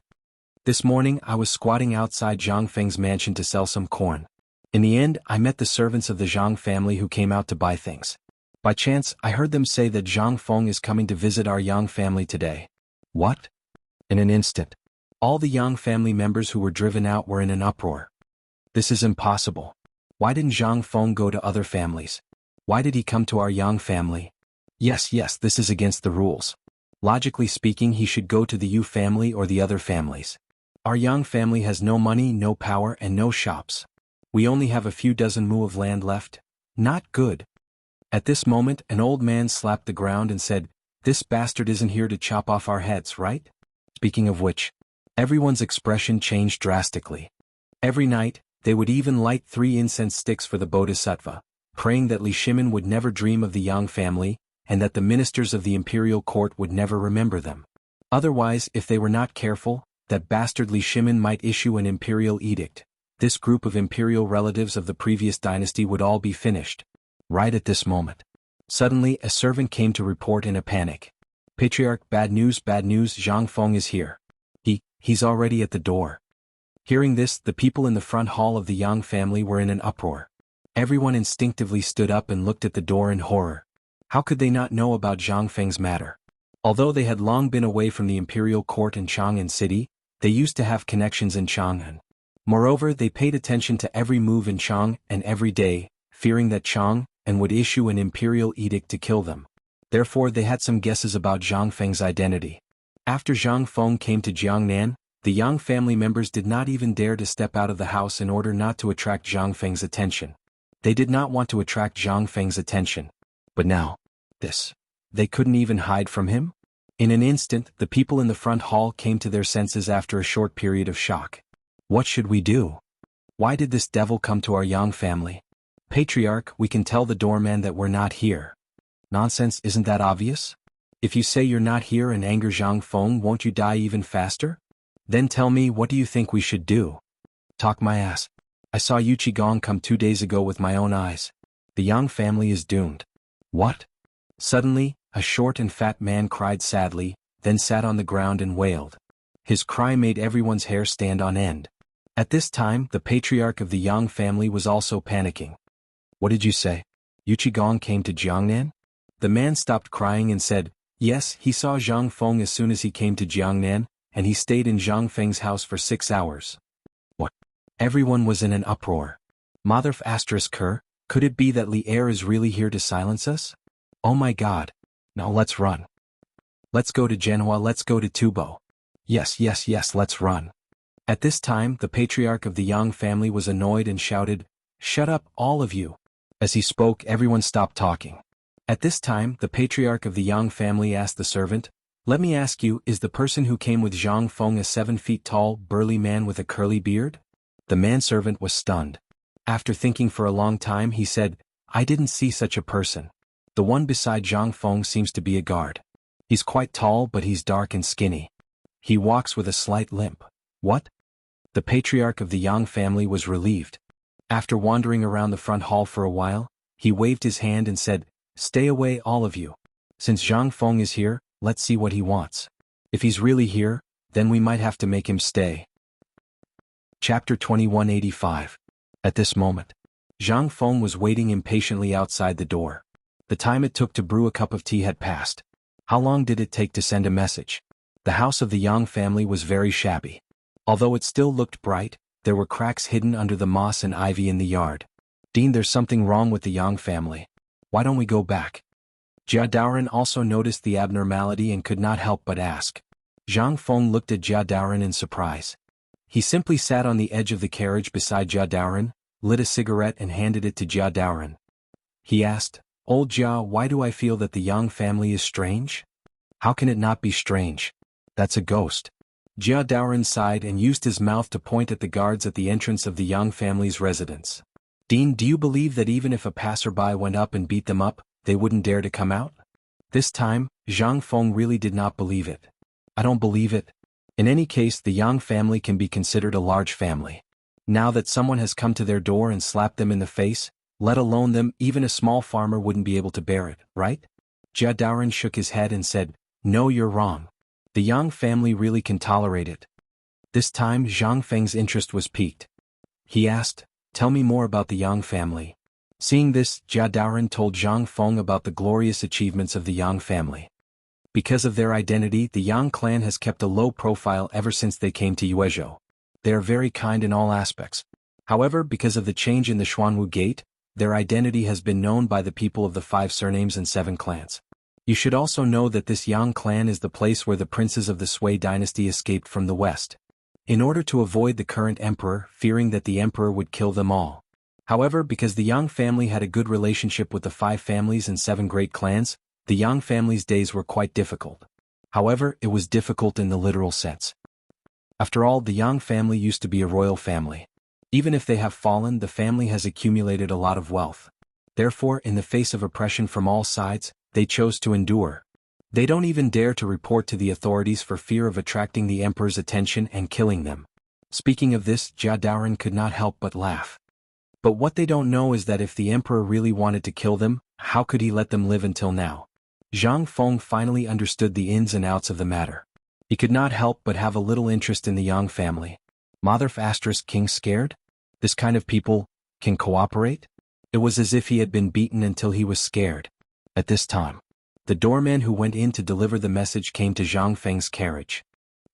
This morning I was squatting outside Zhang Feng's mansion to sell some corn. In the end, I met the servants of the Zhang family who came out to buy things. By chance, I heard them say that Zhang Feng is coming to visit our Yang family today. What? In an instant, all the Yang family members who were driven out were in an uproar. This is impossible. Why didn't Zhang Feng go to other families? Why did he come to our Yang family? Yes, this is against the rules. Logically speaking, he should go to the Yu family or the other families. Our Yang family has no money, no power, and no shops. We only have a few dozen mu of land left. Not good. At this moment, an old man slapped the ground and said, "This bastard isn't here to chop off our heads, right?" Speaking of which, everyone's expression changed drastically. Every night, they would even light 3 incense sticks for the Bodhisattva, praying that Li Shimin would never dream of the Yang family, and that the ministers of the imperial court would never remember them. Otherwise, if they were not careful, that bastard Li Shimin might issue an imperial edict. This group of imperial relatives of the previous dynasty would all be finished. Right at this moment. Suddenly, a servant came to report in a panic. Patriarch, bad news, Zhang Feng is here. He's already at the door. Hearing this, the people in the front hall of the Yang family were in an uproar. Everyone instinctively stood up and looked at the door in horror. How could they not know about Zhang Feng's matter? Although they had long been away from the imperial court in Chang'an City, they used to have connections in Chang'an. Moreover, they paid attention to every move in Chang'an every day, fearing that Chang'an would issue an imperial edict to kill them. Therefore they had some guesses about Zhang Feng's identity. After Zhang Feng came to Jiangnan, the Yang family members did not even dare to step out of the house in order not to attract Zhang Feng's attention. They did not want to attract Zhang Feng's attention. But now, they couldn't even hide from him? In an instant, the people in the front hall came to their senses after a short period of shock. What should we do? Why did this devil come to our Yang family? Patriarch, we can tell the doorman that we're not here. Nonsense, isn't that obvious? If you say you're not here and anger Zhang Feng, won't you die even faster? Then tell me, what do you think we should do? Talk my ass. I saw Yu Qigong come 2 days ago with my own eyes. The Yang family is doomed. What? Suddenly, a short and fat man cried sadly, then sat on the ground and wailed. His cry made everyone's hair stand on end. At this time, the patriarch of the Yang family was also panicking. What did you say? Yu Qigong came to Jiangnan? The man stopped crying and said, yes, he saw Zhang Feng as soon as he came to Jiangnan, and he stayed in Zhang Feng's house for 6 hours. What? Everyone was in an uproar. Motherf ***, could it be that Li Er is really here to silence us? Oh my God. Now let's run. Let's go to Zhenhua, let's go to Tubo. Yes, let's run. At this time, the patriarch of the Yang family was annoyed and shouted, shut up, all of you. As he spoke, everyone stopped talking. At this time, the patriarch of the Yang family asked the servant, Let me ask you, is the person who came with Zhang Feng a 7 feet tall, burly man with a curly beard? The manservant was stunned. After thinking for a long time he said, I didn't see such a person. The one beside Zhang Feng seems to be a guard. He's quite tall but he's dark and skinny. He walks with a slight limp. What? The patriarch of the Yang family was relieved. After wandering around the front hall for a while, he waved his hand and said, Stay away all of you. Since Zhang Feng is here, let's see what he wants. If he's really here, then we might have to make him stay. Chapter 2185. At this moment, Zhang Feng was waiting impatiently outside the door. The time it took to brew a cup of tea had passed. How long did it take to send a message? The house of the Yang family was very shabby. Although it still looked bright, there were cracks hidden under the moss and ivy in the yard. Dean, there's something wrong with the Yang family. Why don't we go back? Jia Daoren also noticed the abnormality and could not help but ask. Zhang Feng looked at Jia Daoren in surprise. He simply sat on the edge of the carriage beside Jia Daoren, lit a cigarette and handed it to Jia Daoren. He asked, Old Jia, why do I feel that the Yang family is strange? How can it not be strange? That's a ghost. Jia Daoren sighed and used his mouth to point at the guards at the entrance of the Yang family's residence. Dean, do you believe that even if a passerby went up and beat them up, they wouldn't dare to come out? This time, Zhang Feng really did not believe it. I don't believe it. In any case, the Yang family can be considered a large family. Now that someone has come to their door and slapped them in the face, let alone them, even a small farmer wouldn't be able to bear it, right? Jia Daoren shook his head and said, No, you're wrong. The Yang family really can tolerate it. This time Zhang Feng's interest was piqued. He asked, Tell me more about the Yang family. Seeing this, Jia Daoren told Zhang Feng about the glorious achievements of the Yang family. Because of their identity, the Yang clan has kept a low profile ever since they came to Yuezhou. They are very kind in all aspects. However, because of the change in the Xuanwu Gate, their identity has been known by the people of the 5 surnames and 7 clans. You should also know that this Yang clan is the place where the princes of the Sui dynasty escaped from the west. In order to avoid the current emperor, fearing that the emperor would kill them all. However, because the Yang family had a good relationship with the 5 families and 7 great clans, the Yang family's days were quite difficult. However, it was difficult in the literal sense. After all, the Yang family used to be a royal family. Even if they have fallen, the family has accumulated a lot of wealth. Therefore, in the face of oppression from all sides, they chose to endure. They don't even dare to report to the authorities for fear of attracting the emperor's attention and killing them. Speaking of this, Jia Daoren could not help but laugh. But what they don't know is that if the emperor really wanted to kill them, how could he let them live until now? Zhang Feng finally understood the ins and outs of the matter. He could not help but have a little interest in the Yang family. Mother * King scared? This kind of people can cooperate? It was as if he had been beaten until he was scared. At this time, the doorman who went in to deliver the message came to Zhang Feng's carriage.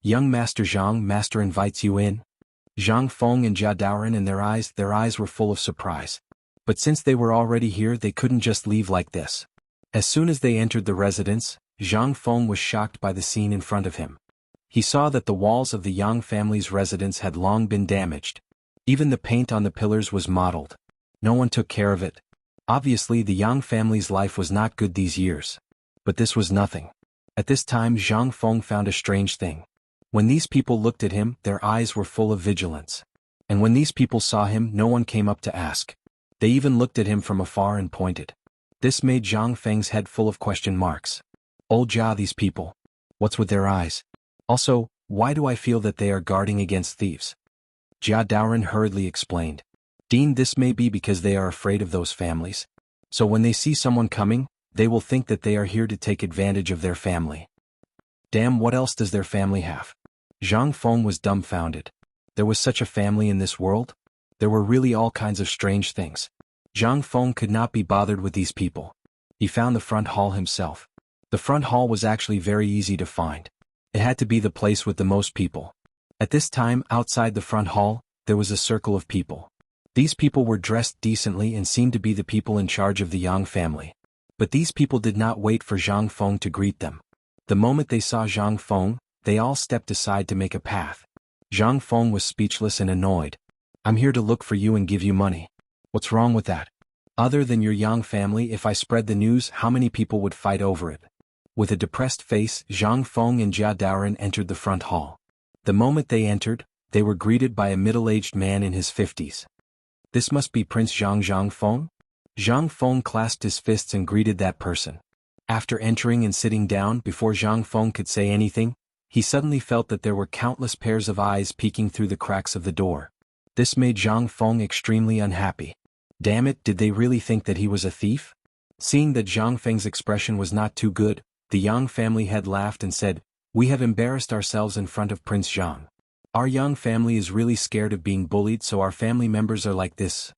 Young Master Zhang, Master invites you in. Zhang Feng and Jia Daoren and their eyes were full of surprise. But since they were already here, they couldn't just leave like this. As soon as they entered the residence, Zhang Feng was shocked by the scene in front of him. He saw that the walls of the Yang family's residence had long been damaged. Even the paint on the pillars was mottled. No one took care of it. Obviously, the Yang family's life was not good these years. But this was nothing. At this time, Zhang Feng found a strange thing. When these people looked at him, their eyes were full of vigilance. And when these people saw him, no one came up to ask. They even looked at him from afar and pointed. This made Zhang Feng's head full of question marks. Old Jia, these people. What's with their eyes? Also, why do I feel that they are guarding against thieves? Jia Daoren hurriedly explained. Dean, this may be because they are afraid of those families. So when they see someone coming, they will think that they are here to take advantage of their family. Damn, what else does their family have? Zhang Feng was dumbfounded. There was such a family in this world? There were really all kinds of strange things. Zhang Feng could not be bothered with these people. He found the front hall himself. The front hall was actually very easy to find. It had to be the place with the most people. At this time, outside the front hall, there was a circle of people. These people were dressed decently and seemed to be the people in charge of the Yang family. But these people did not wait for Zhang Feng to greet them. The moment they saw Zhang Feng, they all stepped aside to make a path. Zhang Feng was speechless and annoyed. I'm here to look for you and give you money. What's wrong with that? Other than your Yang family, if I spread the news, how many people would fight over it? With a depressed face, Zhang Feng and Jia Daoren entered the front hall. The moment they entered, they were greeted by a middle-aged man in his 50s. This must be Prince Zhang Feng? Zhang Feng clasped his fists and greeted that person. After entering and sitting down before Zhang Feng could say anything, he suddenly felt that there were countless pairs of eyes peeking through the cracks of the door. This made Zhang Feng extremely unhappy. Damn it, did they really think that he was a thief? Seeing that Zhang Feng's expression was not too good, the Yang family head laughed and said, "We have embarrassed ourselves in front of Prince Zhang. Our Yang family is really scared of being bullied, so our family members are like this."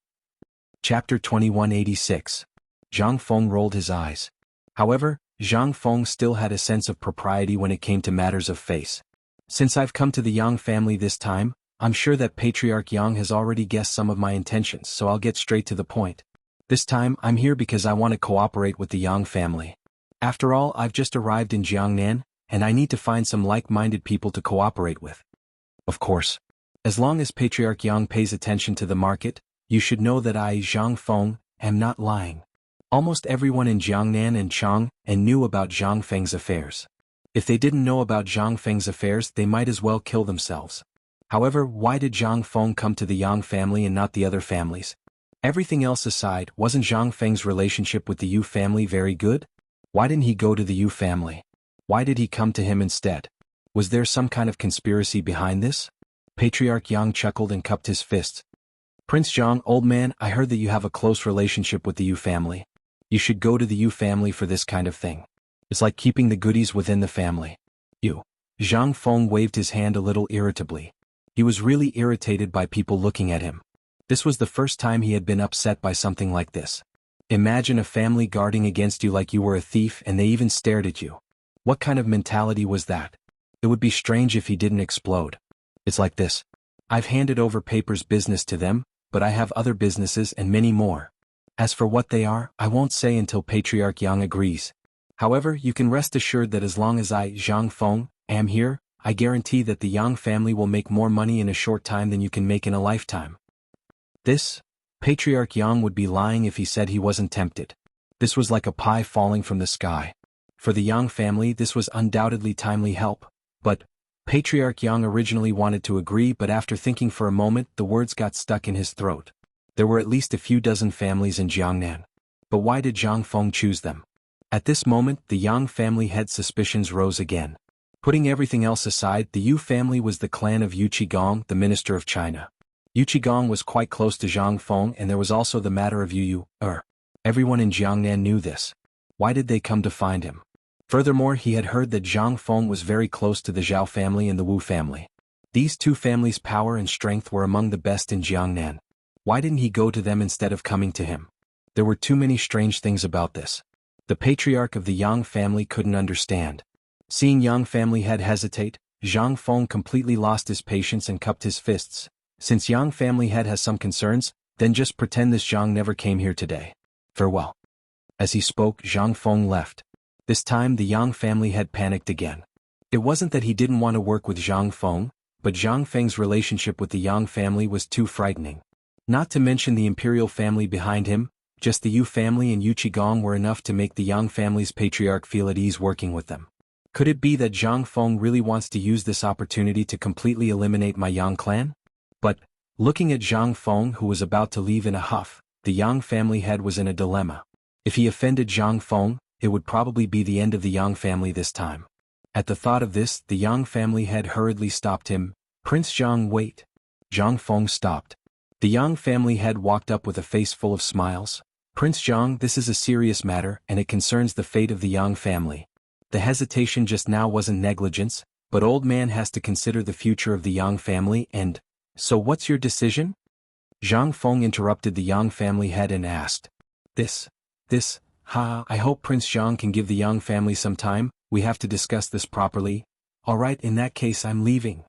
Chapter 2186. Zhang Feng rolled his eyes. However, Zhang Feng still had a sense of propriety when it came to matters of face. "Since I've come to the Yang family this time, I'm sure that Patriarch Yang has already guessed some of my intentions, so I'll get straight to the point. This time, I'm here because I want to cooperate with the Yang family. After all, I've just arrived in Jiangnan, and I need to find some like-minded people to cooperate with. Of course. As long as Patriarch Yang pays attention to the market, you should know that I, Zhang Feng, am not lying. Almost everyone in Jiangnan and Chang knew about Zhang Feng's affairs. If they didn't know about Zhang Feng's affairs, they might as well kill themselves. However, why did Zhang Feng come to the Yang family and not the other families? Everything else aside, wasn't Zhang Feng's relationship with the Yu family very good? Why didn't he go to the Yu family? Why did he come to him instead? Was there some kind of conspiracy behind this?" Patriarch Yang chuckled and cupped his fists. "Prince Zhang, old man, I heard that you have a close relationship with the Yu family. You should go to the Yu family for this kind of thing. It's like keeping the goodies within the family." "You." Zhang Feng waved his hand a little irritably. He was really irritated by people looking at him. This was the first time he had been upset by something like this. Imagine a family guarding against you like you were a thief and they even stared at you. What kind of mentality was that? It would be strange if he didn't explode. "It's like this. I've handed over papers business to them, but I have other businesses and many more. As for what they are, I won't say until Patriarch Yang agrees. However, you can rest assured that as long as I, Zhang Feng, am here, I guarantee that the Yang family will make more money in a short time than you can make in a lifetime." This? Patriarch Yang would be lying if he said he wasn't tempted. This was like a pie falling from the sky. For the Yang family, this was undoubtedly timely help. But Patriarch Yang originally wanted to agree, but after thinking for a moment, the words got stuck in his throat. There were at least a few dozen families in Jiangnan. But why did Zhang Feng choose them? At this moment, the Yang family head's suspicions rose again. Putting everything else aside, the Yu family was the clan of Yu Qigong, the minister of China. Yu Qigong was quite close to Zhang Feng, and there was also the matter of Yu. Everyone in Jiangnan knew this. Why did they come to find him? Furthermore, he had heard that Zhang Feng was very close to the Zhao family and the Wu family. These two families' power and strength were among the best in Jiangnan. Why didn't he go to them instead of coming to him? There were too many strange things about this. The patriarch of the Yang family couldn't understand. Seeing Yang family head hesitate, Zhang Feng completely lost his patience and cupped his fists. "Since Yang family head has some concerns, then just pretend this Zhang never came here today. Farewell." As he spoke, Zhang Feng left. This time the Yang family head panicked again. It wasn't that he didn't want to work with Zhang Feng, but Zhang Feng's relationship with the Yang family was too frightening. Not to mention the imperial family behind him, just the Yu family and Yu Qigong were enough to make the Yang family's patriarch feel at ease working with them. Could it be that Zhang Feng really wants to use this opportunity to completely eliminate my Yang clan? But, looking at Zhang Feng, who was about to leave in a huff, the Yang family head was in a dilemma. If he offended Zhang Feng, it would probably be the end of the Yang family this time. At the thought of this, the Yang family head hurriedly stopped him. "Prince Zhang, wait." Zhang Feng stopped. The Yang family head walked up with a face full of smiles. "Prince Zhang, this is a serious matter, and it concerns the fate of the Yang family. The hesitation just now wasn't negligence, but old man has to consider the future of the Yang family and... So what's your decision?" Zhang Feng interrupted the Yang family head and asked. This, I hope Prince Zhang can give the Yang family some time, we have to discuss this properly. Alright, in that case I'm leaving."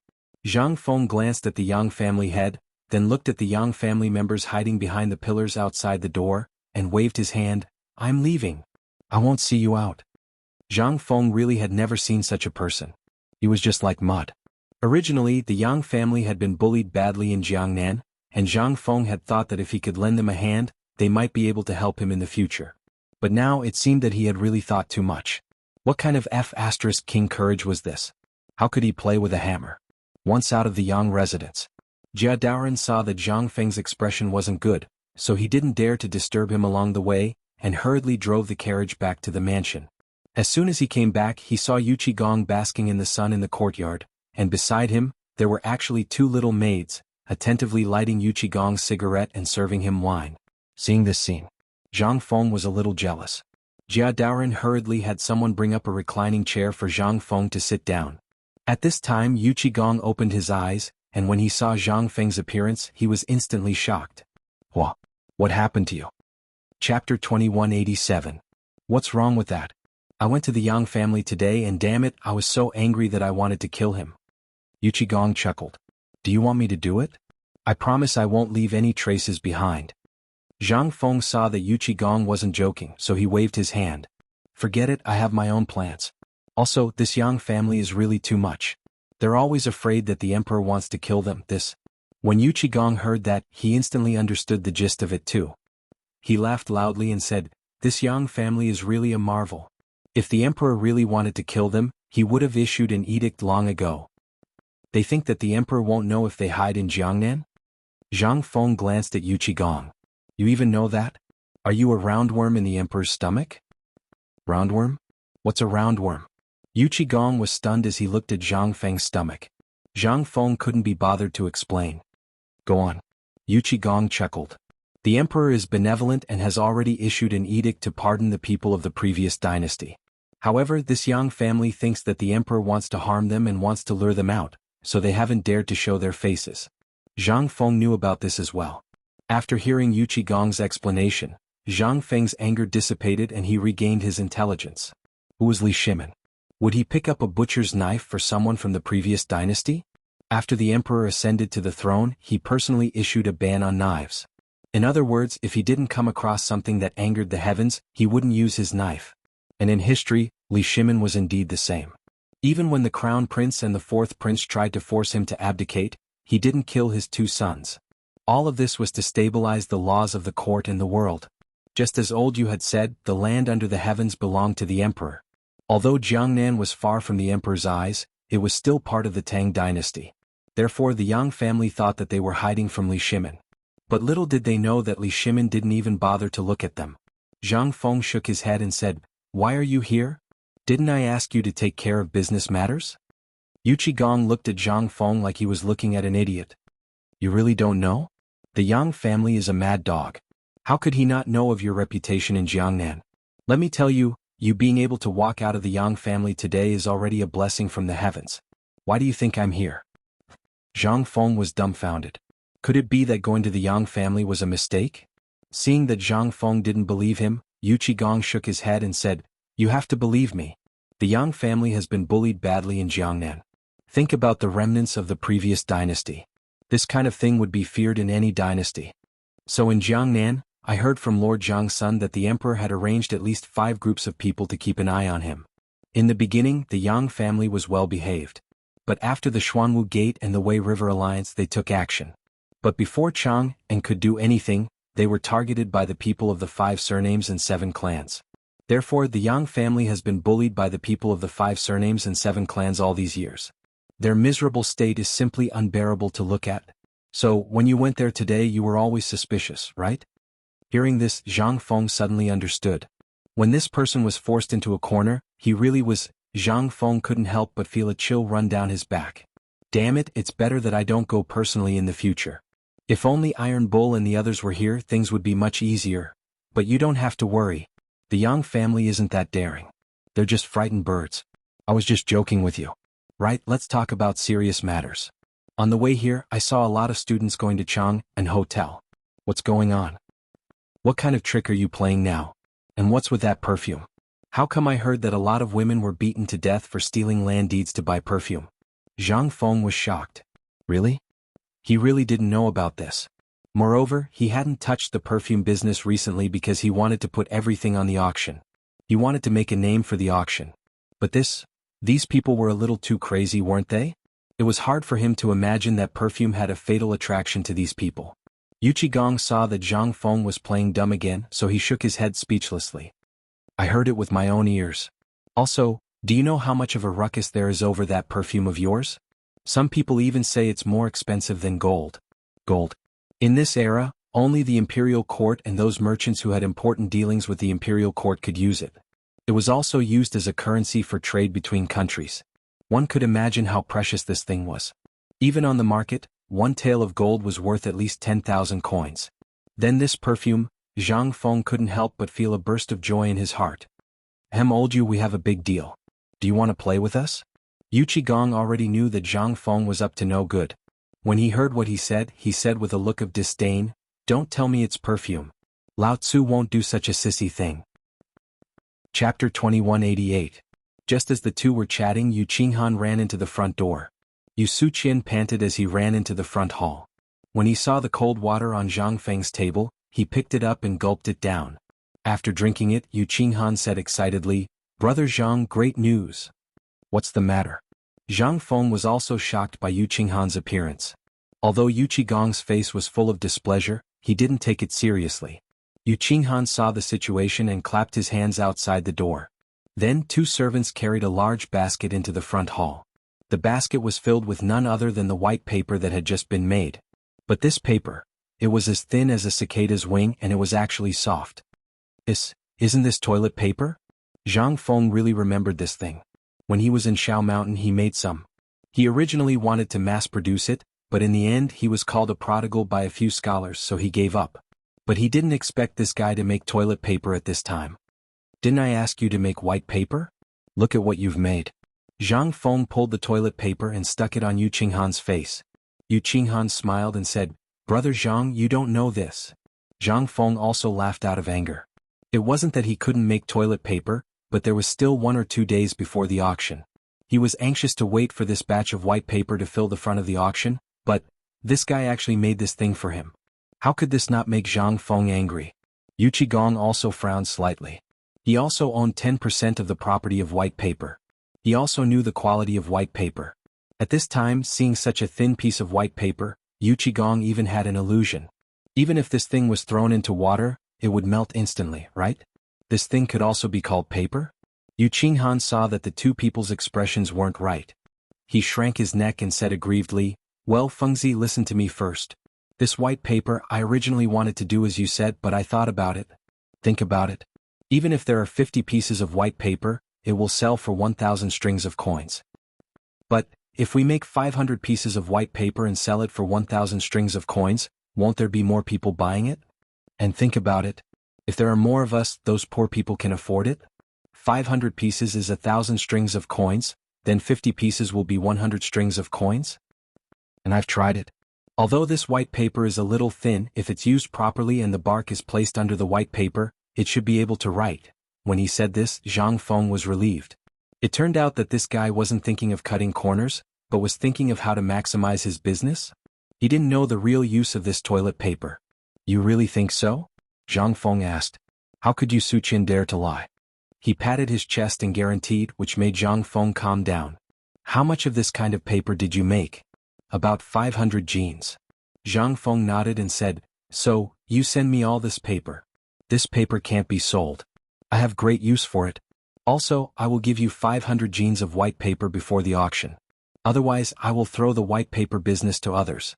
Zhang Feng glanced at the Yang family head, then looked at the Yang family members hiding behind the pillars outside the door, and waved his hand. "I'm leaving. I won't see you out." Zhang Feng really had never seen such a person. He was just like mud. Originally, the Yang family had been bullied badly in Jiangnan, and Zhang Feng had thought that if he could lend them a hand, they might be able to help him in the future. But now it seemed that he had really thought too much. What kind of F***king courage was this? How could he play with a hammer? Once out of the Yang residence, Jia Daoren saw that Zhang Feng's expression wasn't good, so he didn't dare to disturb him along the way, and hurriedly drove the carriage back to the mansion. As soon as he came back, he saw Yu Qigong basking in the sun in the courtyard, and beside him, there were actually two little maids, attentively lighting Yu Qigong's cigarette and serving him wine. Seeing this scene, Zhang Feng was a little jealous. Jia Daoren hurriedly had someone bring up a reclining chair for Zhang Feng to sit down. At this time Yu Qigong opened his eyes, and when he saw Zhang Feng's appearance he was instantly shocked. What happened to you? Chapter 2187. What's wrong with that? I went to the Yang family today and damn it, I was so angry that I wanted to kill him. Yu Qigong chuckled. Do you want me to do it? I promise I won't leave any traces behind. Zhang Feng saw that Yu Qigong wasn't joking, so he waved his hand. Forget it, I have my own plans. Also, this Yang family is really too much. They're always afraid that the emperor wants to kill them. When Yu Qigong heard that, he instantly understood the gist of it too. He laughed loudly and said, this Yang family is really a marvel. If the emperor really wanted to kill them, he would have issued an edict long ago. They think that the emperor won't know if they hide in Jiangnan? Zhang Feng glanced at Yu Qigong. You even know that? Are you a roundworm in the emperor's stomach? Roundworm? What's a roundworm? Yu Qigong was stunned as he looked at Zhang Feng's stomach. Zhang Feng couldn't be bothered to explain. Go on. Yu Qigong chuckled. The emperor is benevolent and has already issued an edict to pardon the people of the previous dynasty. However, this Yang family thinks that the emperor wants to harm them and wants to lure them out, so they haven't dared to show their faces. Zhang Feng knew about this as well. After hearing Yu Qigong's explanation, Zhang Feng's anger dissipated and he regained his intelligence. Who was Li Shimin? Would he pick up a butcher's knife for someone from the previous dynasty? After the emperor ascended to the throne, he personally issued a ban on knives. In other words, if he didn't come across something that angered the heavens, he wouldn't use his knife. And in history, Li Shimin was indeed the same. Even when the crown prince and the fourth prince tried to force him to abdicate, he didn't kill his two sons. All of this was to stabilize the laws of the court and the world. Just as old Yu had said, the land under the heavens belonged to the emperor. Although Jiangnan was far from the emperor's eyes, it was still part of the Tang dynasty. Therefore the Yang family thought that they were hiding from Li Shimin. But little did they know that Li Shimin didn't even bother to look at them. Zhang Feng shook his head and said, Why are you here? Didn't I ask you to take care of business matters? Yu Qigong looked at Zhang Feng like he was looking at an idiot. You really don't know? The Yang family is a mad dog. How could he not know of your reputation in Jiangnan? Let me tell you, you being able to walk out of the Yang family today is already a blessing from the heavens. Why do you think I'm here? Zhang Feng was dumbfounded. Could it be that going to the Yang family was a mistake? Seeing that Zhang Feng didn't believe him, Yu Qigong shook his head and said, You have to believe me. The Yang family has been bullied badly in Jiangnan. Think about the remnants of the previous dynasty. This kind of thing would be feared in any dynasty. So in Jiangnan, I heard from Lord Zhang's son that the emperor had arranged at least 5 groups of people to keep an eye on him. In the beginning, the Yang family was well behaved. But after the Xuanwu Gate and the Wei River Alliance they took action. But before Chang and could do anything, they were targeted by the people of the 5 surnames and 7 clans. Therefore the Yang family has been bullied by the people of the 5 surnames and 7 clans all these years. Their miserable state is simply unbearable to look at. So, when you went there today you were always suspicious, right? Hearing this, Zhang Feng suddenly understood. When this person was forced into a corner, he really was. Zhang Feng couldn't help but feel a chill run down his back. Damn it, it's better that I don't go personally in the future. If only Iron Bull and the others were here, things would be much easier. But you don't have to worry. The Yang family isn't that daring. They're just frightened birds. I was just joking with you. Right, let's talk about serious matters. On the way here, I saw a lot of students going to Chang and hotel. What's going on? What kind of trick are you playing now? And what's with that perfume? How come I heard that a lot of women were beaten to death for stealing land deeds to buy perfume? Zhang Feng was shocked. Really? He really didn't know about this. Moreover, he hadn't touched the perfume business recently because he wanted to put everything on the auction. He wanted to make a name for the auction. But these people were a little too crazy, weren't they? It was hard for him to imagine that perfume had a fatal attraction to these people. Yu Qigong saw that Zhang Feng was playing dumb again, so he shook his head speechlessly. I heard it with my own ears. Also, do you know how much of a ruckus there is over that perfume of yours? Some people even say it's more expensive than gold. Gold. In this era, only the imperial court and those merchants who had important dealings with the imperial court could use it. It was also used as a currency for trade between countries. One could imagine how precious this thing was. Even on the market, one tael of gold was worth at least 10,000 coins. Then this perfume, Zhang Feng couldn't help but feel a burst of joy in his heart. Old you, we have a big deal. Do you want to play with us? Yu Qigong already knew that Zhang Feng was up to no good. When he heard what he said with a look of disdain, "Don't tell me it's perfume. Lao Tzu won't do such a sissy thing." Chapter 2188. Just as the two were chatting, Yu Qinghan ran into the front door. Yu Suqian panted as he ran into the front hall. When he saw the cold water on Zhang Feng's table, he picked it up and gulped it down. After drinking it, Yu Qinghan said excitedly, "Brother Zhang, great news." "What's the matter?" Zhang Feng was also shocked by Yu Qinghan's appearance. Although Yu Qigong's face was full of displeasure, he didn't take it seriously. Yu Qinghan saw the situation and clapped his hands outside the door. Then two servants carried a large basket into the front hall. The basket was filled with none other than the white paper that had just been made. But this paper, it was as thin as a cicada's wing and it was actually soft. Isn't this toilet paper? Zhang Feng really remembered this thing. When he was in Shao Mountain he made some. He originally wanted to mass-produce it, but in the end he was called a prodigal by a few scholars, so he gave up. But he didn't expect this guy to make toilet paper at this time. "Didn't I ask you to make white paper? Look at what you've made." Zhang Feng pulled the toilet paper and stuck it on Yu Qinghan's face. Yu Qinghan smiled and said, "Brother Zhang, you don't know this." Zhang Feng also laughed out of anger. It wasn't that he couldn't make toilet paper, but there was still 1 or 2 days before the auction. He was anxious to wait for this batch of white paper to fill the front of the auction, but this guy actually made this thing for him. How could this not make Zhang Feng angry? Yu Qigong also frowned slightly. He also owned 10% of the property of white paper. He also knew the quality of white paper. At this time, seeing such a thin piece of white paper, Yu Qigong even had an illusion. Even if this thing was thrown into water, it would melt instantly, right? This thing could also be called paper? Yu Qinghan saw that the two people's expressions weren't right. He shrank his neck and said aggrievedly, "Well, Fengzi, listen to me first. This white paper, I originally wanted to do as you said, but I thought about it. Think about it. Even if there are 50 pieces of white paper, it will sell for 1,000 strings of coins. But, if we make 500 pieces of white paper and sell it for 1,000 strings of coins, won't there be more people buying it? And think about it. If there are more of us, those poor people can afford it? 500 pieces is 1,000 strings of coins, then 50 pieces will be 100 strings of coins? And I've tried it. Although this white paper is a little thin, if it's used properly and the bark is placed under the white paper, it should be able to write." When he said this, Zhang Feng was relieved. It turned out that this guy wasn't thinking of cutting corners, but was thinking of how to maximize his business. He didn't know the real use of this toilet paper. "You really think so?" Zhang Feng asked. "How could Yu Suqian dare to lie?" He patted his chest and guaranteed, which made Zhang Feng calm down. "How much of this kind of paper did you make?" "About 500 jeans." Zhang Feng nodded and said, "So, you send me all this paper. This paper can't be sold. I have great use for it. Also, I will give you 500 jeans of white paper before the auction. Otherwise, I will throw the white paper business to others."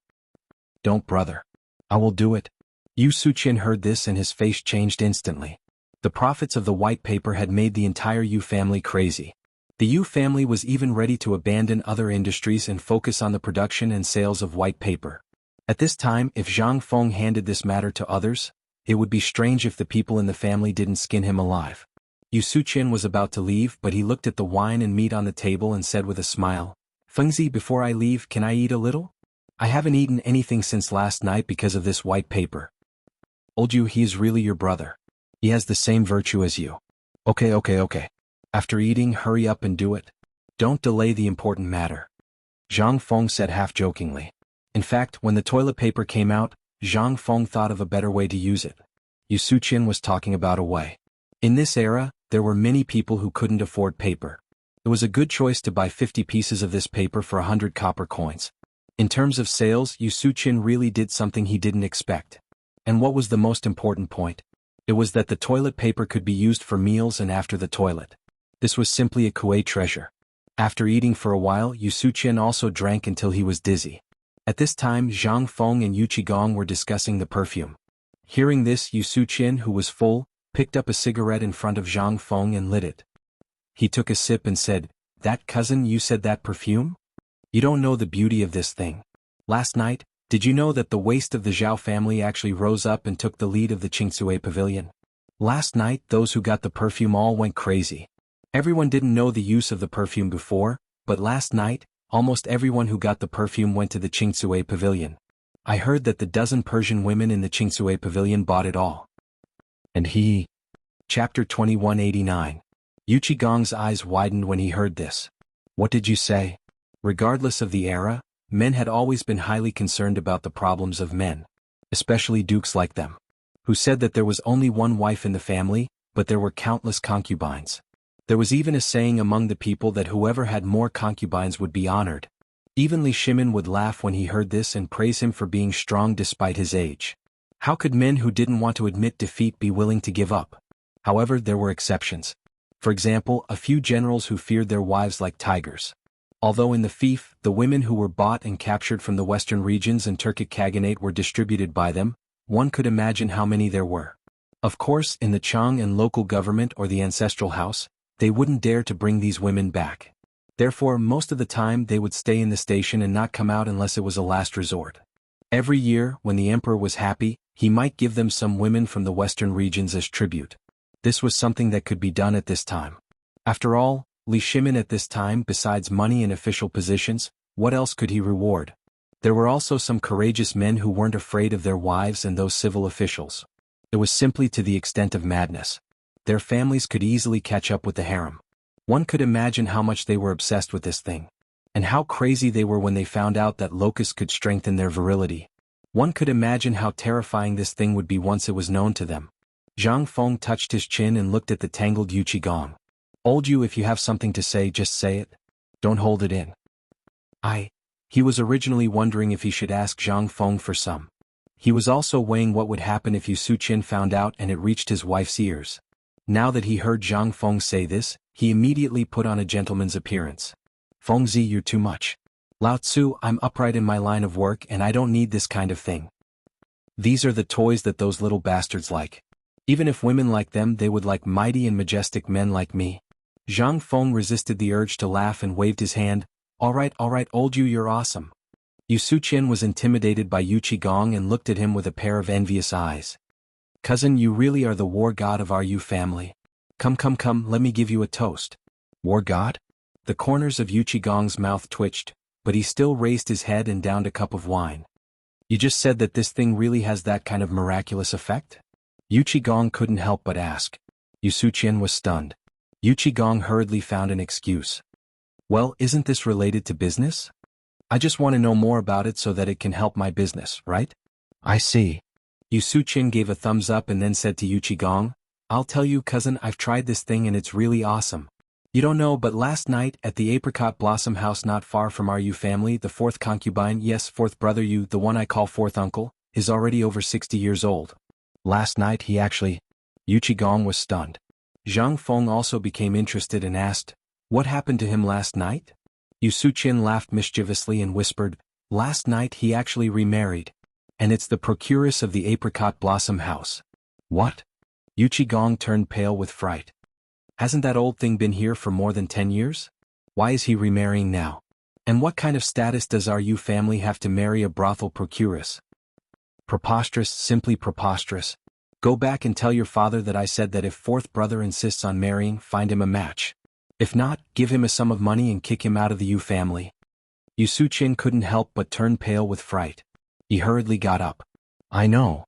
"Don't, brother. I will do it." Yu Suqian heard this and his face changed instantly. The profits of the white paper had made the entire Yu family crazy. The Yu family was even ready to abandon other industries and focus on the production and sales of white paper. At this time, if Zhang Feng handed this matter to others, it would be strange if the people in the family didn't skin him alive. Yu Suqian was about to leave, but he looked at the wine and meat on the table and said with a smile, "Fengzi, before I leave, can I eat a little? I haven't eaten anything since last night because of this white paper." "Old Yu, he is really your brother. He has the same virtue as you." Okay. After eating, hurry up and do it. Don't delay the important matter." Zhang Feng said half-jokingly. In fact, when the toilet paper came out, Zhang Feng thought of a better way to use it. Yu Suqian was talking about a way. In this era, there were many people who couldn't afford paper. It was a good choice to buy 50 pieces of this paper for 100 copper coins. In terms of sales, Yu Suqian really did something he didn't expect. And what was the most important point? It was that the toilet paper could be used for meals and after the toilet. This was simply a Kuei treasure. After eating for a while, Yu Suqian also drank until he was dizzy. At this time, Zhang Feng and Yu Qigong were discussing the perfume. Hearing this, Yu Suqian, who was full, picked up a cigarette in front of Zhang Feng and lit it. He took a sip and said, "That cousin, you said that perfume? You don't know the beauty of this thing. Last night, did you know that the waist of the Zhao family actually rose up and took the lead of the Qingcue pavilion? Last night, those who got the perfume all went crazy. Everyone didn't know the use of the perfume before, but last night, almost everyone who got the perfume went to the Qingcue pavilion. I heard that the dozen Persian women in the Qingcue pavilion bought it all." And he... Chapter 2189. Yu Qigong's eyes widened when he heard this. What did you say? Regardless of the era, men had always been highly concerned about the problems of men. Especially dukes like them. Who said that there was only one wife in the family, but there were countless concubines. There was even a saying among the people that whoever had more concubines would be honored. Even Li Shimin would laugh when he heard this and praise him for being strong despite his age. How could men who didn't want to admit defeat be willing to give up? However, there were exceptions. For example, a few generals who feared their wives like tigers. Although in the fief, the women who were bought and captured from the western regions and Turkic Khaganate were distributed by them, one could imagine how many there were. Of course, in the Chang and local government or the ancestral house, they wouldn't dare to bring these women back. Therefore, most of the time they would stay in the station and not come out unless it was a last resort. Every year, when the emperor was happy, he might give them some women from the western regions as tribute. This was something that could be done at this time. After all, Li Shimin at this time, besides money and official positions, what else could he reward? There were also some courageous men who weren't afraid of their wives and those civil officials. It was simply to the extent of madness. Their families could easily catch up with the harem. One could imagine how much they were obsessed with this thing. And how crazy they were when they found out that locusts could strengthen their virility. One could imagine how terrifying this thing would be once it was known to them. Zhang Feng touched his chin and looked at the tangled Yu Qigong. "Old Yu, if you have something to say, just say it. Don't hold it in." He was originally wondering if he should ask Zhang Feng for some. He was also weighing what would happen if Yu Suqian found out and it reached his wife's ears. Now that he heard Zhang Feng say this, he immediately put on a gentleman's appearance. "Fengzi, you're too much. Lao Tzu, I'm upright in my line of work and I don't need this kind of thing. These are the toys that those little bastards like. Even if women like them, they would like mighty and majestic men like me." Zhang Feng resisted the urge to laugh and waved his hand. All right, old Yu, you're awesome." Yu Suqian was intimidated by Yu Qigong and looked at him with a pair of envious eyes. "Cousin, you really are the war god of our Yu family. Come, let me give you a toast." "War god?" The corners of Yu Qigong's mouth twitched, but he still raised his head and downed a cup of wine. "You just said that this thing really has that kind of miraculous effect?" Yu Qigong couldn't help but ask. Yu Suqian was stunned. Yu Qigong hurriedly found an excuse. "Well, isn't this related to business? I just want to know more about it so that it can help my business, right?" "I see." Yu Suqian gave a thumbs up and then said to Yu Qigong, "I'll tell you, cousin, I've tried this thing and it's really awesome. You don't know, but last night, at the apricot blossom house not far from our Yu family, the fourth concubine, yes, fourth brother Yu, the one I call fourth uncle, is already over 60 years old. Last night he actually..." Yu Qigong was stunned. Zhang Feng also became interested and asked, "What happened to him last night?" Yu Suqian laughed mischievously and whispered, "Last night he actually remarried. And it's the procuress of the apricot blossom house." "What?" Yu Qigong turned pale with fright. "Hasn't that old thing been here for more than 10 years? Why is he remarrying now? And what kind of status does our Yu family have to marry a brothel procuress?" "Preposterous, simply preposterous. Go back and tell your father that I said that if fourth brother insists on marrying, find him a match. If not, give him a sum of money and kick him out of the Yu family." Yu Suqian couldn't help but turn pale with fright. He hurriedly got up. "I know."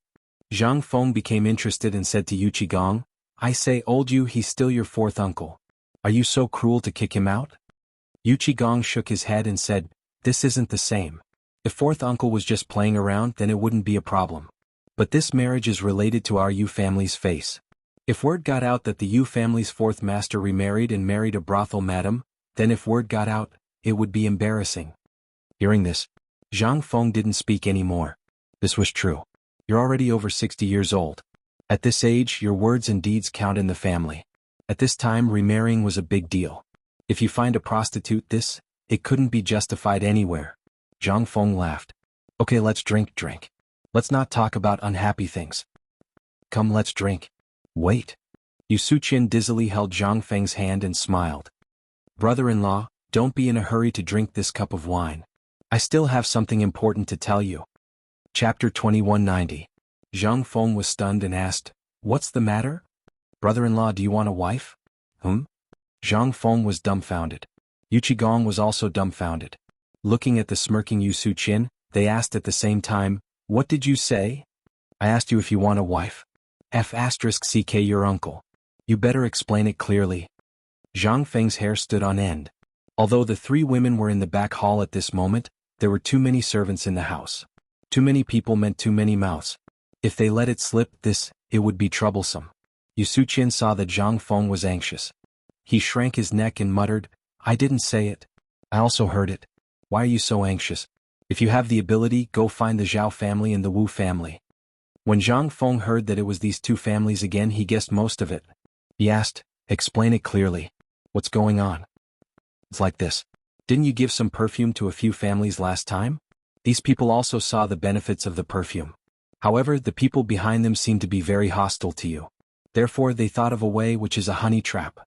Zhang Feng became interested and said to Yu Qigong, "I say, old Yu, he's still your fourth uncle. Are you so cruel to kick him out?" Yu Qigong shook his head and said, "This isn't the same. If fourth uncle was just playing around, then it wouldn't be a problem. But this marriage is related to our Yu family's face. If word got out that the Yu family's fourth master remarried and married a brothel madam, then if word got out, it would be embarrassing." Hearing this, Zhang Feng didn't speak anymore. This was true. You're already over 60 years old. At this age, your words and deeds count in the family. At this time remarrying was a big deal. If you find a prostitute it couldn't be justified anywhere. Zhang Feng laughed. Okay, let's drink. Let's not talk about unhappy things. Come, let's drink. Wait. Yu Suqian dizzily held Zhang Feng's hand and smiled. Brother-in-law, don't be in a hurry to drink this cup of wine. I still have something important to tell you. Chapter 2190. Zhang Feng was stunned and asked, What's the matter? Brother-in-law, do you want a wife? Zhang Feng was dumbfounded. Yu Qigong was also dumbfounded. Looking at the smirking Yu Suqian, they asked at the same time, What did you say? I asked you if you want a wife. F***ck your uncle. You better explain it clearly. Zhang Feng's hair stood on end. Although the three women were in the back hall at this moment, there were too many servants in the house. Too many people meant too many mouths. If they let it slip, it would be troublesome. Yu Suqian saw that Zhang Feng was anxious. He shrank his neck and muttered, I didn't say it. I also heard it. Why are you so anxious? If you have the ability, go find the Zhao family and the Wu family. When Zhang Feng heard that it was these two families again, he guessed most of it. He asked, Explain it clearly. What's going on? It's like this. Didn't you give some perfume to a few families last time? These people also saw the benefits of the perfume. However, the people behind them seemed to be very hostile to you. Therefore they thought of a way which is a honey trap.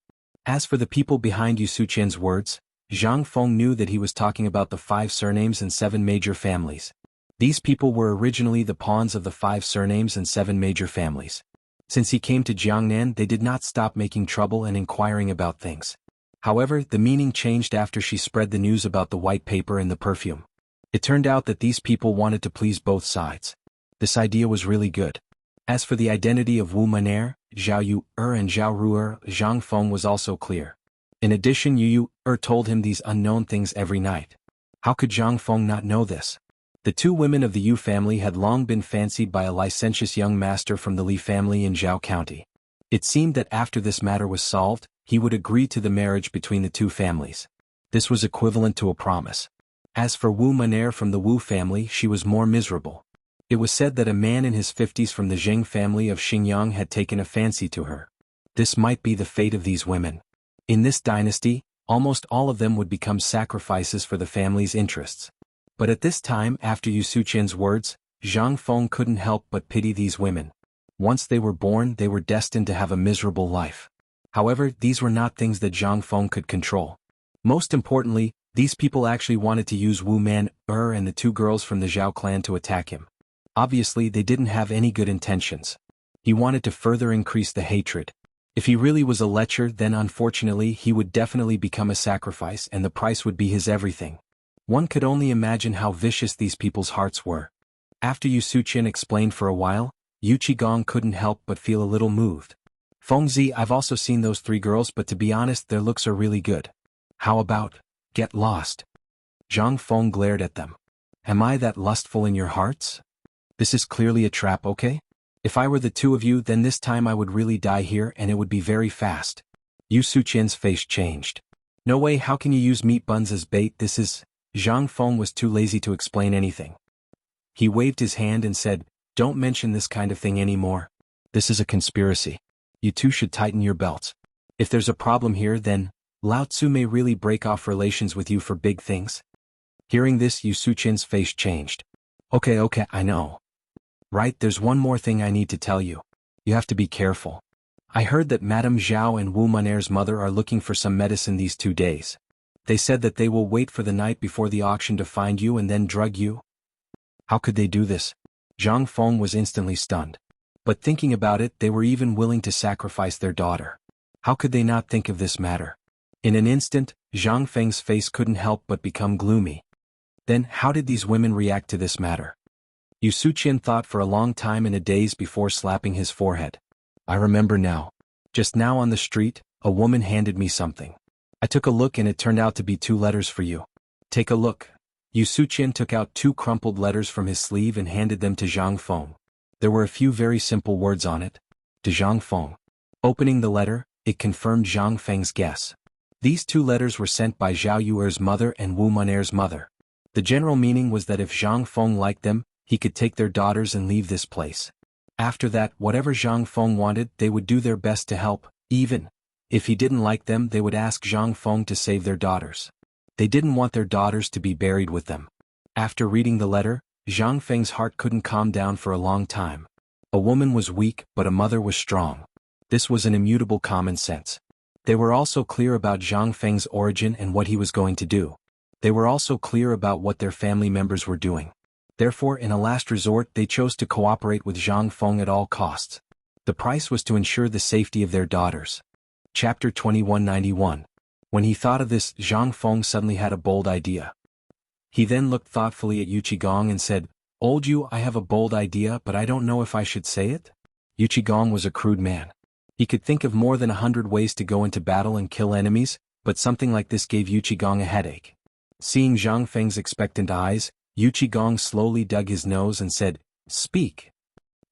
As for the people behind Yu Suqian's words, Zhang Feng knew that he was talking about the 5 surnames and 7 major families. These people were originally the pawns of the 5 surnames and 7 major families. Since he came to Jiangnan, they did not stop making trouble and inquiring about things. However, the meaning changed after she spread the news about the white paper and the perfume. It turned out that these people wanted to please both sides. This idea was really good. As for the identity of Wu Maner, Zhao Yu and Zhao Ruer, Zhang Feng was also clear. In addition, Yu told him these unknown things every night. How could Zhang Feng not know this? The 2 women of the Yu family had long been fancied by a licentious young master from the Li family in Zhao County. It seemed that after this matter was solved, he would agree to the marriage between the 2 families. This was equivalent to a promise. As for Wu Maner from the Wu family, she was more miserable. It was said that a man in his 50s from the Zheng family of Xinjiang had taken a fancy to her. This might be the fate of these women. In this dynasty, almost all of them would become sacrifices for the family's interests. But at this time, after Yu Suqian's words, Zhang Feng couldn't help but pity these women. Once they were born, they were destined to have a miserable life. However, these were not things that Zhang Feng could control. Most importantly, these people actually wanted to use Wu Man and the 2 girls from the Zhao clan to attack him. Obviously, they didn't have any good intentions. He wanted to further increase the hatred. If he really was a lecher, then unfortunately he would definitely become a sacrifice and the price would be his everything. One could only imagine how vicious these people's hearts were. After Yu Suqian explained for a while, Yu Qigong couldn't help but feel a little moved. Fengzi, I've also seen those 3 girls, but to be honest, their looks are really good. How about, get lost? Zhang Feng glared at them. Am I that lustful in your hearts? This is clearly a trap, okay? If I were the 2 of you, then this time I would really die here and it would be very fast. Yu Suqian's face changed. No way, how can you use meat buns as bait? Zhang Feng was too lazy to explain anything. He waved his hand and said, Don't mention this kind of thing anymore. This is a conspiracy. You 2 should tighten your belts. If there's a problem here, then Lao Tzu may really break off relations with you for big things. Hearing this, Yu Suqian's face changed. Okay, I know. Right, there's one more thing I need to tell you. You have to be careful. I heard that Madame Zhao and Wu Maner's mother are looking for some medicine these 2 days. They said that they will wait for the night before the auction to find you and then drug you. How could they do this? Zhang Feng was instantly stunned. But thinking about it, they were even willing to sacrifice their daughter. How could they not think of this matter? In an instant, Zhang Feng's face couldn't help but become gloomy. Then, how did these women react to this matter? Yu Suqian thought for a long time in a daze before slapping his forehead. I remember now. Just now on the street, a woman handed me something. I took a look and it turned out to be 2 letters for you. Take a look. Yu Suqian took out 2 crumpled letters from his sleeve and handed them to Zhang Feng. There were a few very simple words on it. To Zhang Feng. Opening the letter, it confirmed Zhang Feng's guess. These 2 letters were sent by Zhao Yuer's mother and Wu Maner's mother. The general meaning was that if Zhang Feng liked them, he could take their daughters and leave this place. After that, whatever Zhang Feng wanted, they would do their best to help, even If he didn't like them, they would ask Zhang Feng to save their daughters. They didn't want their daughters to be buried with them. After reading the letter, Zhang Feng's heart couldn't calm down for a long time. A woman was weak, but a mother was strong. This was an immutable common sense. They were also clear about Zhang Feng's origin and what he was going to do. They were also clear about what their family members were doing. Therefore, in a last resort, they chose to cooperate with Zhang Feng at all costs. The price was to ensure the safety of their daughters. Chapter 2191. When he thought of this, Zhang Feng suddenly had a bold idea. He then looked thoughtfully at Yu Qigong and said, "Old Yu, I have a bold idea, but I don't know if I should say it." Yu Qigong was a crude man. He could think of more than 100 ways to go into battle and kill enemies, but something like this gave Yu Qigong a headache. Seeing Zhang Feng's expectant eyes, Yu Qigong slowly dug his nose and said, "Speak."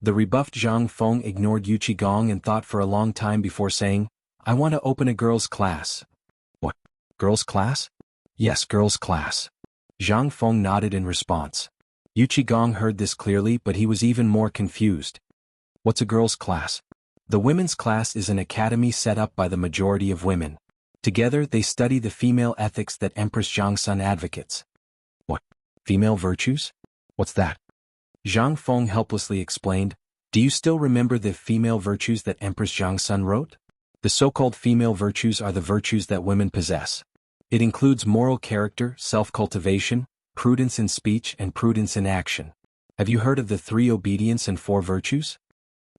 The rebuffed Zhang Feng ignored Yu Qigong and thought for a long time before saying, "I want to open a girls' class." "What? Girls' class?" "Yes, girls' class." Zhang Feng nodded in response. Yu Qigong heard this clearly, but he was even more confused. "What's a girls' class?" "The women's class is an academy set up by the majority of women. Together they study the female ethics that Empress Zhangsun advocates." "What? Female virtues? What's that?" Zhang Feng helplessly explained, "Do you still remember the female virtues that Empress Zhangsun wrote? The so-called female virtues are the virtues that women possess. It includes moral character, self-cultivation, prudence in speech and prudence in action. Have you heard of the 3 obedience and 4 virtues?"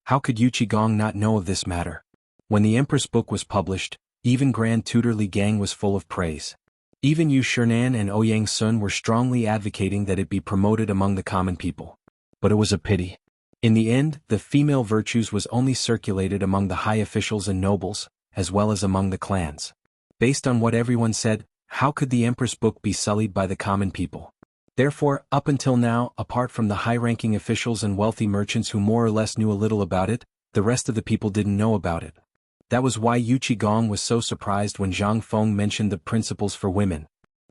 How could Yu Qigong not know of this matter? When the Empress book was published, even Grand Tutor Li Gang was full of praise. Even Yu Shinan and Ouyang Sun were strongly advocating that it be promoted among the common people. But it was a pity. In the end, the female virtues was only circulated among the high officials and nobles, as well as among the clans. Based on what everyone said, how could the Empress book be sullied by the common people? Therefore, up until now, apart from the high-ranking officials and wealthy merchants who more or less knew a little about it, the rest of the people didn't know about it. That was why Yu Qigong was so surprised when Zhang Feng mentioned the principles for women.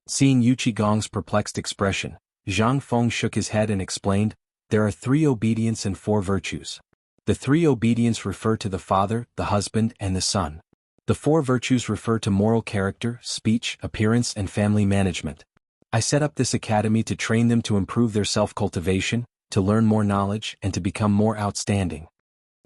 Seeing Yu Qigong's perplexed expression, Zhang Feng shook his head and explained, "There are 3 obedience and 4 virtues. The 3 obedience refer to the father, the husband, and the son. The 4 virtues refer to moral character, speech, appearance, and family management. I set up this academy to train them to improve their self-cultivation, to learn more knowledge, and to become more outstanding."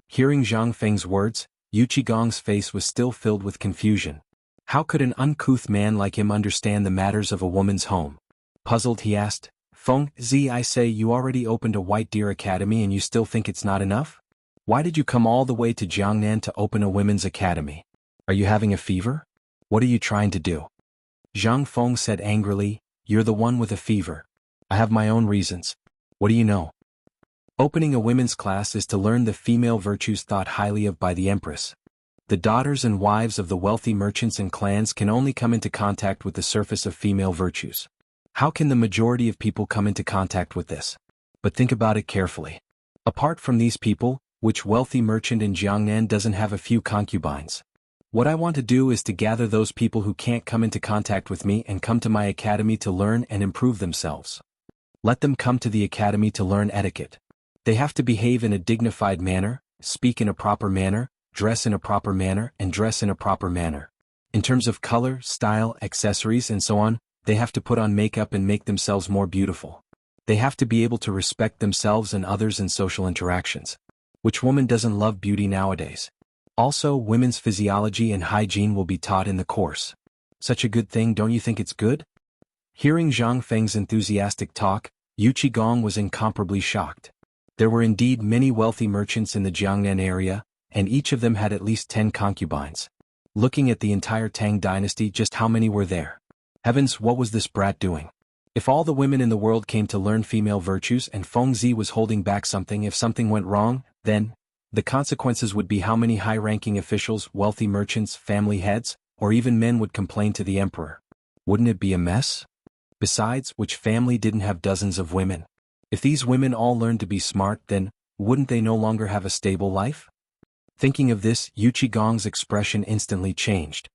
Hearing Zhang Feng's words, Yu Qigong's face was still filled with confusion. How could an uncouth man like him understand the matters of a woman's home? Puzzled, he asked, "Feng Zi, I say you already opened a White Deer Academy and you still think it's not enough? Why did you come all the way to Jiangnan to open a women's academy? Are you having a fever? What are you trying to do?" Zhang Feng said angrily, "You're the one with a fever. I have my own reasons. What do you know? Opening a women's class is to learn the female virtues thought highly of by the Empress. The daughters and wives of the wealthy merchants and clans can only come into contact with the surface of female virtues. How can the majority of people come into contact with this? But think about it carefully. Apart from these people, which wealthy merchant in Jiangnan doesn't have a few concubines? What I want to do is to gather those people who can't come into contact with me and come to my academy to learn and improve themselves. Let them come to the academy to learn etiquette. They have to behave in a dignified manner, speak in a proper manner, dress in a proper manner, and dress in a proper manner. In terms of color, style, accessories, and so on, they have to put on makeup and make themselves more beautiful. They have to be able to respect themselves and others in social interactions. Which woman doesn't love beauty nowadays? Also, women's physiology and hygiene will be taught in the course. Such a good thing, don't you think it's good?" Hearing Zhang Feng's enthusiastic talk, Yu Qigong was incomparably shocked. There were indeed many wealthy merchants in the Jiangnan area, and each of them had at least 10 concubines. Looking at the entire Tang dynasty, just how many were there? Heavens, what was this brat doing? If all the women in the world came to learn female virtues and Feng Zi was holding back something, if something went wrong, then the consequences would be how many high-ranking officials, wealthy merchants, family heads, or even men would complain to the emperor. Wouldn't it be a mess? Besides, which family didn't have dozens of women? If these women all learned to be smart, then wouldn't they no longer have a stable life? Thinking of this, Yu Qigong's expression instantly changed.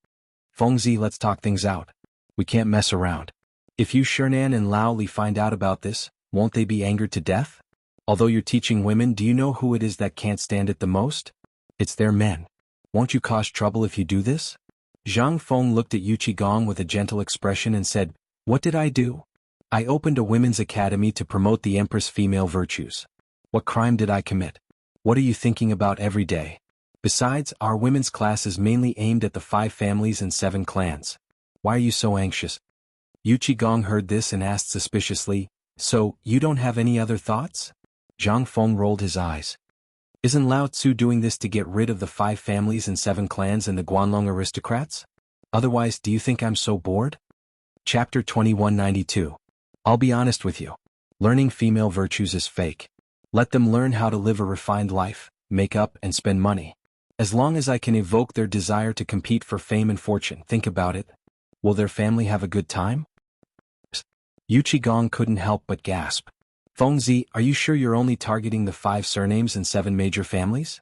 "Feng Zi, let's talk things out. We can't mess around. If Yu Shinan and Lao Li find out about this, won't they be angered to death? Although you're teaching women, do you know who it is that can't stand it the most? It's their men. Won't you cause trouble if you do this? Zhang Feng looked at Yu Qigong with a gentle expression and said, What did I do? I opened a women's academy to promote the Empress' female virtues. What crime did I commit? What are you thinking about every day? Besides, our women's class is mainly aimed at the 5 families and 7 clans. Why are you so anxious? Yu Qigong heard this and asked suspiciously, So, you don't have any other thoughts? Zhang Feng rolled his eyes. Isn't Lao Tzu doing this to get rid of the 5 families and 7 clans and the Guanlong aristocrats? Otherwise, do you think I'm so bored? Chapter 2192. I'll be honest with you. Learning female virtues is fake. Let them learn how to live a refined life, make up and spend money. As long as I can evoke their desire to compete for fame and fortune, think about it. Will their family have a good time? Yu Qigong couldn't help but gasp. Fengzi, are you sure you're only targeting the 5 surnames and 7 major families?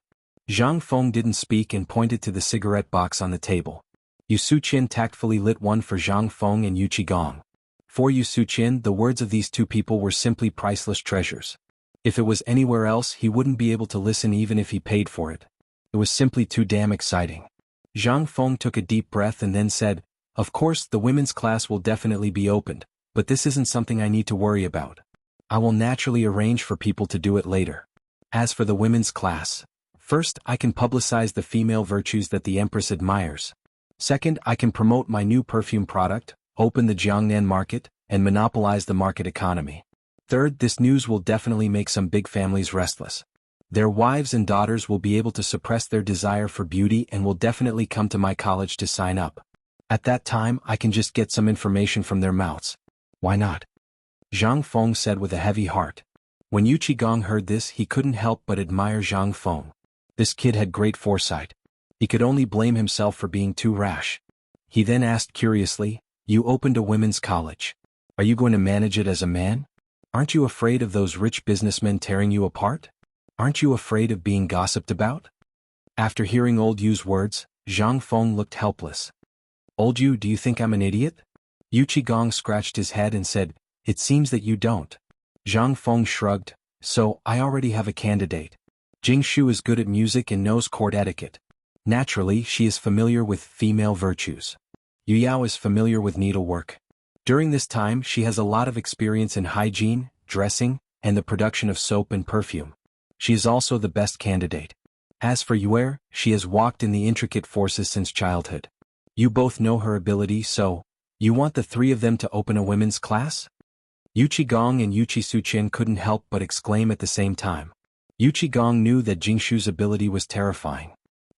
Zhang Feng didn't speak and pointed to the cigarette box on the table. Yu Suqian tactfully lit one for Zhang Feng and Yu Qigong. For Yu Suqian, the words of these 2 people were simply priceless treasures. If it was anywhere else, he wouldn't be able to listen even if he paid for it. It was simply too damn exciting. Zhang Feng took a deep breath and then said, Of course, the women's class will definitely be opened, but this isn't something I need to worry about. I will naturally arrange for people to do it later. As for the women's class, first, I can publicize the female virtues that the Empress admires. Second, I can promote my new perfume product, open the Jiangnan market, and monopolize the market economy. Third, this news will definitely make some big families restless. Their wives and daughters will be able to suppress their desire for beauty and will definitely come to my college to sign up. At that time, I can just get some information from their mouths. Why not? Zhang Feng said with a heavy heart. When Yu Qigong heard this, he couldn't help but admire Zhang Feng. This kid had great foresight. He could only blame himself for being too rash. He then asked curiously, You opened a women's college. Are you going to manage it as a man? Aren't you afraid of those rich businessmen tearing you apart? Aren't you afraid of being gossiped about? After hearing old Yu's words, Zhang Feng looked helpless. Old Yu, do you think I'm an idiot? Yu Qigong scratched his head and said, It seems that you don't. Zhang Feng shrugged, So, I already have a candidate. Jingshu is good at music and knows court etiquette. Naturally, she is familiar with female virtues. Yu Yao is familiar with needlework. During this time, she has a lot of experience in hygiene, dressing, and the production of soap and perfume. She is also the best candidate. As for Yuer, she has walked in the intricate forces since childhood. You both know her ability, so, you want the 3 of them to open a women's class? Yu Qigong and Yu Qisuqian couldn't help but exclaim at the same time. Yu Qigong knew that Jingshu's ability was terrifying.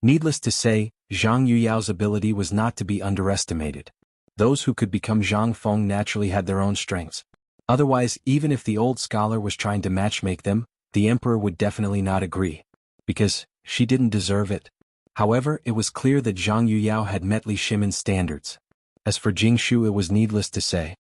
Needless to say, Zhang Yuyao's ability was not to be underestimated. Those who could become Zhang Feng naturally had their own strengths. Otherwise, even if the old scholar was trying to matchmake them, the emperor would definitely not agree. Because, she didn't deserve it. However, it was clear that Zhang Yuyao had met Li Shimin's standards. As for Jingshu, it was needless to say.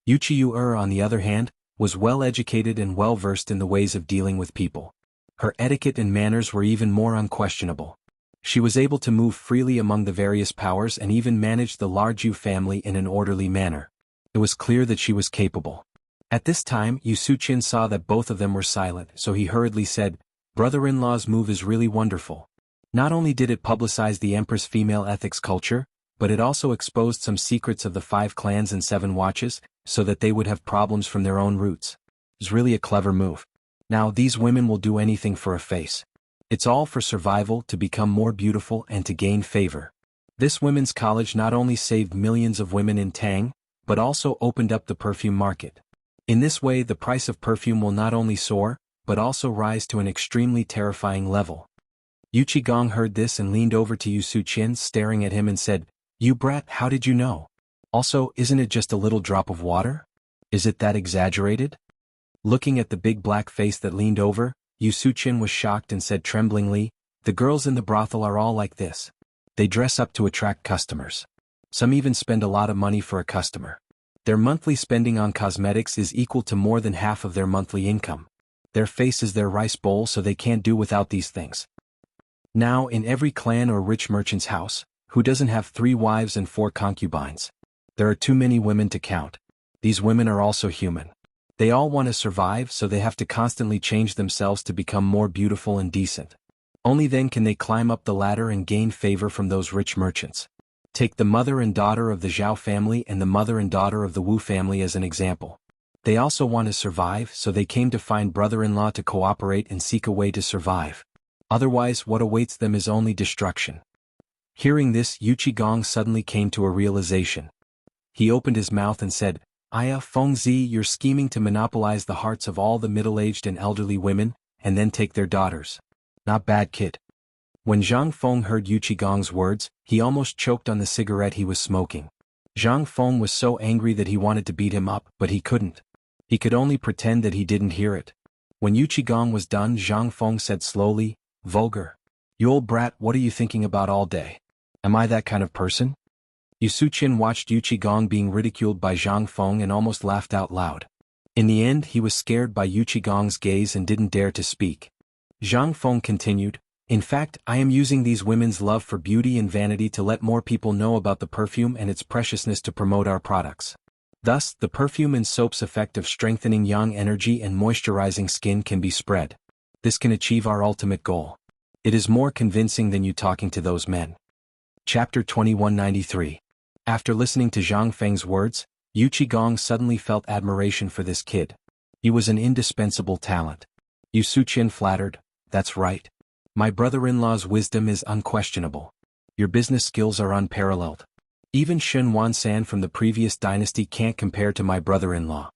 Yu Qiyuer, on the other hand, was well-educated and well-versed in the ways of dealing with people. Her etiquette and manners were even more unquestionable. She was able to move freely among the various powers and even manage the large Yu family in an orderly manner. It was clear that she was capable. At this time, Yu Suqian saw that both of them were silent, so he hurriedly said, Brother-in-law's move is really wonderful. Not only did it publicize the Empress' female ethics culture, but it also exposed some secrets of the 5 clans and 7 watches, so that they would have problems from their own roots. It's really a clever move. Now these women will do anything for a face. It's all for survival, to become more beautiful and to gain favor. This women's college not only saved millions of women in Tang, but also opened up the perfume market. In this way, the price of perfume will not only soar, but also rise to an extremely terrifying level. Yu Qigong heard this and leaned over to Yu Suqian, staring at him and said, You brat, how did you know? Also, isn't it just a little drop of water? Is it that exaggerated? Looking at the big black face that leaned over, Yu Suqian was shocked and said tremblingly, The girls in the brothel are all like this. They dress up to attract customers. Some even spend a lot of money for a customer. Their monthly spending on cosmetics is equal to more than half of their monthly income. Their face is their rice bowl, so they can't do without these things. Now, in every clan or rich merchant's house, who doesn't have 3 wives and 4 concubines? There are too many women to count. These women are also human. They all want to survive, so they have to constantly change themselves to become more beautiful and decent. Only then can they climb up the ladder and gain favor from those rich merchants. Take the mother and daughter of the Zhao family and the mother and daughter of the Wu family as an example. They also want to survive, so they came to find brother-in-law to cooperate and seek a way to survive. Otherwise, what awaits them is only destruction. Hearing this, Yu Qigong suddenly came to a realization. He opened his mouth and said, "Aya Fengzi, you're scheming to monopolize the hearts of all the middle-aged and elderly women, and then take their daughters. Not bad, kid." When Zhang Feng heard Yu Qigong's words, he almost choked on the cigarette he was smoking. Zhang Feng was so angry that he wanted to beat him up, but he couldn't. He could only pretend that he didn't hear it. When Yu Qigong was done, Zhang Feng said slowly, "Vulgar. You old brat, what are you thinking about all day? Am I that kind of person?" Yu Suqian watched Yu Qigong being ridiculed by Zhang Feng and almost laughed out loud. In the end, he was scared by Yu Qigong's gaze and didn't dare to speak. Zhang Feng continued, "In fact, I am using these women's love for beauty and vanity to let more people know about the perfume and its preciousness to promote our products. Thus, the perfume and soap's effect of strengthening yang energy and moisturizing skin can be spread. This can achieve our ultimate goal. It is more convincing than you talking to those men." Chapter 2193. After listening to Zhang Feng's words, Yu Qigong suddenly felt admiration for this kid. He was an indispensable talent. Yu Suqian flattered, "That's right. My brother-in-law's wisdom is unquestionable. Your business skills are unparalleled. Even Shen Wansan from the previous dynasty can't compare to my brother-in-law."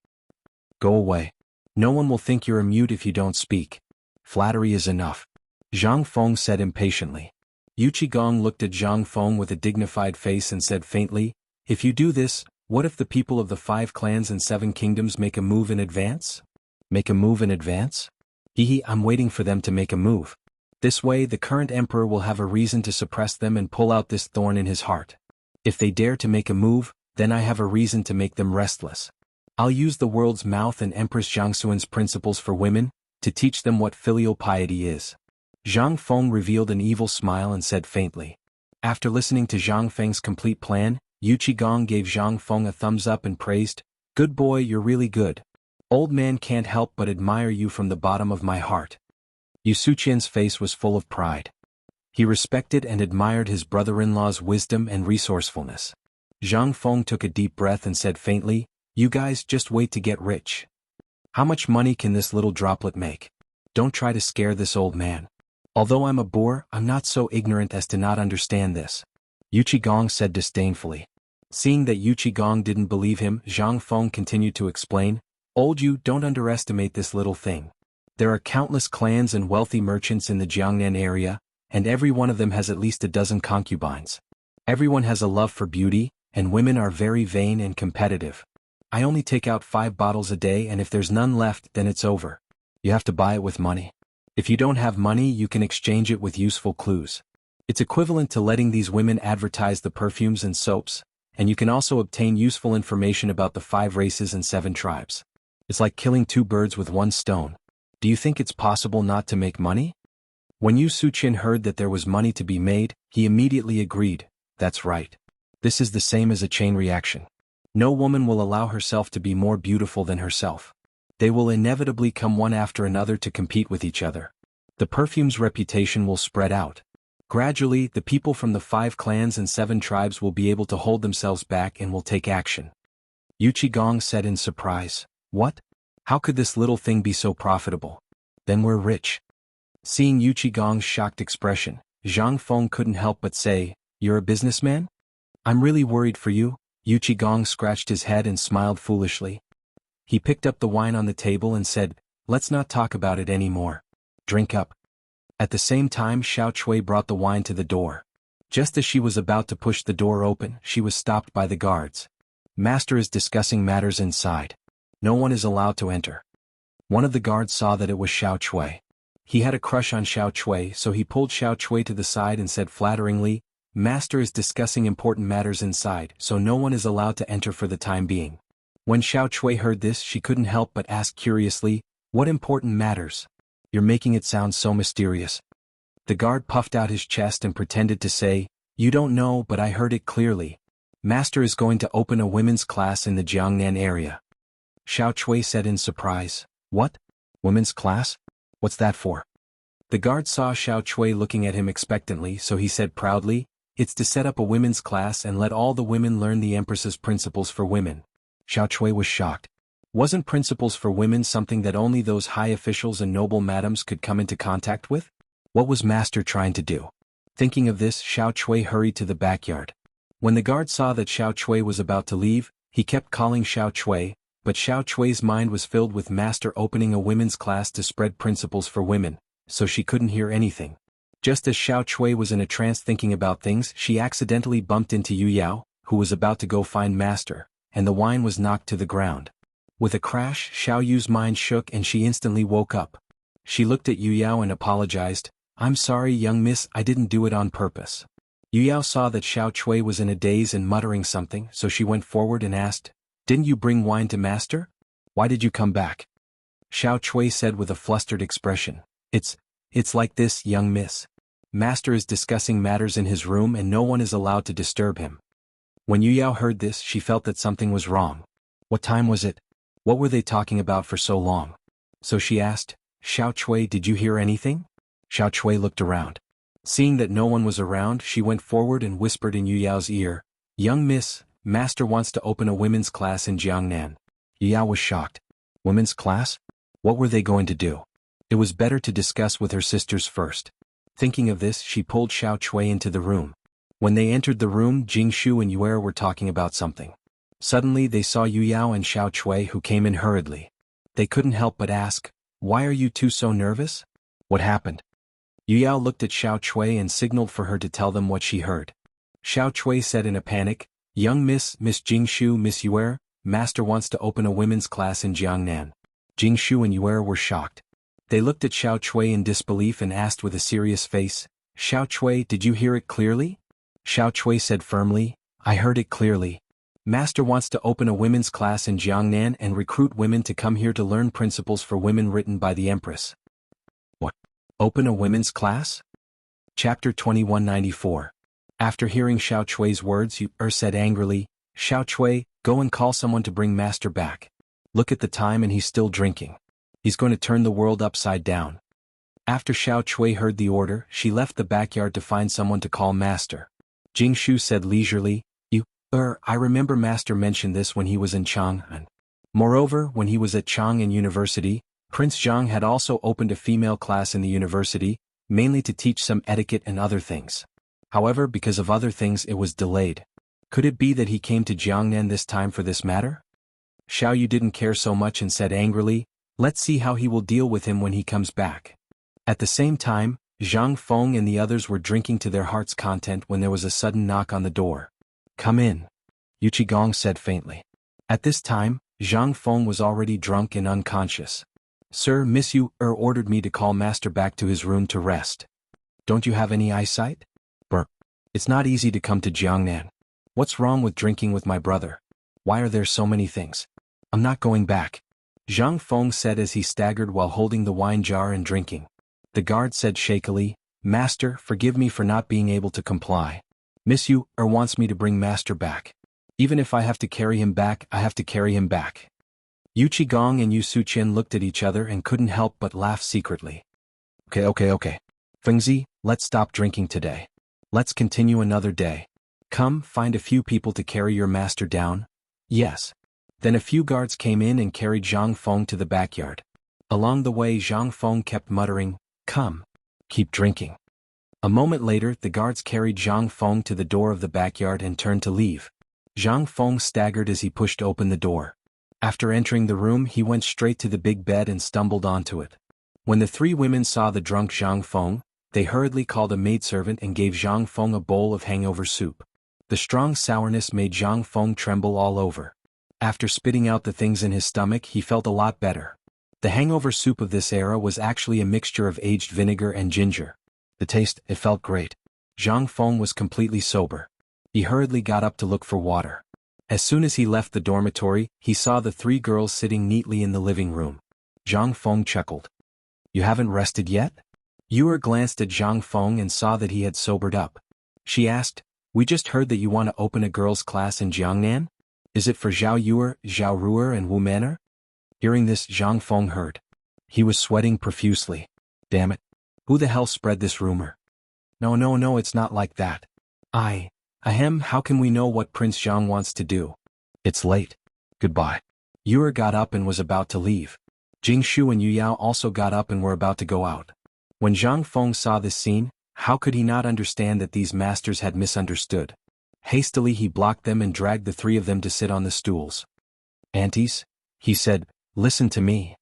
"Go away. No one will think you're a mute if you don't speak. Flattery is enough," Zhang Feng said impatiently. Yu Qigong looked at Zhang Feng with a dignified face and said faintly, "If you do this, what if the people of the 5 clans and 7 kingdoms make a move in advance?" "Make a move in advance? Hehe, I'm waiting for them to make a move. This way the current emperor will have a reason to suppress them and pull out this thorn in his heart. If they dare to make a move, then I have a reason to make them restless. I'll use the world's mouth and Empress Jiangxuan's principles for women, to teach them what filial piety is." Zhang Feng revealed an evil smile and said faintly. After listening to Zhang Feng's complete plan, Yu Qigong gave Zhang Feng a thumbs up and praised, "Good boy, you're really good. Old man can't help but admire you from the bottom of my heart." Yu Suqian's face was full of pride. He respected and admired his brother-in-law's wisdom and resourcefulness. Zhang Feng took a deep breath and said faintly, "You guys just wait to get rich. How much money can this little droplet make? Don't try to scare this old man. Although I'm a boor, I'm not so ignorant as to not understand this," Yu Qigong said disdainfully. Seeing that Yu Qigong didn't believe him, Zhang Feng continued to explain, "Old Yu, don't underestimate this little thing. There are countless clans and wealthy merchants in the Jiangnan area, and every one of them has at least a dozen concubines. Everyone has a love for beauty, and women are very vain and competitive. I only take out 5 bottles a day, and if there's none left, then it's over. You have to buy it with money. If you don't have money, you can exchange it with useful clues. It's equivalent to letting these women advertise the perfumes and soaps, and you can also obtain useful information about the 5 races and 7 tribes. It's like killing 2 birds with 1 stone. Do you think it's possible not to make money?" When Yu Suqian heard that there was money to be made, he immediately agreed, "That's right. This is the same as a chain reaction. No woman will allow herself to be more beautiful than herself. They will inevitably come one after another to compete with each other. The perfume's reputation will spread out. Gradually, the people from the 5 clans and 7 tribes will be able to hold themselves back and will take action." Yu Qigong said in surprise, "What? How could this little thing be so profitable? Then we're rich." Seeing Yu Qigong's shocked expression, Zhang Feng couldn't help but say, "You're a businessman? I'm really worried for you." Yu Qigong scratched his head and smiled foolishly. He picked up the wine on the table and said, "Let's not talk about it anymore. Drink up." At the same time, Xiao Chui brought the wine to the door. Just as she was about to push the door open, she was stopped by the guards. "Master is discussing matters inside. No one is allowed to enter." One of the guards saw that it was Xiao Chui. He had a crush on Xiao Chui, so he pulled Xiao Chui to the side and said flatteringly, "Master is discussing important matters inside, so no one is allowed to enter for the time being." When Xiao Chui heard this, she couldn't help but ask curiously, "What important matters? You're making it sound so mysterious." The guard puffed out his chest and pretended to say, "You don't know, but I heard it clearly. Master is going to open a women's class in the Jiangnan area." Xiao Chui said in surprise, "What? Women's class? What's that for?" The guard saw Xiao Chui looking at him expectantly, so he said proudly, "It's to set up a women's class and let all the women learn the Empress's principles for women." Xiao Chui was shocked. Wasn't principles for women something that only those high officials and noble madams could come into contact with? What was Master trying to do? Thinking of this, Xiao Chui hurried to the backyard. When the guard saw that Xiao Chui was about to leave, he kept calling Xiao Chui, but Xiao Chui's mind was filled with Master opening a women's class to spread principles for women, so she couldn't hear anything. Just as Xiao Chui was in a trance thinking about things, she accidentally bumped into Yu Yao, who was about to go find Master, and the wine was knocked to the ground. With a crash, Xiao Yu's mind shook and she instantly woke up. She looked at Yu Yao and apologized, "I'm sorry, young miss, I didn't do it on purpose." Yu Yao saw that Xiao Chui was in a daze and muttering something, so she went forward and asked, "Didn't you bring wine to Master? Why did you come back?" Xiao Chui said with a flustered expression, It's like this, young miss. Master is discussing matters in his room and no one is allowed to disturb him." When Yu Yao heard this, she felt that something was wrong. What time was it? What were they talking about for so long? So she asked, "Xiao Chui, did you hear anything?" Xiao Chui looked around. Seeing that no one was around, she went forward and whispered in Yu Yao's ear, "Young miss, Master wants to open a women's class in Jiangnan." Yu Yao was shocked. Women's class? What were they going to do? It was better to discuss with her sisters first. Thinking of this, she pulled Xiao Chui into the room. When they entered the room, Jingshu and Yuer were talking about something. Suddenly they saw Yu Yao and Xiao Chui, who came in hurriedly. They couldn't help but ask, "Why are you two so nervous? What happened?" Yu Yao looked at Xiao Chui and signaled for her to tell them what she heard. Xiao Chui said in a panic, "Young Miss Jingshu, Miss Yuer, Master wants to open a women's class in Jiangnan." Jingshu and Yuer were shocked. They looked at Xiao Chui in disbelief and asked with a serious face, "Xiao Chui, did you hear it clearly?" Xiao Chui said firmly, "I heard it clearly. Master wants to open a women's class in Jiangnan and recruit women to come here to learn principles for women written by the Empress." What? Open a women's class? Chapter 2194. After hearing Xiao Chui's words, Yu said angrily, "Xiao Chui, go and call someone to bring Master back. Look at the time and he's still drinking. He's going to turn the world upside down." After Xiao Chui heard the order, she left the backyard to find someone to call Master. Jingshu said leisurely, I remember Master mentioned this when he was in Chang'an. Moreover, when he was at Chang'an University, Prince Zhang had also opened a female class in the university, mainly to teach some etiquette and other things. However, because of other things it was delayed. Could it be that he came to Jiangnan this time for this matter? Xiao Yu didn't care so much and said angrily, "Let's see how he will deal with him when he comes back." At the same time, Zhang Feng and the others were drinking to their heart's content when there was a sudden knock on the door. "Come in," Yu Qigong said faintly. At this time, Zhang Feng was already drunk and unconscious. "Sir, Miss Yu ordered me to call Master back to his room to rest. Don't you have any eyesight?" "Brr. It's not easy to come to Jiangnan. What's wrong with drinking with my brother? Why are there so many things? I'm not going back," Zhang Feng said as he staggered while holding the wine jar and drinking. The guard said shakily, "Master, forgive me for not being able to comply. Miss Yu wants me to bring Master back. Even if I have to carry him back, I have to carry him back." Yu Qigong and Yu Suqian looked at each other and couldn't help but laugh secretly. Okay. Fengzi, let's stop drinking today. Let's continue another day. Come, find a few people to carry your master down." "Yes." Then a few guards came in and carried Zhang Feng to the backyard. Along the way, Zhang Feng kept muttering, "Come. Keep drinking." A moment later, the guards carried Zhang Feng to the door of the backyard and turned to leave. Zhang Feng staggered as he pushed open the door. After entering the room, he went straight to the big bed and stumbled onto it. When the three women saw the drunk Zhang Feng, they hurriedly called a maidservant and gave Zhang Feng a bowl of hangover soup. The strong sourness made Zhang Feng tremble all over. After spitting out the things in his stomach, he felt a lot better. The hangover soup of this era was actually a mixture of aged vinegar and ginger. The taste, it felt great. Zhang Feng was completely sober. He hurriedly got up to look for water. As soon as he left the dormitory, he saw the three girls sitting neatly in the living room. Zhang Feng chuckled. "You haven't rested yet?" Yuer glanced at Zhang Feng and saw that he had sobered up. She asked, "We just heard that you want to open a girls' class in Jiangnan? Is it for Zhao Yuer, Zhao Ruer and Wu Manner?" Hearing this, Zhang Feng heard. He was sweating profusely. Damn it. Who the hell spread this rumor? No, no, no, it's not like that. Ahem, how can we know what Prince Jiang wants to do? It's late. Goodbye. Yue got up and was about to leave. Jingshu and Yu Yao also got up and were about to go out. When Zhang Feng saw this scene, how could he not understand that these masters had misunderstood? Hastily he blocked them and dragged the three of them to sit on the stools. Aunties, he said, listen to me.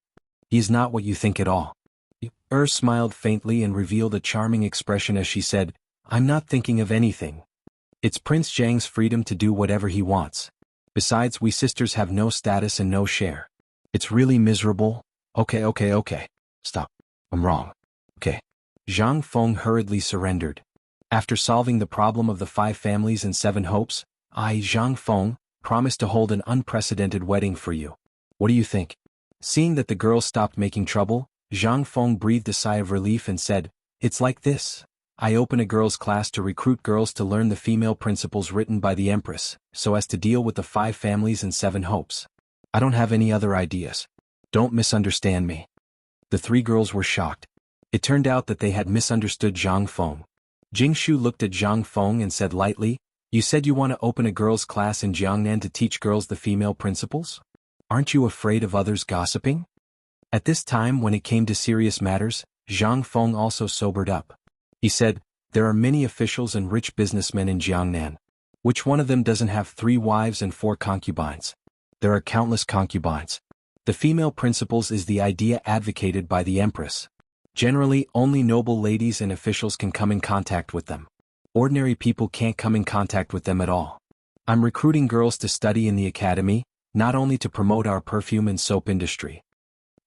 He is not what you think at all. Smiled faintly and revealed a charming expression as she said, I'm not thinking of anything. It's Prince Jiang's freedom to do whatever he wants. Besides, we sisters have no status and no share. It's really miserable. Okay. Stop. I'm wrong. Okay. Zhang Feng hurriedly surrendered. After solving the problem of the 5 families and 7 hopes, I, Zhang Feng, promised to hold an unprecedented wedding for you. What do you think? Seeing that the girls stopped making trouble, Zhang Feng breathed a sigh of relief and said, it's like this. I open a girls' class to recruit girls to learn the female principles written by the Empress, so as to deal with the 5 families and 7 hopes. I don't have any other ideas. Don't misunderstand me. The 3 girls were shocked. It turned out that they had misunderstood Zhang Feng. Jingshu looked at Zhang Feng and said lightly, you said you want to open a girls' class in Jiangnan to teach girls the female principles? Aren't you afraid of others gossiping? At this time when it came to serious matters, Zhang Feng also sobered up. He said, there are many officials and rich businessmen in Jiangnan. Which one of them doesn't have 3 wives and 4 concubines? There are countless concubines. The female principles is the idea advocated by the Empress. Generally, only noble ladies and officials can come in contact with them. Ordinary people can't come in contact with them at all. I'm recruiting girls to study in the academy, not only to promote our perfume and soap industry.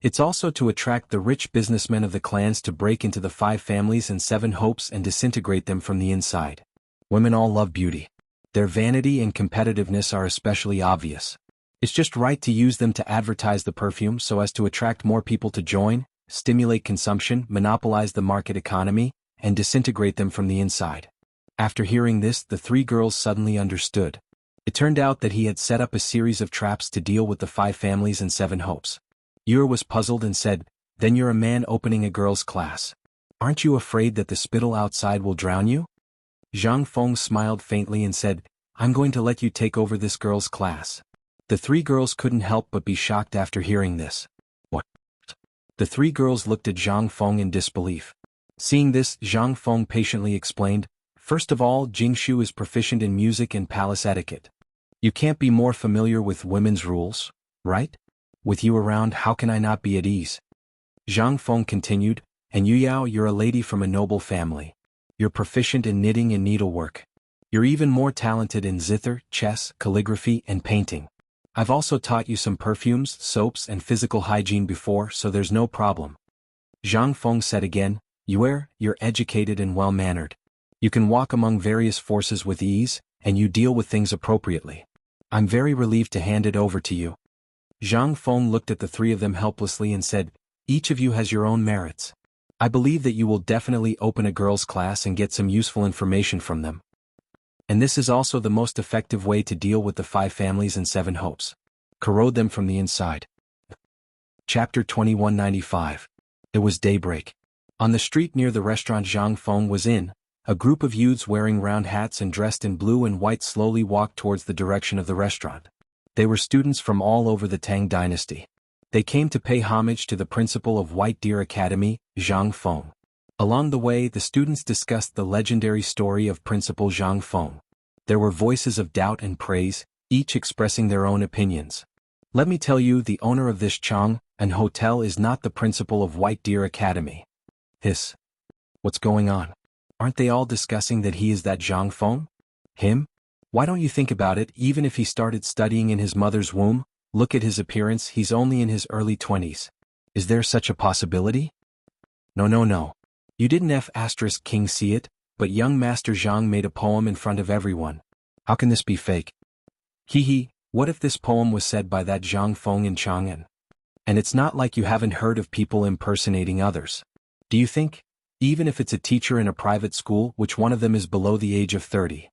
It's also to attract the rich businessmen of the clans to break into the 5 families and 7 hopes and disintegrate them from the inside. Women all love beauty. Their vanity and competitiveness are especially obvious. It's just right to use them to advertise the perfume so as to attract more people to join, stimulate consumption, monopolize the market economy, and disintegrate them from the inside. After hearing this, the 3 girls suddenly understood. It turned out that he had set up a series of traps to deal with the 5 families and 7 hopes. Yue was puzzled and said, then you're a man opening a girls' class. Aren't you afraid that the spittle outside will drown you? Zhang Feng smiled faintly and said, I'm going to let you take over this girls' class. The 3 girls couldn't help but be shocked after hearing this. What? The 3 girls looked at Zhang Feng in disbelief. Seeing this, Zhang Feng patiently explained, first of all, Jingshu is proficient in music and palace etiquette. You can't be more familiar with women's rules, right? With you around, how can I not be at ease? Zhang Feng continued, and Yu Yao, you're a lady from a noble family. You're proficient in knitting and needlework. You're even more talented in zither, chess, calligraphy, and painting. I've also taught you some perfumes, soaps, and physical hygiene before, so there's no problem. Zhang Feng said again, you're educated and well-mannered. You can walk among various forces with ease, and you deal with things appropriately. I'm very relieved to hand it over to you. Zhang Feng looked at the 3 of them helplessly and said, each of you has your own merits. I believe that you will definitely open a girls' class and get some useful information from them. And this is also the most effective way to deal with the 5 families and 7 hopes. Corrode them from the inside. Chapter 2195. It was daybreak. On the street near the restaurant Zhang Feng was in, a group of youths wearing round hats and dressed in blue and white slowly walked towards the direction of the restaurant. They were students from all over the Tang dynasty. They came to pay homage to the principal of White Deer Academy, Zhang Feng. Along the way, the students discussed the legendary story of Principal Zhang Feng. There were voices of doubt and praise, each expressing their own opinions. Let me tell you, the owner of this Chang and hotel is not the principal of White Deer Academy. Hiss. What's going on? Aren't they all discussing that he is that Zhang Feng? Him? Why don't you think about it? Even if he started studying in his mother's womb, look at his appearance, he's only in his early 20s. Is there such a possibility? No. You didn't King see it, but young Master Zhang made a poem in front of everyone. How can this be fake? What if this poem was said by that Zhang Feng in Chang'an? And it's not like you haven't heard of people impersonating others. Do you think, even if it's a teacher in a private school, which one of them is below the age of 30?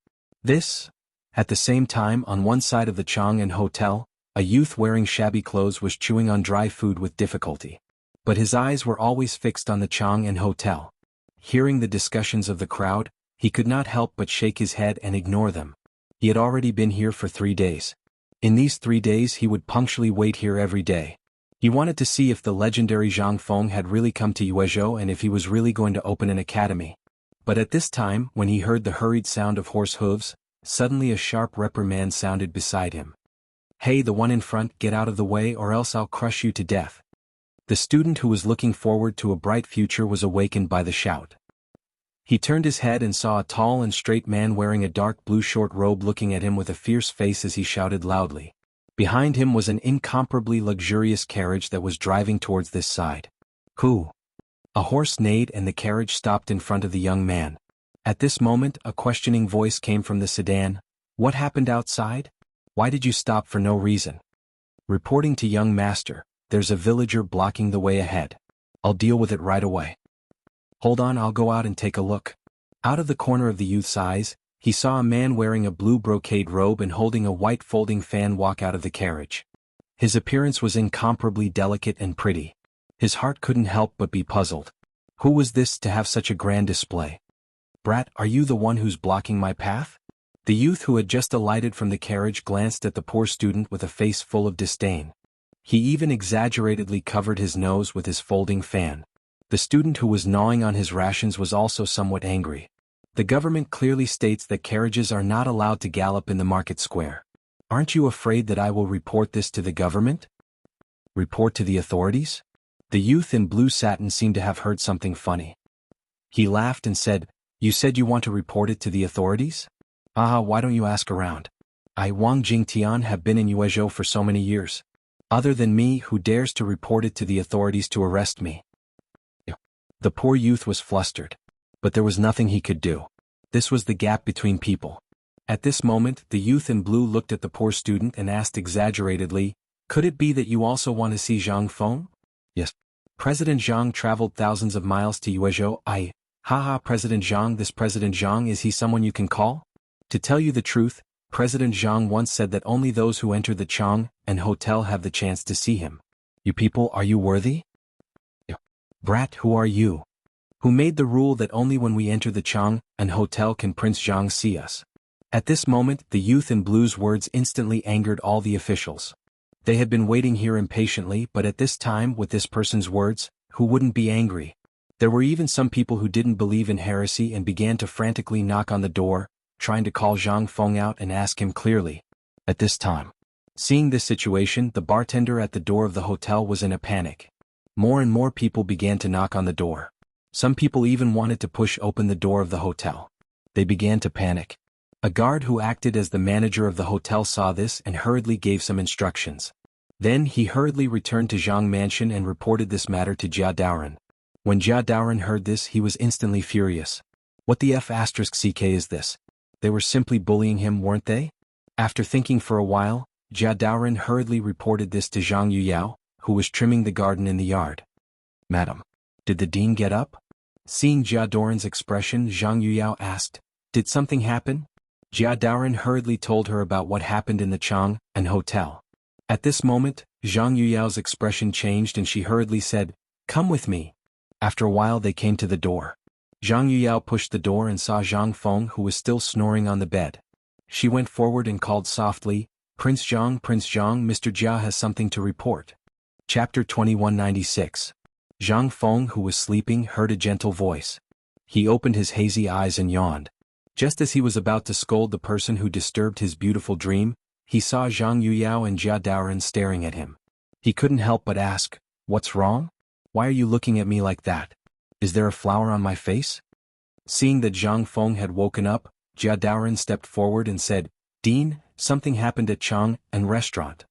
At the same time, on one side of the Chang'an hotel, a youth wearing shabby clothes was chewing on dry food with difficulty. But his eyes were always fixed on the Chang'an hotel. Hearing the discussions of the crowd, he could not help but shake his head and ignore them. He had already been here for 3 days. In these 3 days he would punctually wait here every day. He wanted to see if the legendary Zhang Feng had really come to Yuezhou and if he was really going to open an academy. But at this time, when he heard the hurried sound of horse hooves, suddenly a sharp reprimand sounded beside him. "Hey, the one in front, get out of the way or else I'll crush you to death." The student who was looking forward to a bright future was awakened by the shout. He turned his head and saw a tall and straight man wearing a dark blue short robe looking at him with a fierce face as he shouted loudly. Behind him was an incomparably luxurious carriage that was driving towards this side. "Who?" A horse neighed and the carriage stopped in front of the young man. At this moment a questioning voice came from the sedan. "What happened outside? Why did you stop for no reason?" "Reporting to young master, there's a villager blocking the way ahead. I'll deal with it right away." "Hold on, I'll go out and take a look." Out of the corner of the youth's eyes, he saw a man wearing a blue brocade robe and holding a white folding fan walk out of the carriage. His appearance was incomparably delicate and pretty. His heart couldn't help but be puzzled. Who was this to have such a grand display? "Brat, are you the one who's blocking my path?" The youth who had just alighted from the carriage glanced at the poor student with a face full of disdain. He even exaggeratedly covered his nose with his folding fan. The student who was gnawing on his rations was also somewhat angry. The government clearly states that carriages are not allowed to gallop in the market square. "Aren't you afraid that I will report this to the government?" "Report to the authorities?" The youth in blue satin seemed to have heard something funny. He laughed and said, "You said you want to report it to the authorities? Why don't you ask around? I, Wang Jingtian, have been in Yuezhou for so many years. Other than me, who dares to report it to the authorities to arrest me?" The poor youth was flustered. But there was nothing he could do. This was the gap between people. At this moment, the youth in blue looked at the poor student and asked exaggeratedly, "Could it be that you also want to see Zhang Feng?" "Yes. President Zhang traveled thousands of miles to Yuezhou. President Zhang, this President Zhang, is he someone you can call?" To tell you the truth, President Zhang once said that only those who enter the Chang and hotel have the chance to see him. "You people, are you worthy?" "Brat, who are you? Who made the rule that only when we enter the Chang and hotel can Prince Zhang see us?" At this moment, the youth in blue's words instantly angered all the officials. They had been waiting here impatiently, but at this time, with this person's words, who wouldn't be angry? There were even some people who didn't believe in heresy and began to frantically knock on the door, trying to call Zhang Feng out and ask him clearly. At this time, seeing this situation, the bartender at the door of the hotel was in a panic. More and more people began to knock on the door. Some people even wanted to push open the door of the hotel. They began to panic. A guard who acted as the manager of the hotel saw this and hurriedly gave some instructions. Then he hurriedly returned to Zhang Mansion and reported this matter to Jia Daoren. When Jia Daoren heard this, he was instantly furious. What the F***ck is this? They were simply bullying him, weren't they? After thinking for a while, Jia Daoren hurriedly reported this to Zhang Yuyao, who was trimming the garden in the yard. "Madam, did the dean get up?" Seeing Jia Daoren's expression, Zhang Yuyao asked, "Did something happen?" Jia Daoren hurriedly told her about what happened in the Chang and hotel. At this moment, Zhang Yuyao's expression changed and she hurriedly said, "Come with me." After a while they came to the door. Zhang Yuyao pushed the door and saw Zhang Feng, who was still snoring on the bed. She went forward and called softly, Prince Zhang, Mr. Jia has something to report." Chapter 2196. Zhang Feng, who was sleeping, heard a gentle voice. He opened his hazy eyes and yawned. Just as he was about to scold the person who disturbed his beautiful dream, he saw Zhang Yuyao and Jia Daoren staring at him. He couldn't help but ask, "What's wrong? Why are you looking at me like that? Is there a flower on my face?" Seeing that Zhang Feng had woken up, Jia Daoren stepped forward and said, "Dean, something happened at Chang and restaurant."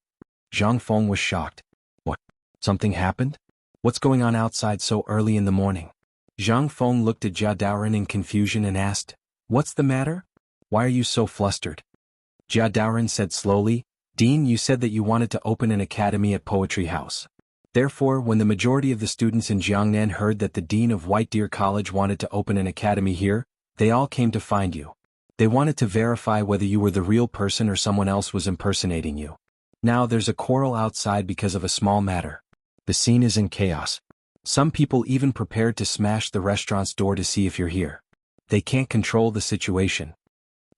Zhang Feng was shocked. "What? Something happened? What's going on outside so early in the morning?" Zhang Feng looked at Jia Daoren in confusion and asked, "What's the matter? Why are you so flustered?" Jia Daoren said slowly, "Dean, you said that you wanted to open an academy at Poetry House. Therefore, when the majority of the students in Jiangnan heard that the dean of White Deer College wanted to open an academy here, they all came to find you. They wanted to verify whether you were the real person or someone else was impersonating you. Now there's a quarrel outside because of a small matter. The scene is in chaos. Some people even prepared to smash the restaurant's door to see if you're here. They can't control the situation.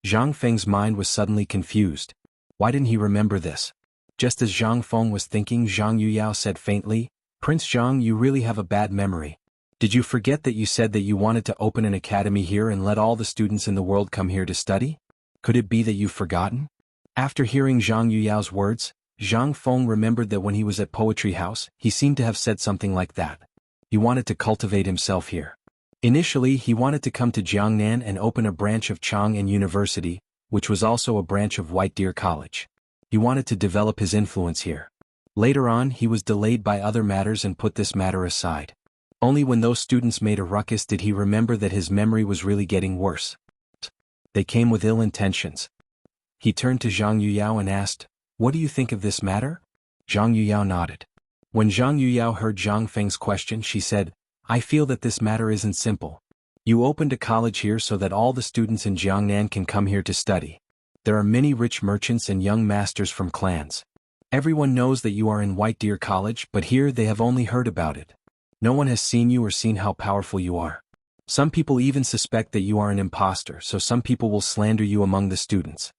Zhang Feng's mind was suddenly confused. Why didn't he remember this? Just as Zhang Feng was thinking, Zhang Yuyao said faintly, "Prince Zhang, you really have a bad memory. Did you forget that you said that you wanted to open an academy here and let all the students in the world come here to study? Could it be that you've forgotten?" After hearing Zhang Yuyao's words, Zhang Feng remembered that when he was at Poetry House, he seemed to have said something like that. He wanted to cultivate himself here. Initially, he wanted to come to Jiangnan and open a branch of Chang'an University, which was also a branch of White Deer College. He wanted to develop his influence here. Later on, he was delayed by other matters and put this matter aside. Only when those students made a ruckus did he remember that his memory was really getting worse. They came with ill intentions. He turned to Zhang Yuyao and asked, "What do you think of this matter?" Zhang Yuyao nodded. When Zhang Yuyao heard Zhang Feng's question, she said, "I feel that this matter isn't simple. You opened a college here so that all the students in Jiangnan can come here to study. There are many rich merchants and young masters from clans. Everyone knows that you are in White Deer College, but here they have only heard about it. No one has seen you or seen how powerful you are. Some people even suspect that you are an imposter, so some people will slander you among the students.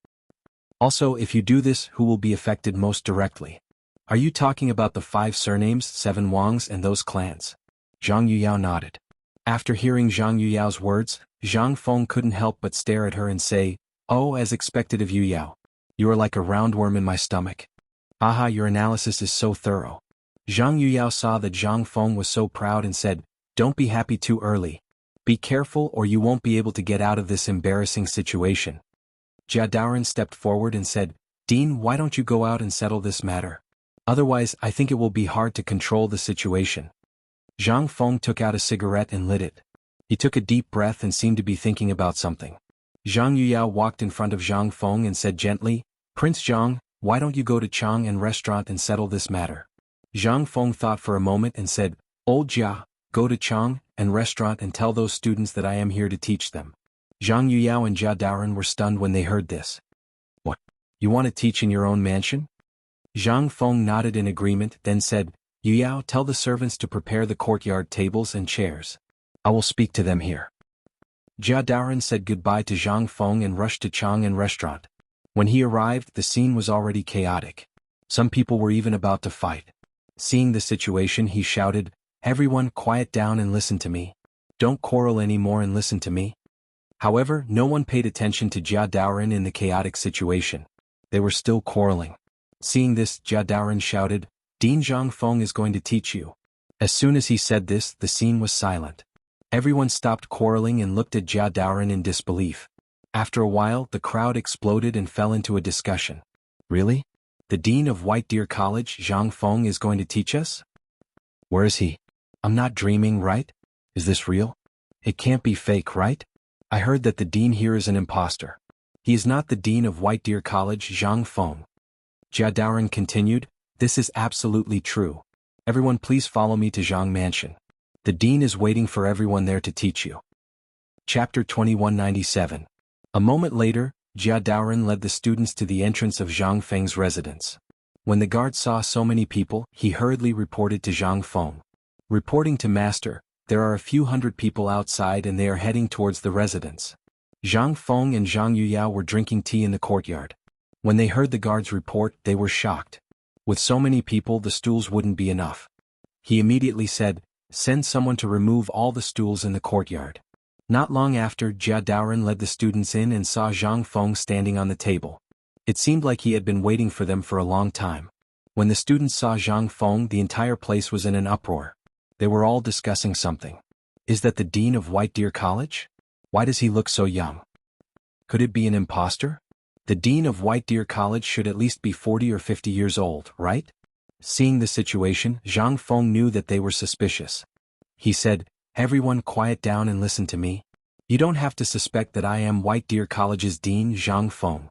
Also, if you do this, who will be affected most directly? Are you talking about the 5 surnames, 7 Wangs and those clans?" Zhang Yuyao nodded. After hearing Zhang Yuyao's words, Zhang Feng couldn't help but stare at her and say, "Oh, as expected of Yuyao. You are like a roundworm in my stomach. Aha, your analysis is so thorough." Zhang Yuyao saw that Zhang Feng was so proud and said, "Don't be happy too early. Be careful or you won't be able to get out of this embarrassing situation." Jia Daoren stepped forward and said, "Dean, why don't you go out and settle this matter? Otherwise, I think it will be hard to control the situation." Zhang Feng took out a cigarette and lit it. He took a deep breath and seemed to be thinking about something. Zhang Yuyao walked in front of Zhang Feng and said gently, "Prince Zhang, why don't you go to Chang'an restaurant and settle this matter?" Zhang Feng thought for a moment and said, "Old Jia, go to Chang'an restaurant and tell those students that I am here to teach them." Zhang Yuyao and Jia Daoren were stunned when they heard this. "What? You want to teach in your own mansion?" Zhang Feng nodded in agreement, then said, "Yuyao, tell the servants to prepare the courtyard tables and chairs. I will speak to them here." Jia Daoren said goodbye to Zhang Feng and rushed to Chang'an restaurant. When he arrived, the scene was already chaotic. Some people were even about to fight. Seeing the situation, he shouted, "Everyone, quiet down and listen to me. Don't quarrel anymore and listen to me." However, no one paid attention to Jia Daoren in the chaotic situation. They were still quarreling. Seeing this, Jia Daoren shouted, "Dean Zhang Feng is going to teach you." As soon as he said this, the scene was silent. Everyone stopped quarreling and looked at Jia Daoren in disbelief. After a while, the crowd exploded and fell into a discussion. "Really? The Dean of White Deer College, Zhang Feng, is going to teach us? Where is he? I'm not dreaming, right? Is this real? It can't be fake, right? I heard that the Dean here is an imposter. He is not the Dean of White Deer College, Zhang Feng." Jia Daoren continued, "This is absolutely true. Everyone please follow me to Zhang Mansion. The Dean is waiting for everyone there to teach you." Chapter 2197. A moment later, Jia Daoren led the students to the entrance of Zhang Feng's residence. When the guard saw so many people, he hurriedly reported to Zhang Feng. "Reporting to Master, there are a few hundred people outside and they are heading towards the residence." Zhang Feng and Zhang Yuyao were drinking tea in the courtyard. When they heard the guard's report, they were shocked. With so many people, the stools wouldn't be enough. He immediately said, "Send someone to remove all the stools in the courtyard." Not long after, Jia Daoren led the students in and saw Zhang Feng standing on the table. It seemed like he had been waiting for them for a long time. When the students saw Zhang Feng, the entire place was in an uproar. They were all discussing something. Is that the Dean of White Deer College? Why does he look so young? Could it be an imposter? The Dean of White Deer College should at least be 40 or 50 years old, right? Seeing the situation, Zhang Feng knew that they were suspicious. He said, "Everyone quiet down and listen to me. You don't have to suspect that I am White Deer College's Dean, Zhang Feng."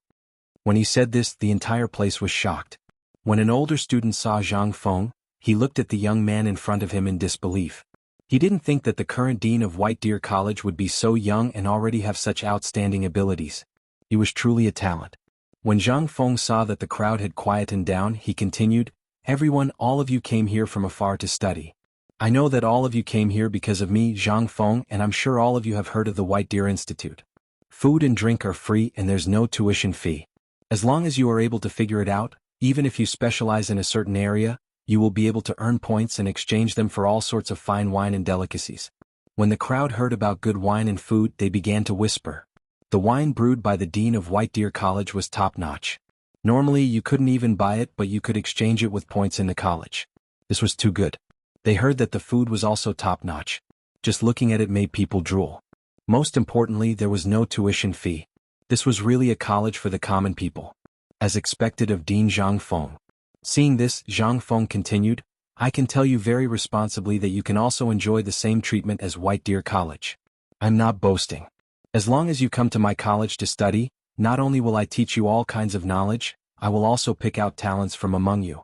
When he said this, the entire place was shocked. When an older student saw Zhang Feng, he looked at the young man in front of him in disbelief. He didn't think that the current Dean of White Deer College would be so young and already have such outstanding abilities. He was truly a talent. When Zhang Feng saw that the crowd had quietened down, he continued, "Everyone, all of you came here from afar to study. I know that all of you came here because of me, Zhang Feng, and I'm sure all of you have heard of the White Deer Institute. Food and drink are free and there's no tuition fee. As long as you are able to figure it out, even if you specialize in a certain area, you will be able to earn points and exchange them for all sorts of fine wine and delicacies. When the crowd heard about good wine and food, they began to whisper. The wine brewed by the dean of White Deer College was top-notch. Normally you couldn't even buy it, but you could exchange it with points in the college. This was too good. They heard that the food was also top-notch. Just looking at it made people drool. Most importantly, there was no tuition fee. This was really a college for the common people. As expected of Dean Zhang Feng. Seeing this, Zhang Feng continued, I can tell you very responsibly that you can also enjoy the same treatment as White Deer College. I'm not boasting. As long as you come to my college to study, not only will I teach you all kinds of knowledge, I will also pick out talents from among you.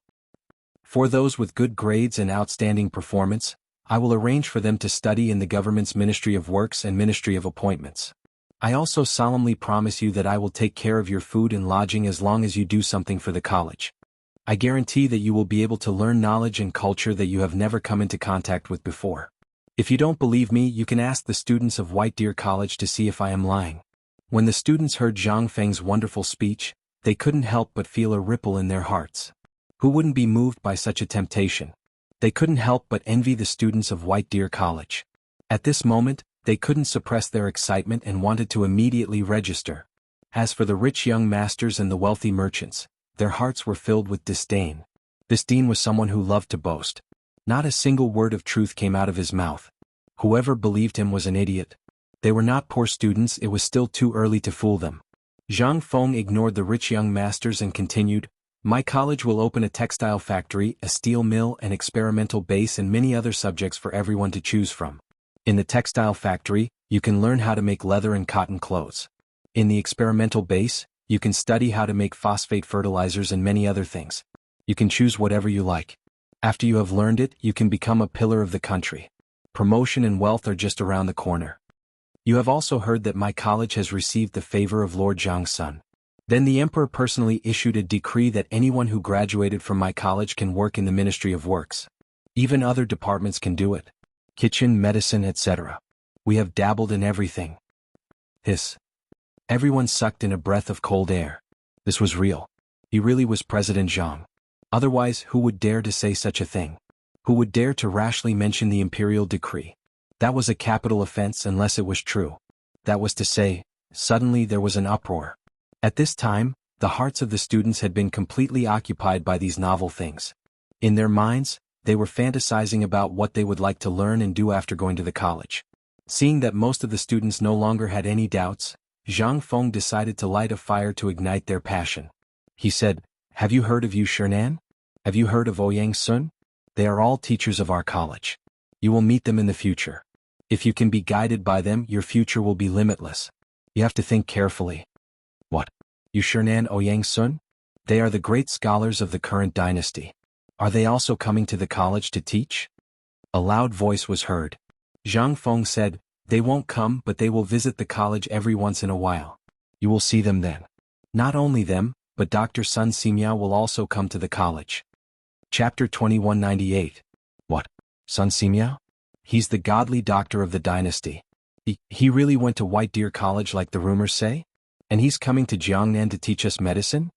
For those with good grades and outstanding performance, I will arrange for them to study in the government's Ministry of Works and Ministry of Appointments. I also solemnly promise you that I will take care of your food and lodging as long as you do something for the college. I guarantee that you will be able to learn knowledge and culture that you have never come into contact with before. If you don't believe me, you can ask the students of White Deer College to see if I am lying. When the students heard Zhang Feng's wonderful speech, they couldn't help but feel a ripple in their hearts. Who wouldn't be moved by such a temptation? They couldn't help but envy the students of White Deer College. At this moment, they couldn't suppress their excitement and wanted to immediately register. As for the rich young masters and the wealthy merchants, their hearts were filled with disdain. This dean was someone who loved to boast. Not a single word of truth came out of his mouth. Whoever believed him was an idiot. They were not poor students, it was still too early to fool them. Zhang Feng ignored the rich young masters and continued, My college will open a textile factory, a steel mill, an experimental base and many other subjects for everyone to choose from. In the textile factory, you can learn how to make leather and cotton clothes. In the experimental base, you can study how to make phosphate fertilizers and many other things. You can choose whatever you like. After you have learned it, you can become a pillar of the country. Promotion and wealth are just around the corner. You have also heard that my college has received the favor of Lord Zhang's son. Then the emperor personally issued a decree that anyone who graduated from my college can work in the Ministry of Works. Even other departments can do it. Kitchen, medicine, etc. We have dabbled in everything. Hiss. Everyone sucked in a breath of cold air. This was real. He really was President Zhang. Otherwise, who would dare to say such a thing? Who would dare to rashly mention the imperial decree? That was a capital offense unless it was true. That was to say, suddenly there was an uproar. At this time, the hearts of the students had been completely occupied by these novel things. In their minds, they were fantasizing about what they would like to learn and do after going to the college. Seeing that most of the students no longer had any doubts, Zhang Feng decided to light a fire to ignite their passion. He said, Have you heard of Yu Shernan? Have you heard of Ouyang Sun? They are all teachers of our college. You will meet them in the future. If you can be guided by them, your future will be limitless. You have to think carefully. What? Yu Shernan, Ouyang Sun? They are the great scholars of the current dynasty. Are they also coming to the college to teach? A loud voice was heard. Zhang Feng said, They won't come, but they will visit the college every once in a while. You will see them then. Not only them, but Dr. Sun Simiao will also come to the college. Chapter 2198. What? Sun Simiao? He's the godly doctor of the dynasty. He really went to White Deer College like the rumors say? And he's coming to Jiangnan to teach us medicine?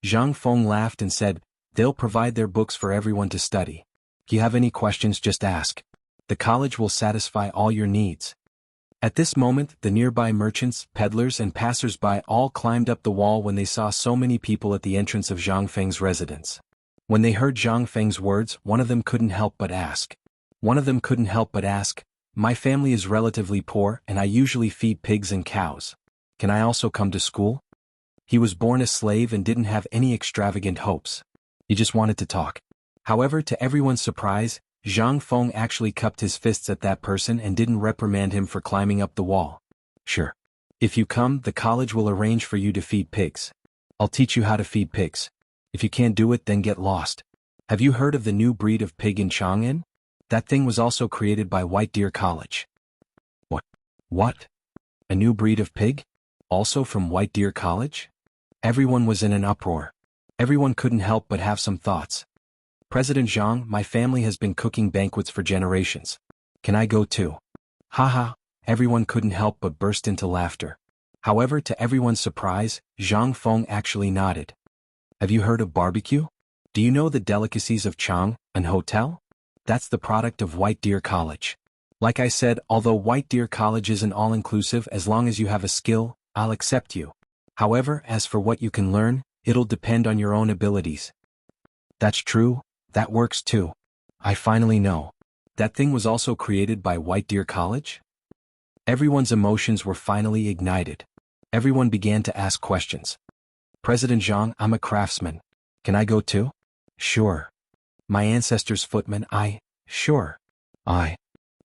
Zhang Feng laughed and said, They'll provide their books for everyone to study. If you have any questions, just ask. The college will satisfy all your needs. At this moment, the nearby merchants, peddlers and passers-by all climbed up the wall when they saw so many people at the entrance of Zhang Feng's residence. When they heard Zhang Feng's words, one of them couldn't help but ask. My family is relatively poor and I usually feed pigs and cows. Can I also come to school? He was born a slave and didn't have any extravagant hopes. He just wanted to talk. However, to everyone's surprise, Zhang Feng actually cupped his fists at that person and didn't reprimand him for climbing up the wall. Sure. If you come, the college will arrange for you to feed pigs. I'll teach you how to feed pigs. If you can't do it, then get lost. Have you heard of the new breed of pig in Chang'an? That thing was also created by White Deer College. What? A new breed of pig? Also from White Deer College? Everyone was in an uproar. Everyone couldn't help but have some thoughts. President Jiang, my family has been cooking banquets for generations. Can I go too? Haha, everyone couldn't help but burst into laughter. However, to everyone's surprise, Zhang Feng actually nodded. Have you heard of barbecue? Do you know the delicacies of Chang, an hotel? That's the product of White Deer College. Like I said, although White Deer College isn't all-inclusive, as long as you have a skill, I'll accept you. However, as for what you can learn, it'll depend on your own abilities. That's true, that works too. I finally know. That thing was also created by White Deer College? Everyone's emotions were finally ignited. Everyone began to ask questions. President Zhang, I'm a craftsman. Can I go too? Sure. My ancestors' footmen, sure.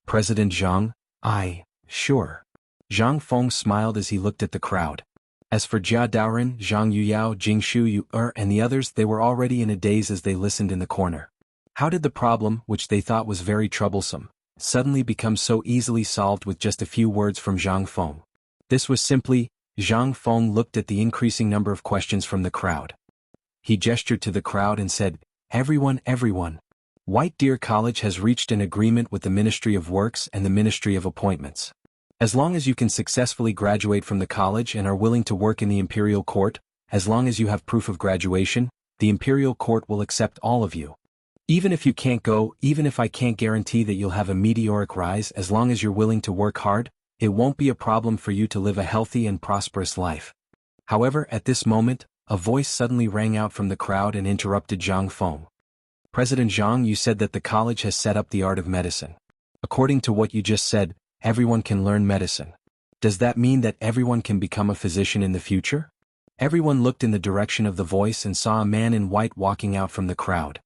President Zhang, sure. Zhang Feng smiled as he looked at the crowd. As for Jia Daoren, Zhang Yuyao, Jingshu Yu and the others, they were already in a daze as they listened in the corner. How did the problem, which they thought was very troublesome, suddenly become so easily solved with just a few words from Zhang Feng? This was simply, Zhang Feng looked at the increasing number of questions from the crowd. He gestured to the crowd and said, everyone. White Deer College has reached an agreement with the Ministry of Works and the Ministry of Appointments. As long as you can successfully graduate from the college and are willing to work in the Imperial Court, as long as you have proof of graduation, the Imperial Court will accept all of you. Even if you can't go, even if I can't guarantee that you'll have a meteoric rise, as long as you're willing to work hard, it won't be a problem for you to live a healthy and prosperous life. However, at this moment, a voice suddenly rang out from the crowd and interrupted Zhang Feng. President Zhang, you said that the college has set up the art of medicine. According to what you just said, everyone can learn medicine. Does that mean that everyone can become a physician in the future? Everyone looked in the direction of the voice and saw a man in white walking out from the crowd.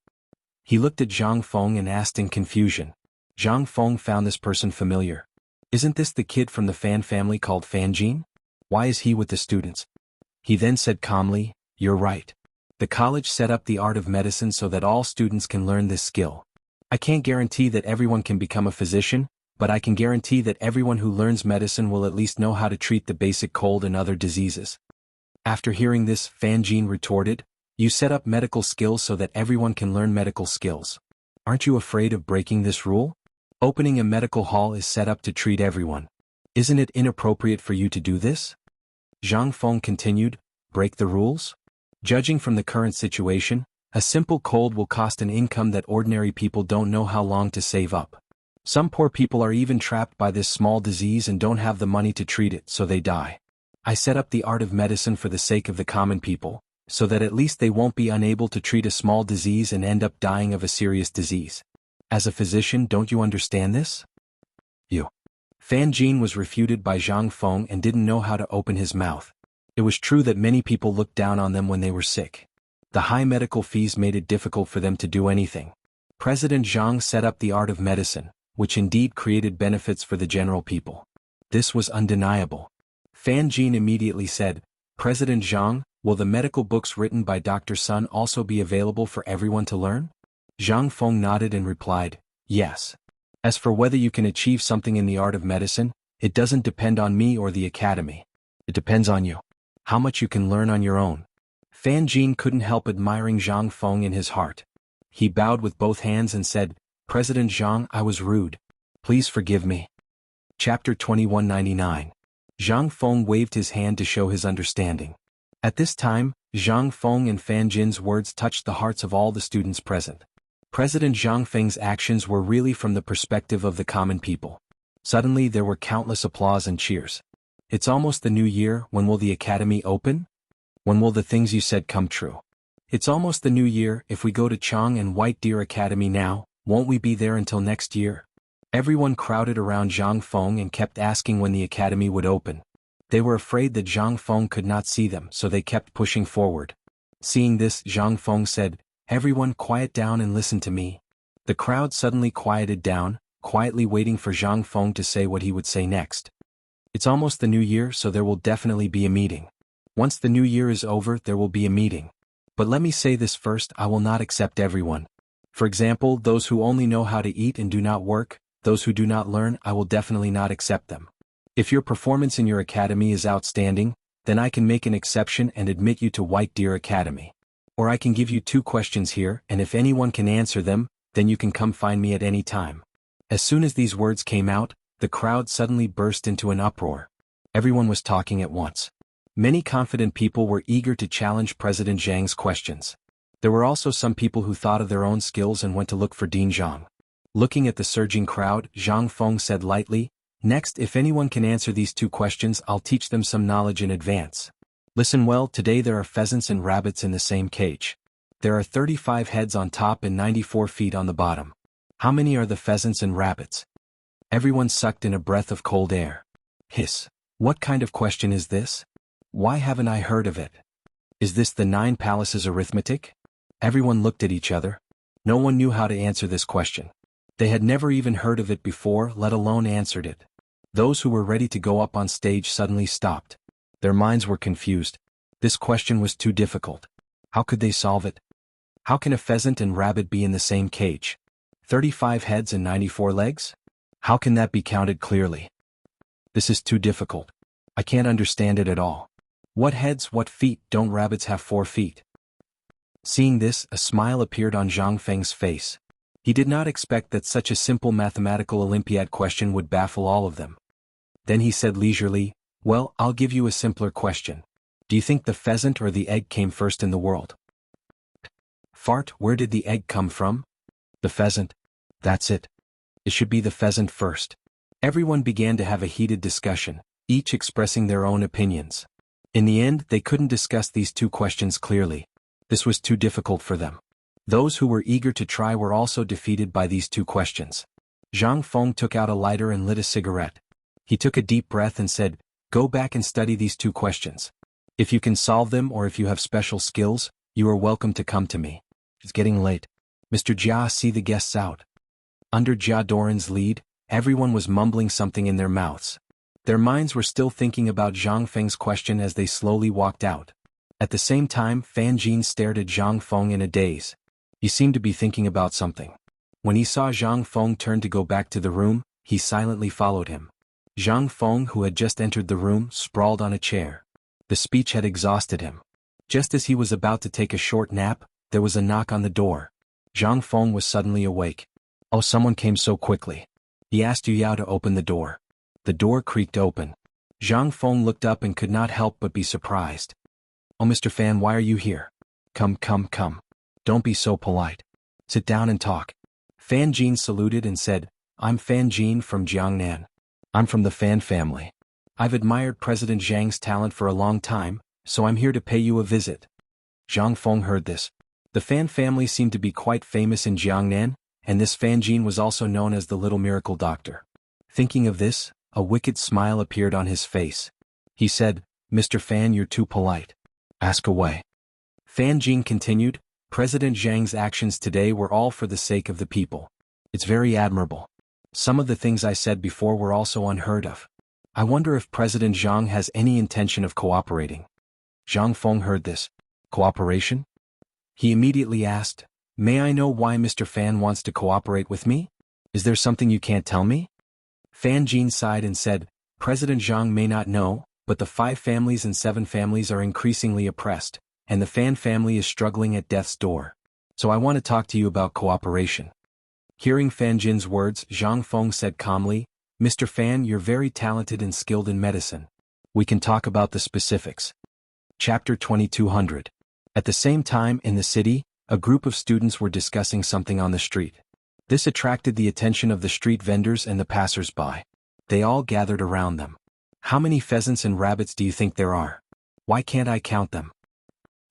He looked at Zhang Feng and asked in confusion. Zhang Feng found this person familiar. Isn't this the kid from the Fan family called Fan Jin? Why is he with the students? He then said calmly, you're right. The college set up the art of medicine so that all students can learn this skill. I can't guarantee that everyone can become a physician, but I can guarantee that everyone who learns medicine will at least know how to treat the basic cold and other diseases. After hearing this, Fan Jin retorted, you set up medical skills so that everyone can learn medical skills. Aren't you afraid of breaking this rule? Opening a medical hall is set up to treat everyone. Isn't it inappropriate for you to do this? Zhang Feng continued, break the rules? Judging from the current situation, a simple cold will cost an income that ordinary people don't know how long to save up. Some poor people are even trapped by this small disease and don't have the money to treat it, so they die. I set up the art of medicine for the sake of the common people, so that at least they won't be unable to treat a small disease and end up dying of a serious disease. As a physician, don't you understand this? Fan Jin was refuted by Zhang Feng and didn't know how to open his mouth. It was true that many people looked down on them when they were sick. The high medical fees made it difficult for them to do anything. President Zhang set up the art of medicine, which indeed created benefits for the general people. This was undeniable. Fan Jin immediately said, President Zhang, will the medical books written by Dr. Sun also be available for everyone to learn? Zhang Feng nodded and replied, yes. As for whether you can achieve something in the art of medicine, it doesn't depend on me or the academy. It depends on you. How much you can learn on your own. Fan Jin couldn't help admiring Zhang Feng in his heart. He bowed with both hands and said, President Zhang, I was rude. Please forgive me. Chapter 2199. Zhang Feng waved his hand to show his understanding. At this time, Zhang Feng and Fan Jin's words touched the hearts of all the students present. President Zhang Feng's actions were really from the perspective of the common people. Suddenly there were countless applause and cheers. It's almost the new year, when will the academy open? When will the things you said come true? It's almost the new year, if we go to Chang and White Deer Academy now, won't we be there until next year? Everyone crowded around Zhang Feng and kept asking when the academy would open. They were afraid that Zhang Feng could not see them, so they kept pushing forward. Seeing this, Zhang Feng said, everyone quiet down and listen to me. The crowd suddenly quieted down, quietly waiting for Zhang Feng to say what he would say next. It's almost the new year, so there will definitely be a meeting. Once the new year is over, there will be a meeting. But let me say this first, I will not accept everyone. For example, those who only know how to eat and do not work, those who do not learn, I will definitely not accept them. If your performance in your academy is outstanding, then I can make an exception and admit you to White Deer Academy. Or I can give you 2 questions here, and if anyone can answer them, then you can come find me at any time. As soon as these words came out, the crowd suddenly burst into an uproar. Everyone was talking at once. Many confident people were eager to challenge President Jiang's questions. There were also some people who thought of their own skills and went to look for Dean Zhang. Looking at the surging crowd, Zhang Feng said lightly, "Next, if anyone can answer these 2 questions, I'll teach them some knowledge in advance. Listen well, today there are pheasants and rabbits in the same cage. There are 35 heads on top and 94 feet on the bottom. How many are the pheasants and rabbits?" Everyone sucked in a breath of cold air. Hiss. What kind of question is this? Why haven't I heard of it? Is this the 9 palaces arithmetic? Everyone looked at each other. No one knew how to answer this question. They had never even heard of it before, let alone answered it. Those who were ready to go up on stage suddenly stopped. Their minds were confused. This question was too difficult. How could they solve it? How can a pheasant and rabbit be in the same cage? 35 heads and 94 legs? How can that be counted clearly? This is too difficult. I can't understand it at all. What heads, what feet, don't rabbits have 4 feet? Seeing this, a smile appeared on Zhang Feng's face. He did not expect that such a simple mathematical Olympiad question would baffle all of them. Then he said leisurely, "Well, I'll give you a simpler question. Do you think the pheasant or the egg came first in the world?" Fart, where did the egg come from? The pheasant. That's it. It should be the pheasant first. Everyone began to have a heated discussion, each expressing their own opinions. In the end, they couldn't discuss these 2 questions clearly. This was too difficult for them. Those who were eager to try were also defeated by these 2 questions. Zhang Feng took out a lighter and lit a cigarette. He took a deep breath and said, "Go back and study these 2 questions. If you can solve them or if you have special skills, you are welcome to come to me. It's getting late. Mr. Jia, see the guests out." Under Jia Doran's lead, everyone was mumbling something in their mouths. Their minds were still thinking about Zhang Feng's question as they slowly walked out. At the same time, Fan Jin stared at Zhang Feng in a daze. He seemed to be thinking about something. When he saw Zhang Feng turn to go back to the room, he silently followed him. Zhang Feng, who had just entered the room, sprawled on a chair. The speech had exhausted him. Just as he was about to take a short nap, there was a knock on the door. Zhang Feng was suddenly awake. Oh, someone came so quickly. He asked Yu Yao to open the door. The door creaked open. Zhang Feng looked up and could not help but be surprised. "Oh, Mr. Fan, why are you here? Come, come, come. Don't be so polite. Sit down and talk." Fan Jin saluted and said, "I'm Fan Jin from Jiangnan. I'm from the Fan family. I've admired President Zhang's talent for a long time, so I'm here to pay you a visit." Zhang Feng heard this. The Fan family seemed to be quite famous in Jiangnan, and this Fan Jin was also known as the Little Miracle Doctor. Thinking of this, a wicked smile appeared on his face. He said, "Mr. Fan, you're too polite. Ask away." Fan Jin continued, "President Zhang's actions today were all for the sake of the people. It's very admirable. Some of the things I said before were also unheard of. I wonder if President Zhang has any intention of cooperating." Zhang Feng heard this. Cooperation? He immediately asked, "May I know why Mr. Fan wants to cooperate with me? Is there something you can't tell me?" Fan Jin sighed and said, "President Zhang may not know, but the 5 families and 7 families are increasingly oppressed, and the Fan family is struggling at death's door. So I want to talk to you about cooperation." Hearing Fan Jin's words, Zhang Feng said calmly, "Mr. Fan, you're very talented and skilled in medicine. We can talk about the specifics." Chapter 2200. At the same time, in the city, a group of students were discussing something on the street. This attracted the attention of the street vendors and the passers-by. They all gathered around them. "How many pheasants and rabbits do you think there are? Why can't I count them?"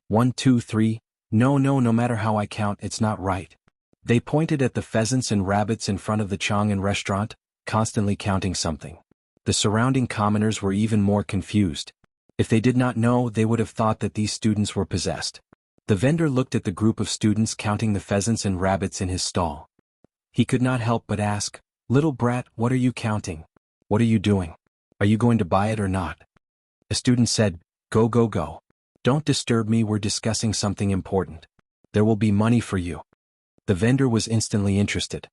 1, 2, 3. No matter how I count, it's not right." They pointed at the pheasants and rabbits in front of the Chang'an restaurant, constantly counting something. The surrounding commoners were even more confused. If they did not know, they would have thought that these students were possessed. The vendor looked at the group of students counting the pheasants and rabbits in his stall. He could not help but ask, "Little brat, what are you counting? What are you doing? Are you going to buy it or not?" A student said, Go. Don't disturb me, we're discussing something important. There will be money for you." The vendor was instantly interested.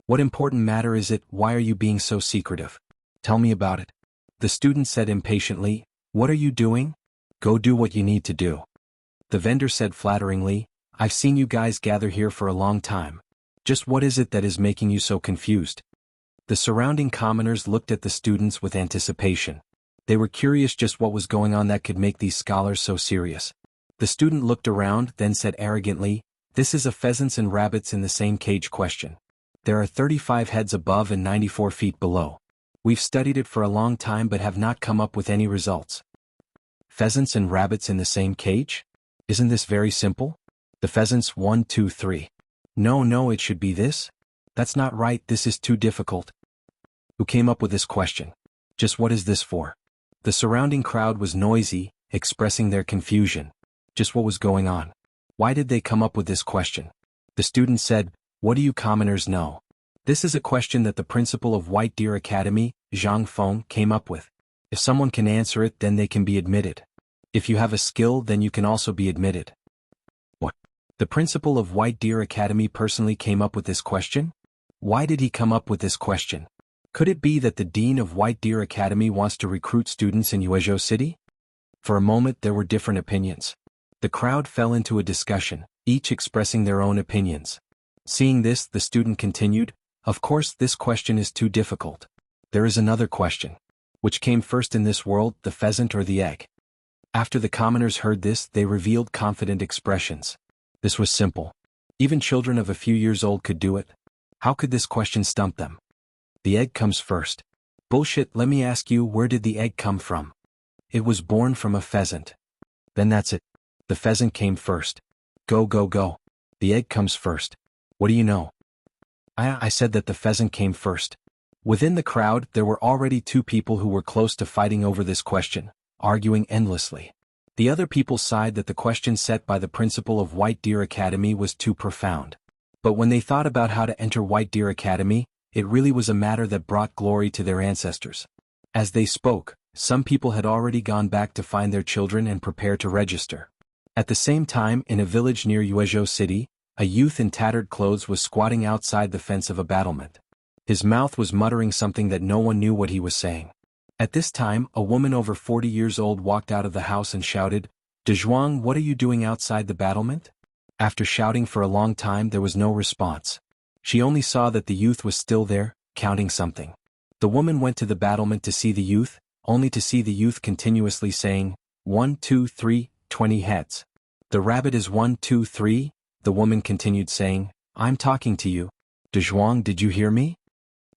"What important matter is it? Why are you being so secretive? Tell me about it." The student said impatiently, "What are you doing? Go do what you need to do." The vendor said flatteringly, "I've seen you guys gather here for a long time. Just what is it that is making you so confused?" The surrounding commoners looked at the students with anticipation. They were curious just what was going on that could make these scholars so serious. The student looked around, then said arrogantly, "This is a pheasants and rabbits in the same cage question. There are 35 heads above and 94 feet below. We've studied it for a long time but have not come up with any results." Pheasants and rabbits in the same cage? Isn't this very simple? The pheasants 1, 2, 3. No, it should be this? That's not right, this is too difficult. Who came up with this question? Just what is this for? The surrounding crowd was noisy, expressing their confusion. Just what was going on? Why did they come up with this question? The student said, "What do you commoners know? This is a question that the principal of White Deer Academy, Jianghu, came up with. If someone can answer it, then they can be admitted. If you have a skill, then you can also be admitted." What? The principal of White Deer Academy personally came up with this question? Why did he come up with this question? Could it be that the dean of White Deer Academy wants to recruit students in Yuezhou City? For a moment there were different opinions. The crowd fell into a discussion, each expressing their own opinions. Seeing this, the student continued, "Of course this question is too difficult. There is another question. Which came first in this world, the pheasant or the egg?" After the commoners heard this, they revealed confident expressions. This was simple. Even children of a few years old could do it. How could this question stump them? The egg comes first. Bullshit, let me ask you, where did the egg come from? It was born from a pheasant. Then that's it. The pheasant came first. Go. The egg comes first. What do you know? I said that the pheasant came first. Within the crowd, there were already two people who were close to fighting over this question, arguing endlessly. The other people sighed that the question set by the principal of White Deer Academy was too profound. But when they thought about how to enter White Deer Academy, it really was a matter that brought glory to their ancestors. As they spoke, some people had already gone back to find their children and prepare to register. At the same time, in a village near Yuezhou City, a youth in tattered clothes was squatting outside the fence of a battlement. His mouth was muttering something that no one knew what he was saying. At this time, a woman over 40 years old walked out of the house and shouted, "Dezhuang, what are you doing outside the battlement?" After shouting for a long time, there was no response. She only saw that the youth was still there, counting something. The woman went to the battlement to see the youth, only to see the youth continuously saying, 1, 2, 3, 20 heads. "The rabbit is 1, 2, 3, the woman continued saying, "I'm talking to you. Dezhuang, did you hear me?"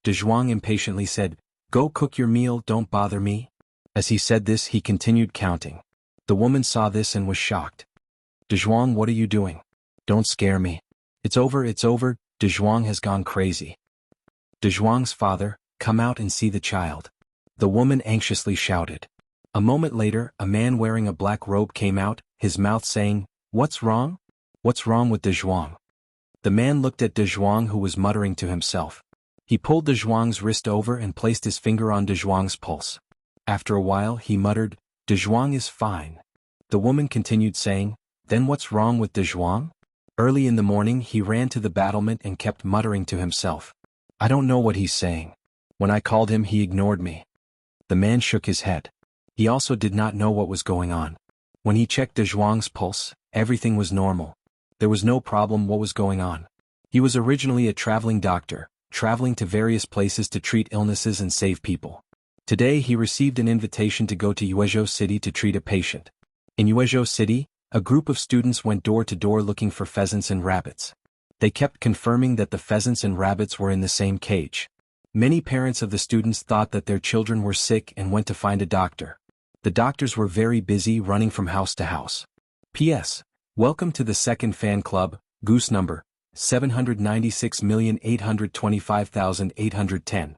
Dezhuang impatiently said, "Go cook your meal, don't bother me." As he said this, he continued counting. The woman saw this and was shocked. "Dezhuang, what are you doing? Don't scare me. It's over, Dezhuang has gone crazy." Dezhuang's father, "Come out and see the child." The woman anxiously shouted. A moment later, a man wearing a black robe came out, his mouth saying, "What's wrong? What's wrong with Dezhuang?" The man looked at Dezhuang, who was muttering to himself. He pulled Dezhuang's wrist over and placed his finger on Dezhuang's pulse. After a while, he muttered, "Dezhuang is fine." The woman continued saying, "Then what's wrong with Dezhuang?" Early in the morning, he ran to the battlement and kept muttering to himself, "I don't know what he's saying. When I called him, he ignored me." The man shook his head. He also did not know what was going on. When he checked Dezhuang's pulse, everything was normal. There was no problem what was going on. He was originally a traveling doctor, traveling to various places to treat illnesses and save people. Today he received an invitation to go to Yuezhou City to treat a patient. In Yuezhou City, a group of students went door to door looking for pheasants and rabbits. They kept confirming that the pheasants and rabbits were in the same cage. Many parents of the students thought that their children were sick and went to find a doctor. The doctors were very busy running from house to house. P.S. Welcome to the second fan club, Goose number 796,825,810.